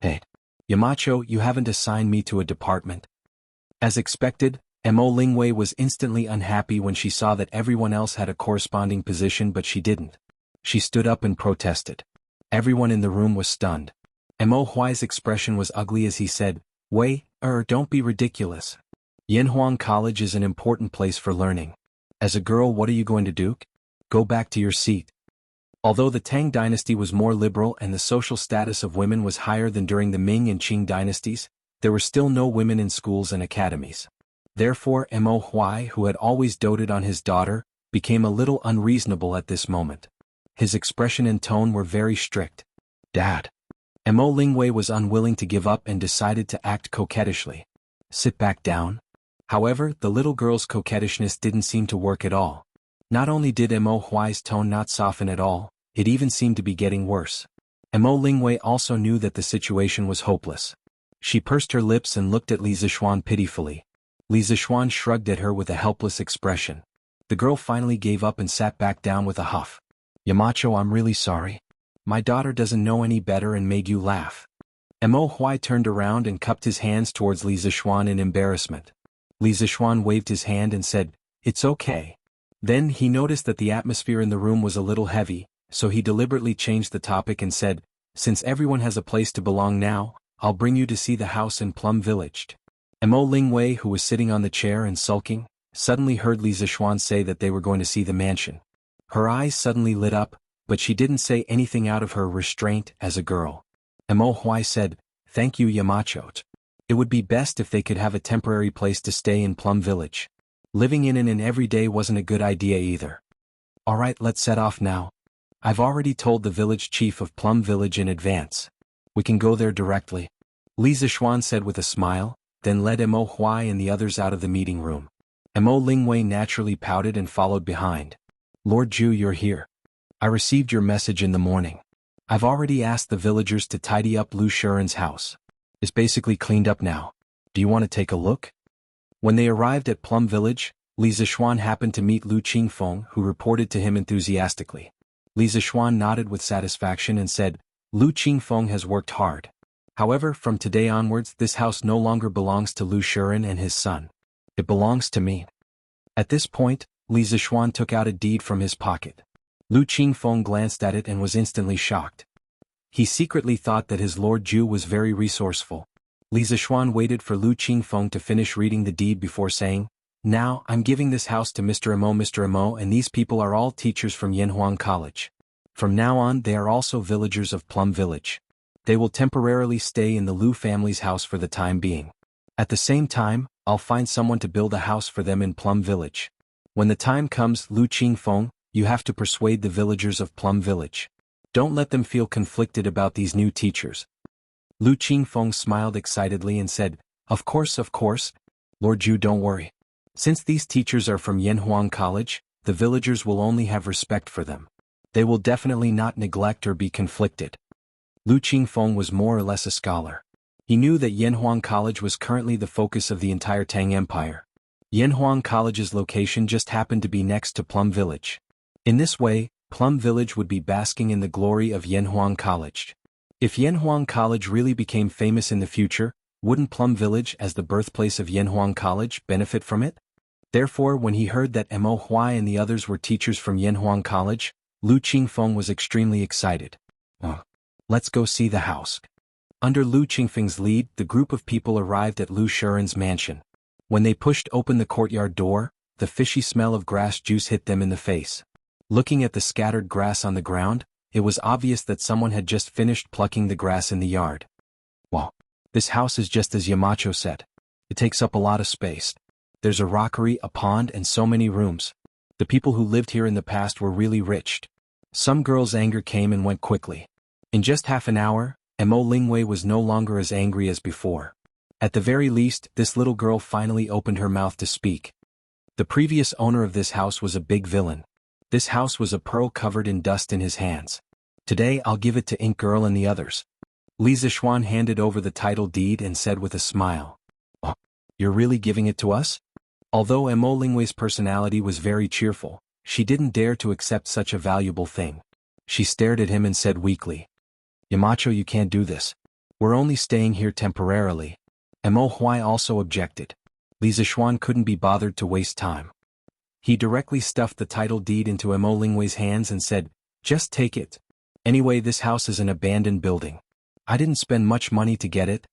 Speaker 1: Hey, Yamacho, you haven't assigned me to a department. As expected, Mo Lingwei was instantly unhappy when she saw that everyone else had a corresponding position but she didn't. She stood up and protested. Everyone in the room was stunned. Mo Huai's expression was ugly as he said, don't be ridiculous. Yanhuang College is an important place for learning. As a girl, what are you going to do? Go back to your seat. Although the Tang dynasty was more liberal and the social status of women was higher than during the Ming and Qing dynasties, there were still no women in schools and academies. Therefore, Mo Huai, who had always doted on his daughter, became a little unreasonable at this moment. His expression and tone were very strict. Dad. Mo Lingwei was unwilling to give up and decided to act coquettishly. Sit back down. However, the little girl's coquettishness didn't seem to work at all. Not only did Mo Huai's tone not soften at all, it even seemed to be getting worse. Mo Lingwei also knew that the situation was hopeless. She pursed her lips and looked at Li Zixuan pitifully. Li Zixuan shrugged at her with a helpless expression. The girl finally gave up and sat back down with a huff. Yamacho, I'm really sorry. My daughter doesn't know any better and made you laugh. Mo Huai turned around and cupped his hands towards Li Zixuan in embarrassment. Li Zixuan waved his hand and said, It's okay. Then he noticed that the atmosphere in the room was a little heavy, so he deliberately changed the topic and said, Since everyone has a place to belong now, I'll bring you to see the house in Plum Village. Mo Lingwei, who was sitting on the chair and sulking, suddenly heard Li Zixuan say that they were going to see the mansion. Her eyes suddenly lit up, but she didn't say anything out of her restraint as a girl. Mo Huai said, Thank you, Yamacho. It would be best if they could have a temporary place to stay in Plum Village. Living in an every day wasn't a good idea either. Alright, let's set off now. I've already told the village chief of Plum Village in advance. We can go there directly. Li Zixuan said with a smile, then led Mo Huai and the others out of the meeting room. Mo Lingwei naturally pouted and followed behind. Lord Zhu, you're here. I received your message in the morning. I've already asked the villagers to tidy up Lu Shuren's house. It's basically cleaned up now. Do you want to take a look? When they arrived at Plum Village, Li Zixuan happened to meet Lu Qingfeng, who reported to him enthusiastically. Li Zixuan nodded with satisfaction and said, Lu Qingfeng has worked hard. However, from today onwards this house no longer belongs to Lu Shuren and his son. It belongs to me. At this point, Li Zixuan took out a deed from his pocket. Lu Qingfeng glanced at it and was instantly shocked. He secretly thought that his Lord Zhu was very resourceful. Li Zixuan waited for Lu Qingfeng to finish reading the deed before saying, Now, I'm giving this house to Mr. Mo, and these people are all teachers from Yanhuang College. From now on they are also villagers of Plum Village. They will temporarily stay in the Lu family's house for the time being. At the same time, I'll find someone to build a house for them in Plum Village. When the time comes, Lu Qingfeng, you have to persuade the villagers of Plum Village. Don't let them feel conflicted about these new teachers. Lu Qingfeng smiled excitedly and said, of course, Lord Ju, don't worry. Since these teachers are from Yanhuang College, the villagers will only have respect for them. They will definitely not neglect or be conflicted. Lu Qingfeng was more or less a scholar. He knew that Yanhuang College was currently the focus of the entire Tang Empire. Yanhuang College's location just happened to be next to Plum Village. In this way, Plum Village would be basking in the glory of Yanhuang College. If Yanhuang College really became famous in the future, wouldn't Plum Village as the birthplace of Yanhuang College benefit from it? Therefore, when he heard that Mo Huai and the others were teachers from Yanhuang College, Lu Qingfeng was extremely excited. Let's go see the house. Under Lu Qingfeng's lead, the group of people arrived at Lu Shuren's mansion. When they pushed open the courtyard door, the fishy smell of grass juice hit them in the face. Looking at the scattered grass on the ground, it was obvious that someone had just finished plucking the grass in the yard. Wow. This house is just as Yamacho said. It takes up a lot of space. There's a rockery, a pond, and so many rooms. The people who lived here in the past were really rich. Some girl's anger came and went quickly. In just half an hour, Mo Lingwei was no longer as angry as before. At the very least, this little girl finally opened her mouth to speak. The previous owner of this house was a big villain. This house was a pearl covered in dust in his hands. Today I'll give it to Ink Girl and the others. Li Zixuan handed over the title deed and said with a smile. Oh, you're really giving it to us? Although Mo Lingwei's personality was very cheerful, she didn't dare to accept such a valuable thing. She stared at him and said weakly, Yamacho, you can't do this. We're only staying here temporarily. Mo Huai also objected. Li Zixuan couldn't be bothered to waste time. He directly stuffed the title deed into Mo Lingwei's hands and said, just take it. Anyway, this house is an abandoned building. I didn't spend much money to get it.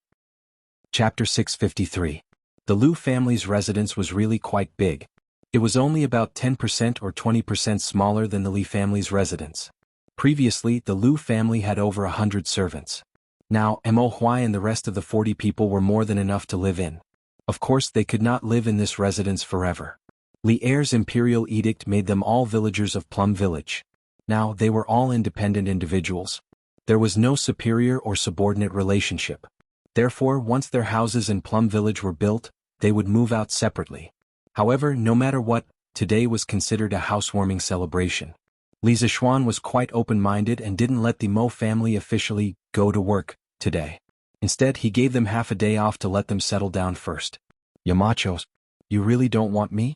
Speaker 1: Chapter 653. The Lu family's residence was really quite big. It was only about 10% or 20% smaller than the Li family's residence. Previously, the Lu family had over 100 servants. Now, Mo Huai and the rest of the 40 people were more than enough to live in. Of course, they could not live in this residence forever. Li Er's imperial edict made them all villagers of Plum Village. Now, they were all independent individuals. There was no superior or subordinate relationship. Therefore, once their houses in Plum Village were built, they would move out separately. However, no matter what, today was considered a housewarming celebration. Li Zixuan was quite open-minded and didn't let the Mo family officially go to work today. Instead, he gave them half a day off to let them settle down first. Yamachos, you really don't want me?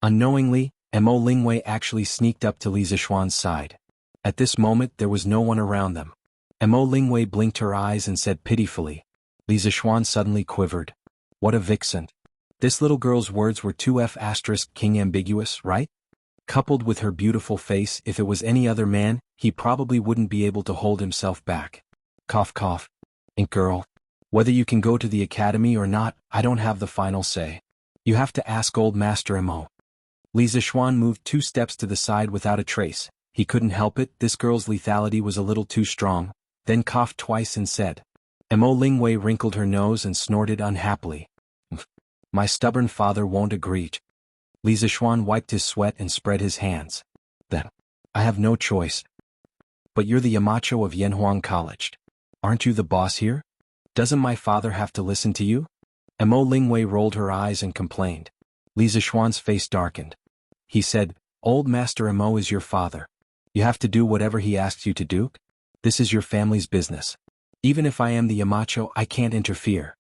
Speaker 1: Unknowingly, Mo Lingwei actually sneaked up to Li Zixuan's side. At this moment there was no one around them. Mo Lingwei blinked her eyes and said pitifully. Li Zixuan suddenly quivered. What a vixen. This little girl's words were too *king ambiguous, right? Coupled with her beautiful face, if it was any other man, he probably wouldn't be able to hold himself back. Cough cough. Ink Girl. Whether you can go to the academy or not, I don't have the final say. You have to ask old Master Mo. Li Zixuan moved 2 steps to the side without a trace. He couldn't help it, this girl's lethality was a little too strong, then coughed twice and said. Mo Lingwei wrinkled her nose and snorted unhappily. My stubborn father won't agree. Li Zixuan wiped his sweat and spread his hands. Then, I have no choice. But you're the Yamacho of Yanhuang College. Aren't you the boss here? Doesn't my father have to listen to you? Mo Lingwei rolled her eyes and complained. Li Zixuan's face darkened. He said, Old Master Mo is your father. You have to do whatever he asks you to do. This is your family's business. Even if I am the Yamacho, I can't interfere.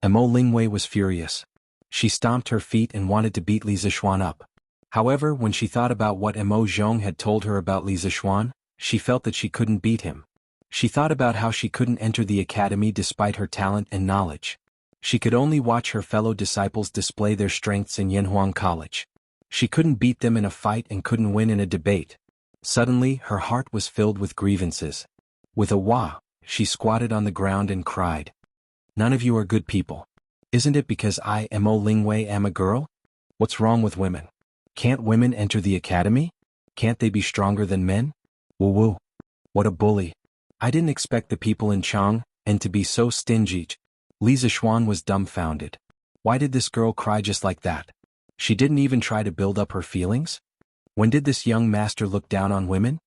Speaker 1: Mo Lingwei was furious. She stomped her feet and wanted to beat Li Zixuan up. However, when she thought about what Mo Zhong had told her about Li Zixuan, she felt that she couldn't beat him. She thought about how she couldn't enter the academy despite her talent and knowledge. She could only watch her fellow disciples display their strengths in Yanhuang College. She couldn't beat them in a fight and couldn't win in a debate. Suddenly, her heart was filled with grievances. With a wah, she squatted on the ground and cried. None of you are good people. Isn't it because I, Mo Lingwei, am a girl? What's wrong with women? Can't women enter the academy? Can't they be stronger than men? Woo woo. What a bully. I didn't expect the people in Jianghu to be so stingy. Li Zixuan was dumbfounded. Why did this girl cry just like that? She didn't even try to build up her feelings? When did this young master look down on women?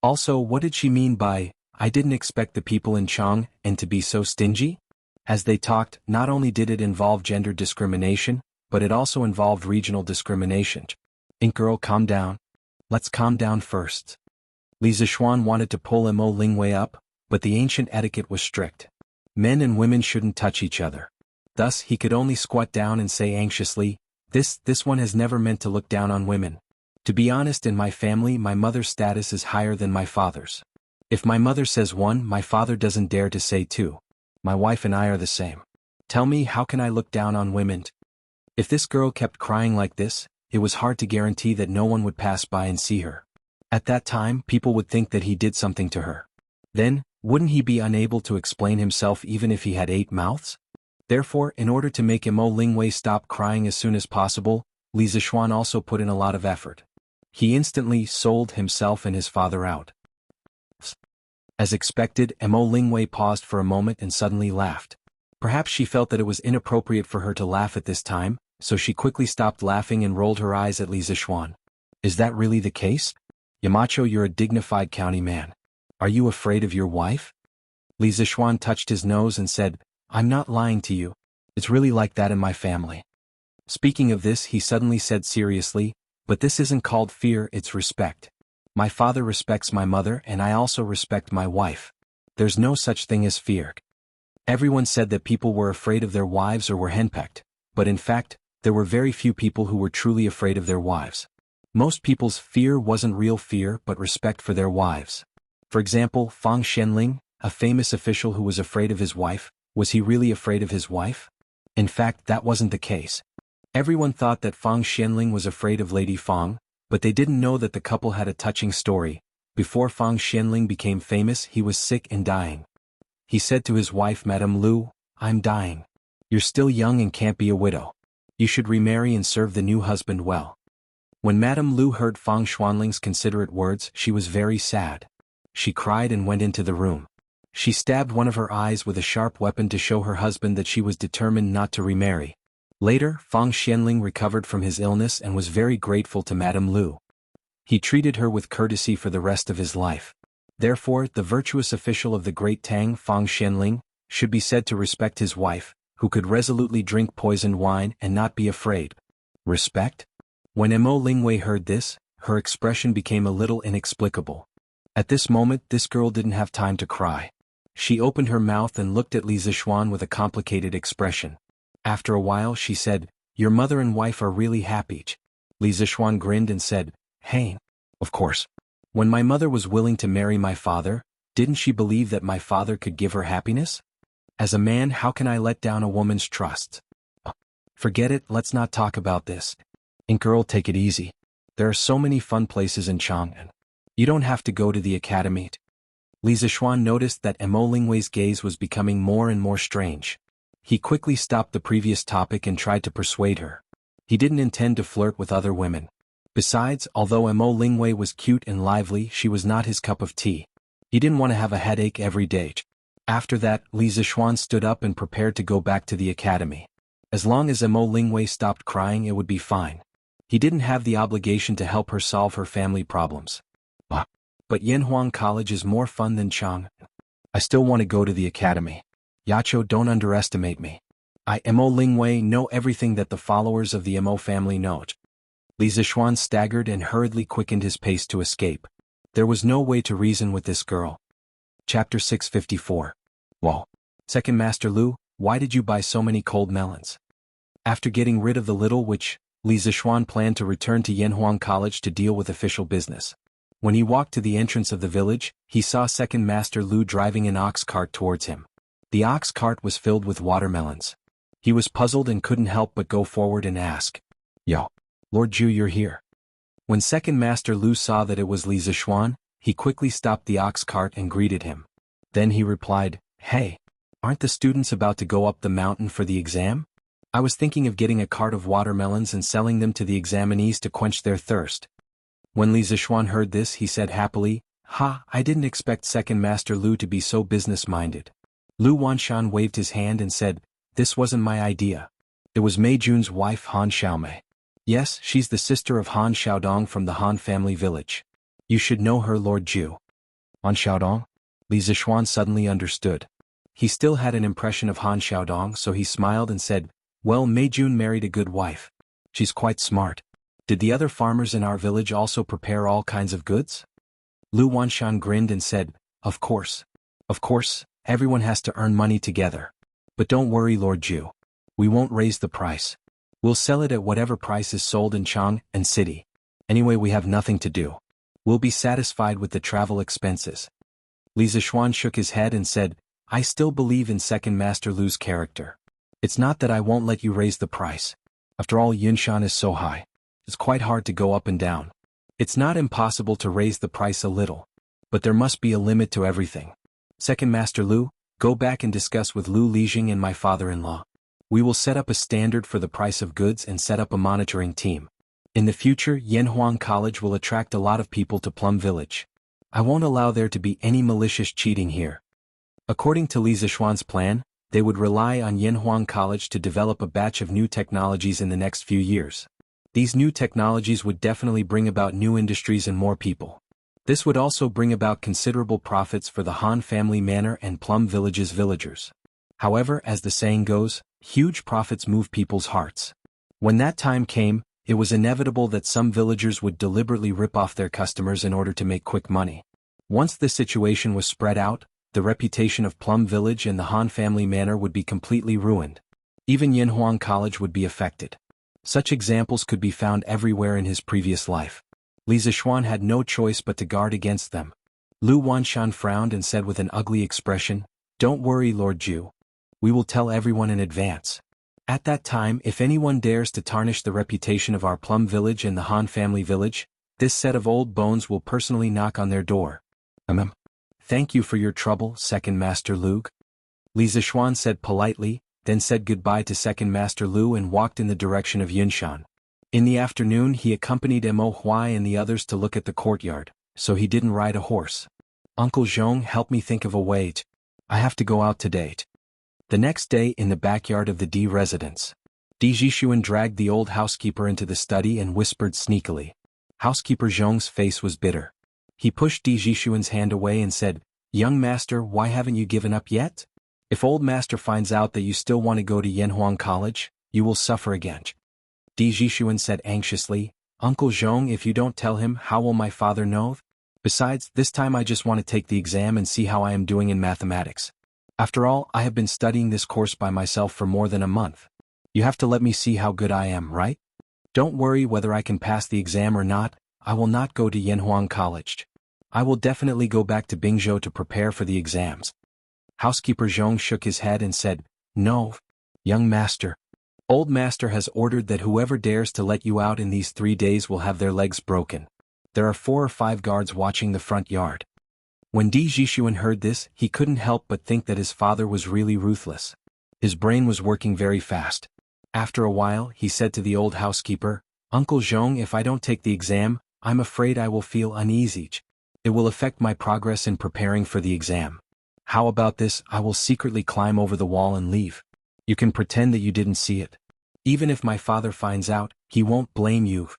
Speaker 1: Also, what did she mean by, I didn't expect the people in Jianghu to be so stingy? As they talked, not only did it involve gender discrimination, but it also involved regional discrimination. Girl, calm down. Let's calm down first. Li Zixuan wanted to pull Mo Lingwei up, but the ancient etiquette was strict. Men and women shouldn't touch each other. Thus, he could only squat down and say anxiously, This one has never meant to look down on women. To be honest, in my family, my mother's status is higher than my father's. If my mother says one, my father doesn't dare to say two. My wife and I are the same. Tell me, how can I look down on women? If this girl kept crying like this, it was hard to guarantee that no one would pass by and see her. At that time, people would think that he did something to her. Then, wouldn't he be unable to explain himself even if he had 8 mouths? Therefore, in order to make Mo Lingwei stop crying as soon as possible, Li Zixuan also put in a lot of effort. He instantly sold himself and his father out. As expected, Mo Lingwei paused for a moment and suddenly laughed. Perhaps she felt that it was inappropriate for her to laugh at this time, so she quickly stopped laughing and rolled her eyes at Li Zixuan. Is that really the case? Yamacho, you're a dignified county man. Are you afraid of your wife? Li Zixuan touched his nose and said, I'm not lying to you. It's really like that in my family. Speaking of this, he suddenly said seriously, but this isn't called fear, it's respect. My father respects my mother and I also respect my wife. There's no such thing as fear. Everyone said that people were afraid of their wives or were henpecked, but in fact, there were very few people who were truly afraid of their wives. Most people's fear wasn't real fear but respect for their wives. For example, Fang Xianling, a famous official who was afraid of his wife, was he really afraid of his wife? In fact, that wasn't the case. Everyone thought that Fang Xianling was afraid of Lady Fang, but they didn't know that the couple had a touching story. Before Fang Xianling became famous, he was sick and dying. He said to his wife, Madame Lu, I'm dying. You're still young and can't be a widow. You should remarry and serve the new husband well. When Madame Lu heard Fang Xianling's considerate words, she was very sad. She cried and went into the room. She stabbed one of her eyes with a sharp weapon to show her husband that she was determined not to remarry. Later, Fang Xianling recovered from his illness and was very grateful to Madame Lu. He treated her with courtesy for the rest of his life. Therefore, the virtuous official of the great Tang, Fang Xianling, should be said to respect his wife, who could resolutely drink poisoned wine and not be afraid. Respect? When Mo Lingwei heard this, her expression became a little inexplicable. At this moment, this girl didn't have time to cry. She opened her mouth and looked at Li Zixuan with a complicated expression. After a while she said, Your mother and wife are really happy. Li Zixuan grinned and said, Hey, of course. When my mother was willing to marry my father, didn't she believe that my father could give her happiness? As a man, how can I let down a woman's trust? Forget it, let's not talk about this. Girl, take it easy. There are so many fun places in Jianghu. You don't have to go to the academy. Li Zixuan noticed that Mo Lingwei's gaze was becoming more and more strange. He quickly stopped the previous topic and tried to persuade her. He didn't intend to flirt with other women. Besides, although Mo Lingwei was cute and lively, she was not his cup of tea. He didn't want to have a headache every day. After that, Li Zixuan stood up and prepared to go back to the academy. As long as Mo Lingwei stopped crying, it would be fine. He didn't have the obligation to help her solve her family problems. But Yanhuang College is more fun than Jianghu. I still want to go to the academy. Yacho, don't underestimate me. I, Mo Lingwei, know everything that the followers of the Mo family know. Li Zixuan staggered and hurriedly quickened his pace to escape. There was no way to reason with this girl. Chapter 654. Whoa. Second Master Lu, why did you buy so many cold melons? After getting rid of the little witch, Li Zixuan planned to return to Yanhuang College to deal with official business. When he walked to the entrance of the village, he saw Second Master Lu driving an ox cart towards him. The ox cart was filled with watermelons. He was puzzled and couldn't help but go forward and ask, Yo, Lord Zhu, you're here. When Second Master Lu saw that it was Li Zixuan, he quickly stopped the ox cart and greeted him. Then he replied, Hey, aren't the students about to go up the mountain for the exam? I was thinking of getting a cart of watermelons and selling them to the examinees to quench their thirst. When Li Zixuan heard this, he said happily, "Ha, I didn't expect Second Master Lu to be so business-minded." Lu Wanshan waved his hand and said, "This wasn't my idea. It was Mei Jun's wife Han Xiaomei. Yes, she's the sister of Han Xiaodong from the Han family village. You should know her, Lord Ju." Han Xiaodong? Li Zixuan suddenly understood. He still had an impression of Han Xiaodong, so he smiled and said, "Well, Mei Jun married a good wife. She's quite smart. Did the other farmers in our village also prepare all kinds of goods?" Lu Wanshan grinned and said, "Of course. Of course, everyone has to earn money together. But don't worry, Lord Ju. We won't raise the price. We'll sell it at whatever price is sold in Chang and city. Anyway, we have nothing to do. We'll be satisfied with the travel expenses." Li Zixuan shook his head and said, "I still believe in Second Master Lu's character. It's not that I won't let you raise the price. After all, Yunshan is so high. It's quite hard to go up and down. It's not impossible to raise the price a little. But there must be a limit to everything. Second Master Lu, go back and discuss with Lu Lijing and my father-in-law. We will set up a standard for the price of goods and set up a monitoring team. In the future, Yanhuang College will attract a lot of people to Plum Village. I won't allow there to be any malicious cheating here." According to Li Zixuan's plan, they would rely on Yanhuang College to develop a batch of new technologies in the next few years. These new technologies would definitely bring about new industries and more people. This would also bring about considerable profits for the Han family manor and Plum Village's villagers. However, as the saying goes, huge profits move people's hearts. When that time came, it was inevitable that some villagers would deliberately rip off their customers in order to make quick money. Once this situation was spread out, the reputation of Plum Village and the Han family manor would be completely ruined. Even Yanhuang College would be affected. Such examples could be found everywhere in his previous life. Li Zixuan had no choice but to guard against them. Lu Wanshan frowned and said with an ugly expression, "Don't worry, Lord Ju. We will tell everyone in advance. At that time, if anyone dares to tarnish the reputation of our Plum Village and the Han family village, this set of old bones will personally knock on their door." Thank you for your trouble, Second Master Lu. Li Zixuan said politely, then said goodbye to Second Master Lu and walked in the direction of Yunshan. In the afternoon he accompanied Mo Huai and the others to look at the courtyard, so he didn't ride a horse. "Uncle Zhong, help me think of a way to... I have to go out today." The next day in the backyard of the D residence, Di Jishuan dragged the old housekeeper into the study and whispered sneakily. Housekeeper Zhong's face was bitter. He pushed Di Jishuan's hand away and said, "Young master, why haven't you given up yet? If old master finds out that you still want to go to Yanhuang College, you will suffer again." Di Jishuan said anxiously, "Uncle Zhong, if you don't tell him, how will my father know? Besides, this time I just want to take the exam and see how I am doing in mathematics. After all, I have been studying this course by myself for more than a month. You have to let me see how good I am, right? Don't worry whether I can pass the exam or not, I will not go to Yanhuang College. I will definitely go back to Bingzhou to prepare for the exams." Housekeeper Zhong shook his head and said, "No, young master. Old master has ordered that whoever dares to let you out in these 3 days will have their legs broken. There are 4 or 5 guards watching the front yard." When Di Jishuan heard this, he couldn't help but think that his father was really ruthless. His brain was working very fast. After a while, he said to the old housekeeper, "Uncle Zhong, if I don't take the exam, I'm afraid I will feel uneasy. It will affect my progress in preparing for the exam. How about this, I will secretly climb over the wall and leave. You can pretend that you didn't see it. Even if my father finds out, he won't blame you.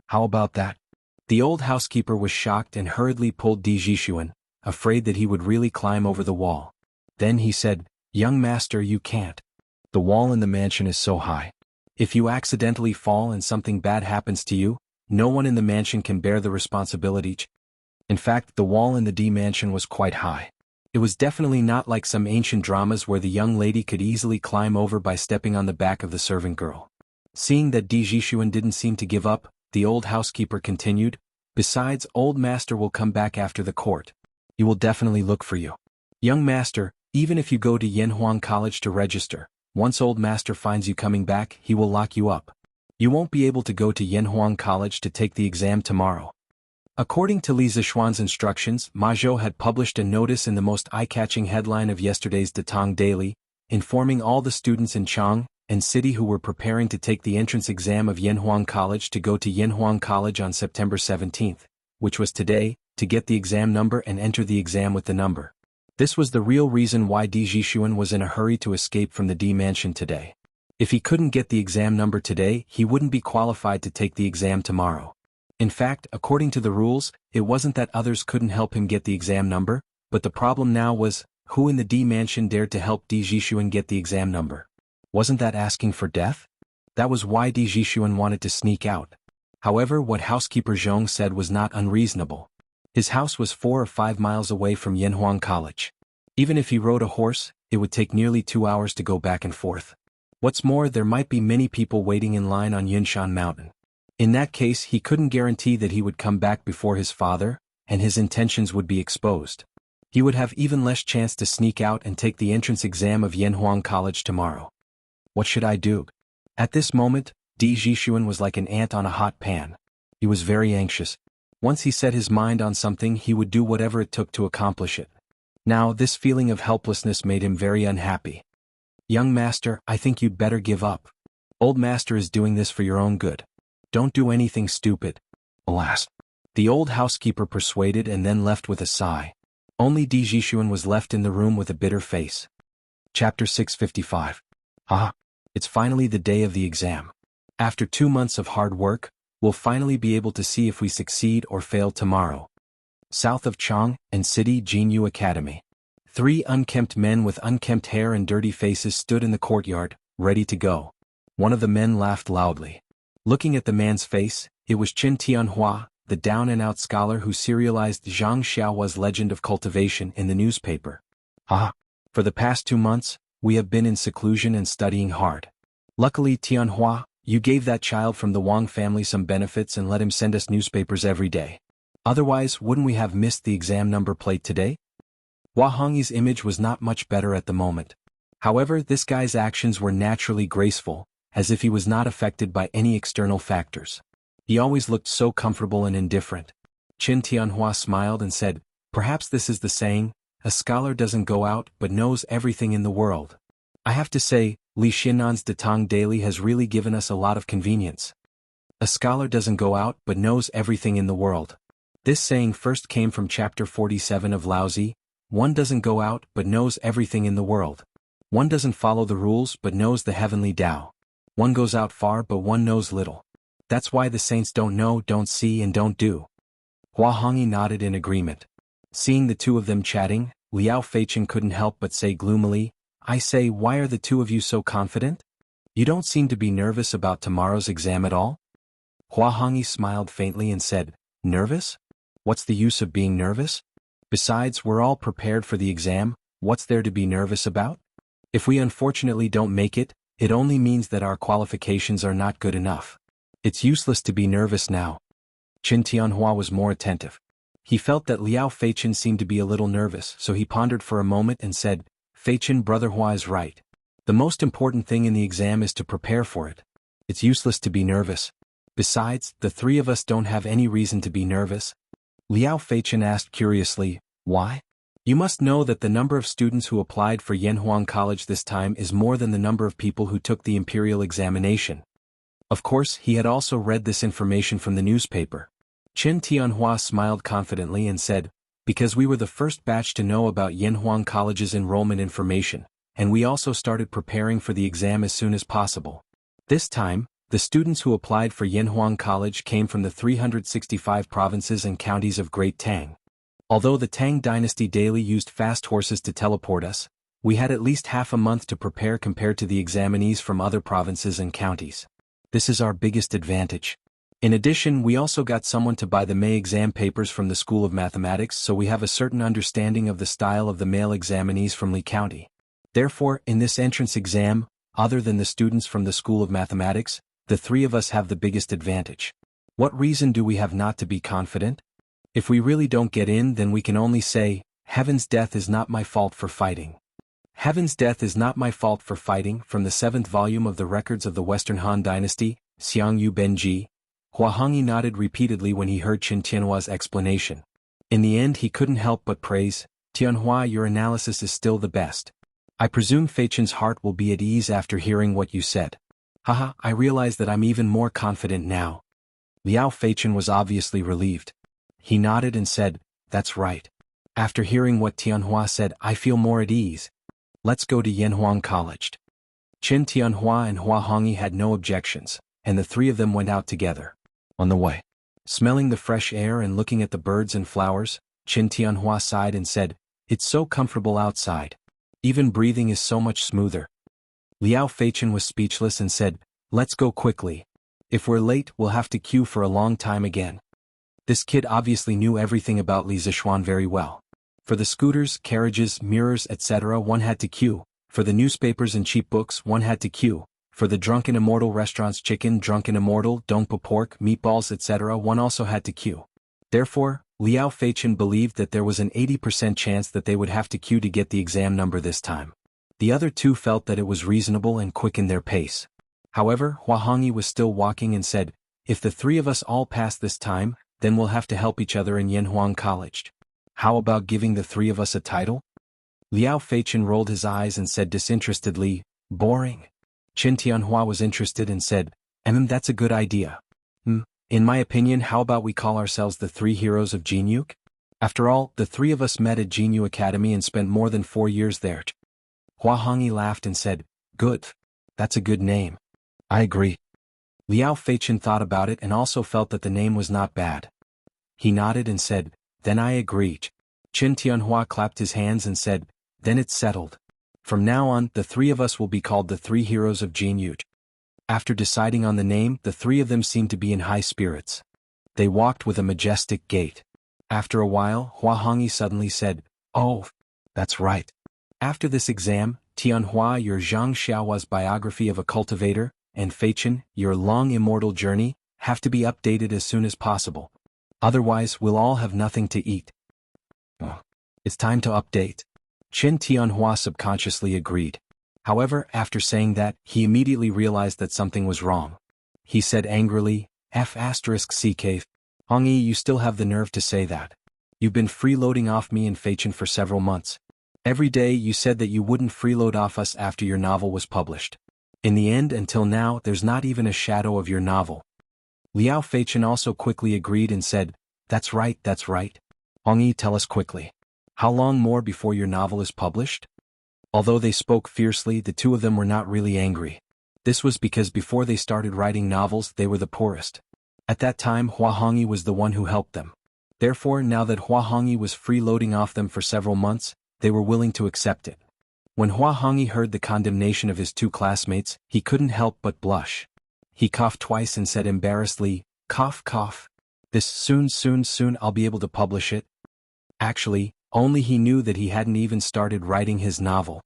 Speaker 1: How about that?" The old housekeeper was shocked and hurriedly pulled Di Jishuan, afraid that he would really climb over the wall. Then he said, "Young master, you can't. The wall in the mansion is so high. If you accidentally fall and something bad happens to you, no one in the mansion can bear the responsibility." In fact, the wall in the D mansion was quite high. It was definitely not like some ancient dramas where the young lady could easily climb over by stepping on the back of the servant girl. Seeing that Di Jishuan didn't seem to give up, the old housekeeper continued, "Besides, old master will come back after the court. He will definitely look for you. Young master, even if you go to Yanhuang College to register, once old master finds you coming back, he will lock you up. You won't be able to go to Yanhuang College to take the exam tomorrow." According to Li Zixuan's instructions, Ma Zhou had published a notice in the most eye-catching headline of yesterday's Datong Daily, informing all the students in Chang and City who were preparing to take the entrance exam of Yanhuang College to go to Yanhuang College on September 17th, which was today, to get the exam number and enter the exam with the number. This was the real reason why Di Jishuan was in a hurry to escape from the D mansion today. If he couldn't get the exam number today, he wouldn't be qualified to take the exam tomorrow. In fact, according to the rules, it wasn't that others couldn't help him get the exam number, but the problem now was, who in the D mansion dared to help Di Jishuan get the exam number? Wasn't that asking for death? That was why Di Jishuan wanted to sneak out. However, what housekeeper Zhong said was not unreasonable. His house was 4 or 5 miles away from Yanhuang College. Even if he rode a horse, it would take nearly 2 hours to go back and forth. What's more, there might be many people waiting in line on Yunshan Mountain. In that case, he couldn't guarantee that he would come back before his father, and his intentions would be exposed. He would have even less chance to sneak out and take the entrance exam of Yanhuang College tomorrow. What should I do? At this moment, Di Jishuan was like an ant on a hot pan. He was very anxious. Once he set his mind on something, he would do whatever it took to accomplish it. Now, this feeling of helplessness made him very unhappy. Young master, I think you'd better give up. Old master is doing this for your own good. Don't do anything stupid. Alas. The old housekeeper persuaded and then left with a sigh. Only Di Jishuan was left in the room with a bitter face. Chapter 655. It's finally the day of the exam. After 2 months of hard work, we'll finally be able to see if we succeed or fail tomorrow. South of Chang and City Jianghu Academy. 3 unkempt men with unkempt hair and dirty faces stood in the courtyard, ready to go. One of the men laughed loudly. Looking at the man's face, it was Qin Tianhua, the down-and-out scholar who serialized Zhang Xiaohua's Legend of Cultivation in the newspaper. For the past 2 months, we have been in seclusion and studying hard. Luckily, Tianhua, you gave that child from the Wang family some benefits and let him send us newspapers every day. Otherwise, wouldn't we have missed the exam number plate today? Hua Hongyi's image was not much better at the moment. However, this guy's actions were naturally graceful, as if he was not affected by any external factors. He always looked so comfortable and indifferent. Qin Tianhua smiled and said, perhaps this is the saying, a scholar doesn't go out but knows everything in the world. I have to say, Li Xinnan's Datang Daily has really given us a lot of convenience. A scholar doesn't go out but knows everything in the world. This saying first came from chapter 47 of Laozi. One doesn't go out but knows everything in the world. One doesn't follow the rules but knows the heavenly Tao. One goes out far but one knows little. That's why the saints don't know, don't see and don't do. Hua Hongyi nodded in agreement. Seeing the two of them chatting, Liao Feichen couldn't help but say gloomily, I say, why are the two of you so confident? You don't seem to be nervous about tomorrow's exam at all? Hua Hongyi smiled faintly and said, nervous? What's the use of being nervous? Besides, we're all prepared for the exam, what's there to be nervous about? If we unfortunately don't make it, it only means that our qualifications are not good enough. It's useless to be nervous now. Qin Tianhua was more attentive. He felt that Liao Feichen seemed to be a little nervous, so he pondered for a moment and said, Feichen, brother Hua is right. The most important thing in the exam is to prepare for it. It's useless to be nervous. Besides, the three of us don't have any reason to be nervous. Liao Feichen asked curiously, why? You must know that the number of students who applied for Yanhuang College this time is more than the number of people who took the imperial examination. Of course, he had also read this information from the newspaper. Qin Tianhua smiled confidently and said, because we were the first batch to know about Yanhuang College's enrollment information, and we also started preparing for the exam as soon as possible. This time, the students who applied for Yanhuang College came from the 365 provinces and counties of Great Tang. Although the Tang Dynasty daily used fast horses to teleport us, we had at least half a month to prepare compared to the examinees from other provinces and counties. This is our biggest advantage. In addition, we also got someone to buy the May exam papers from the School of Mathematics, so we have a certain understanding of the style of the male examinees from Li County. Therefore, in this entrance exam, other than the students from the School of Mathematics, the three of us have the biggest advantage. What reason do we have not to be confident? If we really don't get in, then we can only say, Heaven's death is not my fault for fighting. Heaven's death is not my fault for fighting, from the 7th volume of the Records of the Western Han Dynasty, Xiangyu Benji. Hua Hongyi nodded repeatedly when he heard Qin Tianhua's explanation. In the end he couldn't help but praise, Tianhua, your analysis is still the best. I presume Feichen's heart will be at ease after hearing what you said. Haha, I realize that I'm even more confident now. Liao Feichen was obviously relieved. He nodded and said, that's right. After hearing what Tianhua said, I feel more at ease. Let's go to Yanhuang College. Qin Tianhua and Hua Hongyi had no objections, and the three of them went out together. On the way, smelling the fresh air and looking at the birds and flowers, Qin Tianhua sighed and said, it's so comfortable outside. Even breathing is so much smoother. Liao Feichen was speechless and said, let's go quickly. If we're late, we'll have to queue for a long time again. This kid obviously knew everything about Li Zixuan very well. For the scooters, carriages, mirrors, etc., one had to queue. For the newspapers and cheap books, one had to queue. For the Drunken Immortal restaurants, chicken, Drunken Immortal, dongpa pork, meatballs, etc., one also had to queue. Therefore, Liao Feichen believed that there was an 80% chance that they would have to queue to get the exam number this time. The other two felt that it was reasonable and quickened their pace. However, Hua Hongyi was still walking and said, if the three of us all pass this time, then we'll have to help each other in Yanhuang College. How about giving the three of us a title? Liao Feichen rolled his eyes and said disinterestedly, boring. Qin Tianhua was interested and said, that's a good idea. In my opinion, how about we call ourselves the Three Heroes of Jianghu? After all, the three of us met at Jianghu Academy and spent more than 4 years there. Hua Hongyi laughed and said, good. That's a good name. I agree. Liao Feichen thought about it and also felt that the name was not bad. He nodded and said, then I agree. Qin Tianhua clapped his hands and said, then it's settled. From now on, the three of us will be called the Three Heroes of Jianghu. After deciding on the name, the three of them seemed to be in high spirits. They walked with a majestic gait. After a while, Hua Hongyi suddenly said, oh, that's right. After this exam, Tianhua, your Zhang Xiaohua's biography of a cultivator, and Feichen, your long immortal journey, have to be updated as soon as possible. Otherwise, we'll all have nothing to eat. It's time to update. Qin Tianhua subconsciously agreed. However, after saying that, he immediately realized that something was wrong. He said angrily, F***CK. Hongyi, you still have the nerve to say that. You've been freeloading off me and Feichen for several months. Every day you said that you wouldn't freeload off us after your novel was published. In the end, until now, there's not even a shadow of your novel. Liao Feichen also quickly agreed and said, that's right, that's right. Hongyi, tell us quickly. How long more before your novel is published? Although they spoke fiercely, the two of them were not really angry. This was because before they started writing novels, they were the poorest. At that time, Hua Hongyi was the one who helped them. Therefore, now that Hua Hongyi was freeloading off them for several months, they were willing to accept it. When Hua Hongyi heard the condemnation of his two classmates, he couldn't help but blush. He coughed twice and said embarrassedly, cough cough. This soon I'll be able to publish it. Actually, only he knew that he hadn't even started writing his novel.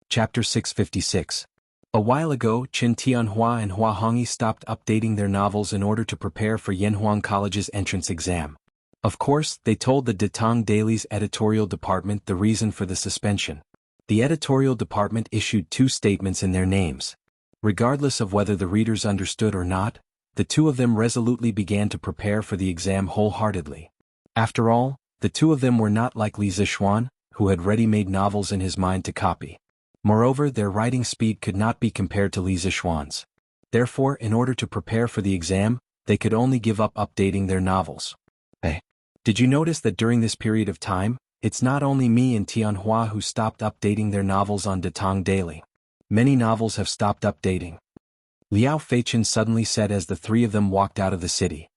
Speaker 1: Chapter 656. A while ago, Qin Tianhua and Hua Hongyi stopped updating their novels in order to prepare for Yanhuang College's entrance exam. Of course, they told the Datang Daily's editorial department the reason for the suspension. The editorial department issued 2 statements in their names. Regardless of whether the readers understood or not, the two of them resolutely began to prepare for the exam wholeheartedly. After all, the two of them were not like Li Zixuan, who had ready-made novels in his mind to copy. Moreover, their writing speed could not be compared to Li Zixuan's. Therefore, in order to prepare for the exam, they could only give up updating their novels. Hey, did you notice that during this period of time, it's not only me and Tianhua who stopped updating their novels on Datang Daily. Many novels have stopped updating. Liao Feichen suddenly said as the three of them walked out of the city.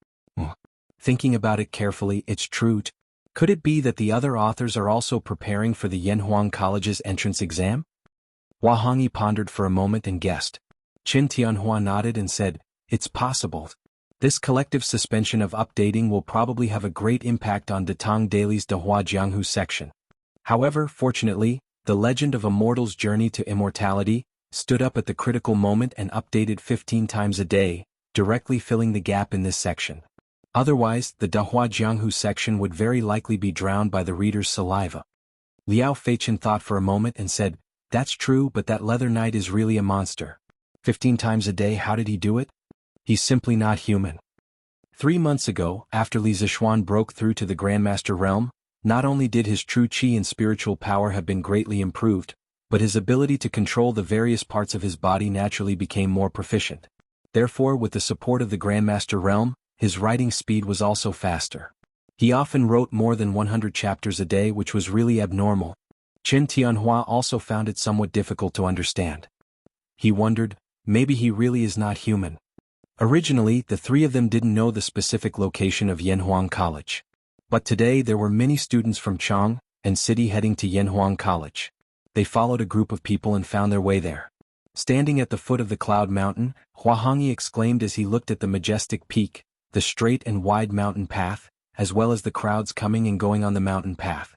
Speaker 1: Thinking about it carefully, it's true. Could it be that the other authors are also preparing for the Yanhuang College's entrance exam? Hua Hongyi pondered for a moment and guessed. Qin Tianhua nodded and said, it's possible. This collective suspension of updating will probably have a great impact on Datang Daily's Dehua Jianghu section. However, fortunately, the legend of a mortal's journey to immortality stood up at the critical moment and updated 15 times a day, directly filling the gap in this section. Otherwise, the Dehua Jianghu section would very likely be drowned by the reader's saliva. Liao Feichen thought for a moment and said, that's true, but that leather knight is really a monster. 15 times a day, how did he do it? He's simply not human. 3 months ago, after Li Zixuan broke through to the Grandmaster realm, not only did his true qi and spiritual power have been greatly improved, but his ability to control the various parts of his body naturally became more proficient. Therefore, with the support of the Grandmaster realm, his writing speed was also faster. He often wrote more than 100 chapters a day, which was really abnormal. Qin Tianhua also found it somewhat difficult to understand. He wondered, maybe he really is not human. Originally, the three of them didn't know the specific location of Yanhuang College. But today there were many students from Chang and City heading to Yanhuang College. They followed a group of people and found their way there. Standing at the foot of the Cloud Mountain, Huahongyi exclaimed as he looked at the majestic peak, the straight and wide mountain path, as well as the crowds coming and going on the mountain path.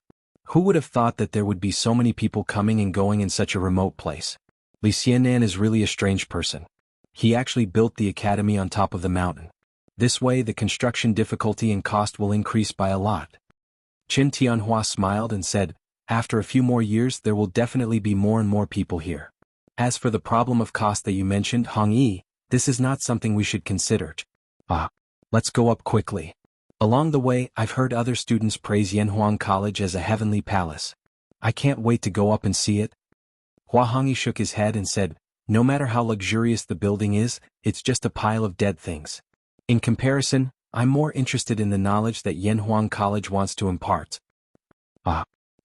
Speaker 1: Who would have thought that there would be so many people coming and going in such a remote place? Li Xianan is really a strange person. He actually built the academy on top of the mountain. This way the construction difficulty and cost will increase by a lot. Qin Tianhua smiled and said, after a few more years there will definitely be more and more people here. As for the problem of cost that you mentioned, Hong Yi, this is not something we should consider. Let's go up quickly. Along the way, I've heard other students praise Yanhuang College as a heavenly palace. I can't wait to go up and see it. Huahongyi shook his head and said, no matter how luxurious the building is, it's just a pile of dead things. In comparison, I'm more interested in the knowledge that Yanhuang College wants to impart.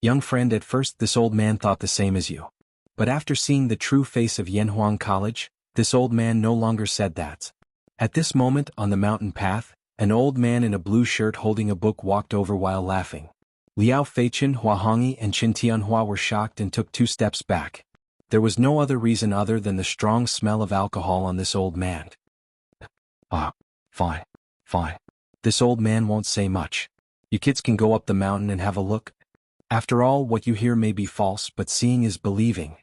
Speaker 1: Young friend, at first this old man thought the same as you. But after seeing the true face of Yanhuang College, this old man no longer said that. At this moment, on the mountain path, an old man in a blue shirt holding a book walked over while laughing. Liao Feichen, Huahongyi and Qin Tianhua were shocked and took 2 steps back. There was no other reason other than the strong smell of alcohol on this old man. Fine. This old man won't say much. You kids can go up the mountain and have a look. After all, what you hear may be false, but seeing is believing.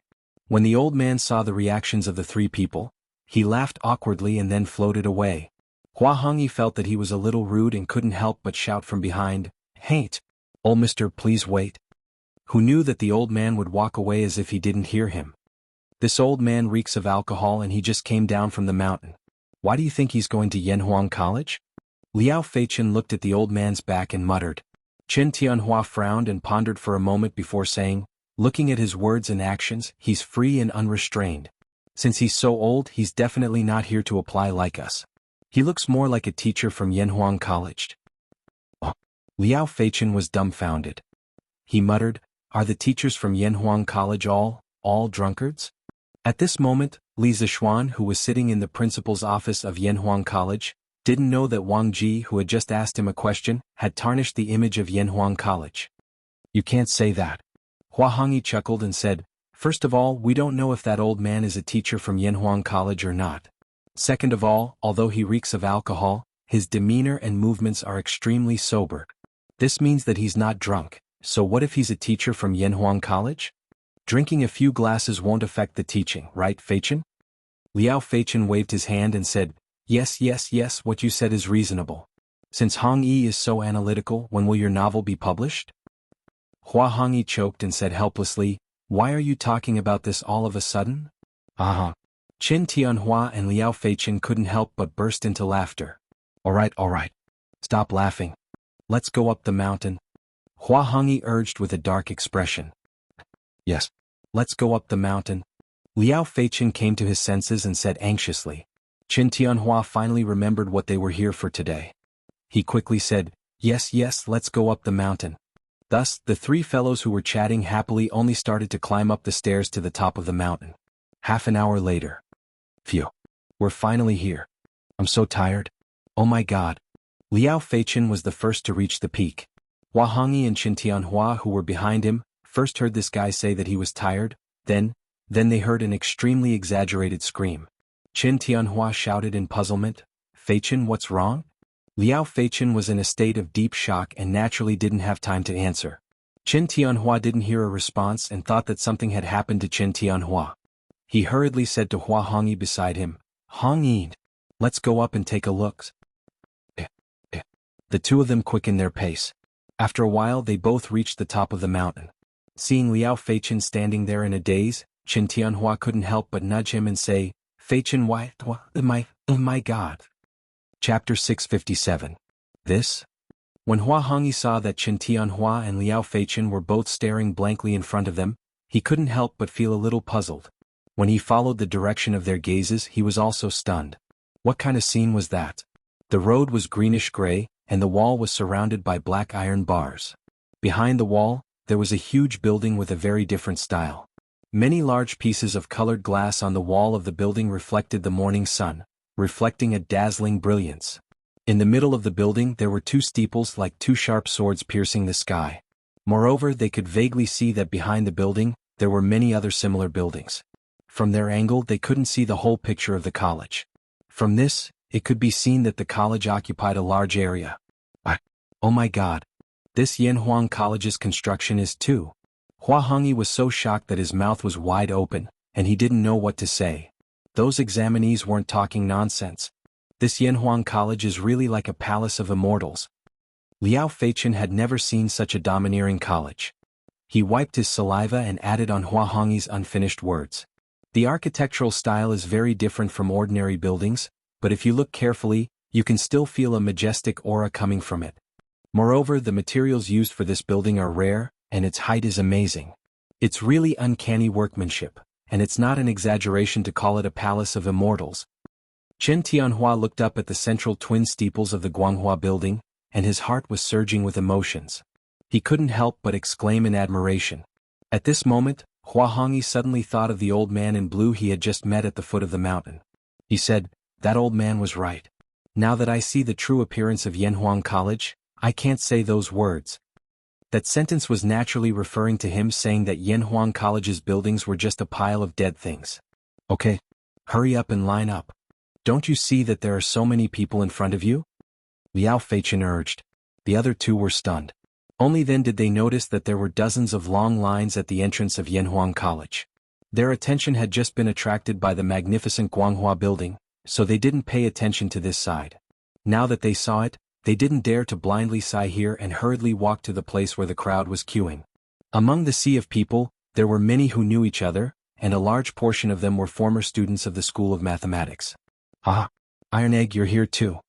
Speaker 1: When the old man saw the reactions of the 3 people, he laughed awkwardly and then floated away. Huahongyi felt that he was a little rude and couldn't help but shout from behind, "Hain't! Old mister, please wait." Who knew that the old man would walk away as if he didn't hear him? This old man reeks of alcohol and he just came down from the mountain. Why do you think he's going to Yanhuang College? Liao Feichen looked at the old man's back and muttered. Qin Tianhua frowned and pondered for a moment before saying, looking at his words and actions, he's free and unrestrained. Since he's so old, he's definitely not here to apply like us. He looks more like a teacher from Yanhuang College. Liao Feichen was dumbfounded. He muttered, are the teachers from Yanhuang College all drunkards? At this moment, Li Zixuan, who was sitting in the principal's office of Yanhuang College, didn't know that Wang Ji, who had just asked him a question, had tarnished the image of Yanhuang College. You can't say that. Huahongyi chuckled and said, first of all, we don't know if that old man is a teacher from Yanhuang College or not. Second of all, although he reeks of alcohol, his demeanor and movements are extremely sober. This means that he's not drunk, so what if he's a teacher from Yanhuang College? Drinking a few glasses won't affect the teaching, right, Feichen? Liao Feichen waved his hand and said, yes, what you said is reasonable. Since Hong Yi is so analytical, when will your novel be published? Huahongyi choked and said helplessly, why are you talking about this all of a sudden? Qin Tianhua and Liao Feichen couldn't help but burst into laughter. All right. Stop laughing. Let's go up the mountain. Huahongyi urged with a dark expression. Yes. Let's go up the mountain. Liao Feichen came to his senses and said anxiously. Qin Tianhua finally remembered what they were here for today. He quickly said, yes, let's go up the mountain. Thus, the 3 fellows who were chatting happily only started to climb up the stairs to the top of the mountain. Half an hour later. Phew. We're finally here. I'm so tired. Oh my god. Liao Feichen was the first to reach the peak. Huahongyi and Qin Tianhua, who were behind him, first heard this guy say that he was tired, then they heard an extremely exaggerated scream. Qin Tianhua shouted in puzzlement, Feichen, what's wrong? Liao Feichen was in a state of deep shock and naturally didn't have time to answer. Qin Tianhua didn't hear a response and thought that something had happened to Qin Tianhua. He hurriedly said to Huahongyi beside him, Hongyi, let's go up and take a look. The 2 of them quickened their pace. After a while they both reached the top of the mountain. Seeing Liao Feichen standing there in a daze, Qin Tianhua couldn't help but nudge him and say, Feichen, why, oh my god. Chapter 657. This? When Huahongyi saw that Qin Tianhua and Liao Feichen were both staring blankly in front of them, he couldn't help but feel a little puzzled. When he followed the direction of their gazes, he was also stunned. What kind of scene was that? The road was greenish-gray, and the wall was surrounded by black iron bars. Behind the wall, there was a huge building with a very different style. Many large pieces of colored glass on the wall of the building reflected the morning sun, reflecting a dazzling brilliance. In the middle of the building there were two steeples like two sharp swords piercing the sky. Moreover, they could vaguely see that behind the building, there were many other similar buildings. From their angle they couldn't see the whole picture of the college. From this, it could be seen that the college occupied a large area. Oh my God! This Yanhuang College's construction is too. Hua Hongyi was so shocked that his mouth was wide open, and he didn't know what to say. Those examinees weren't talking nonsense. This Yanhuang College is really like a palace of immortals. Liao Feichen had never seen such a domineering college. He wiped his saliva and added on Hua Hongyi's unfinished words. The architectural style is very different from ordinary buildings, but if you look carefully, you can still feel a majestic aura coming from it. Moreover, the materials used for this building are rare, and its height is amazing. It's really uncanny workmanship, and it's not an exaggeration to call it a palace of immortals. Chen Tianhua looked up at the central twin steeples of the Guanghua building, and his heart was surging with emotions. He couldn't help but exclaim in admiration. At this moment, Hua Hongyi suddenly thought of the old man in blue he had just met at the foot of the mountain. He said, "That old man was right. Now that I see the true appearance of Yanhuang College, I can't say those words." That sentence was naturally referring to him saying that Yanhuang College's buildings were just a pile of dead things. Okay. Hurry up and line up. Don't you see that there are so many people in front of you? Liao Feichen urged. The other two were stunned. Only then did they notice that there were dozens of long lines at the entrance of Yanhuang College. Their attention had just been attracted by the magnificent Guanghua building, so they didn't pay attention to this side. Now that they saw it, they didn't dare to blindly sigh here and hurriedly walked to the place where the crowd was queuing. Among the sea of people, there were many who knew each other, and a large portion of them were former students of the School of Mathematics. Ah, Iron Egg, you're here too.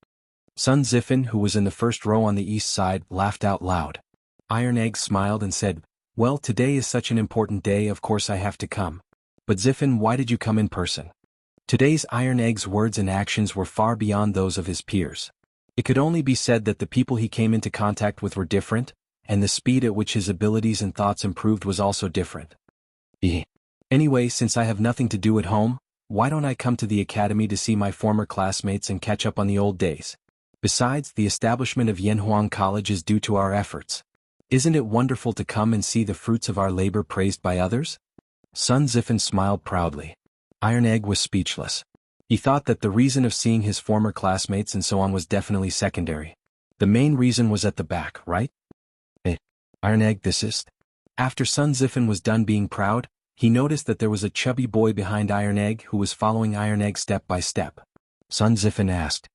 Speaker 1: Sun Zifen, who was in the first row on the east side, laughed out loud. Iron Egg smiled and said, "Well, today is such an important day, of course I have to come. But Zifen, why did you come in person?" Today's Iron Egg's words and actions were far beyond those of his peers. It could only be said that the people he came into contact with were different, and the speed at which his abilities and thoughts improved was also different. Anyway, since I have nothing to do at home, why don't I come to the academy to see my former classmates and catch up on the old days? Besides, the establishment of Yanhuang College is due to our efforts. Isn't it wonderful to come and see the fruits of our labor praised by others? Sun Zifen smiled proudly. Iron Egg was speechless. He thought that the reason of seeing his former classmates and so on was definitely secondary. The main reason was at the back, right? Iron Egg, this is... After Sun Zifen was done being proud, he noticed that there was a chubby boy behind Iron Egg who was following Iron Egg step by step. Sun Zifen asked,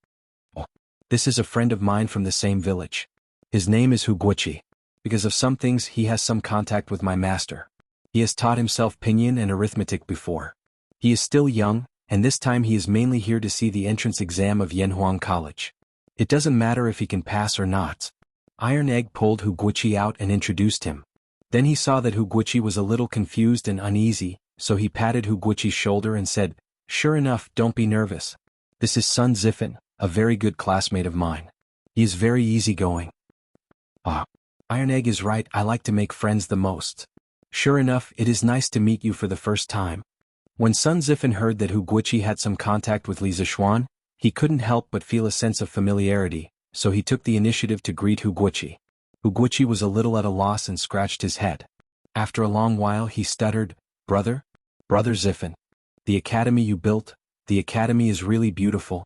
Speaker 1: "Oh, this is a friend of mine from the same village. His name is Guqi. Because of some things he has some contact with my master. He has taught himself pinyin and arithmetic before. He is still young, and this time he is mainly here to see the entrance exam of Yanhuang College. It doesn't matter if he can pass or not." Iron Egg pulled Guqi out and introduced him. Then he saw that Guqi was a little confused and uneasy, so he patted Guqi's shoulder and said, "Sure enough, don't be nervous. This is Sun Zifen, a very good classmate of mine. He is very easygoing." "Ah, Iron Egg is right, I like to make friends the most. Sure enough, it is nice to meet you for the first time." When Sun Zifen heard that Guqi had some contact with Li Zishuan, he couldn't help but feel a sense of familiarity, so he took the initiative to greet Guqi. Guqi was a little at a loss and scratched his head. After a long while he stuttered, Brother Zifen. The academy you built, the academy is really beautiful."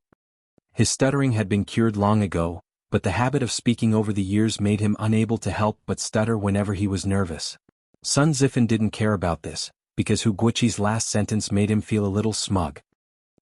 Speaker 1: His stuttering had been cured long ago, but the habit of speaking over the years made him unable to help but stutter whenever he was nervous. Sun Zifen didn't care about this, because Guqi's last sentence made him feel a little smug.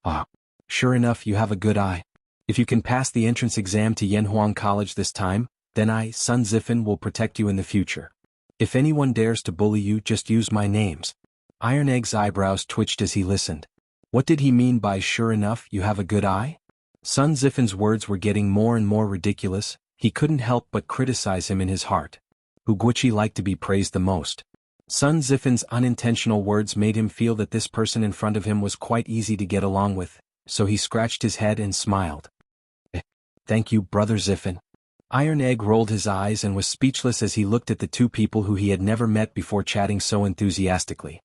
Speaker 1: "Ah, sure enough, you have a good eye. If you can pass the entrance exam to Yanhuang College this time, then I, Sun Zifen, will protect you in the future. If anyone dares to bully you, just use my names." Iron Egg's eyebrows twitched as he listened. What did he mean by "sure enough, you have a good eye"? Sun Zifen's words were getting more and more ridiculous. He couldn't help but criticize him in his heart. Guqi liked to be praised the most. Sun Zifan's unintentional words made him feel that this person in front of him was quite easy to get along with, so he scratched his head and smiled. Thank you, Brother Zifan. Iron Egg rolled his eyes and was speechless as he looked at the two people who he had never met before chatting so enthusiastically.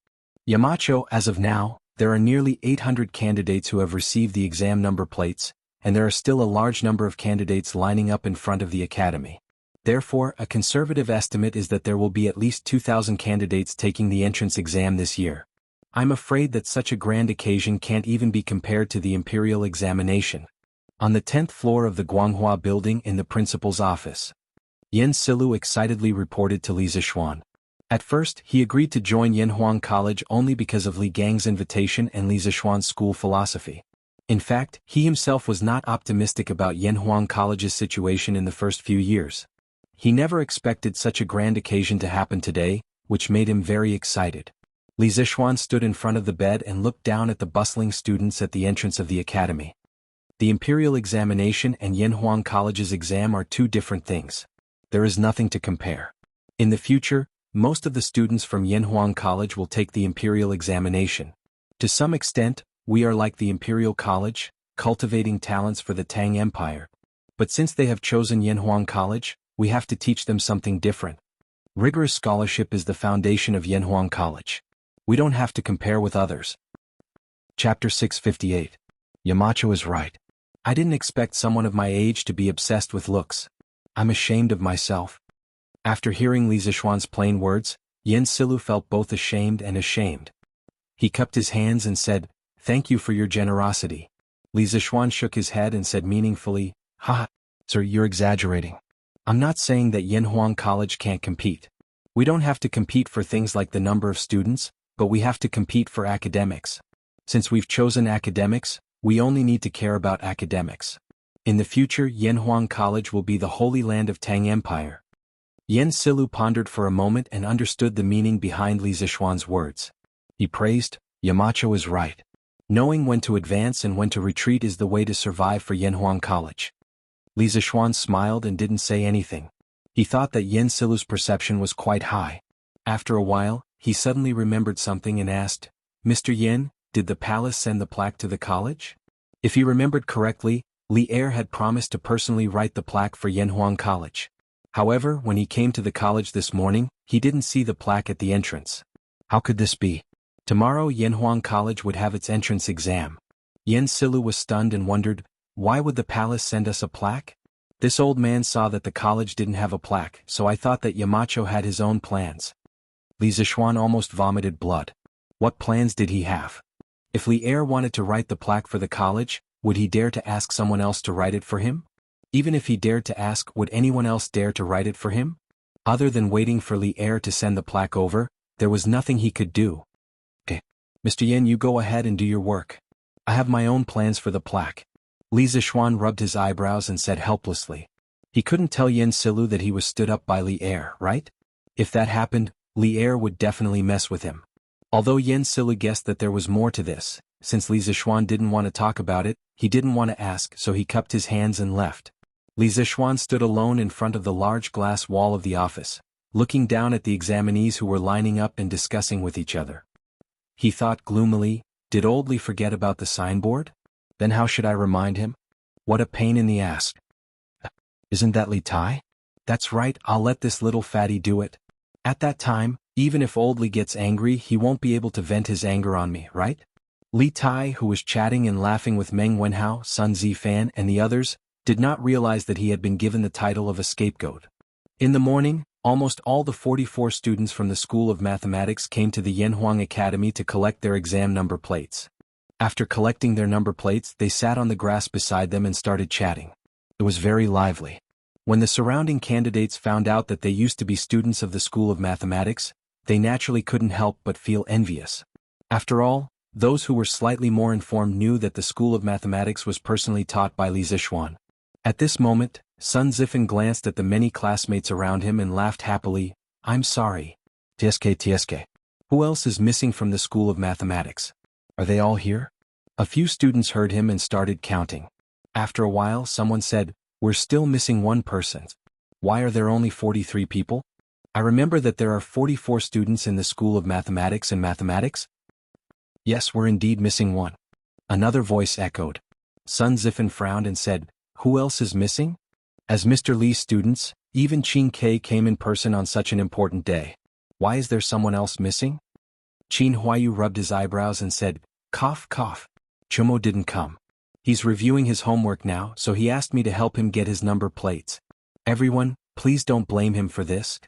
Speaker 1: Yamacho, as of now, there are nearly 800 candidates who have received the exam number plates, and there are still a large number of candidates lining up in front of the academy. Therefore, a conservative estimate is that there will be at least 2,000 candidates taking the entrance exam this year. I'm afraid that such a grand occasion can't even be compared to the imperial examination. On the 10th floor of the Guanghua building in the principal's office, Yen Silu excitedly reported to Li Zixuan. At first, he agreed to join Yanhuang College only because of Li Gang's invitation and Li Zixuan's school philosophy. In fact, he himself was not optimistic about Yanhuang College's situation in the first few years. He never expected such a grand occasion to happen today, which made him very excited. Li Zixuan stood in front of the bed and looked down at the bustling students at the entrance of the academy. The imperial examination and Yanhuang College's exam are two different things. There is nothing to compare. In the future, most of the students from Yanhuang College will take the imperial examination. To some extent, we are like the imperial college, cultivating talents for the Tang Empire. But since they have chosen Yanhuang College, we have to teach them something different. Rigorous scholarship is the foundation of Yanhuang College. We don't have to compare with others. Chapter 658. Yamacho is right. I didn't expect someone of my age to be obsessed with looks. I'm ashamed of myself. After hearing Li Zixuan's plain words, Yen Silu felt both ashamed and ashamed. He cupped his hands and said, "Thank you for your generosity." Li Zixuan shook his head and said meaningfully, "Ha, sir, you're exaggerating. I'm not saying that Yanhuang College can't compete. We don't have to compete for things like the number of students, but we have to compete for academics. Since we've chosen academics, we only need to care about academics. In the future, Yanhuang College will be the holy land of Tang Empire." Yen Silu pondered for a moment and understood the meaning behind Li Zixuan's words. He praised, "Yamacho is right. Knowing when to advance and when to retreat is the way to survive for Yanhuang College." Li Zixuan smiled and didn't say anything. He thought that Yen Silu's perception was quite high. After a while, he suddenly remembered something and asked, "Mr. Yen, did the palace send the plaque to the college?" If he remembered correctly, Li Er had promised to personally write the plaque for Yanhuang College. However, when he came to the college this morning, he didn't see the plaque at the entrance. How could this be? Tomorrow Yanhuang College would have its entrance exam. Yen Silu was stunned and wondered, why would the palace send us a plaque? This old man saw that the college didn't have a plaque, so I thought that Yamacho had his own plans. Li Zixuan almost vomited blood. What plans did he have? If Li Er wanted to write the plaque for the college, would he dare to ask someone else to write it for him? Even if he dared to ask, would anyone else dare to write it for him? Other than waiting for Li Er to send the plaque over, there was nothing he could do. Mr. Yen, you go ahead and do your work. I have my own plans for the plaque. Li Zixuan rubbed his eyebrows and said helplessly. He couldn't tell Yen Silu that he was stood up by Li Er, right? If that happened, Li Er would definitely mess with him. Although Yen Silu guessed that there was more to this, since Li Zixuan didn't want to talk about it, he didn't want to ask, so he cupped his hands and left. Li Zixuan stood alone in front of the large glass wall of the office, looking down at the examinees who were lining up and discussing with each other. He thought gloomily, did old Li forget about the signboard? Then how should I remind him? What a pain in the ass. Isn't that Li Tai? That's right, I'll let this little fatty do it. At that time, even if old Li gets angry, he won't be able to vent his anger on me, right? Li Tai, who was chatting and laughing with Meng Wenhao, Sun Zifan and the others, did not realize that he had been given the title of a scapegoat. In the morning, almost all the 44 students from the School of Mathematics came to the Yanhuang Academy to collect their exam number plates. After collecting their number plates, they sat on the grass beside them and started chatting. It was very lively. When the surrounding candidates found out that they used to be students of the School of Mathematics, they naturally couldn't help but feel envious. After all, those who were slightly more informed knew that the School of Mathematics was personally taught by Li Zixuan. At this moment, Sun Zifan glanced at the many classmates around him and laughed happily. I'm sorry. TSK. Who else is missing from the School of Mathematics? Are they all here? A few students heard him and started counting. After a while, someone said, we're still missing one person. Why are there only 43 people? I remember that there are 44 students in the School of Mathematics and Mathematics? Yes, we're indeed missing one. Another voice echoed. Sun Zifen frowned and said, who else is missing? As Mr. Li's students, even Qin Ke came in person on such an important day. Why is there someone else missing? Qin Huayu rubbed his eyebrows and said, cough cough. Chumo didn't come. He's reviewing his homework now, so he asked me to help him get his number plates. Everyone, please don't blame him for this.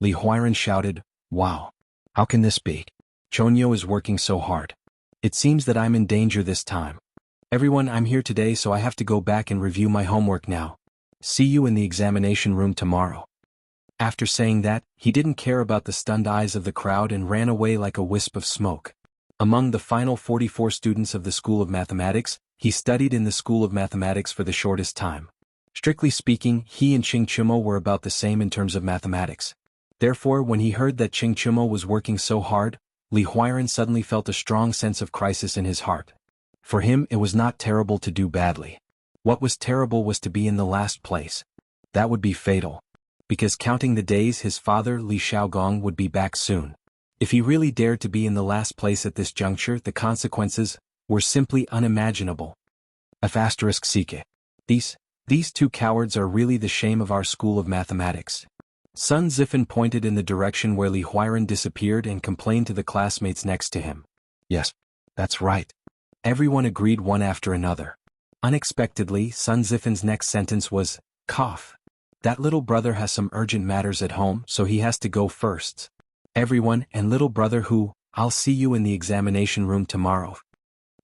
Speaker 1: Li Huiren shouted, wow. How can this be? Chonyo is working so hard. It seems that I'm in danger this time. Everyone, I'm here today, so I have to go back and review my homework now. See you in the examination room tomorrow. After saying that, he didn't care about the stunned eyes of the crowd and ran away like a wisp of smoke. Among the final 44 students of the School of Mathematics, he studied in the School of Mathematics for the shortest time. Strictly speaking, he and Ching Chumo were about the same in terms of mathematics. Therefore, when he heard that Ching Chumo was working so hard, Li Huiren suddenly felt a strong sense of crisis in his heart. For him, it was not terrible to do badly. What was terrible was to be in the last place. That would be fatal. Because counting the days his father Li Xiaogong would be back soon. If he really dared to be in the last place at this juncture, the consequences were simply unimaginable. F***Ck. These two cowards are really the shame of our School of Mathematics. Sun Zifen pointed in the direction where Li Huiren disappeared and complained to the classmates next to him. Yes, that's right. Everyone agreed one after another. Unexpectedly, Sun Zifen's next sentence was, cough. That little brother has some urgent matters at home, so he has to go first. Everyone, and little brother who, I'll see you in the examination room tomorrow.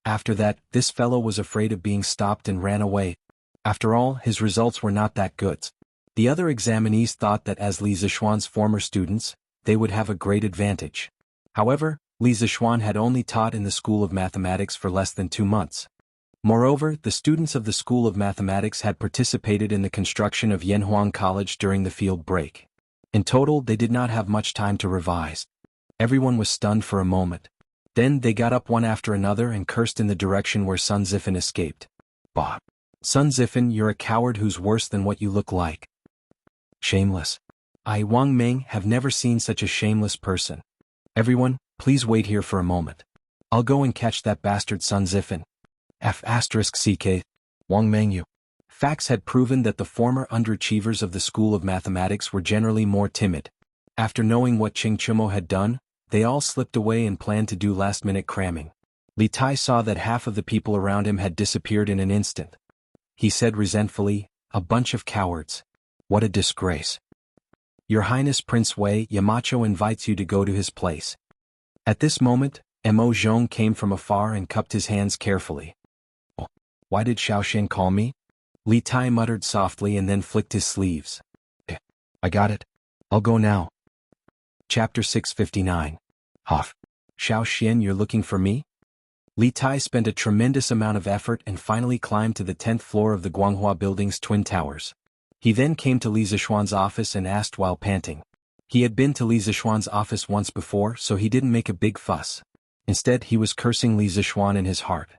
Speaker 1: After that, this fellow was afraid of being stopped and ran away. After all, his results were not that good. The other examinees thought that as Li Zishuan's former students, they would have a great advantage. However, Li Zishuan had only taught in the School of Mathematics for less than 2 months. Moreover, the students of the School of Mathematics had participated in the construction of Yanhuang College during the field break. In total, they did not have much time to revise. Everyone was stunned for a moment. Then they got up one after another and cursed in the direction where Sun Zifen escaped. Bah! Sun Zifen, you're a coward who's worse than what you look like. Shameless. I, Wang Meng, have never seen such a shameless person. Everyone, please wait here for a moment. I'll go and catch that bastard Sun Zifen. F***ck. Wang Meng you. Facts had proven that the former underachievers of the School of Mathematics were generally more timid. After knowing what Ching Chumo had done, they all slipped away and planned to do last-minute cramming. Li Tai saw that half of the people around him had disappeared in an instant. He said resentfully, a bunch of cowards. What a disgrace. Your Highness Prince Wei Yamacho invites you to go to his place. At this moment, Mo Zhong came from afar and cupped his hands carefully. Oh, why did Xiaoxian call me? Li Tai muttered softly and then flicked his sleeves. I got it. I'll go now. Chapter 659. Huff. Xiaoxian, you're looking for me? Li Tai spent a tremendous amount of effort and finally climbed to the 10th floor of the Guanghua Building's twin towers. He then came to Li Zishuan's office and asked while panting. He had been to Li Zishuan's office once before, so he didn't make a big fuss. Instead, he was cursing Li Zishuan in his heart.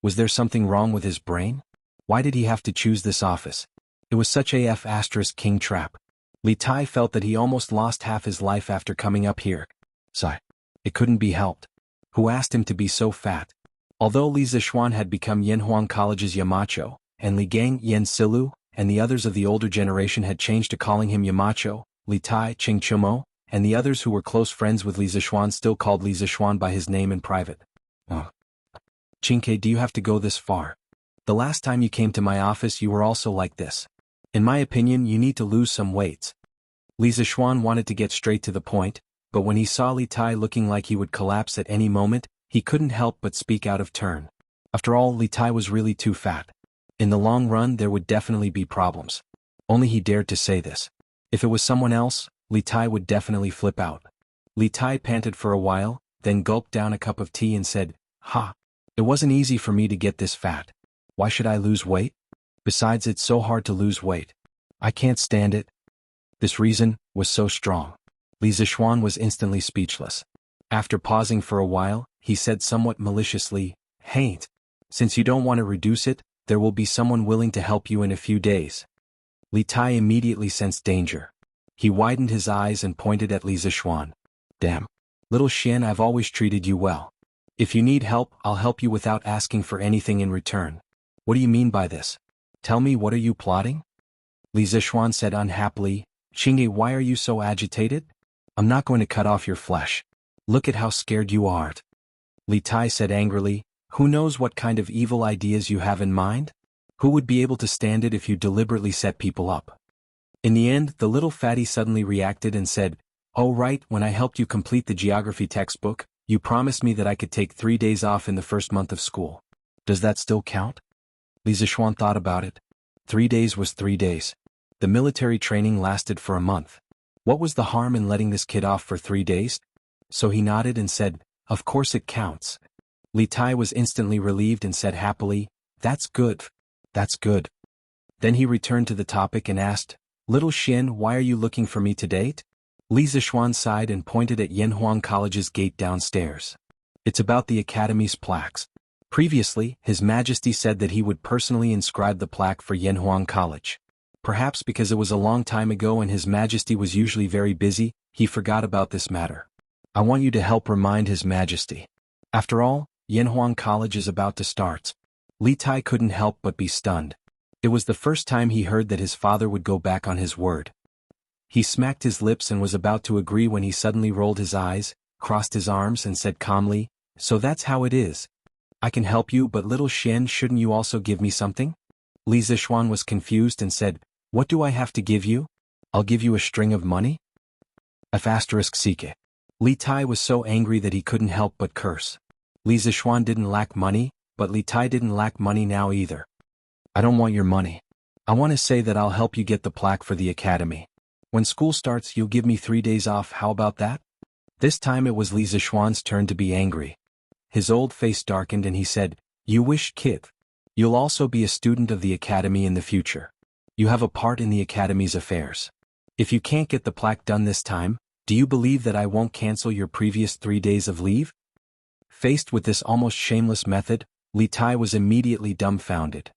Speaker 1: Was there something wrong with his brain? Why did he have to choose this office? It was such a F***king trap. Li Tai felt that he almost lost half his life after coming up here. Sigh. It couldn't be helped. Who asked him to be so fat? Although Li Zishuan had become Yanhuang College's Yamacho, and Li Gang Yan Silu, and the others of the older generation had changed to calling him Yamacho, Li Tai, Ching Chumo, and the others who were close friends with Li Zishuan still called Li Zishuan by his name in private. Oh. Qingke, do you have to go this far? The last time you came to my office you were also like this. In my opinion, you need to lose some weight. Li Zishuan wanted to get straight to the point, but when he saw Li Tai looking like he would collapse at any moment, he couldn't help but speak out of turn. After all, Li Tai was really too fat. In the long run there would definitely be problems. Only he dared to say this. If it was someone else, Li Tai would definitely flip out. Li Tai panted for a while, then gulped down a cup of tea and said, Ha! It wasn't easy for me to get this fat. Why should I lose weight? Besides, it's so hard to lose weight. I can't stand it. This reason was so strong. Li Zishuan was instantly speechless. After pausing for a while, he said somewhat maliciously, Hey, since you don't want to reduce it, there will be someone willing to help you in a few days. Li Tai immediately sensed danger. He widened his eyes and pointed at Li Zishuan. Damn. Little Xian, I've always treated you well. If you need help, I'll help you without asking for anything in return. What do you mean by this? Tell me, what are you plotting? Li Zishuan said unhappily. Qingye, why are you so agitated? I'm not going to cut off your flesh. Look at how scared you are. Li Tai said angrily. Who knows what kind of evil ideas you have in mind? Who would be able to stand it if you deliberately set people up? In the end, the little fatty suddenly reacted and said, Oh right, when I helped you complete the geography textbook, you promised me that I could take 3 days off in the first month of school. Does that still count? Li Zishuan thought about it. 3 days was 3 days. The military training lasted for a month. What was the harm in letting this kid off for 3 days? So he nodded and said, Of course it counts. Li Tai was instantly relieved and said happily, That's good. That's good. Then he returned to the topic and asked, Little Xian, why are you looking for me today? Li Zishuan sighed and pointed at Yanhuang College's gate downstairs. It's about the academy's plaques. Previously, His Majesty said that he would personally inscribe the plaque for Yanhuang College. Perhaps because it was a long time ago and His Majesty was usually very busy, he forgot about this matter. I want you to help remind His Majesty. After all, Yanhuang College is about to start. Li Tai couldn't help but be stunned. It was the first time he heard that his father would go back on his word. He smacked his lips and was about to agree when he suddenly rolled his eyes, crossed his arms and said calmly, So that's how it is. I can help you, but little Xian, shouldn't you also give me something? Li Zishuan was confused and said, What do I have to give you? I'll give you a string of money? ****. Li Tai was so angry that he couldn't help but curse. Li Zishuan didn't lack money, but Li Tai didn't lack money now either. I don't want your money. I want to say that I'll help you get the plaque for the academy. When school starts, you'll give me 3 days off, how about that? This time it was Li Zishuan's turn to be angry. His old face darkened and he said, You wish, kid. You'll also be a student of the academy in the future. You have a part in the academy's affairs. If you can't get the plaque done this time, do you believe that I won't cancel your previous 3 days of leave? Faced with this almost shameless method, Li Tai was immediately dumbfounded.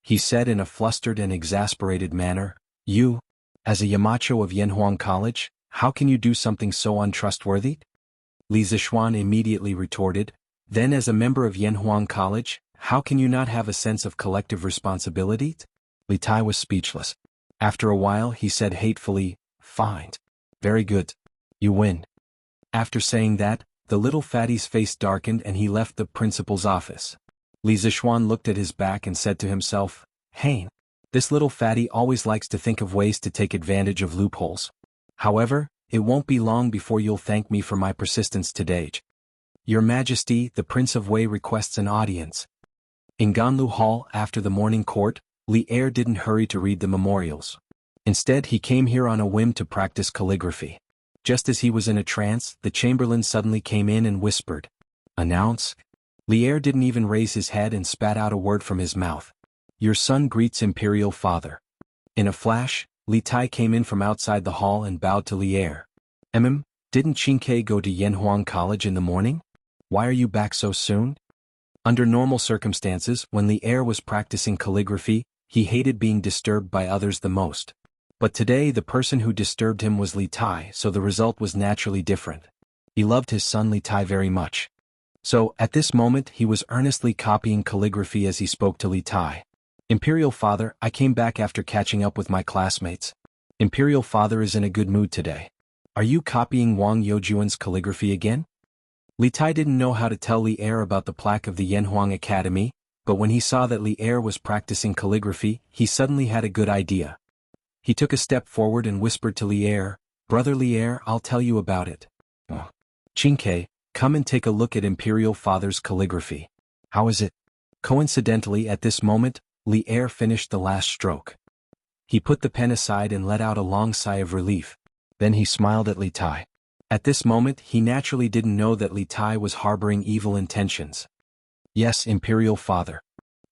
Speaker 1: He said in a flustered and exasperated manner, You, as a Yamacho of Yanhuang College, how can you do something so untrustworthy? Li Zishuan immediately retorted, Then as a member of Yanhuang College, how can you not have a sense of collective responsibility? Li Tai was speechless. After a while he said hatefully, Fine. Very good. You win. After saying that, the little fatty's face darkened and he left the principal's office. Li Zishuan looked at his back and said to himself, Hein. This little fatty always likes to think of ways to take advantage of loopholes. However, it won't be long before you'll thank me for my persistence today. Your Majesty, the Prince of Wei requests an audience. In Ganlu Hall, after the morning court, Li Er didn't hurry to read the memorials. Instead, he came here on a whim to practice calligraphy. Just as he was in a trance, the chamberlain suddenly came in and whispered, Announce? Li Er didn't even raise his head and spat out a word from his mouth. Your son greets Imperial Father. In a flash, Li Tai came in from outside the hall and bowed to Li Er. Didn't Qingke go to Yanhuang College in the morning? Why are you back so soon? Under normal circumstances, when Li Er was practicing calligraphy, he hated being disturbed by others the most. But today the person who disturbed him was Li Tai, so the result was naturally different. He loved his son Li Tai very much. So, at this moment he was earnestly copying calligraphy as he spoke to Li Tai. Imperial Father, I came back after catching up with my classmates. Imperial Father is in a good mood today. Are you copying Wang Youjuan's calligraphy again? Li Tai didn't know how to tell Li Er about the plaque of the Yanhuang Academy, but when he saw that Li Er was practicing calligraphy, he suddenly had a good idea. He took a step forward and whispered to Li Er, Brother Li Er, I'll tell you about it. Qingke, come and take a look at Imperial Father's calligraphy. How is it? Coincidentally, at this moment, Li Er finished the last stroke. He put the pen aside and let out a long sigh of relief. Then he smiled at Li Tai. At this moment, he naturally didn't know that Li Tai was harboring evil intentions. Yes, Imperial Father.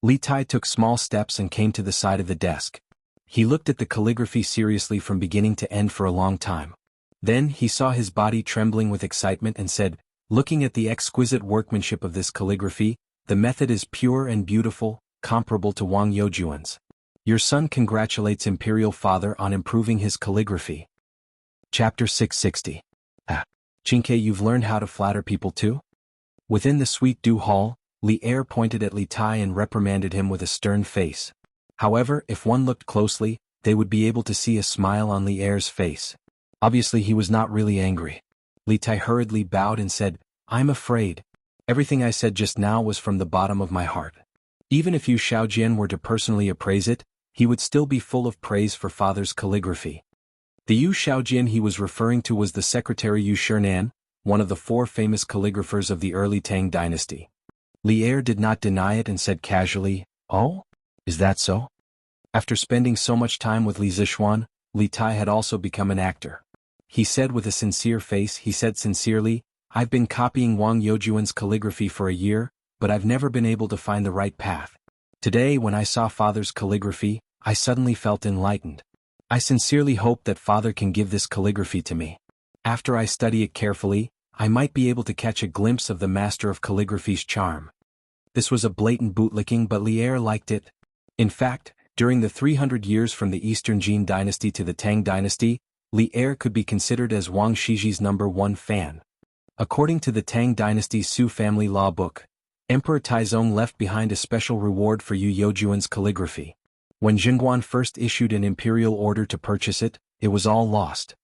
Speaker 1: Li Tai took small steps and came to the side of the desk. He looked at the calligraphy seriously from beginning to end for a long time. Then he saw his body trembling with excitement and said, Looking at the exquisite workmanship of this calligraphy, the method is pure and beautiful, comparable to Wang Youjuan's. Your son congratulates Imperial Father on improving his calligraphy. Chapter 660. Ah. Qingke, you've learned how to flatter people too? Within the Sweet Dew Hall, Li Er pointed at Li Tai and reprimanded him with a stern face. However, if one looked closely, they would be able to see a smile on Li Er's face. Obviously he was not really angry. Li Tai hurriedly bowed and said, "I'm afraid. Everything I said just now was from the bottom of my heart." Even if Yu Shaojian were to personally appraise it, he would still be full of praise for father's calligraphy. The Yu Shaojian he was referring to was the secretary Yu Shernan, one of the 4 famous calligraphers of the early Tang dynasty. Li Er did not deny it and said casually, "Oh? Is that so?" After spending so much time with Li Zixuan, Li Tai had also become an actor. He said with a sincere face, he said sincerely, "I've been copying Wang Youjuan's calligraphy for a year, but I've never been able to find the right path. Today when I saw father's calligraphy, I suddenly felt enlightened. I sincerely hope that father can give this calligraphy to me. After I study it carefully, I might be able to catch a glimpse of the master of calligraphy's charm." This was a blatant bootlicking, but Li Er liked it. In fact, during the 300 years from the Eastern Jin dynasty to the Tang dynasty, Li Er could be considered as Wang Shiji's #1 fan. According to the Tang dynasty's Su family law book, Emperor Taizong left behind a special reward for Yu Youjuan's calligraphy. When Jingguan first issued an imperial order to purchase it, it was all lost.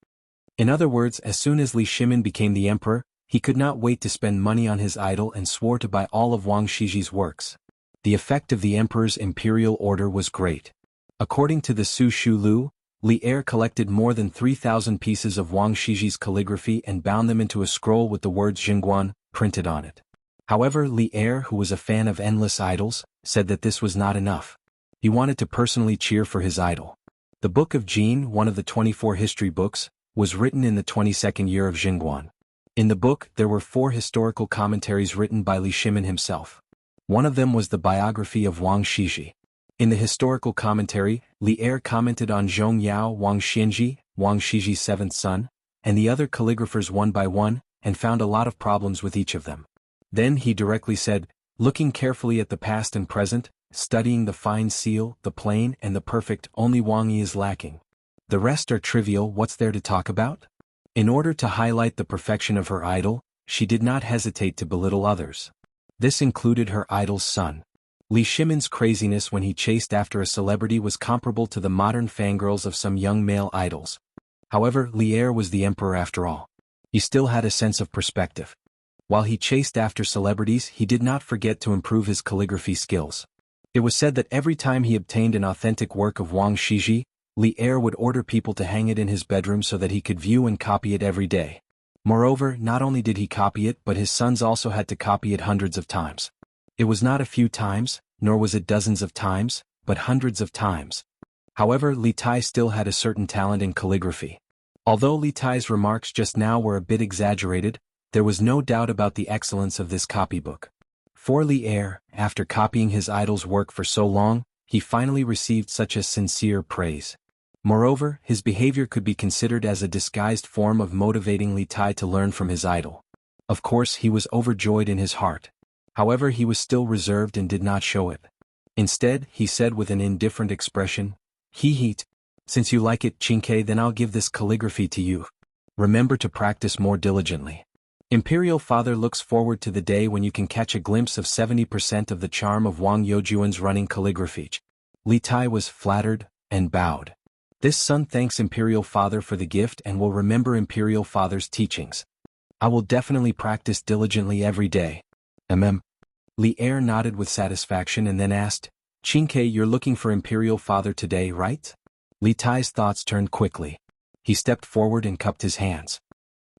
Speaker 1: In other words, as soon as Li Shimin became the emperor, he could not wait to spend money on his idol and swore to buy all of Wang Shiji's works. The effect of the emperor's imperial order was great. According to the Su Shu Lu, Li Er collected more than 3,000 pieces of Wang Shiji's calligraphy and bound them into a scroll with the words Jingguan printed on it. However, Li Er, who was a fan of endless idols, said that this was not enough. He wanted to personally cheer for his idol. The Book of Jin, one of the 24 history books, was written in the 22nd year of Jingguan. In the book, there were 4 historical commentaries written by Li Shimin himself. One of them was the biography of Wang Shiji. In the historical commentary, Li Er commented on Zhong Yao Wang Xianji, Wang Shiji's 7th son, and the other calligraphers one by one, and found a lot of problems with each of them. Then he directly said, "Looking carefully at the past and present, studying the fine seal, the plain and the perfect, only Wang Yi is lacking. The rest are trivial, what's there to talk about?" In order to highlight the perfection of her idol, she did not hesitate to belittle others. This included her idol's son. Li Shimin's craziness when he chased after a celebrity was comparable to the modern fangirls of some young male idols. However, Li Er was the emperor after all. He still had a sense of perspective. While he chased after celebrities, he did not forget to improve his calligraphy skills. It was said that every time he obtained an authentic work of Wang Shiji, Li Er would order people to hang it in his bedroom so that he could view and copy it every day. Moreover, not only did he copy it, but his sons also had to copy it hundreds of times. It was not a few times, nor was it dozens of times, but hundreds of times. However, Li Tai still had a certain talent in calligraphy. Although Li Tai's remarks just now were a bit exaggerated, there was no doubt about the excellence of this copybook. For Li Er, after copying his idol's work for so long, he finally received such a sincere praise. Moreover, his behavior could be considered as a disguised form of motivating Li Tai to learn from his idol. Of course, he was overjoyed in his heart. However, he was still reserved and did not show it. Instead, he said with an indifferent expression, "He, since you like it, Qingke, then I'll give this calligraphy to you. Remember to practice more diligently. Imperial Father looks forward to the day when you can catch a glimpse of 70% of the charm of Wang Youjuan's running calligraphy." Li Tai was flattered and bowed. This son thanks Imperial Father for the gift and will remember Imperial Father's teachings. "I will definitely practice diligently every day." Li Er nodded with satisfaction and then asked, "Qingke, you're looking for Imperial Father today, right?" Li Tai's thoughts turned quickly. He stepped forward and cupped his hands.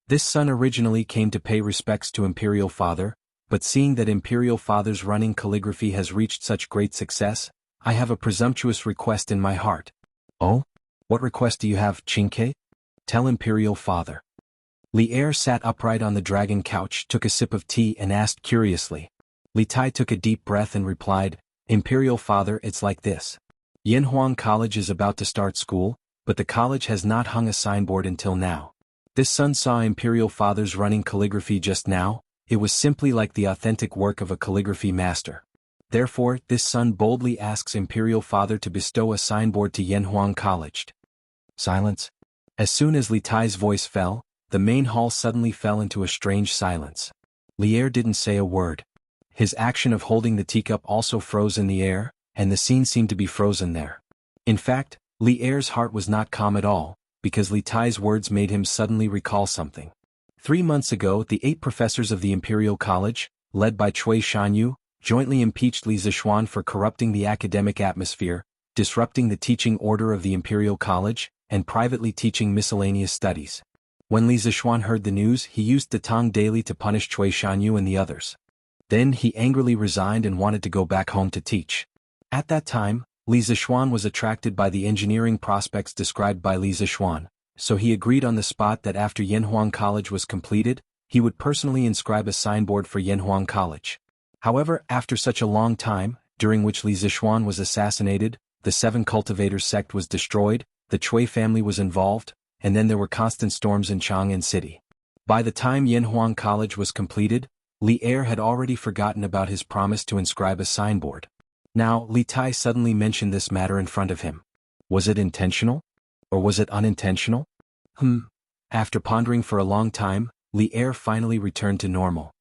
Speaker 1: This son originally came to pay respects to Imperial Father, but seeing that Imperial Father's running calligraphy has reached such great success, I have a presumptuous request in my heart. "Oh? What request do you have, Qingke? Tell Imperial Father." Li Er sat upright on the dragon couch, took a sip of tea and asked curiously. Li Tai took a deep breath and replied, "Imperial Father, it's like this. Yanhuang College is about to start school, but the college has not hung a signboard until now. This son saw Imperial Father's running calligraphy just now. It was simply like the authentic work of a calligraphy master. Therefore, this son boldly asks Imperial Father to bestow a signboard to Yanhuang College." Silence. As soon as Li Tai's voice fell, the main hall suddenly fell into a strange silence. Li Er didn't say a word. His action of holding the teacup also froze in the air, and the scene seemed to be frozen there. In fact, Li Er's heart was not calm at all, because Li Tai's words made him suddenly recall something. 3 months ago, the 8 professors of the Imperial College, led by Cui Shanyu, jointly impeached Li Zixuan for corrupting the academic atmosphere, disrupting the teaching order of the Imperial College, and privately teaching miscellaneous studies. When Li Zixuan heard the news, he used the Tang daily to punish Cui Shanyu and the others. Then he angrily resigned and wanted to go back home to teach. At that time, Li Zixuan was attracted by the engineering prospects described by Li Zixuan, so he agreed on the spot that after Yanhuang College was completed, he would personally inscribe a signboard for Yanhuang College. However, after such a long time, during which Li Zixuan was assassinated, the 7 cultivators sect was destroyed, the Cui family was involved, and then there were constant storms in Chang'an City. By the time Yanhuang College was completed, Li Er had already forgotten about his promise to inscribe a signboard. Now, Li Tai suddenly mentioned this matter in front of him. Was it intentional? Or was it unintentional? After pondering for a long time, Li Er finally returned to normal.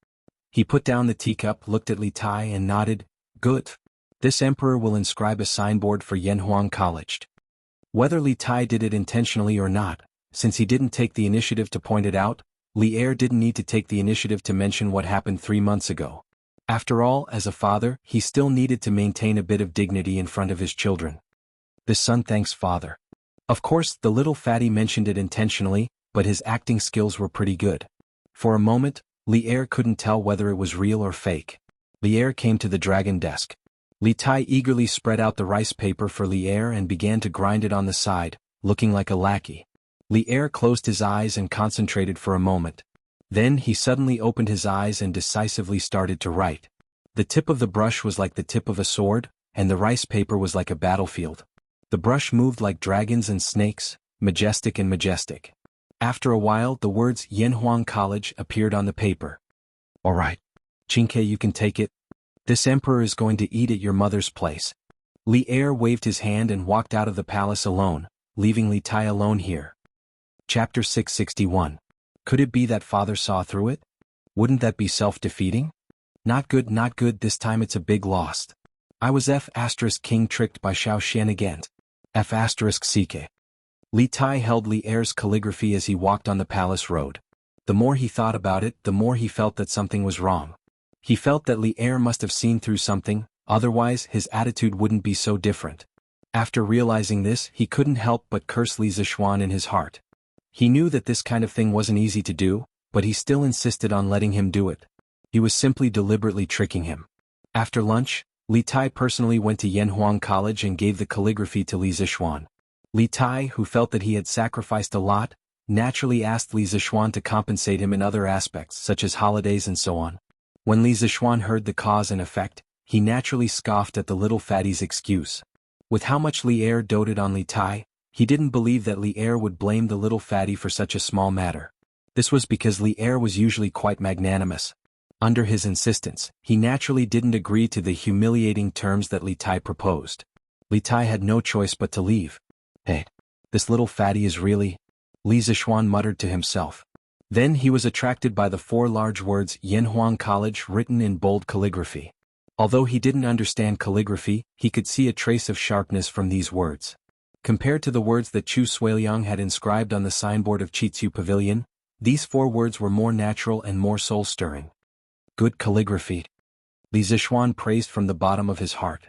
Speaker 1: He put down the teacup, looked at Li Tai and nodded. Good. This emperor will inscribe a signboard for Yanhuang College. Whether Li Tai did it intentionally or not, since he didn't take the initiative to point it out, Li Er didn't need to take the initiative to mention what happened 3 months ago. After all, as a father, he still needed to maintain a bit of dignity in front of his children. The son thanks father. Of course, the little fatty mentioned it intentionally, but his acting skills were pretty good. For a moment, Li Er couldn't tell whether it was real or fake. Li Er came to the dragon desk. Li Tai eagerly spread out the rice paper for Li Er and began to grind it on the side, looking like a lackey. Li Er closed his eyes and concentrated for a moment. Then he suddenly opened his eyes and decisively started to write. The tip of the brush was like the tip of a sword, and the rice paper was like a battlefield. The brush moved like dragons and snakes, majestic and majestic. After a while, the words Yanhuang College appeared on the paper. All right. Qingke, you can take it. This emperor is going to eat at your mother's place. Li Er waved his hand and walked out of the palace alone, leaving Li Tai alone here. Chapter 661. Could it be that father saw through it? Wouldn't that be self-defeating? Not good, not good, this time it's a big loss. I was King tricked by Xiao Xian again. CK. Li Tai held Li Er's calligraphy as he walked on the palace road. The more he thought about it, the more he felt that something was wrong. He felt that Li Er must have seen through something, otherwise his attitude wouldn't be so different. After realizing this, he couldn't help but curse Li Zixuan in his heart. He knew that this kind of thing wasn't easy to do, but he still insisted on letting him do it. He was simply deliberately tricking him. After lunch, Li Tai personally went to Yanhuang College and gave the calligraphy to Li Zixuan. Li Tai, who felt that he had sacrificed a lot, naturally asked Li Zixuan to compensate him in other aspects such as holidays and so on. When Li Zixuan heard the cause and effect, he naturally scoffed at the little fatty's excuse. With how much Li Er doted on Li Tai, he didn't believe that Li Er would blame the little fatty for such a small matter. This was because Li Er was usually quite magnanimous. Under his insistence, he naturally didn't agree to the humiliating terms that Li Tai proposed. Li Tai had no choice but to leave. Hey, this little fatty is really... Li Zixuan muttered to himself. Then he was attracted by the 4 large words Yanhuang College written in bold calligraphy. Although he didn't understand calligraphy, he could see a trace of sharpness from these words. Compared to the words that Chu Suiliang had inscribed on the signboard of Chitsu Pavilion, these 4 words were more natural and more soul-stirring. Good calligraphy. Li Zixuan praised from the bottom of his heart.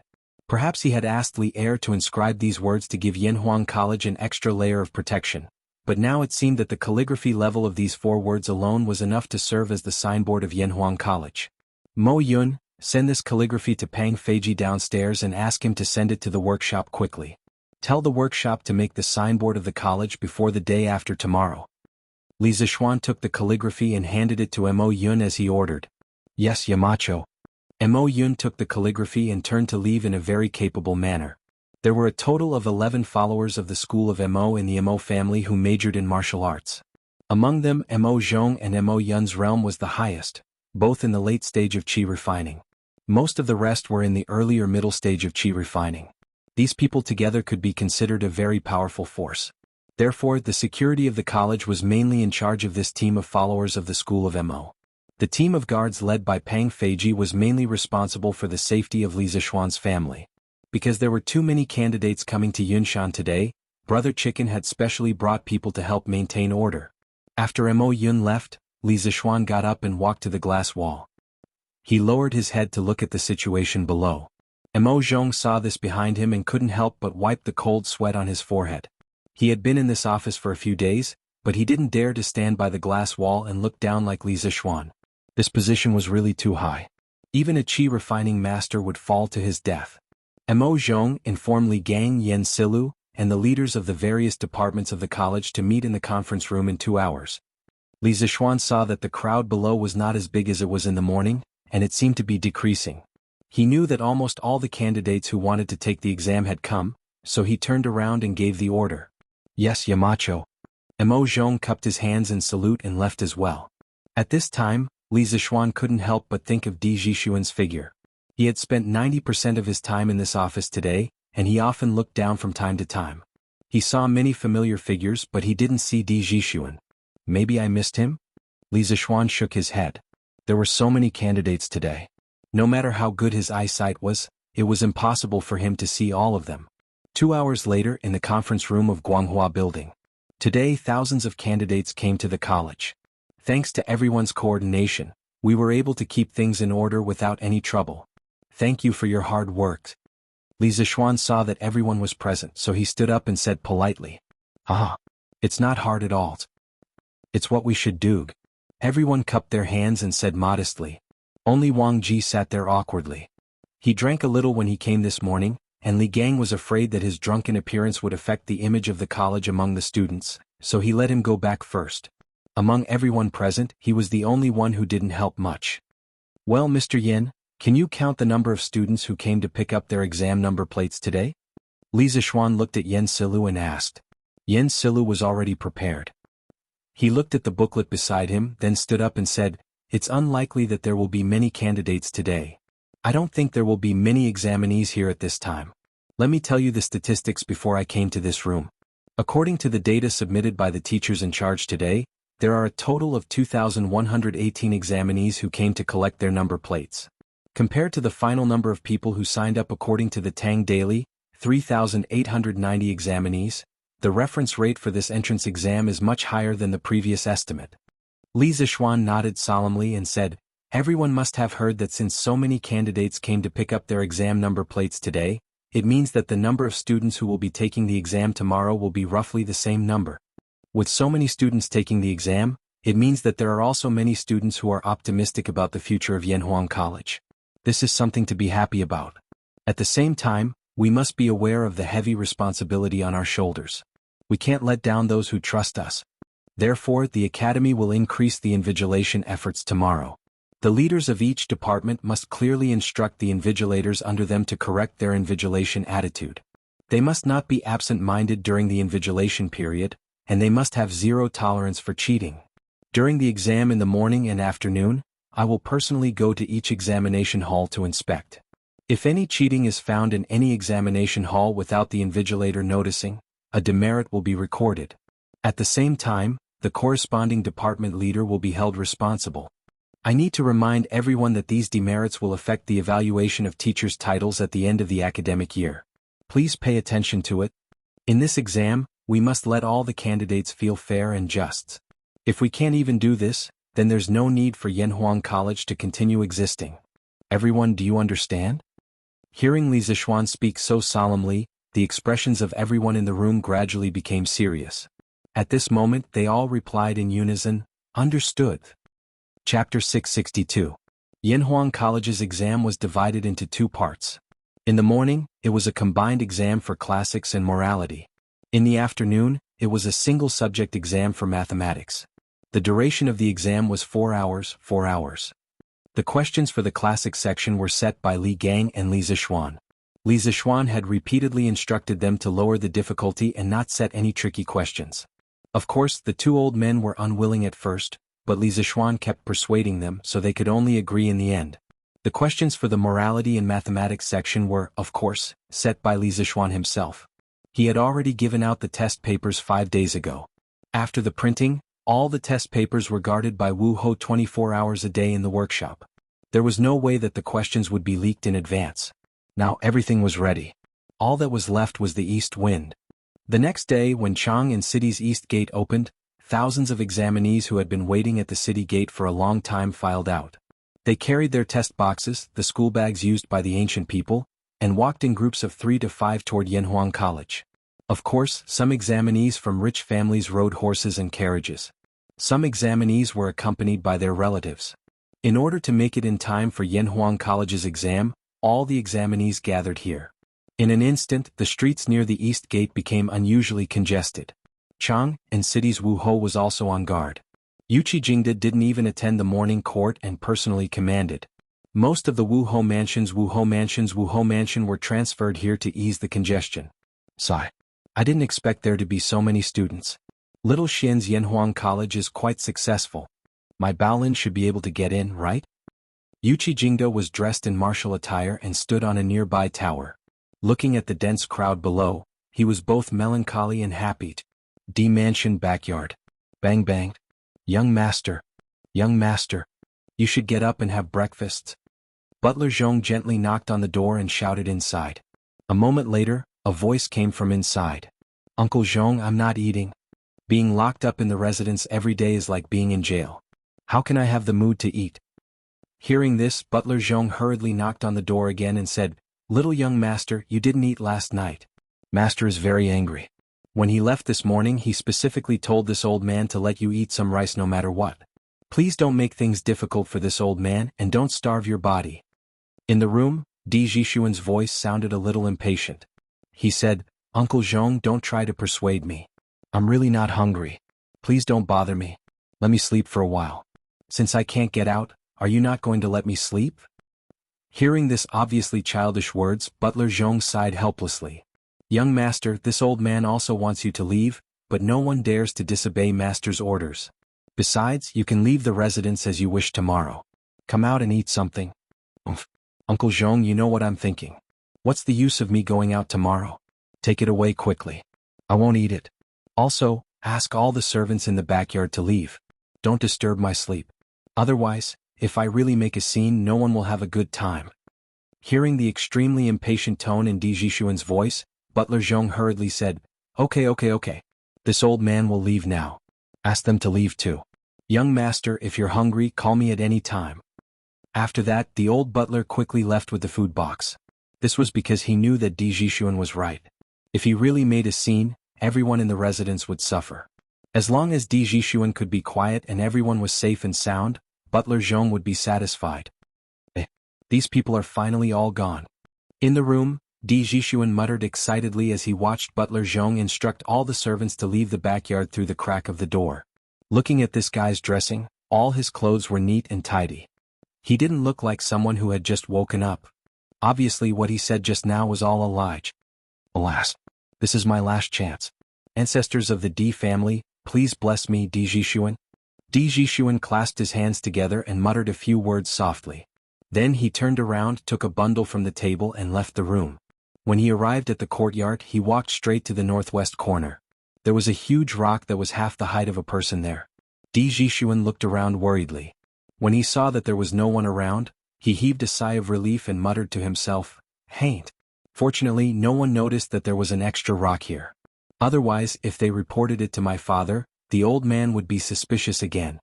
Speaker 1: Perhaps he had asked Li Er to inscribe these words to give Yanhuang College an extra layer of protection. But now it seemed that the calligraphy level of these 4 words alone was enough to serve as the signboard of Yanhuang College. Mo Yun, send this calligraphy to Pang Feiji downstairs and ask him to send it to the workshop quickly. Tell the workshop to make the signboard of the college before the day after tomorrow. Li Zixuan took the calligraphy and handed it to Mo Yun as he ordered. Yes, Yamacho. Mo Yun took the calligraphy and turned to leave in a very capable manner. There were a total of 11 followers of the school of Mo in the Mo family who majored in martial arts. Among them, Mo Zhong and Mo Yun's realm was the highest, both in the late stage of qi refining. Most of the rest were in the early or middle stage of qi refining. These people together could be considered a very powerful force. Therefore, the security of the college was mainly in charge of this team of followers of the school of Mo. The team of guards led by Pang Feiji was mainly responsible for the safety of Li Zixuan's family. Because there were too many candidates coming to Yunshan today, Brother Chicken had specially brought people to help maintain order. After Mo Yun left, Li Zixuan got up and walked to the glass wall. He lowered his head to look at the situation below. Mo Zhong saw this behind him and couldn't help but wipe the cold sweat on his forehead. He had been in this office for a few days, but he didn't dare to stand by the glass wall and look down like Li Zixuan. This position was really too high. Even a qi refining master would fall to his death. Mo Zhong informed Li Gang, Yen Silu, and the leaders of the various departments of the college to meet in the conference room in 2 hours. Li Zixuan saw that the crowd below was not as big as it was in the morning, and it seemed to be decreasing. He knew that almost all the candidates who wanted to take the exam had come, so he turned around and gave the order. Yes, Yamacho. Mo Zhong cupped his hands in salute and left as well. At this time, Li Zixuan couldn't help but think of Di Jixuan's figure. He had spent 90% of his time in this office today, and he often looked down from time to time. He saw many familiar figures, but he didn't see Di Jixuan. Maybe I missed him? Li Zixuan shook his head. There were so many candidates today. No matter how good his eyesight was, it was impossible for him to see all of them. 2 hours later in the conference room of Guanghua Building. Today thousands of candidates came to the college. Thanks to everyone's coordination, we were able to keep things in order without any trouble. Thank you for your hard work. Li Zixuan saw that everyone was present, so he stood up and said politely. It's not hard at all. It's what we should do. Everyone cupped their hands and said modestly. Only Wang Ji sat there awkwardly. He drank a little when he came this morning, and Li Gang was afraid that his drunken appearance would affect the image of the college among the students, so he let him go back first. Among everyone present, he was the only one who didn't help much. Well, Mr. Yin, can you count the number of students who came to pick up their exam number plates today? Li Zixuan looked at Yen Silu and asked. Yen Silu was already prepared. He looked at the booklet beside him, then stood up and said, It's unlikely that there will be many candidates today. I don't think there will be many examinees here at this time. Let me tell you the statistics before I came to this room. According to the data submitted by the teachers in charge today, there are a total of 2,118 examinees who came to collect their number plates. Compared to the final number of people who signed up according to the Tang Daily, 3,890 examinees, the reference rate for this entrance exam is much higher than the previous estimate. Li Zixuan nodded solemnly and said, Everyone must have heard that since so many candidates came to pick up their exam number plates today, it means that the number of students who will be taking the exam tomorrow will be roughly the same number. With so many students taking the exam, it means that there are also many students who are optimistic about the future of Yanhuang College. This is something to be happy about. At the same time, we must be aware of the heavy responsibility on our shoulders. We can't let down those who trust us. Therefore, the Academy will increase the invigilation efforts tomorrow. The leaders of each department must clearly instruct the invigilators under them to correct their invigilation attitude. They must not be absent-minded during the invigilation period, and they must have zero tolerance for cheating. During the exam in the morning and afternoon, I will personally go to each examination hall to inspect. If any cheating is found in any examination hall without the invigilator noticing, a demerit will be recorded. At the same time, the corresponding department leader will be held responsible. I need to remind everyone that these demerits will affect the evaluation of teachers' titles at the end of the academic year. Please pay attention to it. In this exam, we must let all the candidates feel fair and just. If we can't even do this, then there's no need for Yanhuang College to continue existing. Everyone, do you understand? Hearing Li Zixuan speak so solemnly, the expressions of everyone in the room gradually became serious. At this moment they all replied in unison, Understood. Chapter 662. Yanhuang College's exam was divided into 2 parts. In the morning, it was a combined exam for classics and morality. In the afternoon, it was a single-subject exam for mathematics. The duration of the exam was 4 hours. The questions for the classics section were set by Li Gang and Li Zixuan. Li Zixuan had repeatedly instructed them to lower the difficulty and not set any tricky questions. Of course, the 2 old men were unwilling at first, but Li Zixuan kept persuading them so they could only agree in the end. The questions for the morality and mathematics section were, of course, set by Li Zixuan himself. He had already given out the test papers 5 days ago. After the printing, all the test papers were guarded by Wu Ho 24 hours a day in the workshop. There was no way that the questions would be leaked in advance. Now everything was ready. All that was left was the east wind. The next day, when Chang'an City's east gate opened, thousands of examinees who had been waiting at the city gate for a long time filed out. They carried their test boxes, the school bags used by the ancient people, and walked in groups of 3 to 5 toward Yanhuang College. Of course, some examinees from rich families rode horses and carriages. Some examinees were accompanied by their relatives. In order to make it in time for Yanhuang College's exam, all the examinees gathered here. In an instant, the streets near the east gate became unusually congested. Chang'an City's Wu Ho was also on guard. Yuchi Jingda didn't even attend the morning court and personally commanded. Most of the Wu Ho mansion were transferred here to ease the congestion. Sigh. I didn't expect there to be so many students. Little Xian's Yanhuang College is quite successful. My Baolin should be able to get in, right? Yuchi Jingda was dressed in martial attire and stood on a nearby tower. Looking at the dense crowd below, he was both melancholy and happy. D mansion backyard. Bang bang. Young master, you should get up and have breakfast. Butler Zhong gently knocked on the door and shouted inside. A moment later, a voice came from inside. Uncle Zhong, I'm not eating. Being locked up in the residence every day is like being in jail. How can I have the mood to eat? Hearing this, Butler Zhong hurriedly knocked on the door again and said, Little young master, you didn't eat last night. Master is very angry. When he left this morning, he specifically told this old man to let you eat some rice no matter what. Please don't make things difficult for this old man and don't starve your body. In the room, Di Jishuan's voice sounded a little impatient. He said, Uncle Zhong, don't try to persuade me. I'm really not hungry. Please don't bother me. Let me sleep for a while. Since I can't get out, are you not going to let me sleep? Hearing this obviously childish words, Butler Zhong sighed helplessly. Young master, this old man also wants you to leave, but no one dares to disobey master's orders. Besides, you can leave the residence as you wish tomorrow. Come out and eat something. Umph. Uncle Zhong, you know what I'm thinking. What's the use of me going out tomorrow? Take it away quickly. I won't eat it. Also, ask all the servants in the backyard to leave. Don't disturb my sleep. Otherwise, if I really make a scene, no one will have a good time. Hearing the extremely impatient tone in Di Jishuan's voice, Butler Zhong hurriedly said, Okay. This old man will leave now. Ask them to leave too. Young master, if you're hungry, call me at any time. After that, the old butler quickly left with the food box. This was because he knew that Di Jishuan was right. If he really made a scene, everyone in the residence would suffer. As long as Di Jishuan could be quiet and everyone was safe and sound, Butler Zhong would be satisfied. These people are finally all gone. In the room, Di Jishuan muttered excitedly as he watched Butler Zhong instruct all the servants to leave the backyard through the crack of the door. Looking at this guy's dressing, all his clothes were neat and tidy. He didn't look like someone who had just woken up. Obviously what he said just now was all a lie. Alas, this is my last chance. Ancestors of the Di family, please bless me, Di Jishuan. Di Jishuan clasped his hands together and muttered a few words softly. Then he turned around, took a bundle from the table and left the room. When he arrived at the courtyard, he walked straight to the northwest corner. There was a huge rock that was half the height of a person there. Di Jishuan looked around worriedly. When he saw that there was no one around, he heaved a sigh of relief and muttered to himself, Hain't. Fortunately, no one noticed that there was an extra rock here. Otherwise, if they reported it to my father, the old man would be suspicious again.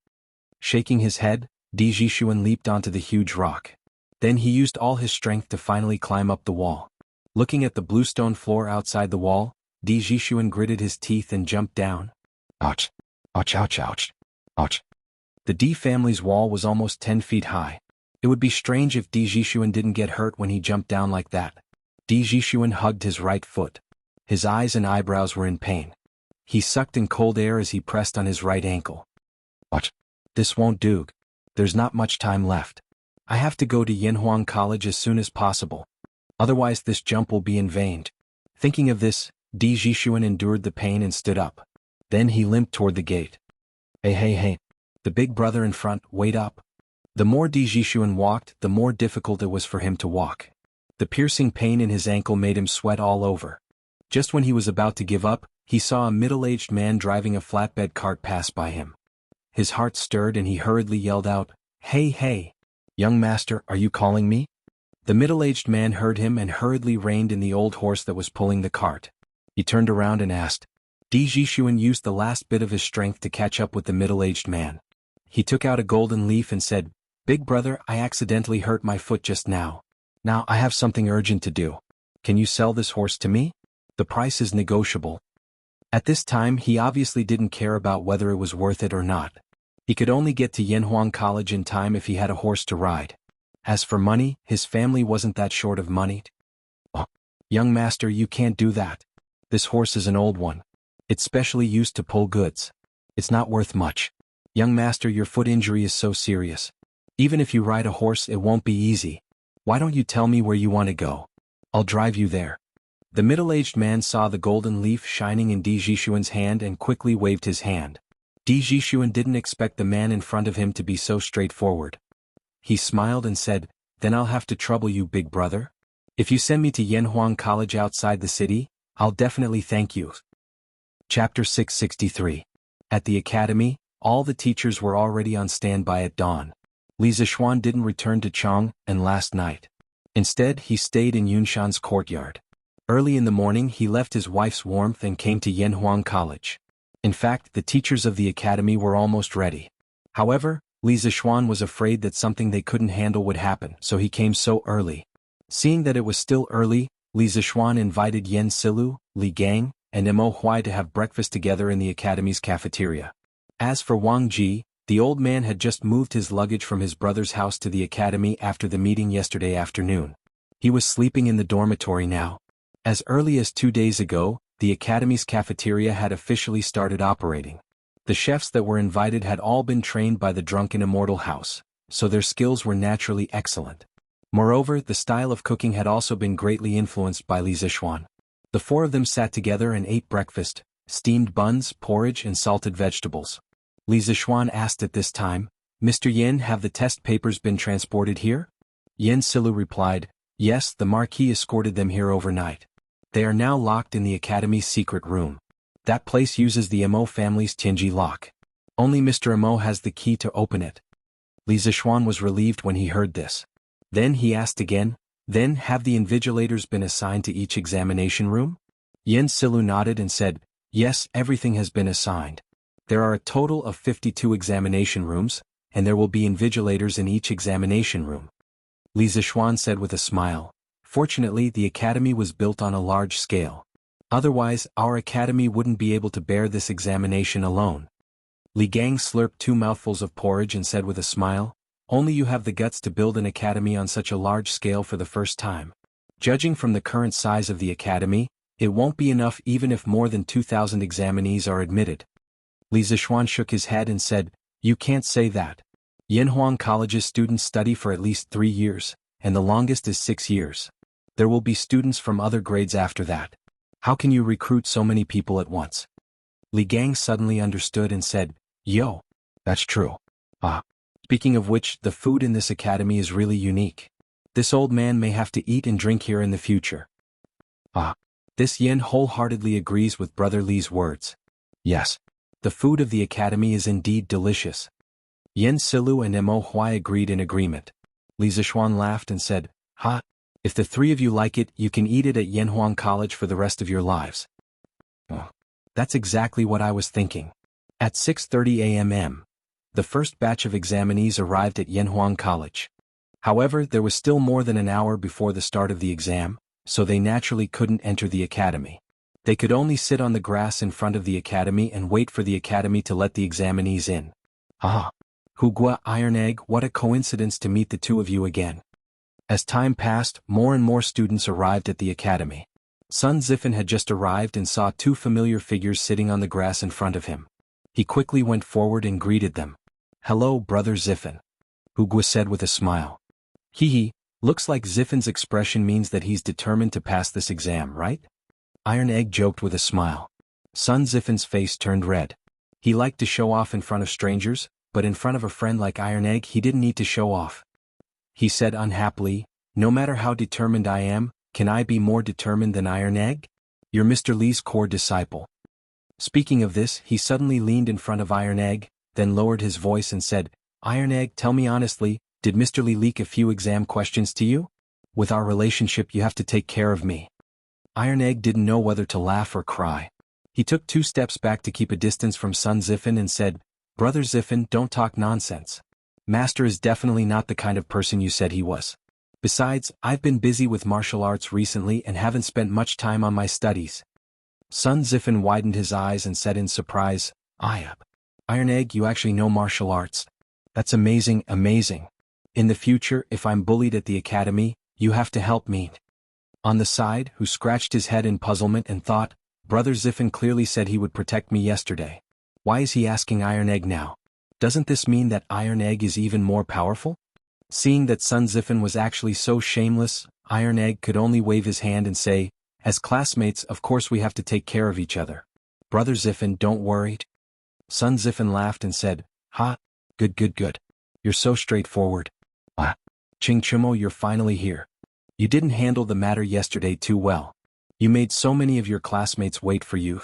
Speaker 1: Shaking his head, Di Jishuan leaped onto the huge rock. Then he used all his strength to finally climb up the wall. Looking at the bluestone floor outside the wall, Di Jishuan gritted his teeth and jumped down. Ouch. Ouch, ouch, ouch. Ouch. The Di family's wall was almost 10 feet high. It would be strange if Di Jishuan didn't get hurt when he jumped down like that. Di Jishuan hugged his right foot. His eyes and eyebrows were in pain. He sucked in cold air as he pressed on his right ankle. Ouch. This won't do. There's not much time left. I have to go to Yanhuang College as soon as possible. Otherwise this jump will be in vain. Thinking of this, Di Jishuan endured the pain and stood up. Then he limped toward the gate. Hey. The big brother in front, wait up. The more Di Jishuan walked, the more difficult it was for him to walk. The piercing pain in his ankle made him sweat all over. Just when he was about to give up, he saw a middle-aged man driving a flatbed cart pass by him. His heart stirred and he hurriedly yelled out, "Hey, hey! Young master, are you calling me?" The middle-aged man heard him and hurriedly reined in the old horse that was pulling the cart. He turned around and asked. Jishuan used the last bit of his strength to catch up with the middle-aged man. He took out a golden leaf and said, "Big brother, I accidentally hurt my foot just now. Now I have something urgent to do. Can you sell this horse to me? The price is negotiable." At this time he obviously didn't care about whether it was worth it or not. He could only get to Yanhuang College in time if he had a horse to ride. As for money, his family wasn't that short of money. "Oh, young master, you can't do that. This horse is an old one. It's specially used to pull goods. It's not worth much. Young master, your foot injury is so serious. Even if you ride a horse, it won't be easy. Why don't you tell me where you want to go? I'll drive you there." The middle-aged man saw the golden leaf shining in Jishuan's hand and quickly waved his hand. Jishuan didn't expect the man in front of him to be so straightforward. He smiled and said, "Then I'll have to trouble you, big brother. If you send me to Yanhuang College outside the city, I'll definitely thank you." Chapter 663. At the academy, all the teachers were already on standby at dawn. Li Zishuan didn't return to Chang'an last night. Instead, he stayed in Yunshan's courtyard. Early in the morning he left his wife's warmth and came to Yanhuang College. In fact, the teachers of the academy were almost ready. However, Li Zishuan was afraid that something they couldn't handle would happen, so he came so early. Seeing that it was still early, Li Zishuan invited Yen Silu, Li Gang, and Mo Huai to have breakfast together in the academy's cafeteria. As for Wang Ji, the old man had just moved his luggage from his brother's house to the academy after the meeting yesterday afternoon. He was sleeping in the dormitory now. As early as 2 days ago, the academy's cafeteria had officially started operating. The chefs that were invited had all been trained by the drunken immortal house, so their skills were naturally excellent. Moreover, the style of cooking had also been greatly influenced by Li Zishuan. The four of them sat together and ate breakfast, steamed buns, porridge and salted vegetables. Li Zishuan asked at this time, "Mr. Yin, have the test papers been transported here?" Yen Silu replied, "Yes, the Marquis escorted them here overnight. They are now locked in the academy's secret room. That place uses the Mo family's Tianji lock. Only Mr. Mo has the key to open it." Li Zishuan was relieved when he heard this. Then he asked again, "Then have the invigilators been assigned to each examination room?" Yen Silu nodded and said, "Yes, everything has been assigned. There are a total of 52 examination rooms, and there will be invigilators in each examination room." Li Zishuan said with a smile, "Fortunately, the academy was built on a large scale. Otherwise, our academy wouldn't be able to bear this examination alone." Li Gang slurped 2 mouthfuls of porridge and said with a smile, "Only you have the guts to build an academy on such a large scale for the first time. Judging from the current size of the academy, it won't be enough even if more than 2,000 examinees are admitted." Li Zishuan shook his head and said, "You can't say that. Yanhuang College's students study for at least 3 years, and the longest is 6 years. There will be students from other grades after that. How can you recruit so many people at once?" Li Gang suddenly understood and said, "Yo, that's true. Speaking of which, the food in this academy is really unique. This old man may have to eat and drink here in the future." This Yen wholeheartedly agrees with Brother Li's words. Yes, the food of the academy is indeed delicious. Yen Silu and Mo Huai agreed in agreement. Li Zishuan laughed and said, If the 3 of you like it, you can eat it at Yanhuang College for the rest of your lives." That's exactly what I was thinking. At 6:30 a.m., the first batch of examinees arrived at Yanhuang College. However, there was still more than an hour before the start of the exam, so they naturally couldn't enter the academy. They could only sit on the grass in front of the academy and wait for the academy to let the examinees in. Hugua, Iron Egg, what a coincidence to meet the 2 of you again. As time passed, more and more students arrived at the academy. Sun Zifen had just arrived and saw 2 familiar figures sitting on the grass in front of him. He quickly went forward and greeted them. "Hello, Brother Zifen," Hugua said with a smile. Looks like Zifen's expression means that he's determined to pass this exam, right?" Iron Egg joked with a smile. Sun Zifen's face turned red. He liked to show off in front of strangers, but in front of a friend like Iron Egg he didn't need to show off. He said unhappily, "No matter how determined I am, can I be more determined than Iron Egg?" You're Mr. Li's core disciple. Speaking of this, he suddenly leaned in front of Iron Egg, then lowered his voice and said, Iron Egg, tell me honestly, did Mr. Li leak a few exam questions to you? With our relationship you have to take care of me. Iron Egg didn't know whether to laugh or cry. He took 2 steps back to keep a distance from son Ziffin and said, Brother Ziffin, don't talk nonsense. Master is definitely not the kind of person you said he was. Besides, I've been busy with martial arts recently and haven't spent much time on my studies. Son Ziffin widened his eyes and said in surprise, Iron Egg, you actually know martial arts. That's amazing, amazing. In the future, if I'm bullied at the academy, you have to help me. On the side, who scratched his head in puzzlement and thought, Brother Ziffin clearly said he would protect me yesterday. Why is he asking Iron Egg now? Doesn't this mean that Iron Egg is even more powerful? Seeing that son Ziffin was actually so shameless, Iron Egg could only wave his hand and say, as classmates, of course we have to take care of each other. Brother Ziffin, don't worry. Son Ziffin laughed and said, good. You're so straightforward. Ching Chimo, you're finally here. You didn't handle the matter yesterday too well. You made so many of your classmates wait for you.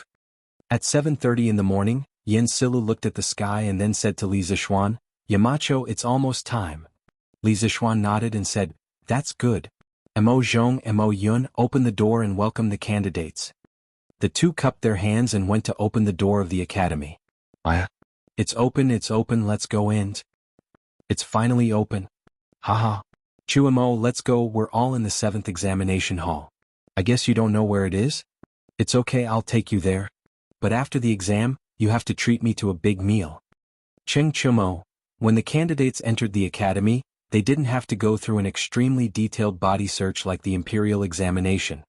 Speaker 1: At 7:30 in the morning, Yen Silu looked at the sky and then said to Li Zixuan, Yamacho, it's almost time. Li Zixuan nodded and said, that's good. Mo Zhong, Mo Yun, open the door and welcome the candidates. The 2 cupped their hands and went to open the door of the academy. It's open, let's go in. It's finally open. Haha. Chuamo, let's go, we're all in the 7th examination hall. I guess you don't know where it is? It's okay, I'll take you there. But after the exam, you have to treat me to a big meal. Cheng Chumo. When the candidates entered the academy, they didn't have to go through an extremely detailed body search like the imperial examination.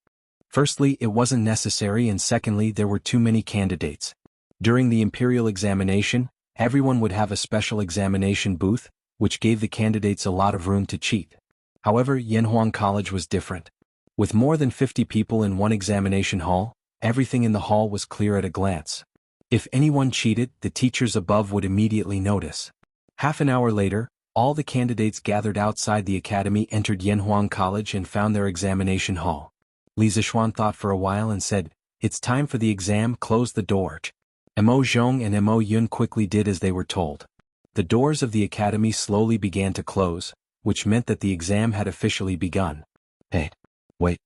Speaker 1: Firstly, it wasn't necessary, and secondly, there were too many candidates. During the imperial examination, everyone would have a special examination booth, which gave the candidates a lot of room to cheat. However, Yanhuang College was different. With more than 50 people in one examination hall, everything in the hall was clear at a glance. If anyone cheated, the teachers above would immediately notice. Half an hour later, all the candidates gathered outside the academy entered Yanhuang College and found their examination hall. Li Zixuan thought for a while and said, it's time for the exam, close the door. Mo Zhong and Mo Yun quickly did as they were told. The doors of the academy slowly began to close, which meant that the exam had officially begun. Hey, wait.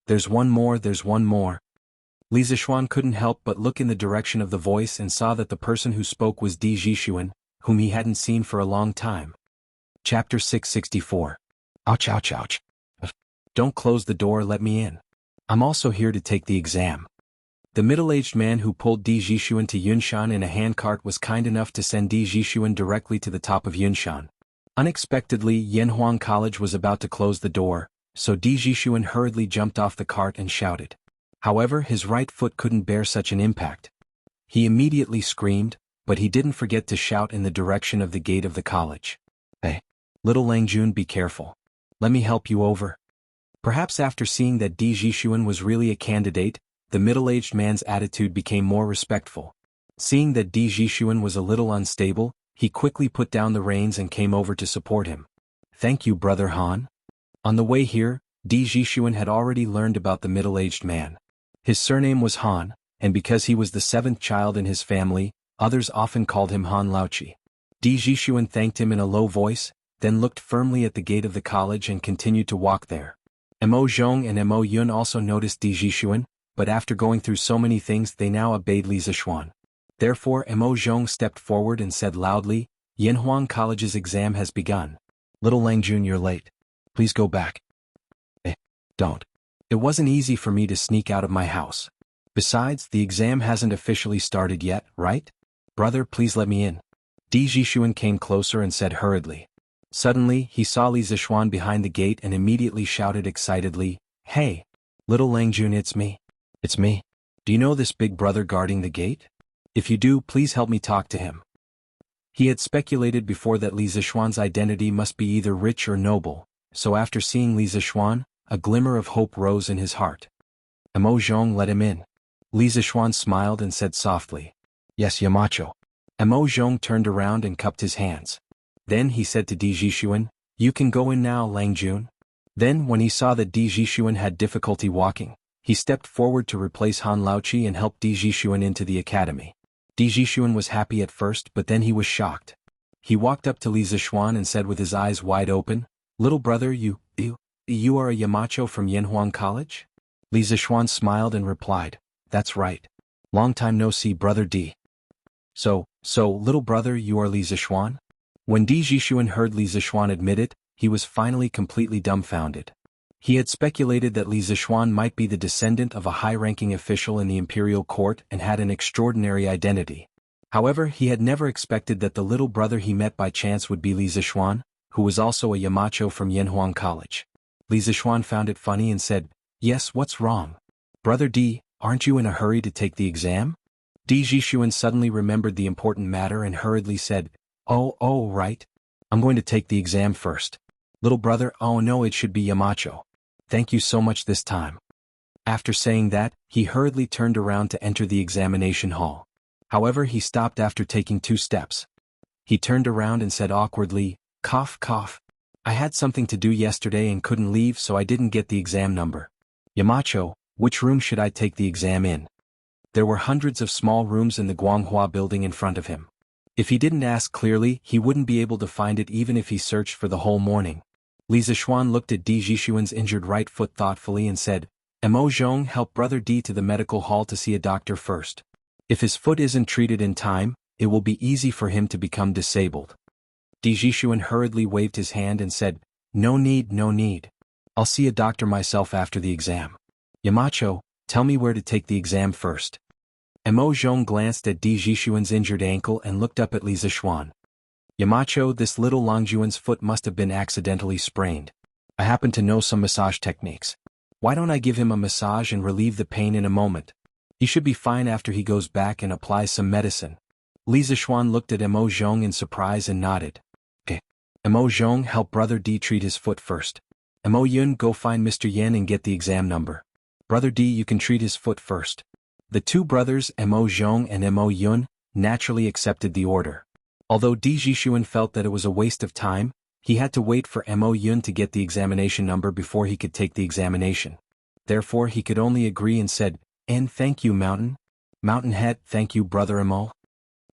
Speaker 1: There's one more. Li Zixuan couldn't help but look in the direction of the voice and saw that the person who spoke was Di Zhishuan, whom he hadn't seen for a long time. Chapter 664. Ouch. Don't close the door, let me in. I'm also here to take the exam. The middle-aged man who pulled Di Zhishuan to Yunshan in a handcart was kind enough to send Di Zhishuan directly to the top of Yunshan. Unexpectedly, Yanhuang College was about to close the door, so Di Zhishuan hurriedly jumped off the cart and shouted. However, his right foot couldn't bear such an impact. He immediately screamed, but he didn't forget to shout in the direction of the gate of the college. Hey, little Langjun, be careful. Let me help you over. Perhaps after seeing that Di Zhishuan was really a candidate, the middle-aged man's attitude became more respectful. Seeing that Di Zhishuan was a little unstable, he quickly put down the reins and came over to support him. Thank you, Brother Han. On the way here, Di Zhishuan had already learned about the middle-aged man. His surname was Han, and because he was the 7th child in his family, others often called him Han Laochi. Di Zhishuan thanked him in a low voice, then looked firmly at the gate of the college and continued to walk there. Mo Zhong and Mo Yun also noticed Di Zhishuan, but after going through so many things they now obeyed Li Zixuan. Therefore Mo Zhong stepped forward and said loudly, Yanhuang College's exam has begun. Little Langjun, you're late. Please go back. Don't. It wasn't easy for me to sneak out of my house. Besides, the exam hasn't officially started yet, right? Brother, please let me in. Di Zhishuan came closer and said hurriedly. Suddenly, he saw Li Zixuan behind the gate and immediately shouted excitedly, Hey! Little Langjun, it's me. It's me. Do you know this big brother guarding the gate? If you do, please help me talk to him. He had speculated before that Li Zixuan's identity must be either rich or noble, so after seeing Li Zixuan, a glimmer of hope rose in his heart. Mo Zhong let him in. Li Zixuan smiled and said softly, Yes, Yamacho. Mo Zhong turned around and cupped his hands. Then he said to Di Zhishuan, You can go in now, Langjun. Then when he saw that Di Zhishuan had difficulty walking, He stepped forward to replace Han Laoqi and help Di Jixuan into the academy. Di Jixuan was happy at first, but then he was shocked. He walked up to Li Zixuan and said with his eyes wide open, "Little brother, you are a Yamacho from Yanhuang College?" Li Zixuan smiled and replied, "That's right. Long time no see, brother Di." So, little brother, you are Li Zixuan?" When Di Jixuan heard Li Zixuan admit it, he was finally completely dumbfounded. He had speculated that Li Zixuan might be the descendant of a high-ranking official in the imperial court and had an extraordinary identity. However, he had never expected that the little brother he met by chance would be Li Zixuan, who was also a Yamacho from Yanhuang College. Li Zixuan found it funny and said, "Yes, what's wrong? Brother Di, aren't you in a hurry to take the exam?" Di Jixuan suddenly remembered the important matter and hurriedly said, Oh, right. I'm going to take the exam first. Little brother, oh no, it should be Yamacho. Thank you so much this time." After saying that, he hurriedly turned around to enter the examination hall. However, he stopped after taking 2 steps. He turned around and said awkwardly, "Cough, cough. I had something to do yesterday and couldn't leave, so I didn't get the exam number. Yamacho, which room should I take the exam in?" There were hundreds of small rooms in the Guanghua building in front of him. If he didn't ask clearly, he wouldn't be able to find it even if he searched for the whole morning. Li Zixuan looked at Di Jixuan's injured right foot thoughtfully and said, "Mo Zhong, help brother Di to the medical hall to see a doctor first. If his foot isn't treated in time, it will be easy for him to become disabled." Di Jixuan hurriedly waved his hand and said, No need. I'll see a doctor myself after the exam. Yamacho, tell me where to take the exam first." Mo Zhong glanced at Di Jixuan's injured ankle and looked up at Li Zixuan. "Yamacho, this little Longjuan's foot must have been accidentally sprained. I happen to know some massage techniques. Why don't I give him a massage and relieve the pain in a moment? He should be fine after he goes back and applies some medicine." Li Zixuan looked at Mo Zhong in surprise and nodded. "Okay. Mo Zhong, help brother Di treat his foot first. Mo Yun, go find Mr. Yen and get the exam number. Brother Di, you can treat his foot first." The 2 brothers, Mo Zhong and Mo Yun, naturally accepted the order. Although Di Jixuan felt that it was a waste of time, he had to wait for Mo Yun to get the examination number before he could take the examination. Therefore he could only agree and said, "And thank you, Mountainhead, thank you, brother Mo."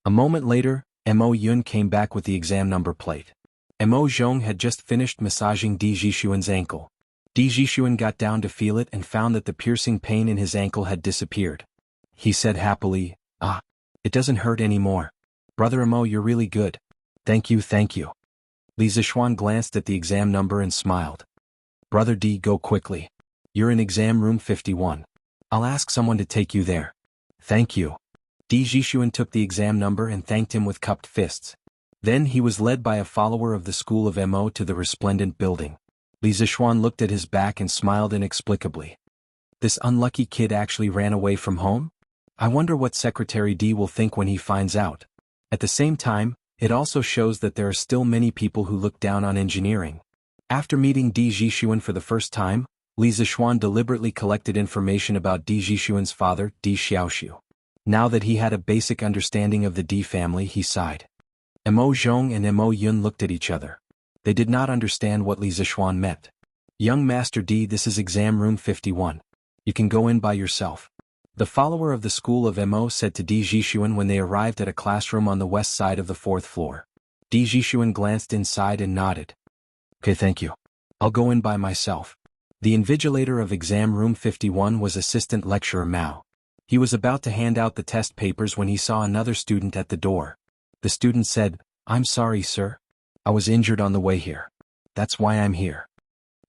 Speaker 1: A moment later, Mo Yun came back with the exam number plate. Mo Zhong had just finished massaging Di Jixuan's ankle. Di Jixuan got down to feel it and found that the piercing pain in his ankle had disappeared. He said happily, "Ah, it doesn't hurt anymore. Brother Mo, you're really good. Thank you. Li Zixuan glanced at the exam number and smiled. "Brother Di, go quickly. You're in exam room 51. I'll ask someone to take you there." "Thank you." Di Jixuan took the exam number and thanked him with cupped fists. Then he was led by a follower of the school of Mo to the resplendent building. Li Zixuan looked at his back and smiled inexplicably. This unlucky kid actually ran away from home? I wonder what Secretary Di will think when he finds out. At the same time, it also shows that there are still many people who look down on engineering. After meeting Di Jixuan for the first time, Li Zixuan deliberately collected information about Di Jixuan's father, Di Xiaoxiu. Now that he had a basic understanding of the Di family, he sighed. Mo Zhong and Mo Yun looked at each other. They did not understand what Li Zixuan meant. "Young Master Di, this is exam room 51. You can go in by yourself." The follower of the school of Mo said to Di Jixuan when they arrived at a classroom on the west side of the 4th floor. Di Jixuan glanced inside and nodded. "Okay, thank you. I'll go in by myself." The invigilator of exam room 51 was Assistant Lecturer Mao. He was about to hand out the test papers when he saw another student at the door. The student said, "I'm sorry, sir. I was injured on the way here. That's why I'm here."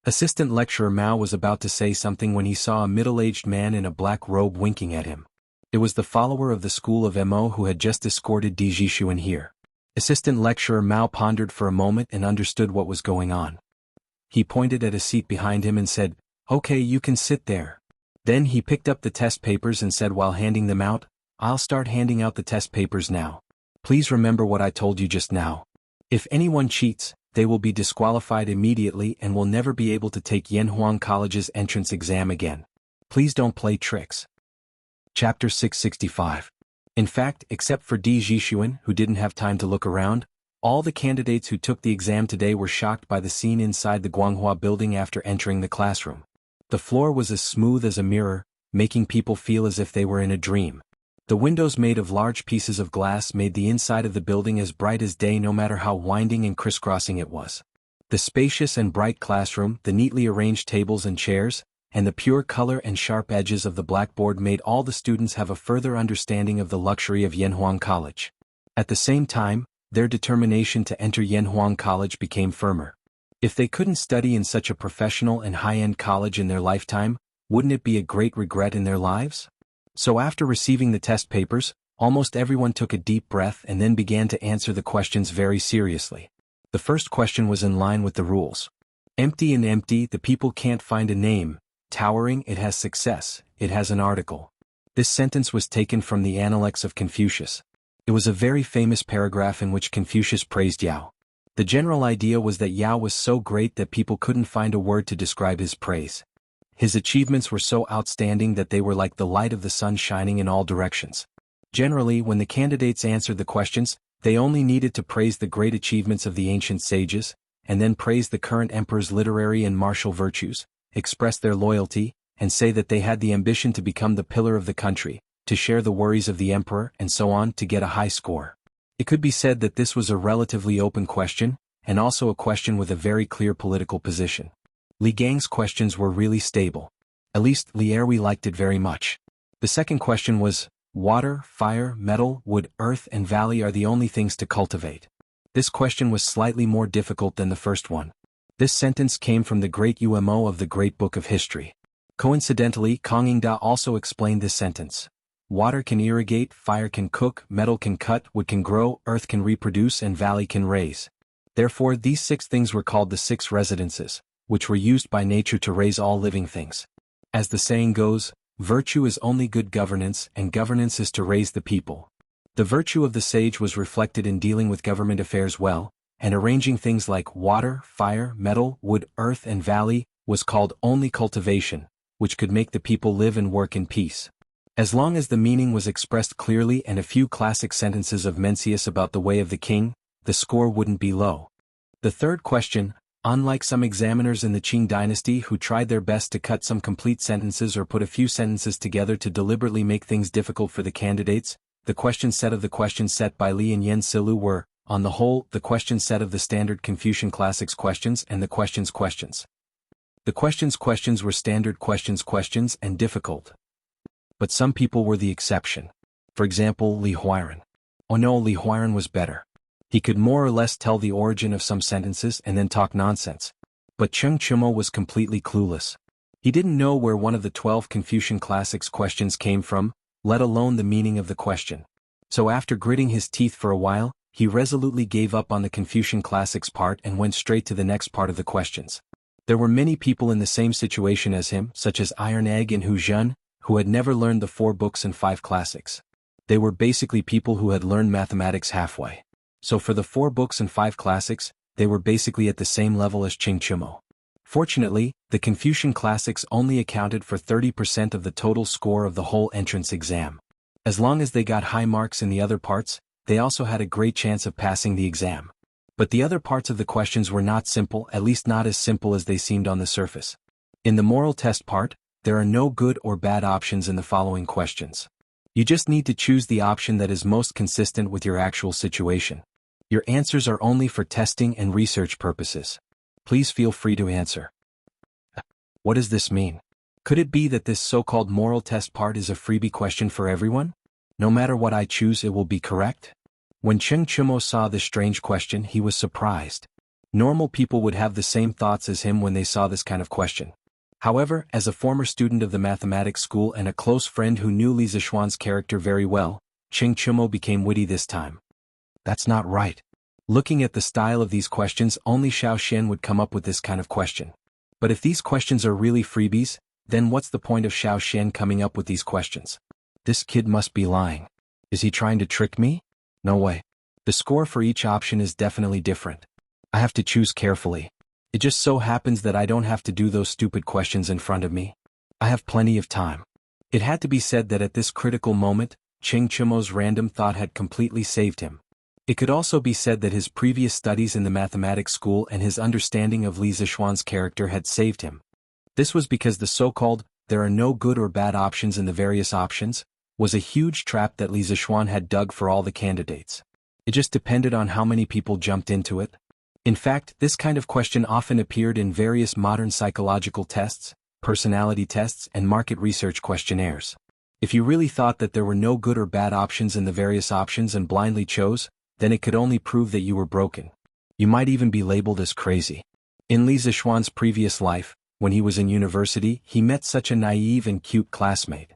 Speaker 1: Assistant Lecturer Mao was about to say something when he saw a middle-aged man in a black robe winking at him. It was the follower of the school of Mo who had just escorted Di Jixuan here. Assistant Lecturer Mao pondered for a moment and understood what was going on. He pointed at a seat behind him and said, "Okay, you can sit there." Then he picked up the test papers and said while handing them out, "I'll start handing out the test papers now. Please remember what I told you just now. If anyone cheats, they will be disqualified immediately and will never be able to take Yanhuang College's entrance exam again. Please don't play tricks." Chapter 665. In fact, except for Di Jixuan, who didn't have time to look around, all the candidates who took the exam today were shocked by the scene inside the Guanghua building after entering the classroom. The floor was as smooth as a mirror, making people feel as if they were in a dream. The windows made of large pieces of glass made the inside of the building as bright as day no matter how winding and crisscrossing it was. The spacious and bright classroom, the neatly arranged tables and chairs, and the pure color and sharp edges of the blackboard made all the students have a further understanding of the luxury of Yanhuang College. At the same time, their determination to enter Yanhuang College became firmer. If they couldn't study in such a professional and high-end college in their lifetime, wouldn't it be a great regret in their lives? So after receiving the test papers, almost everyone took a deep breath and then began to answer the questions very seriously. The first question was in line with the rules. Empty and empty, the people can't find a name. Towering, it has success, it has an article. This sentence was taken from the Analects of Confucius. It was a very famous paragraph in which Confucius praised Yao. The general idea was that Yao was so great that people couldn't find a word to describe his praise. His achievements were so outstanding that they were like the light of the sun shining in all directions. Generally, when the candidates answered the questions, they only needed to praise the great achievements of the ancient sages, and then praise the current emperor's literary and martial virtues, express their loyalty, and say that they had the ambition to become the pillar of the country, to share the worries of the emperor, and so on to get a high score. It could be said that this was a relatively open question, and also a question with a very clear political position. Li Gang's questions were really stable. At least Li Erwi liked it very much. The second question was, water, fire, metal, wood, earth and valley are the only things to cultivate. This question was slightly more difficult than the first one. This sentence came from the great Umo of the Great Book of History. Coincidentally, Kongingda also explained this sentence. Water can irrigate, fire can cook, metal can cut, wood can grow, earth can reproduce and valley can raise. Therefore these 6 things were called the 6 residences, which were used by nature to raise all living things. As the saying goes, virtue is only good governance and governance is to raise the people. The virtue of the sage was reflected in dealing with government affairs well, and arranging things like water, fire, metal, wood, earth and valley was called only cultivation, which could make the people live and work in peace. As long as the meaning was expressed clearly and a few classic sentences of Mencius about the way of the king, the score wouldn't be low. The third question, unlike some examiners in the Qing dynasty who tried their best to cut some complete sentences or put a few sentences together to deliberately make things difficult for the candidates, the question set of the questions set by Li and Yen Silu were, on the whole, the question set of the standard Confucian classics questions and the questions. The questions were standard questions and difficult. But some people were the exception. For example, Li Huairan. Oh no, Li Huairan was better. He could more or less tell the origin of some sentences and then talk nonsense. But Cheng Chumo was completely clueless. He didn't know where one of the 12 Confucian classics questions came from, let alone the meaning of the question. So after gritting his teeth for a while, he resolutely gave up on the Confucian classics part and went straight to the next part of the questions. There were many people in the same situation as him, such as Iron Egg and Hu Zhen, who had never learned the 4 books and 5 classics. They were basically people who had learned mathematics halfway. So for the 4 books and 5 classics, they were basically at the same level as Cheng Chumo. Fortunately, the Confucian classics only accounted for 30% of the total score of the whole entrance exam. As long as they got high marks in the other parts, they also had a great chance of passing the exam. But the other parts of the questions were not simple, at least not as simple as they seemed on the surface. In the moral test part, there are no good or bad options in the following questions. You just need to choose the option that is most consistent with your actual situation. Your answers are only for testing and research purposes. Please feel free to answer. What does this mean? Could it be that this so-called moral test part is a freebie question for everyone? No matter what I choose, it will be correct? When Cheng Chumo saw this strange question, he was surprised. Normal people would have the same thoughts as him when they saw this kind of question. However, as a former student of the mathematics school and a close friend who knew Li Zishuan's character very well, Cheng Chumo became witty this time. That's not right. Looking at the style of these questions, only Xiao Xian would come up with this kind of question. But if these questions are really freebies, then what's the point of Xiao Xian coming up with these questions? This kid must be lying. Is he trying to trick me? No way. The score for each option is definitely different. I have to choose carefully. It just so happens that I don't have to do those stupid questions in front of me. I have plenty of time. It had to be said that at this critical moment, Cheng Chumo's random thought had completely saved him. It could also be said that his previous studies in the mathematics school and his understanding of Li Zishuan's character had saved him. This was because the there are no good or bad options in the various options, was a huge trap that Li Zixuan had dug for all the candidates. It just depended on how many people jumped into it. In fact, this kind of question often appeared in various modern psychological tests, personality tests, and market research questionnaires. If you really thought that there were no good or bad options in the various options and blindly chose, then it could only prove that you were broken. You might even be labeled as crazy. In Li Zixuan's previous life, when he was in university, he met such a naive and cute classmate.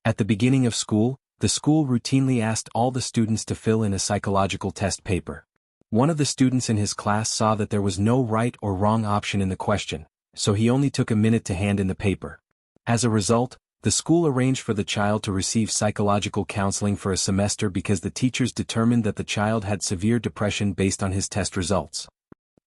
Speaker 1: At the beginning of school, the school routinely asked all the students to fill in a psychological test paper. One of the students in his class saw that there was no right or wrong option in the question, so he only took a minute to hand in the paper. As a result, the school arranged for the child to receive psychological counseling for a semester because the teachers determined that the child had severe depression based on his test results.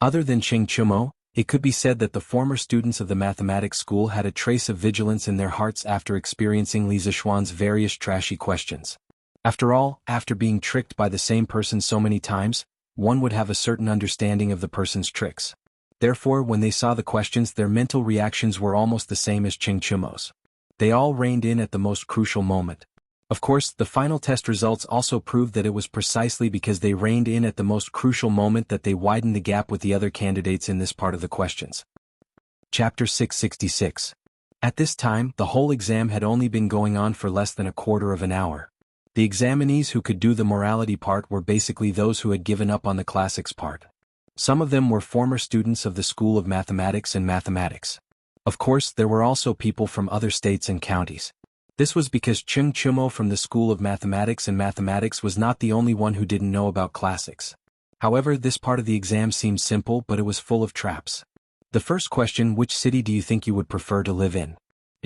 Speaker 1: Other than Cheng Chumo, it could be said that the former students of the mathematics school had a trace of vigilance in their hearts after experiencing Li Zixuan's various trashy questions. After all, after being tricked by the same person so many times, one would have a certain understanding of the person's tricks. Therefore, when they saw the questions, their mental reactions were almost the same as Cheng Chumo's. They all reined in at the most crucial moment. Of course, the final test results also proved that it was precisely because they reined in at the most crucial moment that they widened the gap with the other candidates in this part of the questions. Chapter 666. At this time, the whole exam had only been going on for less than a quarter of an hour. The examinees who could do the morality part were basically those who had given up on the classics part. Some of them were former students of the School of Mathematics and Mathematics. Of course, there were also people from other states and counties. This was because Cheng Chumo from the School of Mathematics and Mathematics was not the only one who didn't know about classics. However, this part of the exam seemed simple, but it was full of traps. The first question: which city do you think you would prefer to live in?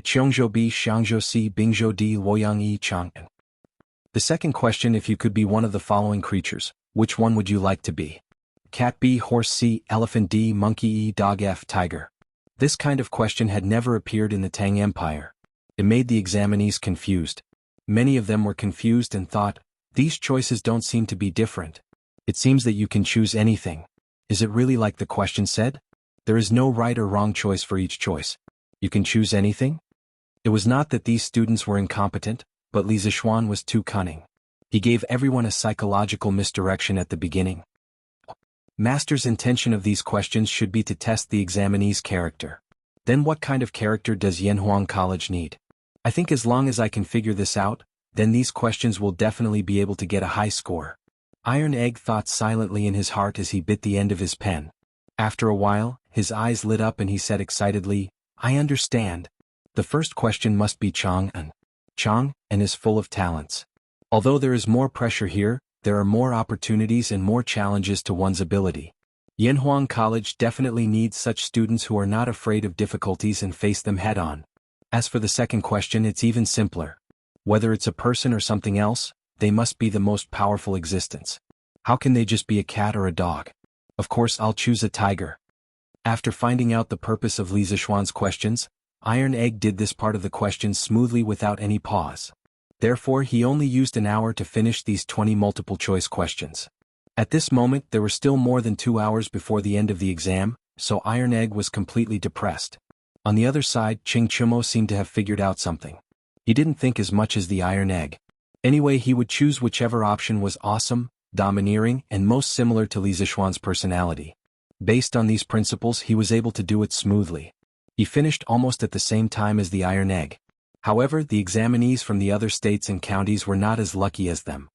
Speaker 1: Chongzhou B, Shangzhou C, Bingzhou D, Luoyang E, Chang'an. The second question: if you could be one of the following creatures, which one would you like to be? Cat B, horse C, elephant D, monkey E, dog F, tiger. This kind of question had never appeared in the Tang Empire. It made the examinees confused. Many of them were confused and thought, these choices don't seem to be different. It seems that you can choose anything. Is it really like the question said? There is no right or wrong choice for each choice. You can choose anything? It was not that these students were incompetent, but Li Zixuan was too cunning. He gave everyone a psychological misdirection at the beginning. Master's intention of these questions should be to test the examinee's character. Then what kind of character does Yanhuang College need? I think as long as I can figure this out, then these questions will definitely be able to get a high score. Iron Egg thought silently in his heart as he bit the end of his pen. After a while, his eyes lit up and he said excitedly, I understand. The first question must be Chang'an. Chang'an is full of talents. Although there is more pressure here, there are more opportunities and more challenges to one's ability. Yanhuang College definitely needs such students who are not afraid of difficulties and face them head-on. As for the second question, it's even simpler. Whether it's a person or something else, they must be the most powerful existence. How can they just be a cat or a dog? Of course I'll choose a tiger. After finding out the purpose of Li Zixuan's questions, Iron Egg did this part of the questions smoothly without any pause. Therefore he only used an hour to finish these 20 multiple-choice questions. At this moment there were still more than 2 hours before the end of the exam, so Iron Egg was completely depressed. On the other side, Cheng Chumo seemed to have figured out something. He didn't think as much as the Iron Egg. Anyway, he would choose whichever option was awesome, domineering, and most similar to Li Zixuan's personality. Based on these principles, he was able to do it smoothly. He finished almost at the same time as the Iron Egg. However, the examinees from the other states and counties were not as lucky as them.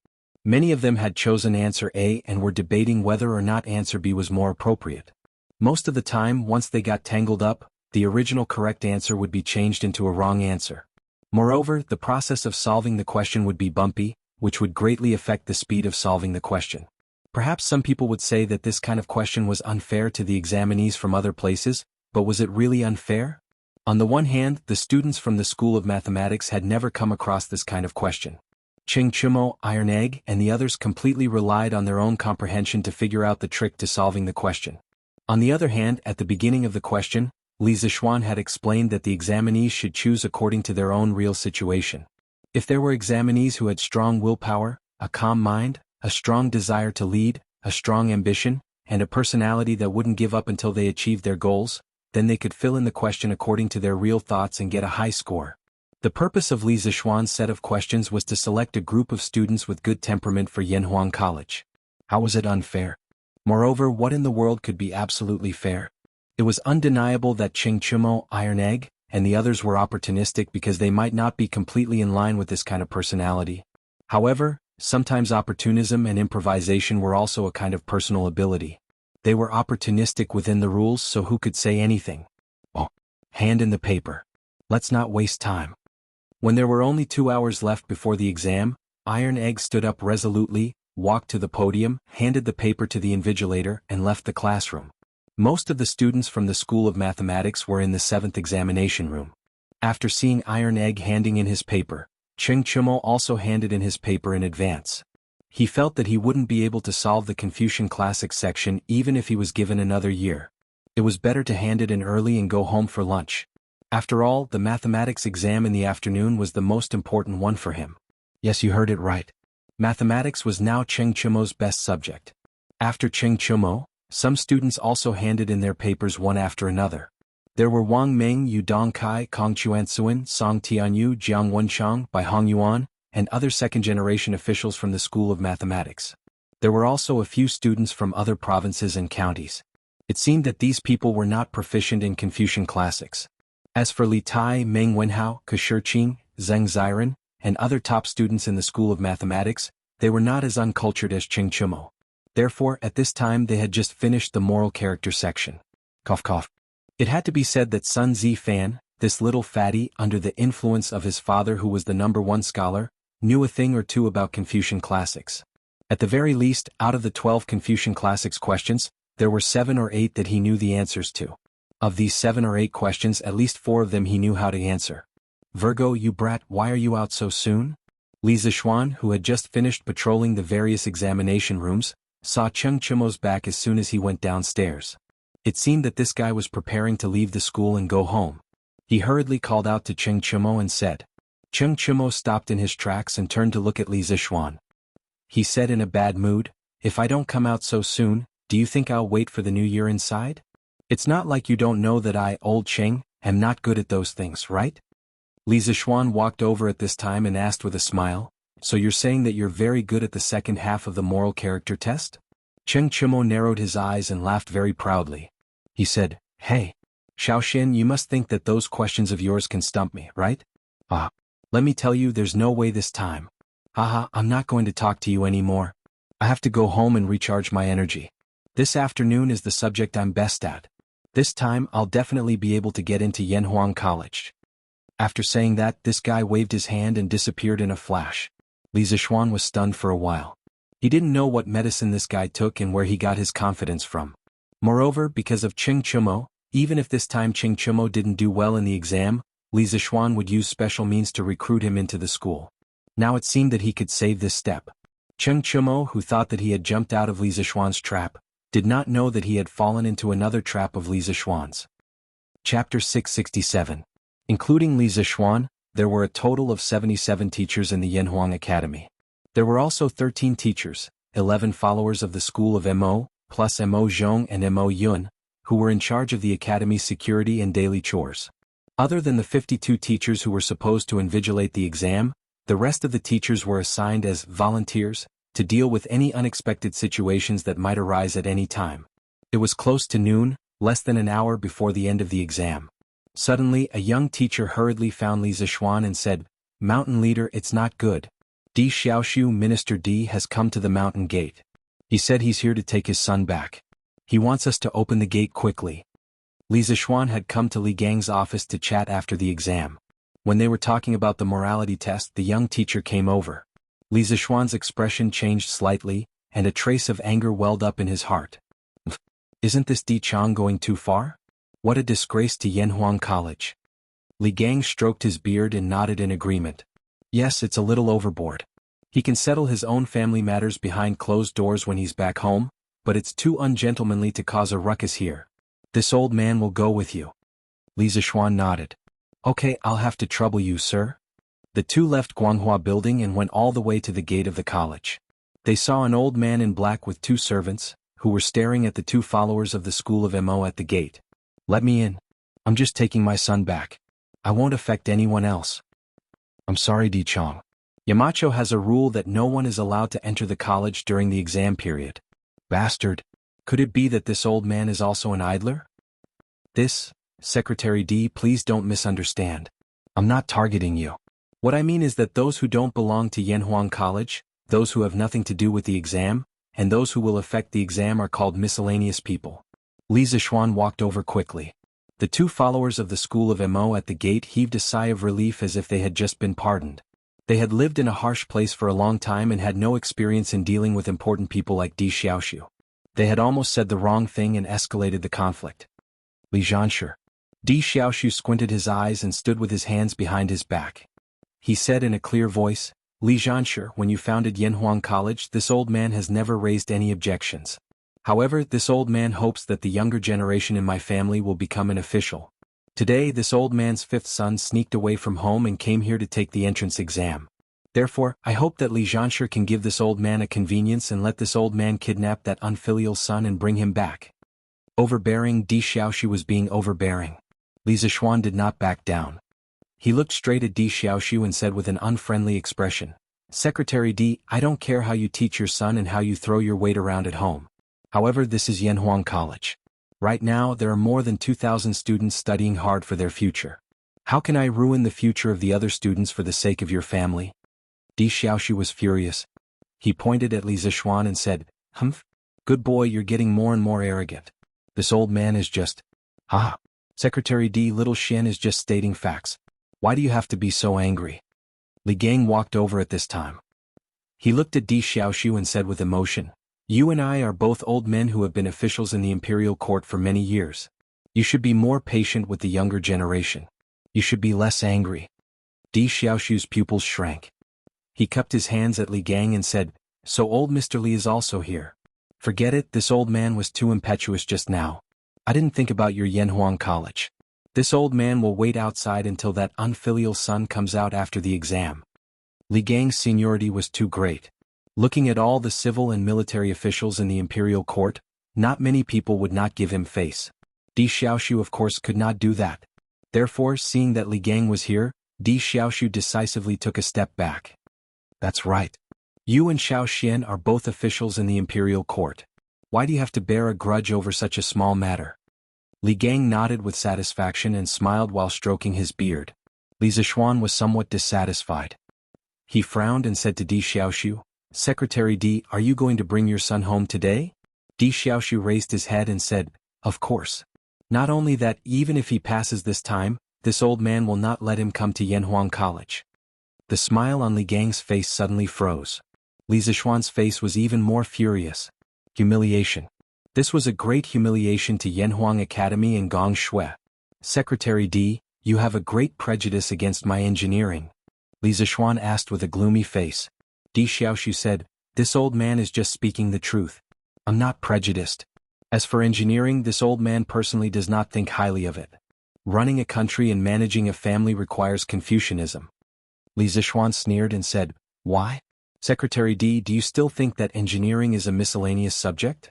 Speaker 1: Many of them had chosen answer A and were debating whether or not answer B was more appropriate. Most of the time, once they got tangled up, the original correct answer would be changed into a wrong answer. Moreover, the process of solving the question would be bumpy, which would greatly affect the speed of solving the question. Perhaps some people would say that this kind of question was unfair to the examinees from other places, but was it really unfair? On the one hand, the students from the School of Mathematics had never come across this kind of question. Cheng Chumo, Iron Egg, and the others completely relied on their own comprehension to figure out the trick to solving the question. On the other hand, at the beginning of the question, Li Zixuan had explained that the examinees should choose according to their own real situation. If there were examinees who had strong willpower, a calm mind, a strong desire to lead, a strong ambition, and a personality that wouldn't give up until they achieved their goals, then they could fill in the question according to their real thoughts and get a high score. The purpose of Li Zixuan's set of questions was to select a group of students with good temperament for Yanhuang College. How was it unfair? Moreover, what in the world could be absolutely fair? It was undeniable that Ching Chumo, Iron Egg, and the others were opportunistic because they might not be completely in line with this kind of personality. However, sometimes opportunism and improvisation were also a kind of personal ability. They were opportunistic within the rules, so who could say anything? Oh, hand in the paper. Let's not waste time. When there were only 2 hours left before the exam, Iron Egg stood up resolutely, walked to the podium, handed the paper to the invigilator, and left the classroom. Most of the students from the School of Mathematics were in the 7th examination room. After seeing Iron Egg handing in his paper, Cheng Chumo also handed in his paper in advance. He felt that he wouldn't be able to solve the Confucian Classics section even if he was given another year. It was better to hand it in early and go home for lunch. After all, the mathematics exam in the afternoon was the most important one for him. Yes, you heard it right. Mathematics was now Cheng Chumo's best subject. After Cheng Chumo, some students also handed in their papers one after another. There were Wang Ming, Yu Dongkai, Kong Chuansuan, Song Tianyu, Jiang Wenchang, Bai Hongyuan, and other second-generation officials from the School of Mathematics. There were also a few students from other provinces and counties. It seemed that these people were not proficient in Confucian classics. As for Li Tai, Meng Wenhao, Ke Shiqing, Zheng Ziren, and other top students in the School of Mathematics, they were not as uncultured as Cheng Chumo. Therefore, at this time they had just finished the moral character section. Cough cough. It had to be said that Sun Zifan, this little fatty, under the influence of his father who was the #1 scholar, knew a thing or two about Confucian classics. At the very least, out of the 12 Confucian classics questions, there were 7 or 8 that he knew the answers to. Of these 7 or 8 questions, at least 4 of them he knew how to answer. Virgo, you brat, why are you out so soon? Li Zixuan, who had just finished patrolling the various examination rooms, saw Cheng Chumo's back as soon as he went downstairs. It seemed that this guy was preparing to leave the school and go home. He hurriedly called out to Cheng Chumo and said. Cheng Chumo stopped in his tracks and turned to look at Li Zixuan. He said in a bad mood, if I don't come out so soon, do you think I'll wait for the new year inside? It's not like you don't know that I, old Cheng, am not good at those things, right? Li Zixuan walked over at this time and asked with a smile, so you're saying that you're very good at the second half of the moral character test? Cheng Chumo narrowed his eyes and laughed very proudly. He said, hey, Xiaoxin, you must think that those questions of yours can stump me, right? Ah, let me tell you there's no way this time. Haha, I'm not going to talk to you anymore. I have to go home and recharge my energy. This afternoon is the subject I'm best at. This time I'll definitely be able to get into Yanhuang College. After saying that, this guy waved his hand and disappeared in a flash. Li Zixuan was stunned for a while. He didn't know what medicine this guy took and where he got his confidence from. Moreover, because of Cheng Chumo, even if this time Cheng Chumo didn't do well in the exam, Li Zixuan would use special means to recruit him into the school. Now it seemed that he could save this step. Cheng Chumo, who thought that he had jumped out of Li Zixuan's trap, did not know that he had fallen into another trap of Li Zixuan's. Chapter 667. Including Li Zixuan, there were a total of 77 teachers in the Yanhuang Academy. There were also 13 teachers, 11 followers of the school of Mo, plus Mo Zhong and Mo Yun, who were in charge of the academy's security and daily chores. Other than the 52 teachers who were supposed to invigilate the exam, the rest of the teachers were assigned as volunteers to deal with any unexpected situations that might arise at any time. It was close to noon, less than an hour before the end of the exam. Suddenly, a young teacher hurriedly found Li Zixuan and said, Mountain leader, it's not good. Di Xiaoxiu, Minister Di, has come to the mountain gate. He said he's here to take his son back. He wants us to open the gate quickly. Li Zixuan had come to Li Gang's office to chat after the exam. When they were talking about the morality test, the young teacher came over. Li Zixuan's expression changed slightly, and a trace of anger welled up in his heart. Isn't this Di Chang going too far? What a disgrace to Yanhuang College. Li Gang stroked his beard and nodded in agreement. Yes, it's a little overboard. He can settle his own family matters behind closed doors when he's back home, but it's too ungentlemanly to cause a ruckus here. This old man will go with you. Li Zixuan nodded. Okay, I'll have to trouble you, sir. The two left Guanghua Building and went all the way to the gate of the college. They saw an old man in black with 2 servants, who were staring at the 2 followers of the school of Mo at the gate. Let me in. I'm just taking my son back. I won't affect anyone else. I'm sorry, Di Chong. Yamacho has a rule that no one is allowed to enter the college during the exam period. Bastard. Could it be that this old man is also an idler? Secretary D, please don't misunderstand. I'm not targeting you. What I mean is that those who don't belong to Yanhuang College, those who have nothing to do with the exam, and those who will affect the exam are called miscellaneous people. Li Zishuan walked over quickly. The two followers of the school of Mo at the gate heaved a sigh of relief as if they had just been pardoned. They had lived in a harsh place for a long time and had no experience in dealing with important people like Di Xiaoxiu. They had almost said the wrong thing and escalated the conflict. Li Zhanshi. Di Xiaoxiu squinted his eyes and stood with his hands behind his back. He said in a clear voice, Li Zhanshi, when you founded Yanhuang College, this old man has never raised any objections. However, this old man hopes that the younger generation in my family will become an official. Today, this old man's fifth son sneaked away from home and came here to take the entrance exam. Therefore, I hope that Li Zhanshi can give this old man a convenience and let this old man kidnap that unfilial son and bring him back. Overbearing. Di Xiaoxiu was being overbearing. Li Zishuan did not back down. He looked straight at Di Xiaoxiu and said with an unfriendly expression, Secretary Di, I don't care how you teach your son and how you throw your weight around at home. However, this is Yanhuang College. Right now, there are more than 2,000 students studying hard for their future. How can I ruin the future of the other students for the sake of your family? Di Xiaoxiu was furious. He pointed at Li Zishuan and said, Humph? Good boy, you're getting more and more arrogant. This old man is just... Secretary D, little Shen is just stating facts. Why do you have to be so angry? Li Gang walked over at this time. He looked at Di Xiaoxiu and said with emotion, You and I are both old men who have been officials in the imperial court for many years. You should be more patient with the younger generation. You should be less angry. Di Xiaoxiu's pupils shrank. He cupped his hands at Li Gang and said, So old Mr. Li is also here. Forget it, this old man was too impetuous just now. I didn't think about your Yanhuang College. This old man will wait outside until that unfilial son comes out after the exam. Li Gang's seniority was too great. Looking at all the civil and military officials in the imperial court, not many people would not give him face. Di Xiaoxiu of course could not do that. Therefore, seeing that Li Gang was here, Di Xiaoxiu decisively took a step back. That's right. You and Xiao Xian are both officials in the imperial court. Why do you have to bear a grudge over such a small matter? Li Gang nodded with satisfaction and smiled while stroking his beard. Li Zishuan was somewhat dissatisfied. He frowned and said to Di Xiaoxiu, Secretary Di, are you going to bring your son home today? Di Xiaoxiu raised his head and said, Of course. Not only that, even if he passes this time, this old man will not let him come to Yanhuang College. The smile on Li Gang's face suddenly froze. Li Zishuan's face was even more furious. Humiliation. This was a great humiliation to Yanhuang Academy and Gong Shui. Secretary Di, you have a great prejudice against my engineering. Li Zishuan asked with a gloomy face. Di Xiaoxiu said, This old man is just speaking the truth. I'm not prejudiced. As for engineering, this old man personally does not think highly of it. Running a country and managing a family requires Confucianism. Li Zishuan sneered and said, Why? Secretary Di, do you still think that engineering is a miscellaneous subject?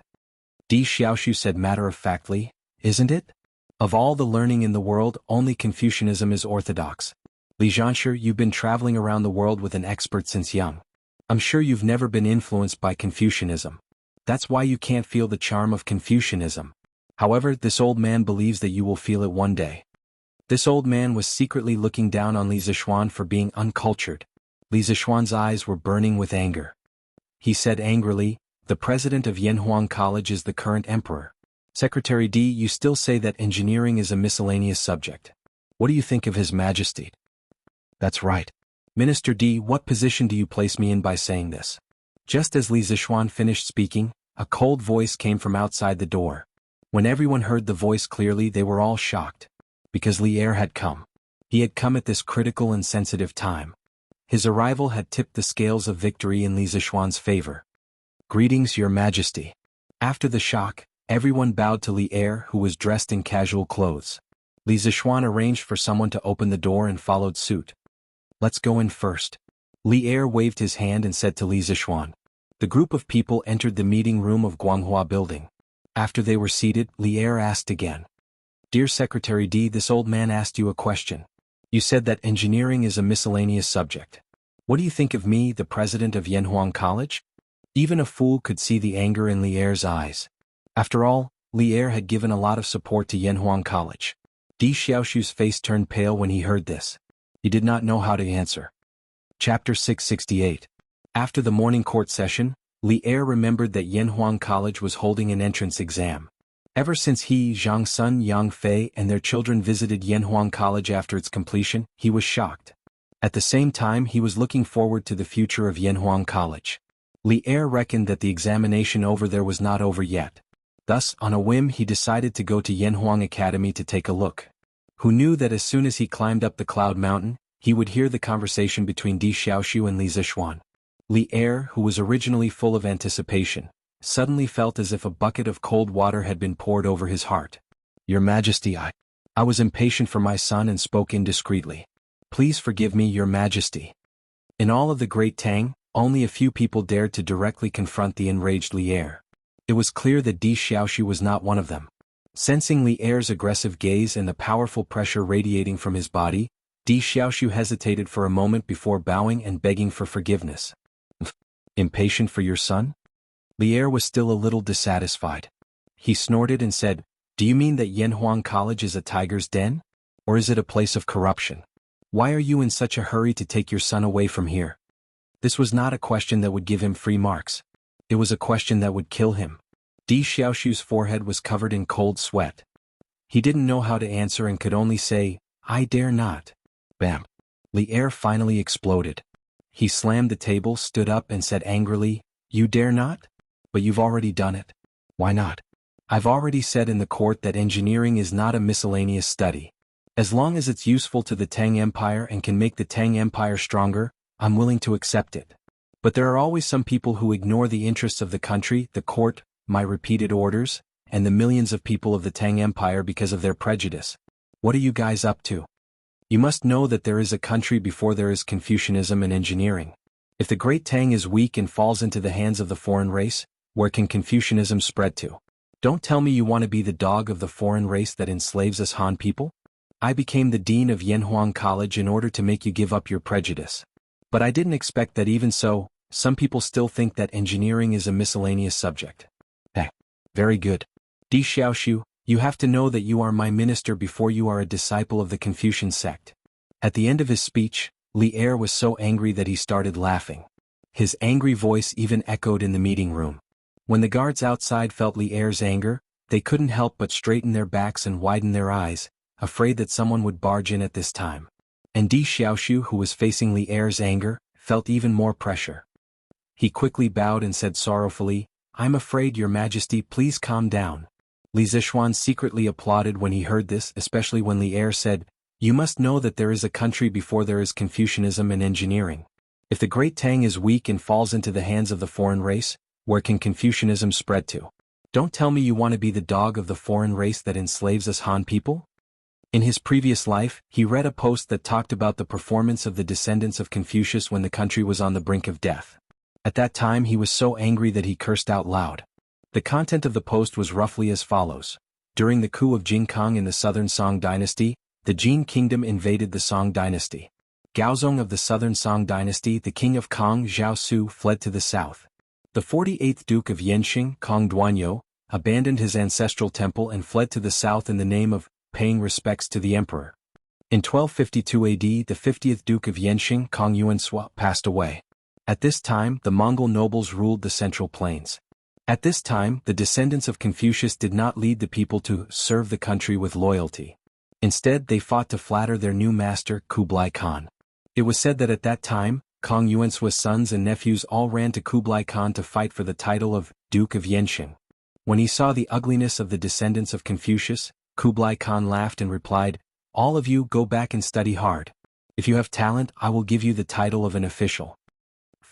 Speaker 1: Di Xiaoxiu said matter-of-factly, Isn't it? Of all the learning in the world, only Confucianism is orthodox. Li Zhanshi, you've been traveling around the world with an expert since young. I'm sure you've never been influenced by Confucianism. That's why you can't feel the charm of Confucianism. However, this old man believes that you will feel it one day. This old man was secretly looking down on Li Zishuan for being uncultured. Li Zishuan's eyes were burning with anger. He said angrily, The president of Yanhuang College is the current emperor. Secretary Di, you still say that engineering is a miscellaneous subject. What do you think of His Majesty? That's right. Minister Di, what position do you place me in by saying this? Just as Li Zishuan finished speaking, a cold voice came from outside the door. When everyone heard the voice clearly, they were all shocked. Because Li Er had come. He had come at this critical and sensitive time. His arrival had tipped the scales of victory in Li Zishuan's favor. Greetings, Your Majesty. After the shock, everyone bowed to Li Er, who was dressed in casual clothes. Li Zishuan arranged for someone to open the door and followed suit. Let's go in first. Li Er waved his hand and said to Li Zishuan. The group of people entered the meeting room of Guanghua Building. After they were seated, Li Er asked again. Dear Secretary Di, this old man asked you a question. You said that engineering is a miscellaneous subject. What do you think of me, the president of Yanhuang College? Even a fool could see the anger in Li Er's eyes. After all, Li Er had given a lot of support to Yanhuang College. Di Xiaoshu's face turned pale when he heard this. He did not know how to answer. Chapter 668. After the morning court session, Li Er remembered that Yanhuang College was holding an entrance exam. Ever since he, Zhang Sun, Yang Fei, and their children visited Yanhuang College after its completion, he was shocked. At the same time, he was looking forward to the future of Yanhuang College. Li Er reckoned that the examination over there was not over yet. Thus, on a whim, he decided to go to Yanhuang Academy to take a look. Who knew that as soon as he climbed up the cloud mountain, he would hear the conversation between Di Xiaoshu and Li Zixuan. Li Er, who was originally full of anticipation, suddenly felt as if a bucket of cold water had been poured over his heart. Your Majesty, I was impatient for my son and spoke indiscreetly. Please forgive me, Your Majesty. In all of the Great Tang, only a few people dared to directly confront the enraged Li Er. It was clear that Di Xiaoshu was not one of them. Sensing Li Er's aggressive gaze and the powerful pressure radiating from his body, Di Xiaoshu hesitated for a moment before bowing and begging for forgiveness. Impatient for your son? Li Er was still a little dissatisfied. He snorted and said, Do you mean that Yanhuang College is a tiger's den? Or is it a place of corruption? Why are you in such a hurry to take your son away from here? This was not a question that would give him free marks. It was a question that would kill him. Di Xiaoshu's forehead was covered in cold sweat. He didn't know how to answer and could only say, I dare not. Bam. Li Er finally exploded. He slammed the table, stood up and said angrily, You dare not? But you've already done it. Why not? I've already said in the court that engineering is not a miscellaneous study. As long as it's useful to the Tang Empire and can make the Tang Empire stronger, I'm willing to accept it. But there are always some people who ignore the interests of the country, the court, my repeated orders, and the millions of people of the Tang Empire because of their prejudice. What are you guys up to? You must know that there is a country before there is Confucianism and engineering. If the Great Tang is weak and falls into the hands of the foreign race, where can Confucianism spread to? Don't tell me you want to be the dog of the foreign race that enslaves us Han people? I became the dean of Yanhuang College in order to make you give up your prejudice. But I didn't expect that even so, some people still think that engineering is a miscellaneous subject. Very good. Di Xiaoshu, you have to know that you are my minister before you are a disciple of the Confucian sect. At the end of his speech, Li Er was so angry that he started laughing. His angry voice even echoed in the meeting room. When the guards outside felt Li Er's anger, they couldn't help but straighten their backs and widen their eyes, afraid that someone would barge in at this time. And Di Xiaoshu, who was facing Li Er's anger, felt even more pressure. He quickly bowed and said sorrowfully, I'm afraid, Your Majesty, please calm down. Li Zixuan secretly applauded when he heard this, especially when Li Er said, You must know that there is a country before there is Confucianism and engineering. If the Great Tang is weak and falls into the hands of the foreign race, where can Confucianism spread to? Don't tell me you want to be the dog of the foreign race that enslaves us Han people? In his previous life, he read a post that talked about the performance of the descendants of Confucius when the country was on the brink of death. At that time he was so angry that he cursed out loud. The content of the post was roughly as follows. During the coup of Jingkang in the southern Song dynasty, the Jin kingdom invaded the Song dynasty. Gaozong of the southern Song dynasty, the king of Kong Zhao Su, fled to the south. The 48th Duke of Yenxing, Kong Duanyo, abandoned his ancestral temple and fled to the south in the name of paying respects to the emperor. In 1252 AD, the 50th Duke of Yenxing, Kong Yuansua, passed away. At this time, the Mongol nobles ruled the central plains. At this time, the descendants of Confucius did not lead the people to serve the country with loyalty. Instead, they fought to flatter their new master, Kublai Khan. It was said that at that time, Kong Yuansua's sons and nephews all ran to Kublai Khan to fight for the title of Duke of Yenxing. When he saw the ugliness of the descendants of Confucius, Kublai Khan laughed and replied, All of you go back and study hard. If you have talent, I will give you the title of an official.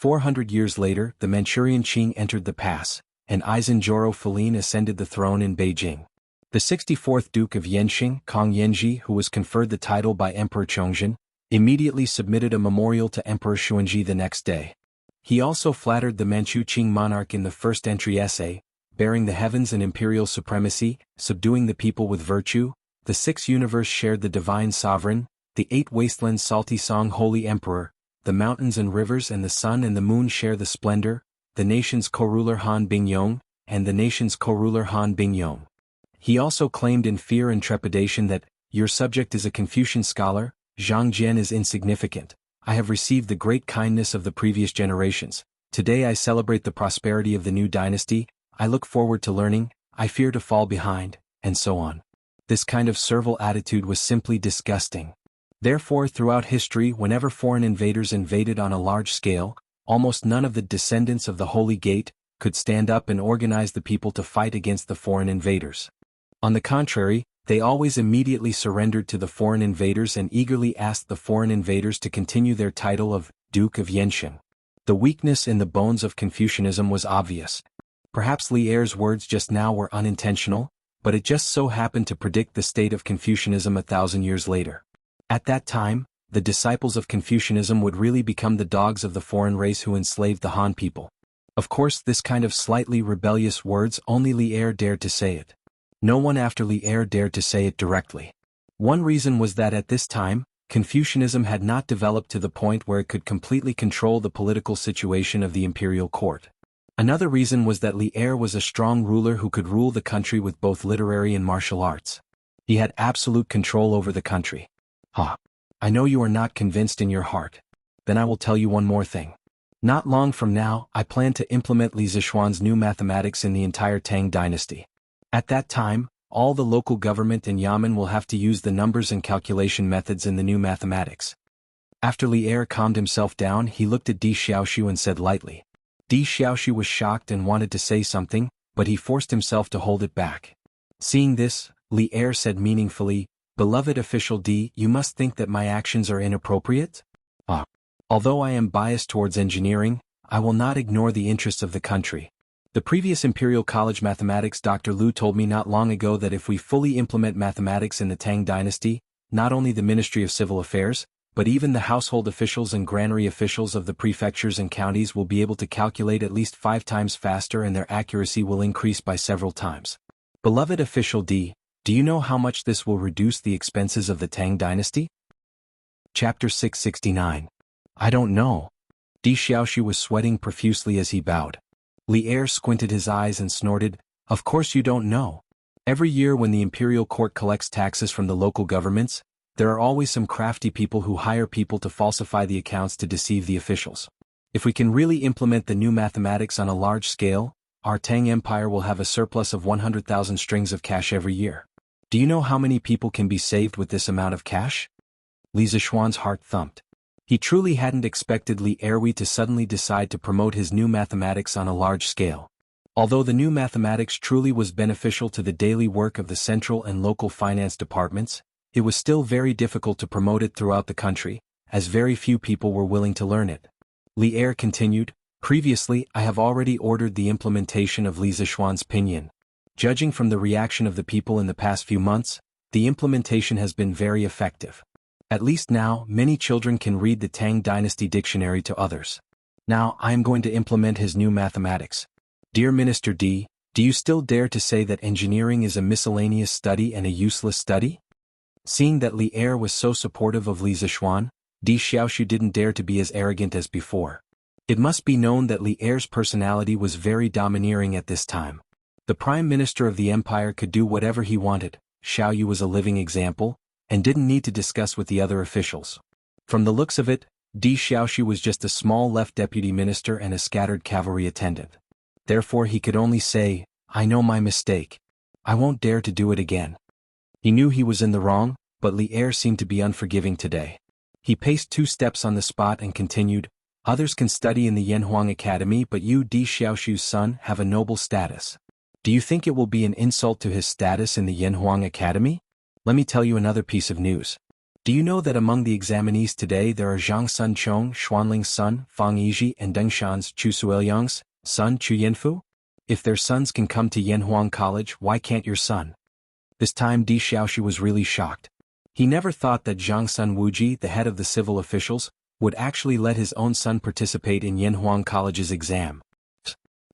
Speaker 1: 400 years later, the Manchurian Qing entered the pass, and Aizen Joro Feline ascended the throne in Beijing. The 64th Duke of Yenxing, Kong Yenji, who was conferred the title by Emperor Chongzhen, immediately submitted a memorial to Emperor Xuanji the next day. He also flattered the Manchu Qing monarch in the first entry essay, bearing the heavens and imperial supremacy, subduing the people with virtue, the sixth universe shared the divine sovereign, the 8 wastelands salty song Holy Emperor, the mountains and rivers and the sun and the moon share the splendor, the nation's co-ruler Han Bingyong, and the nation's co-ruler Han Bingyong. He also claimed in fear and trepidation that, your subject is a Confucian scholar, Zhang Jian is insignificant. I have received the great kindness of the previous generations. Today I celebrate the prosperity of the new dynasty, I look forward to learning, I fear to fall behind, and so on. This kind of servile attitude was simply disgusting. Therefore, throughout history, whenever foreign invaders invaded on a large scale, almost none of the descendants of the Holy Gate could stand up and organize the people to fight against the foreign invaders. On the contrary, they always immediately surrendered to the foreign invaders and eagerly asked the foreign invaders to continue their title of Duke of Yensheng. The weakness in the bones of Confucianism was obvious. Perhaps Li Er's words just now were unintentional, but it just so happened to predict the state of Confucianism 1,000 years later. At that time, the disciples of Confucianism would really become the dogs of the foreign race who enslaved the Han people. Of course, this kind of slightly rebellious words only Li Er dared to say it. No one after Li Er dared to say it directly. One reason was that at this time, Confucianism had not developed to the point where it could completely control the political situation of the imperial court. Another reason was that Li Er was a strong ruler who could rule the country with both literary and martial arts. He had absolute control over the country. I know you are not convinced in your heart. Then I will tell you one more thing. Not long from now, I plan to implement Li Zishuan's new mathematics in the entire Tang dynasty. At that time, all the local government and yamen will have to use the numbers and calculation methods in the new mathematics. After Li Er calmed himself down, he looked at Di Xiaoxu and said lightly. Di Xiaoxu was shocked and wanted to say something, but he forced himself to hold it back. Seeing this, Li Er said meaningfully, Beloved official Di, you must think that my actions are inappropriate? Although I am biased towards engineering, I will not ignore the interests of the country. The previous Imperial College mathematics Dr. Liu told me not long ago that if we fully implement mathematics in the Tang dynasty, not only the Ministry of Civil Affairs, but even the household officials and granary officials of the prefectures and counties will be able to calculate at least 5 times faster and their accuracy will increase by several times. Beloved official D, do you know how much this will reduce the expenses of the Tang dynasty? Chapter 669. I don't know. Di Xiaoxu was sweating profusely as he bowed. Li Er squinted his eyes and snorted, Of course you don't know. Every year when the imperial court collects taxes from the local governments, there are always some crafty people who hire people to falsify the accounts to deceive the officials. If we can really implement the new mathematics on a large scale, our Tang Empire will have a surplus of 100,000 strings of cash every year. Do you know how many people can be saved with this amount of cash? Li Zishuan's heart thumped. He truly hadn't expected Li Erwi to suddenly decide to promote his new mathematics on a large scale. Although the new mathematics truly was beneficial to the daily work of the central and local finance departments, it was still very difficult to promote it throughout the country, as very few people were willing to learn it. Li Er continued, Previously I have already ordered the implementation of Li Zishuan's pinyin. Judging from the reaction of the people in the past few months, the implementation has been very effective. At least now, many children can read the Tang Dynasty dictionary to others. Now, I am going to implement his new mathematics. Dear Minister D, do you still dare to say that engineering is a miscellaneous study and a useless study? Seeing that Li Er was so supportive of Li Zishuan, Di Xiaoxu didn't dare to be as arrogant as before. It must be known that Li Er's personality was very domineering at this time. The Prime Minister of the Empire could do whatever he wanted, Xiaoyu was a living example, and didn't need to discuss with the other officials. From the looks of it, Di Xiaoxu was just a small left deputy minister and a scattered cavalry attendant. Therefore he could only say, I know my mistake. I won't dare to do it again. He knew he was in the wrong, but Li Er seemed to be unforgiving today. He paced 2 steps on the spot and continued, Others can study in the Yanhuang Academy, but you, Di Xiaoxu's son, have a noble status. Do you think it will be an insult to his status in the Yanhuang Academy? Let me tell you another piece of news. Do you know that among the examinees today there are Zhang Sun Chong, Xuanling's son, Fang Yizhi, and Deng Shan's Chu Suoyang's son, Chu Yanfu? If their sons can come to Yanhuang College, why can't your son? This time Di Xiaoxu was really shocked. He never thought that Zhang Sun Wuji, the head of the civil officials, would actually let his own son participate in Yanhuang College's exam.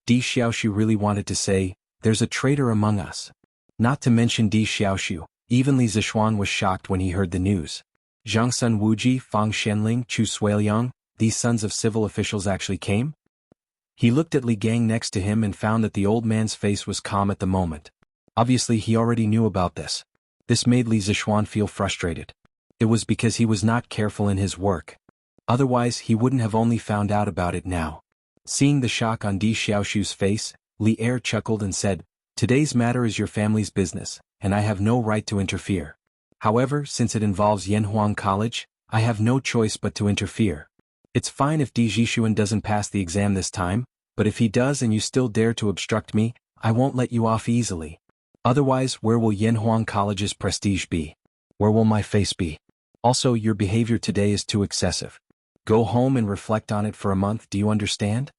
Speaker 1: Di Xiaoxu really wanted to say, there's a traitor among us. Not to mention Di Xiaoxu, even Li Zishuan was shocked when he heard the news. Zhangsun Wuji, Fang Shenling, Chu Suiliang, these sons of civil officials actually came? He looked at Li Gang next to him and found that the old man's face was calm at the moment. Obviously he already knew about this. This made Li Zishuan feel frustrated. It was because he was not careful in his work. Otherwise he wouldn't have only found out about it now. Seeing the shock on Di Xiaoshu's face, Li Er chuckled and said, "Today's matter is your family's business, and I have no right to interfere. However, since it involves Yanhuang College, I have no choice but to interfere. It's fine if Di Zhishuan doesn't pass the exam this time, but if he does and you still dare to obstruct me, I won't let you off easily. Otherwise, where will Yanhuang College's prestige be? Where will my face be? Also, your behavior today is too excessive. Go home and reflect on it for a month, do you understand?"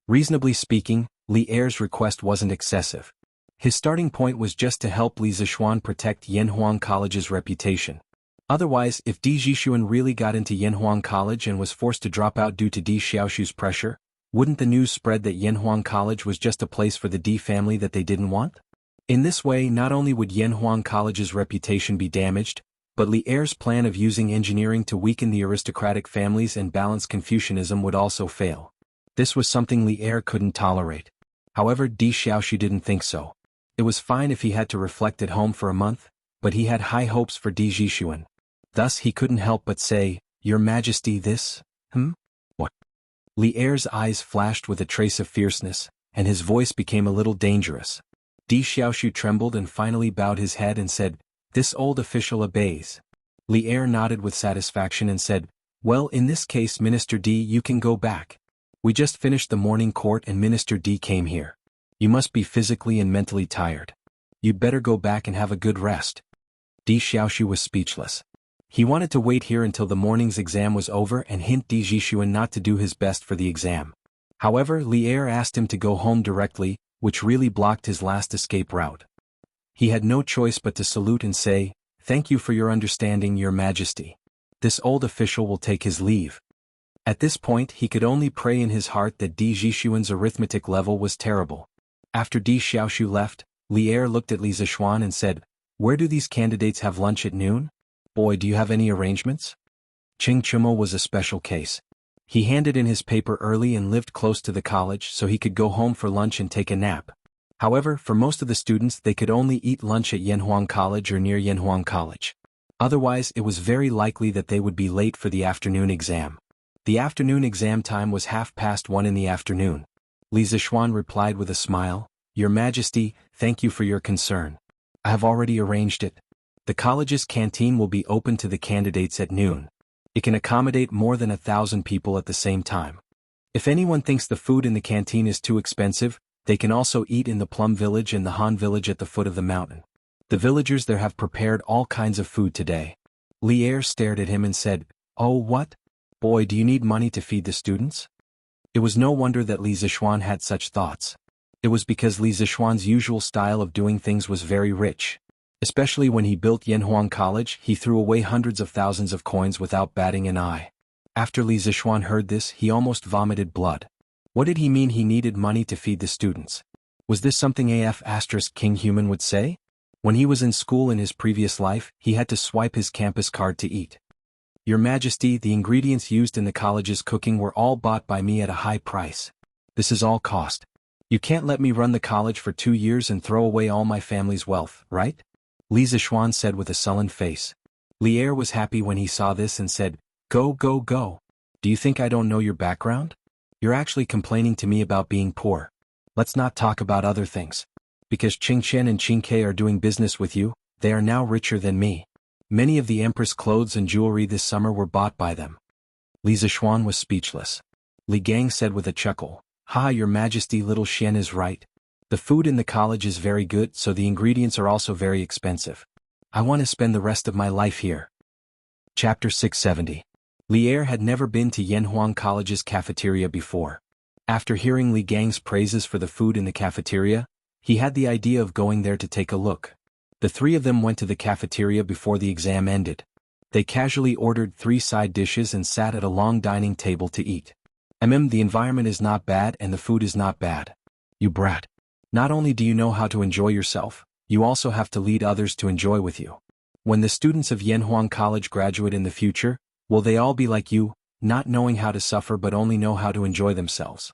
Speaker 1: Reasonably speaking, Li Er's request wasn't excessive. His starting point was just to help Li Zishuan protect Yanhuang College's reputation. Otherwise, if Di Zhishuan really got into Yanhuang College and was forced to drop out due to Di Xiaoshu's pressure, wouldn't the news spread that Yanhuang College was just a place for the Di family that they didn't want? In this way, not only would Yanhuang College's reputation be damaged, but Li Er's plan of using engineering to weaken the aristocratic families and balance Confucianism would also fail. This was something Li Er couldn't tolerate. However, Di Xiaoshu didn't think so. It was fine if he had to reflect at home for a month, but he had high hopes for Di Zhishuan. Thus he couldn't help but say, "Your Majesty, this? What?" Li Er's eyes flashed with a trace of fierceness, and his voice became a little dangerous. Di Xiaoshu trembled and finally bowed his head and said, "This old official obeys." Li Er nodded with satisfaction and said, "Well, in this case, Minister Di, you can go back. We just finished the morning court and Minister Di came here. You must be physically and mentally tired. You'd better go back and have a good rest." Di Xiaoshu was speechless. He wanted to wait here until the morning's exam was over and hint Di Zhishuan not to do his best for the exam. However, Li Er asked him to go home directly, which really blocked his last escape route. He had no choice but to salute and say, "Thank you for your understanding, Your Majesty. This old official will take his leave." At this point he could only pray in his heart that Di Zhishuan's arithmetic level was terrible. After Di Xiaoshu left, Li Er looked at Li Zishuan and said, "Where do these candidates have lunch at noon? Boy, do you have any arrangements?" Ching Chumo was a special case. He handed in his paper early and lived close to the college so he could go home for lunch and take a nap. However, for most of the students they could only eat lunch at Yanhuang College or near Yanhuang College. Otherwise, it was very likely that they would be late for the afternoon exam. The afternoon exam time was 1:30 in the afternoon. Li Zishuan replied with a smile, "Your Majesty, thank you for your concern. I have already arranged it. The college's canteen will be open to the candidates at noon. It can accommodate more than 1,000 people at the same time. If anyone thinks the food in the canteen is too expensive, they can also eat in the Plum Village and the Han Village at the foot of the mountain. The villagers there have prepared all kinds of food today." Li Er stared at him and said, "Oh, what? Boy, do you need money to feed the students?" It was no wonder that Li Zishuan had such thoughts. It was because Li Zishuan's usual style of doing things was very rich. Especially when he built Yanhuang College, he threw away hundreds of thousands of coins without batting an eye. After Li Zishuan heard this, he almost vomited blood. What did he mean he needed money to feed the students? Was this something King Human would say? When he was in school in his previous life, he had to swipe his campus card to eat. "Your Majesty, the ingredients used in the college's cooking were all bought by me at a high price. This is all cost. You can't let me run the college for 2 years and throw away all my family's wealth, right?" Li Zishuan said with a sullen face. Li Er was happy when he saw this and said, "Go, go, go. Do you think I don't know your background? You're actually complaining to me about being poor. Let's not talk about other things. Because Qing Chen and Qing Ke are doing business with you, they are now richer than me. Many of the empress clothes and jewelry this summer were bought by them." Li Zishuan was speechless. Li Gang said with a chuckle, "Ha, Your Majesty, little Xian is right. The food in the college is very good, so the ingredients are also very expensive. I want to spend the rest of my life here." Chapter 670. Li Er had never been to Yanhuang College's cafeteria before. After hearing Li Gang's praises for the food in the cafeteria, he had the idea of going there to take a look. The three of them went to the cafeteria before the exam ended. They casually ordered 3 side dishes and sat at a long dining table to eat. The environment is not bad and the food is not bad. You brat. Not only do you know how to enjoy yourself, you also have to lead others to enjoy with you. When the students of Yanhuang College graduate in the future, will they all be like you, not knowing how to suffer but only know how to enjoy themselves?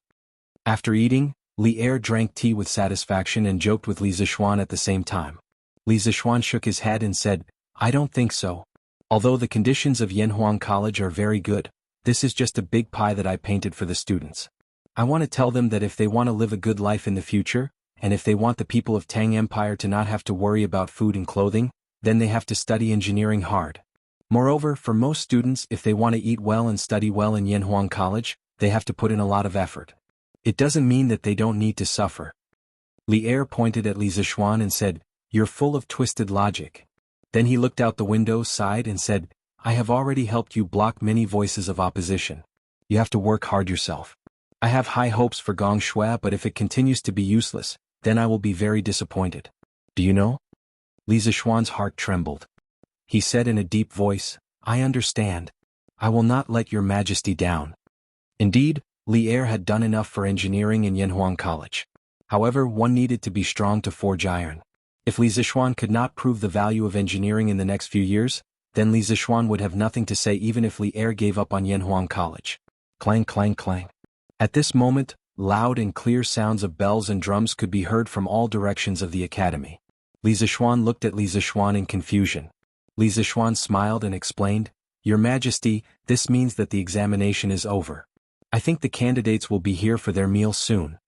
Speaker 1: After eating, Li Er drank tea with satisfaction and joked with Li Zishuan at the same time. Li Zishuan shook his head and said, I don't think so. Although the conditions of Yanhuang College are very good, this is just a big pie that I painted for the students. I want to tell them that if they want to live a good life in the future, and if they want the people of Tang Empire to not have to worry about food and clothing, then they have to study engineering hard. Moreover, for most students, if they want to eat well and study well in Yanhuang College, they have to put in a lot of effort. It doesn't mean that they don't need to suffer. Li Er pointed at Li Zishuan and said, You're full of twisted logic. Then he looked out the window, sighed and said, I have already helped you block many voices of opposition. You have to work hard yourself. I have high hopes for Gong Shui, but if it continues to be useless, then I will be very disappointed. Do you know? Li Zishuan's heart trembled. He said in a deep voice, I understand. I will not let your majesty down. Indeed, Li Er had done enough for engineering in Yanhuang College. However, one needed to be strong to forge iron. If Li Zishuan could not prove the value of engineering in the next few years, then Li Zishuan would have nothing to say even if Li Er gave up on Yanhuang College. Clang clang clang. At this moment, loud and clear sounds of bells and drums could be heard from all directions of the academy. Li Zishuan looked at Li Zishuan in confusion. Li Zishuan smiled and explained, Your Majesty, this means that the examination is over. I think the candidates will be here for their meal soon.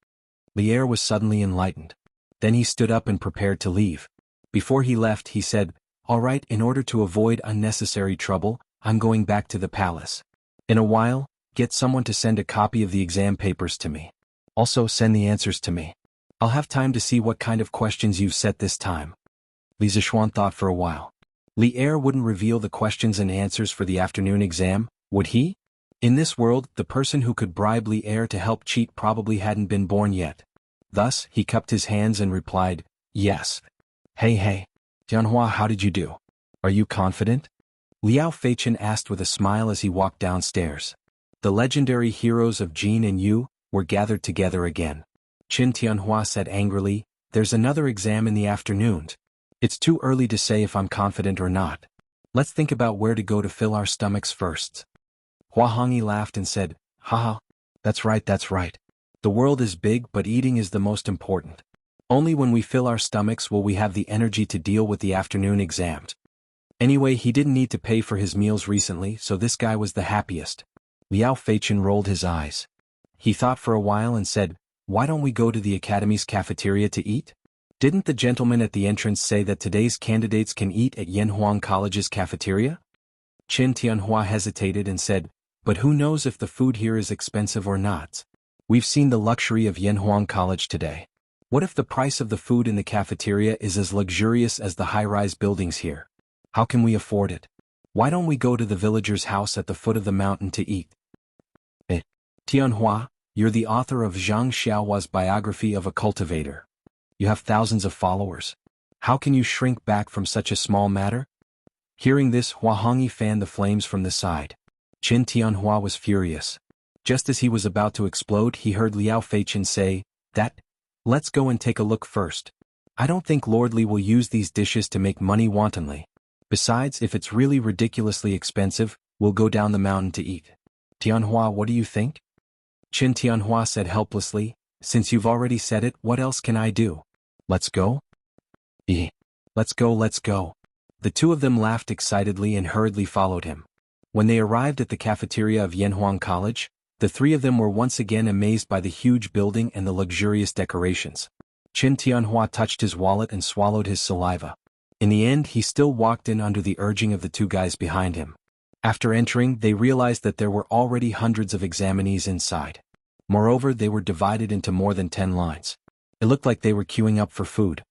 Speaker 1: Li Er was suddenly enlightened. Then he stood up and prepared to leave. Before he left, he said, All right, in order to avoid unnecessary trouble, I'm going back to the palace. In a while, get someone to send a copy of the exam papers to me. Also send the answers to me. I'll have time to see what kind of questions you've set this time. Li Zishuan thought for a while. Li Er wouldn't reveal the questions and answers for the afternoon exam, would he? In this world, the person who could bribe Li Er to help cheat probably hadn't been born yet. Thus, he cupped his hands and replied, Yes. Hey, Jianhua, how did you do? Are you confident? Liao Feichen asked with a smile as he walked downstairs. The legendary heroes of Jin and Yu were gathered together again. Qin Tianhua said angrily, There's another exam in the afternoon. It's too early to say if I'm confident or not. Let's think about where to go to fill our stomachs first. Hua Hongyi laughed and said, Haha, that's right. The world is big, but eating is the most important. Only when we fill our stomachs will we have the energy to deal with the afternoon exams. Anyway, he didn't need to pay for his meals recently, so this guy was the happiest. Liao Feichen rolled his eyes. He thought for a while and said, Why don't we go to the academy's cafeteria to eat? Didn't the gentleman at the entrance say that today's candidates can eat at Yanhuang College's cafeteria? Qin Tianhua hesitated and said, But who knows if the food here is expensive or not? We've seen the luxury of Yanhuang College today. What if the price of the food in the cafeteria is as luxurious as the high-rise buildings here? How can we afford it? Why don't we go to the villager's house at the foot of the mountain to eat? Tianhua, you're the author of Zhang Xiaohua's biography of a cultivator. You have thousands of followers. How can you shrink back from such a small matter? Hearing this, Hua Hongyi fanned the flames from the side. Qin Tianhua was furious. Just as he was about to explode, he heard Liao Feichen say, Let's go and take a look first. I don't think Lord Li will use these dishes to make money wantonly. Besides, if it's really ridiculously expensive, we'll go down the mountain to eat. Tianhua, what do you think? Qin Tianhua said helplessly, Since you've already said it, what else can I do? Let's go? Let's go. The two of them laughed excitedly and hurriedly followed him. When they arrived at the cafeteria of Yanhuang College, the three of them were once again amazed by the huge building and the luxurious decorations. Qin Tianhua touched his wallet and swallowed his saliva. In the end, he still walked in under the urging of the two guys behind him. After entering, they realized that there were already hundreds of examinees inside. Moreover, they were divided into more than 10 lines. It looked like they were queuing up for food.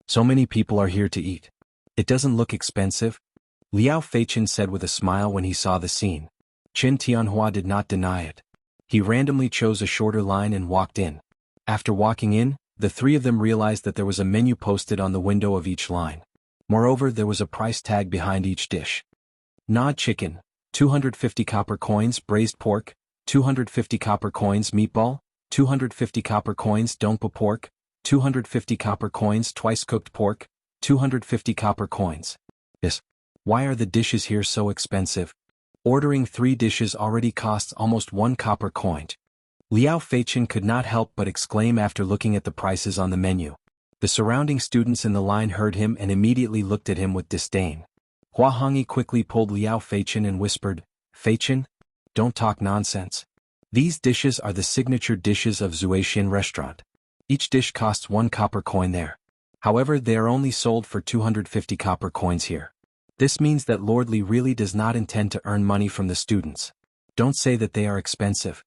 Speaker 1: So many people are here to eat. It doesn't look expensive? Liao Feichen said with a smile when he saw the scene. Qin Tianhua did not deny it. He randomly chose a shorter line and walked in. After walking in, the three of them realized that there was a menu posted on the window of each line. Moreover, there was a price tag behind each dish. Nod chicken, 250 copper coins; braised pork, 250 copper coins; meatball, 250 copper coins; dongpa pork, 250 copper coins; twice cooked pork, 250 copper coins. Why are the dishes here so expensive? Ordering 3 dishes already costs almost 1 copper coin. Liao Feichen could not help but exclaim after looking at the prices on the menu. The surrounding students in the line heard him and immediately looked at him with disdain. Hua Hongyi quickly pulled Liao Feichen and whispered, "Feichen, don't talk nonsense. These dishes are the signature dishes of Zuaxian restaurant. Each dish costs 1 copper coin there. However, they are only sold for 250 copper coins here. This means that Lord Li really does not intend to earn money from the students. Don't say that they are expensive."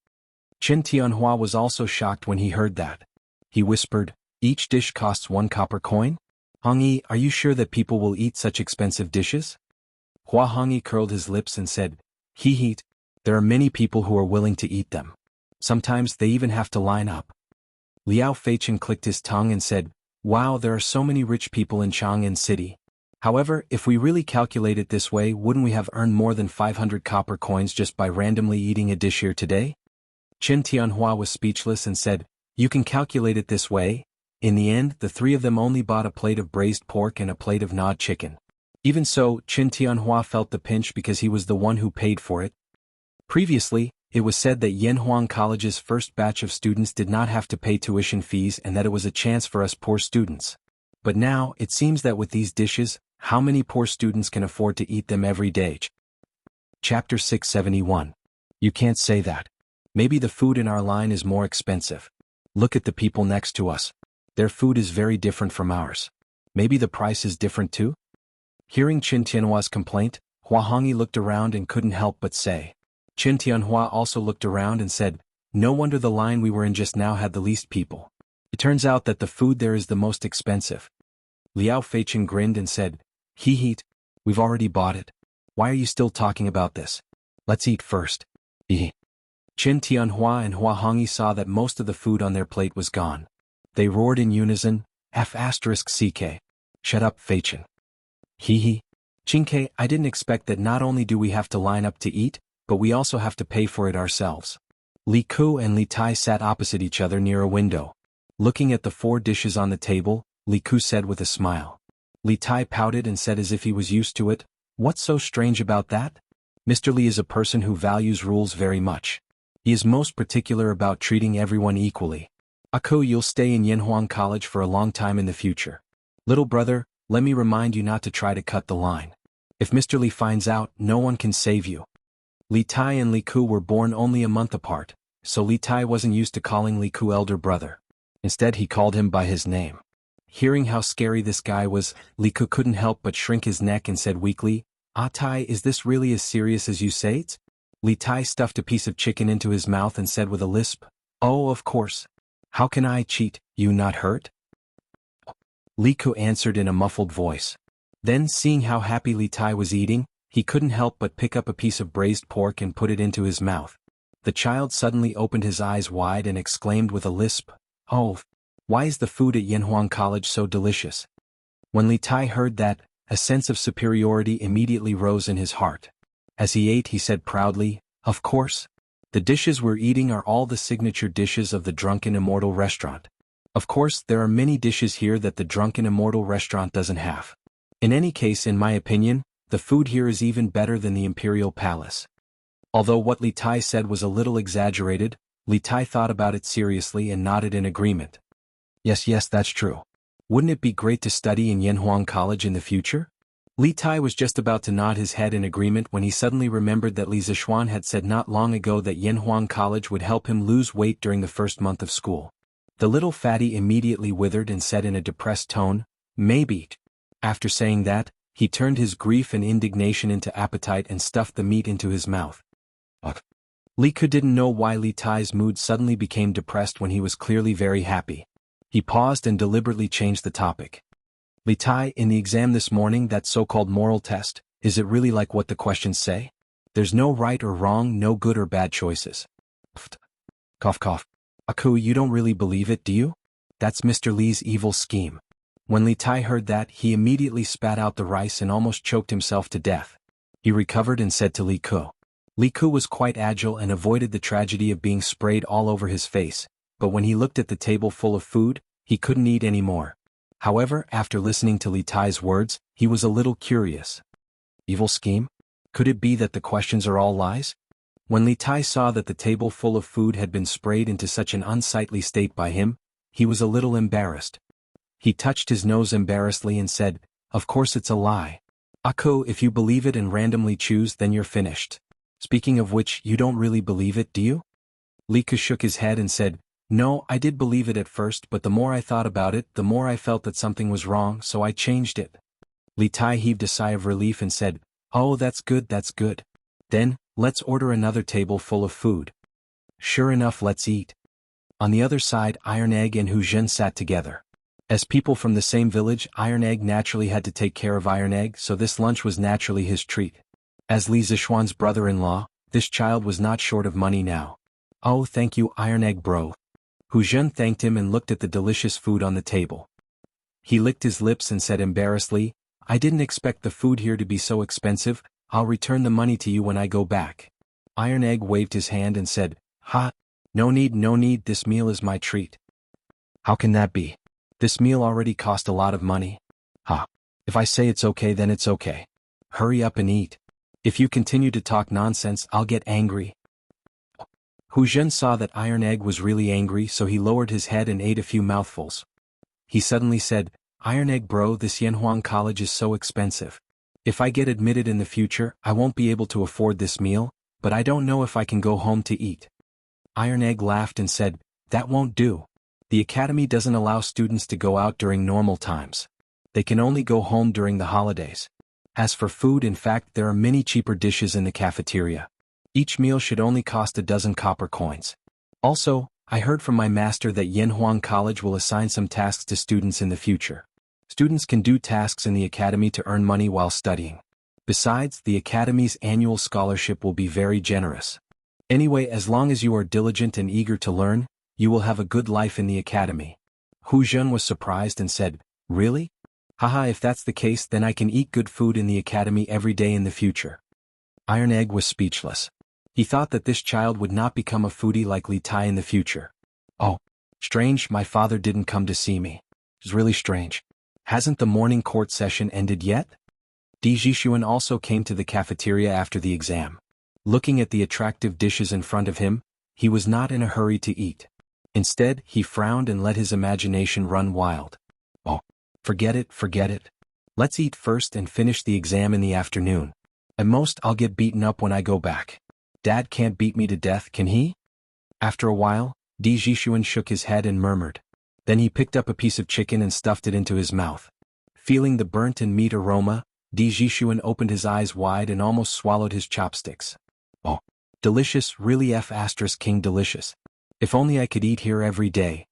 Speaker 1: Chen Tianhua was also shocked when he heard that. He whispered, "Each dish costs 1 copper coin? Hongyi, are you sure that people will eat such expensive dishes?" Hua Hongyi curled his lips and said, "He, there are many people who are willing to eat them. Sometimes they even have to line up." Liao Feichen clicked his tongue and said, "Wow, there are so many rich people in Chang'an City. However, if we really calculate it this way, wouldn't we have earned more than 500 copper coins just by randomly eating a dish here today?" Chen Tianhua was speechless and said, "You can calculate it this way." In the end, the 3 of them only bought a plate of braised pork and a plate of gnawed chicken. Even so, Chen Tianhua felt the pinch because he was the one who paid for it. Previously, it was said that Yanhuang College's first batch of students did not have to pay tuition fees and that it was a chance for us poor students. But now, it seems that with these dishes, how many poor students can afford to eat them every day? Chapter 671. You can't say that. Maybe the food in our line is more expensive. Look at the people next to us. Their food is very different from ours. Maybe the price is different too? Hearing Chen Tianhua's complaint, Hua Hongyi looked around and couldn't help but say. Chen Tianhua also looked around and said, "No wonder the line we were in just now had the least people. It turns out that the food there is the most expensive." Liao Feichen grinned and said, "He, we've already bought it. Why are you still talking about this? Let's eat first." Chen Tianhua and Hua Hongyi saw that most of the food on their plate was gone. They roared in unison, "F***CK. Shut up, Feichen." Qingke, I didn't expect that not only do we have to line up to eat, but we also have to pay for it ourselves. Li Ku and Li Tai sat opposite each other near a window. Looking at the 4 dishes on the table, Li Ku said with a smile. Li Tai pouted and said as if he was used to it, "What's so strange about that? Mr. Li is a person who values rules very much. He is most particular about treating everyone equally. Aku, you'll stay in Yanhuang College for a long time in the future. Little brother, let me remind you not to try to cut the line. If Mr. Li finds out, no one can save you." Li Tai and Li Ku were born only a month apart, so Li Tai wasn't used to calling Li Ku elder brother. Instead he called him by his name. Hearing how scary this guy was, Li Ku couldn't help but shrink his neck and said weakly, "Ah Tai, is this really as serious as you say it?" Li Tai stuffed a piece of chicken into his mouth and said with a lisp, "Oh, of course. How can I cheat, you not hurt?" Li Ku answered in a muffled voice. Then, seeing how happy Li Tai was eating, he couldn't help but pick up a piece of braised pork and put it into his mouth. The child suddenly opened his eyes wide and exclaimed with a lisp, "Oh, why is the food at Yanhuang College so delicious?" When Li Tai heard that, a sense of superiority immediately rose in his heart. As he ate he said proudly, "Of course. The dishes we're eating are all the signature dishes of the Drunken Immortal restaurant. Of course, there are many dishes here that the Drunken Immortal restaurant doesn't have. In any case, in my opinion, the food here is even better than the Imperial Palace." Although what Li Tai said was a little exaggerated, Li Tai thought about it seriously and nodded in agreement. Yes, that's true. Wouldn't it be great to study in Yanhuang College in the future? Li Tai was just about to nod his head in agreement when he suddenly remembered that Li Zishuan had said not long ago that Yanhuang College would help him lose weight during the first month of school. The little fatty immediately withered and said in a depressed tone, "Maybe." After saying that, he turned his grief and indignation into appetite and stuffed the meat into his mouth. Li Ku didn't know why Li Tai's mood suddenly became depressed when he was clearly very happy. He paused and deliberately changed the topic. "Li Tai, in the exam this morning, that so-called moral test, is it really like what the questions say? There's no right or wrong, no good or bad choices." Cough. "Aku, you don't really believe it, do you? That's Mr. Li's evil scheme." When Li Tai heard that, he immediately spat out the rice and almost choked himself to death. He recovered and said to Li Ku. Li Ku was quite agile and avoided the tragedy of being sprayed all over his face, but when he looked at the table full of food, he couldn't eat any more. However, after listening to Li Tai's words, he was a little curious. Evil scheme? Could it be that the questions are all lies? When Li Tai saw that the table full of food had been sprayed into such an unsightly state by him, he was a little embarrassed. He touched his nose embarrassedly and said, "Of course it's a lie. Ako, if you believe it and randomly choose, then you're finished. Speaking of which, you don't really believe it, do you?" Li Ka shook his head and said, "No, I did believe it at first, but the more I thought about it, the more I felt that something was wrong, so I changed it." Li Tai heaved a sigh of relief and said, "Oh, that's good, that's good. Then, let's order another table full of food." Sure enough, let's eat. On the other side, Iron Egg and Hu Zhen sat together. As people from the same village, Iron Egg naturally had to take care of Iron Egg, so this lunch was naturally his treat. As Li Zishuan's brother-in-law, this child was not short of money now. "Oh, thank you, Iron Egg bro." Hu Zhen thanked him and looked at the delicious food on the table. He licked his lips and said embarrassedly, "I didn't expect the food here to be so expensive. I'll return the money to you when I go back." Iron Egg waved his hand and said, "Ha! No need, this meal is my treat." "How can that be? This meal already cost a lot of money." "Ha! If I say it's okay, then it's okay. Hurry up and eat. If you continue to talk nonsense, I'll get angry." Hu Zhen saw that Iron Egg was really angry, so he lowered his head and ate a few mouthfuls. He suddenly said, "Iron Egg bro, this Yanhuang college is so expensive. If I get admitted in the future, I won't be able to afford this meal, but I don't know if I can go home to eat." Iron Egg laughed and said, "That won't do. The academy doesn't allow students to go out during normal times. They can only go home during the holidays. As for food, in fact, there are many cheaper dishes in the cafeteria. Each meal should only cost a dozen copper coins. Also, I heard from my master that Yanhuang College will assign some tasks to students in the future. Students can do tasks in the academy to earn money while studying. Besides, the academy's annual scholarship will be very generous. Anyway, as long as you are diligent and eager to learn, you will have a good life in the academy." Hu Zhen was surprised and said, "Really? Haha, if that's the case, then I can eat good food in the academy every day in the future." Iron Egg was speechless. He thought that this child would not become a foodie like Li Tai in the future. "Oh, strange, my father didn't come to see me. It's really strange. Hasn't the morning court session ended yet?" Di Jishuan also came to the cafeteria after the exam. Looking at the attractive dishes in front of him, he was not in a hurry to eat. Instead, he frowned and let his imagination run wild. "Oh, forget it. Let's eat first and finish the exam in the afternoon. At most, I'll get beaten up when I go back. Dad can't beat me to death, can he?" After a while, Di Jishuan shook his head and murmured. Then he picked up a piece of chicken and stuffed it into his mouth. Feeling the burnt and meat aroma, Di Jishuan opened his eyes wide and almost swallowed his chopsticks. "Oh, delicious, really F***ing delicious. If only I could eat here every day."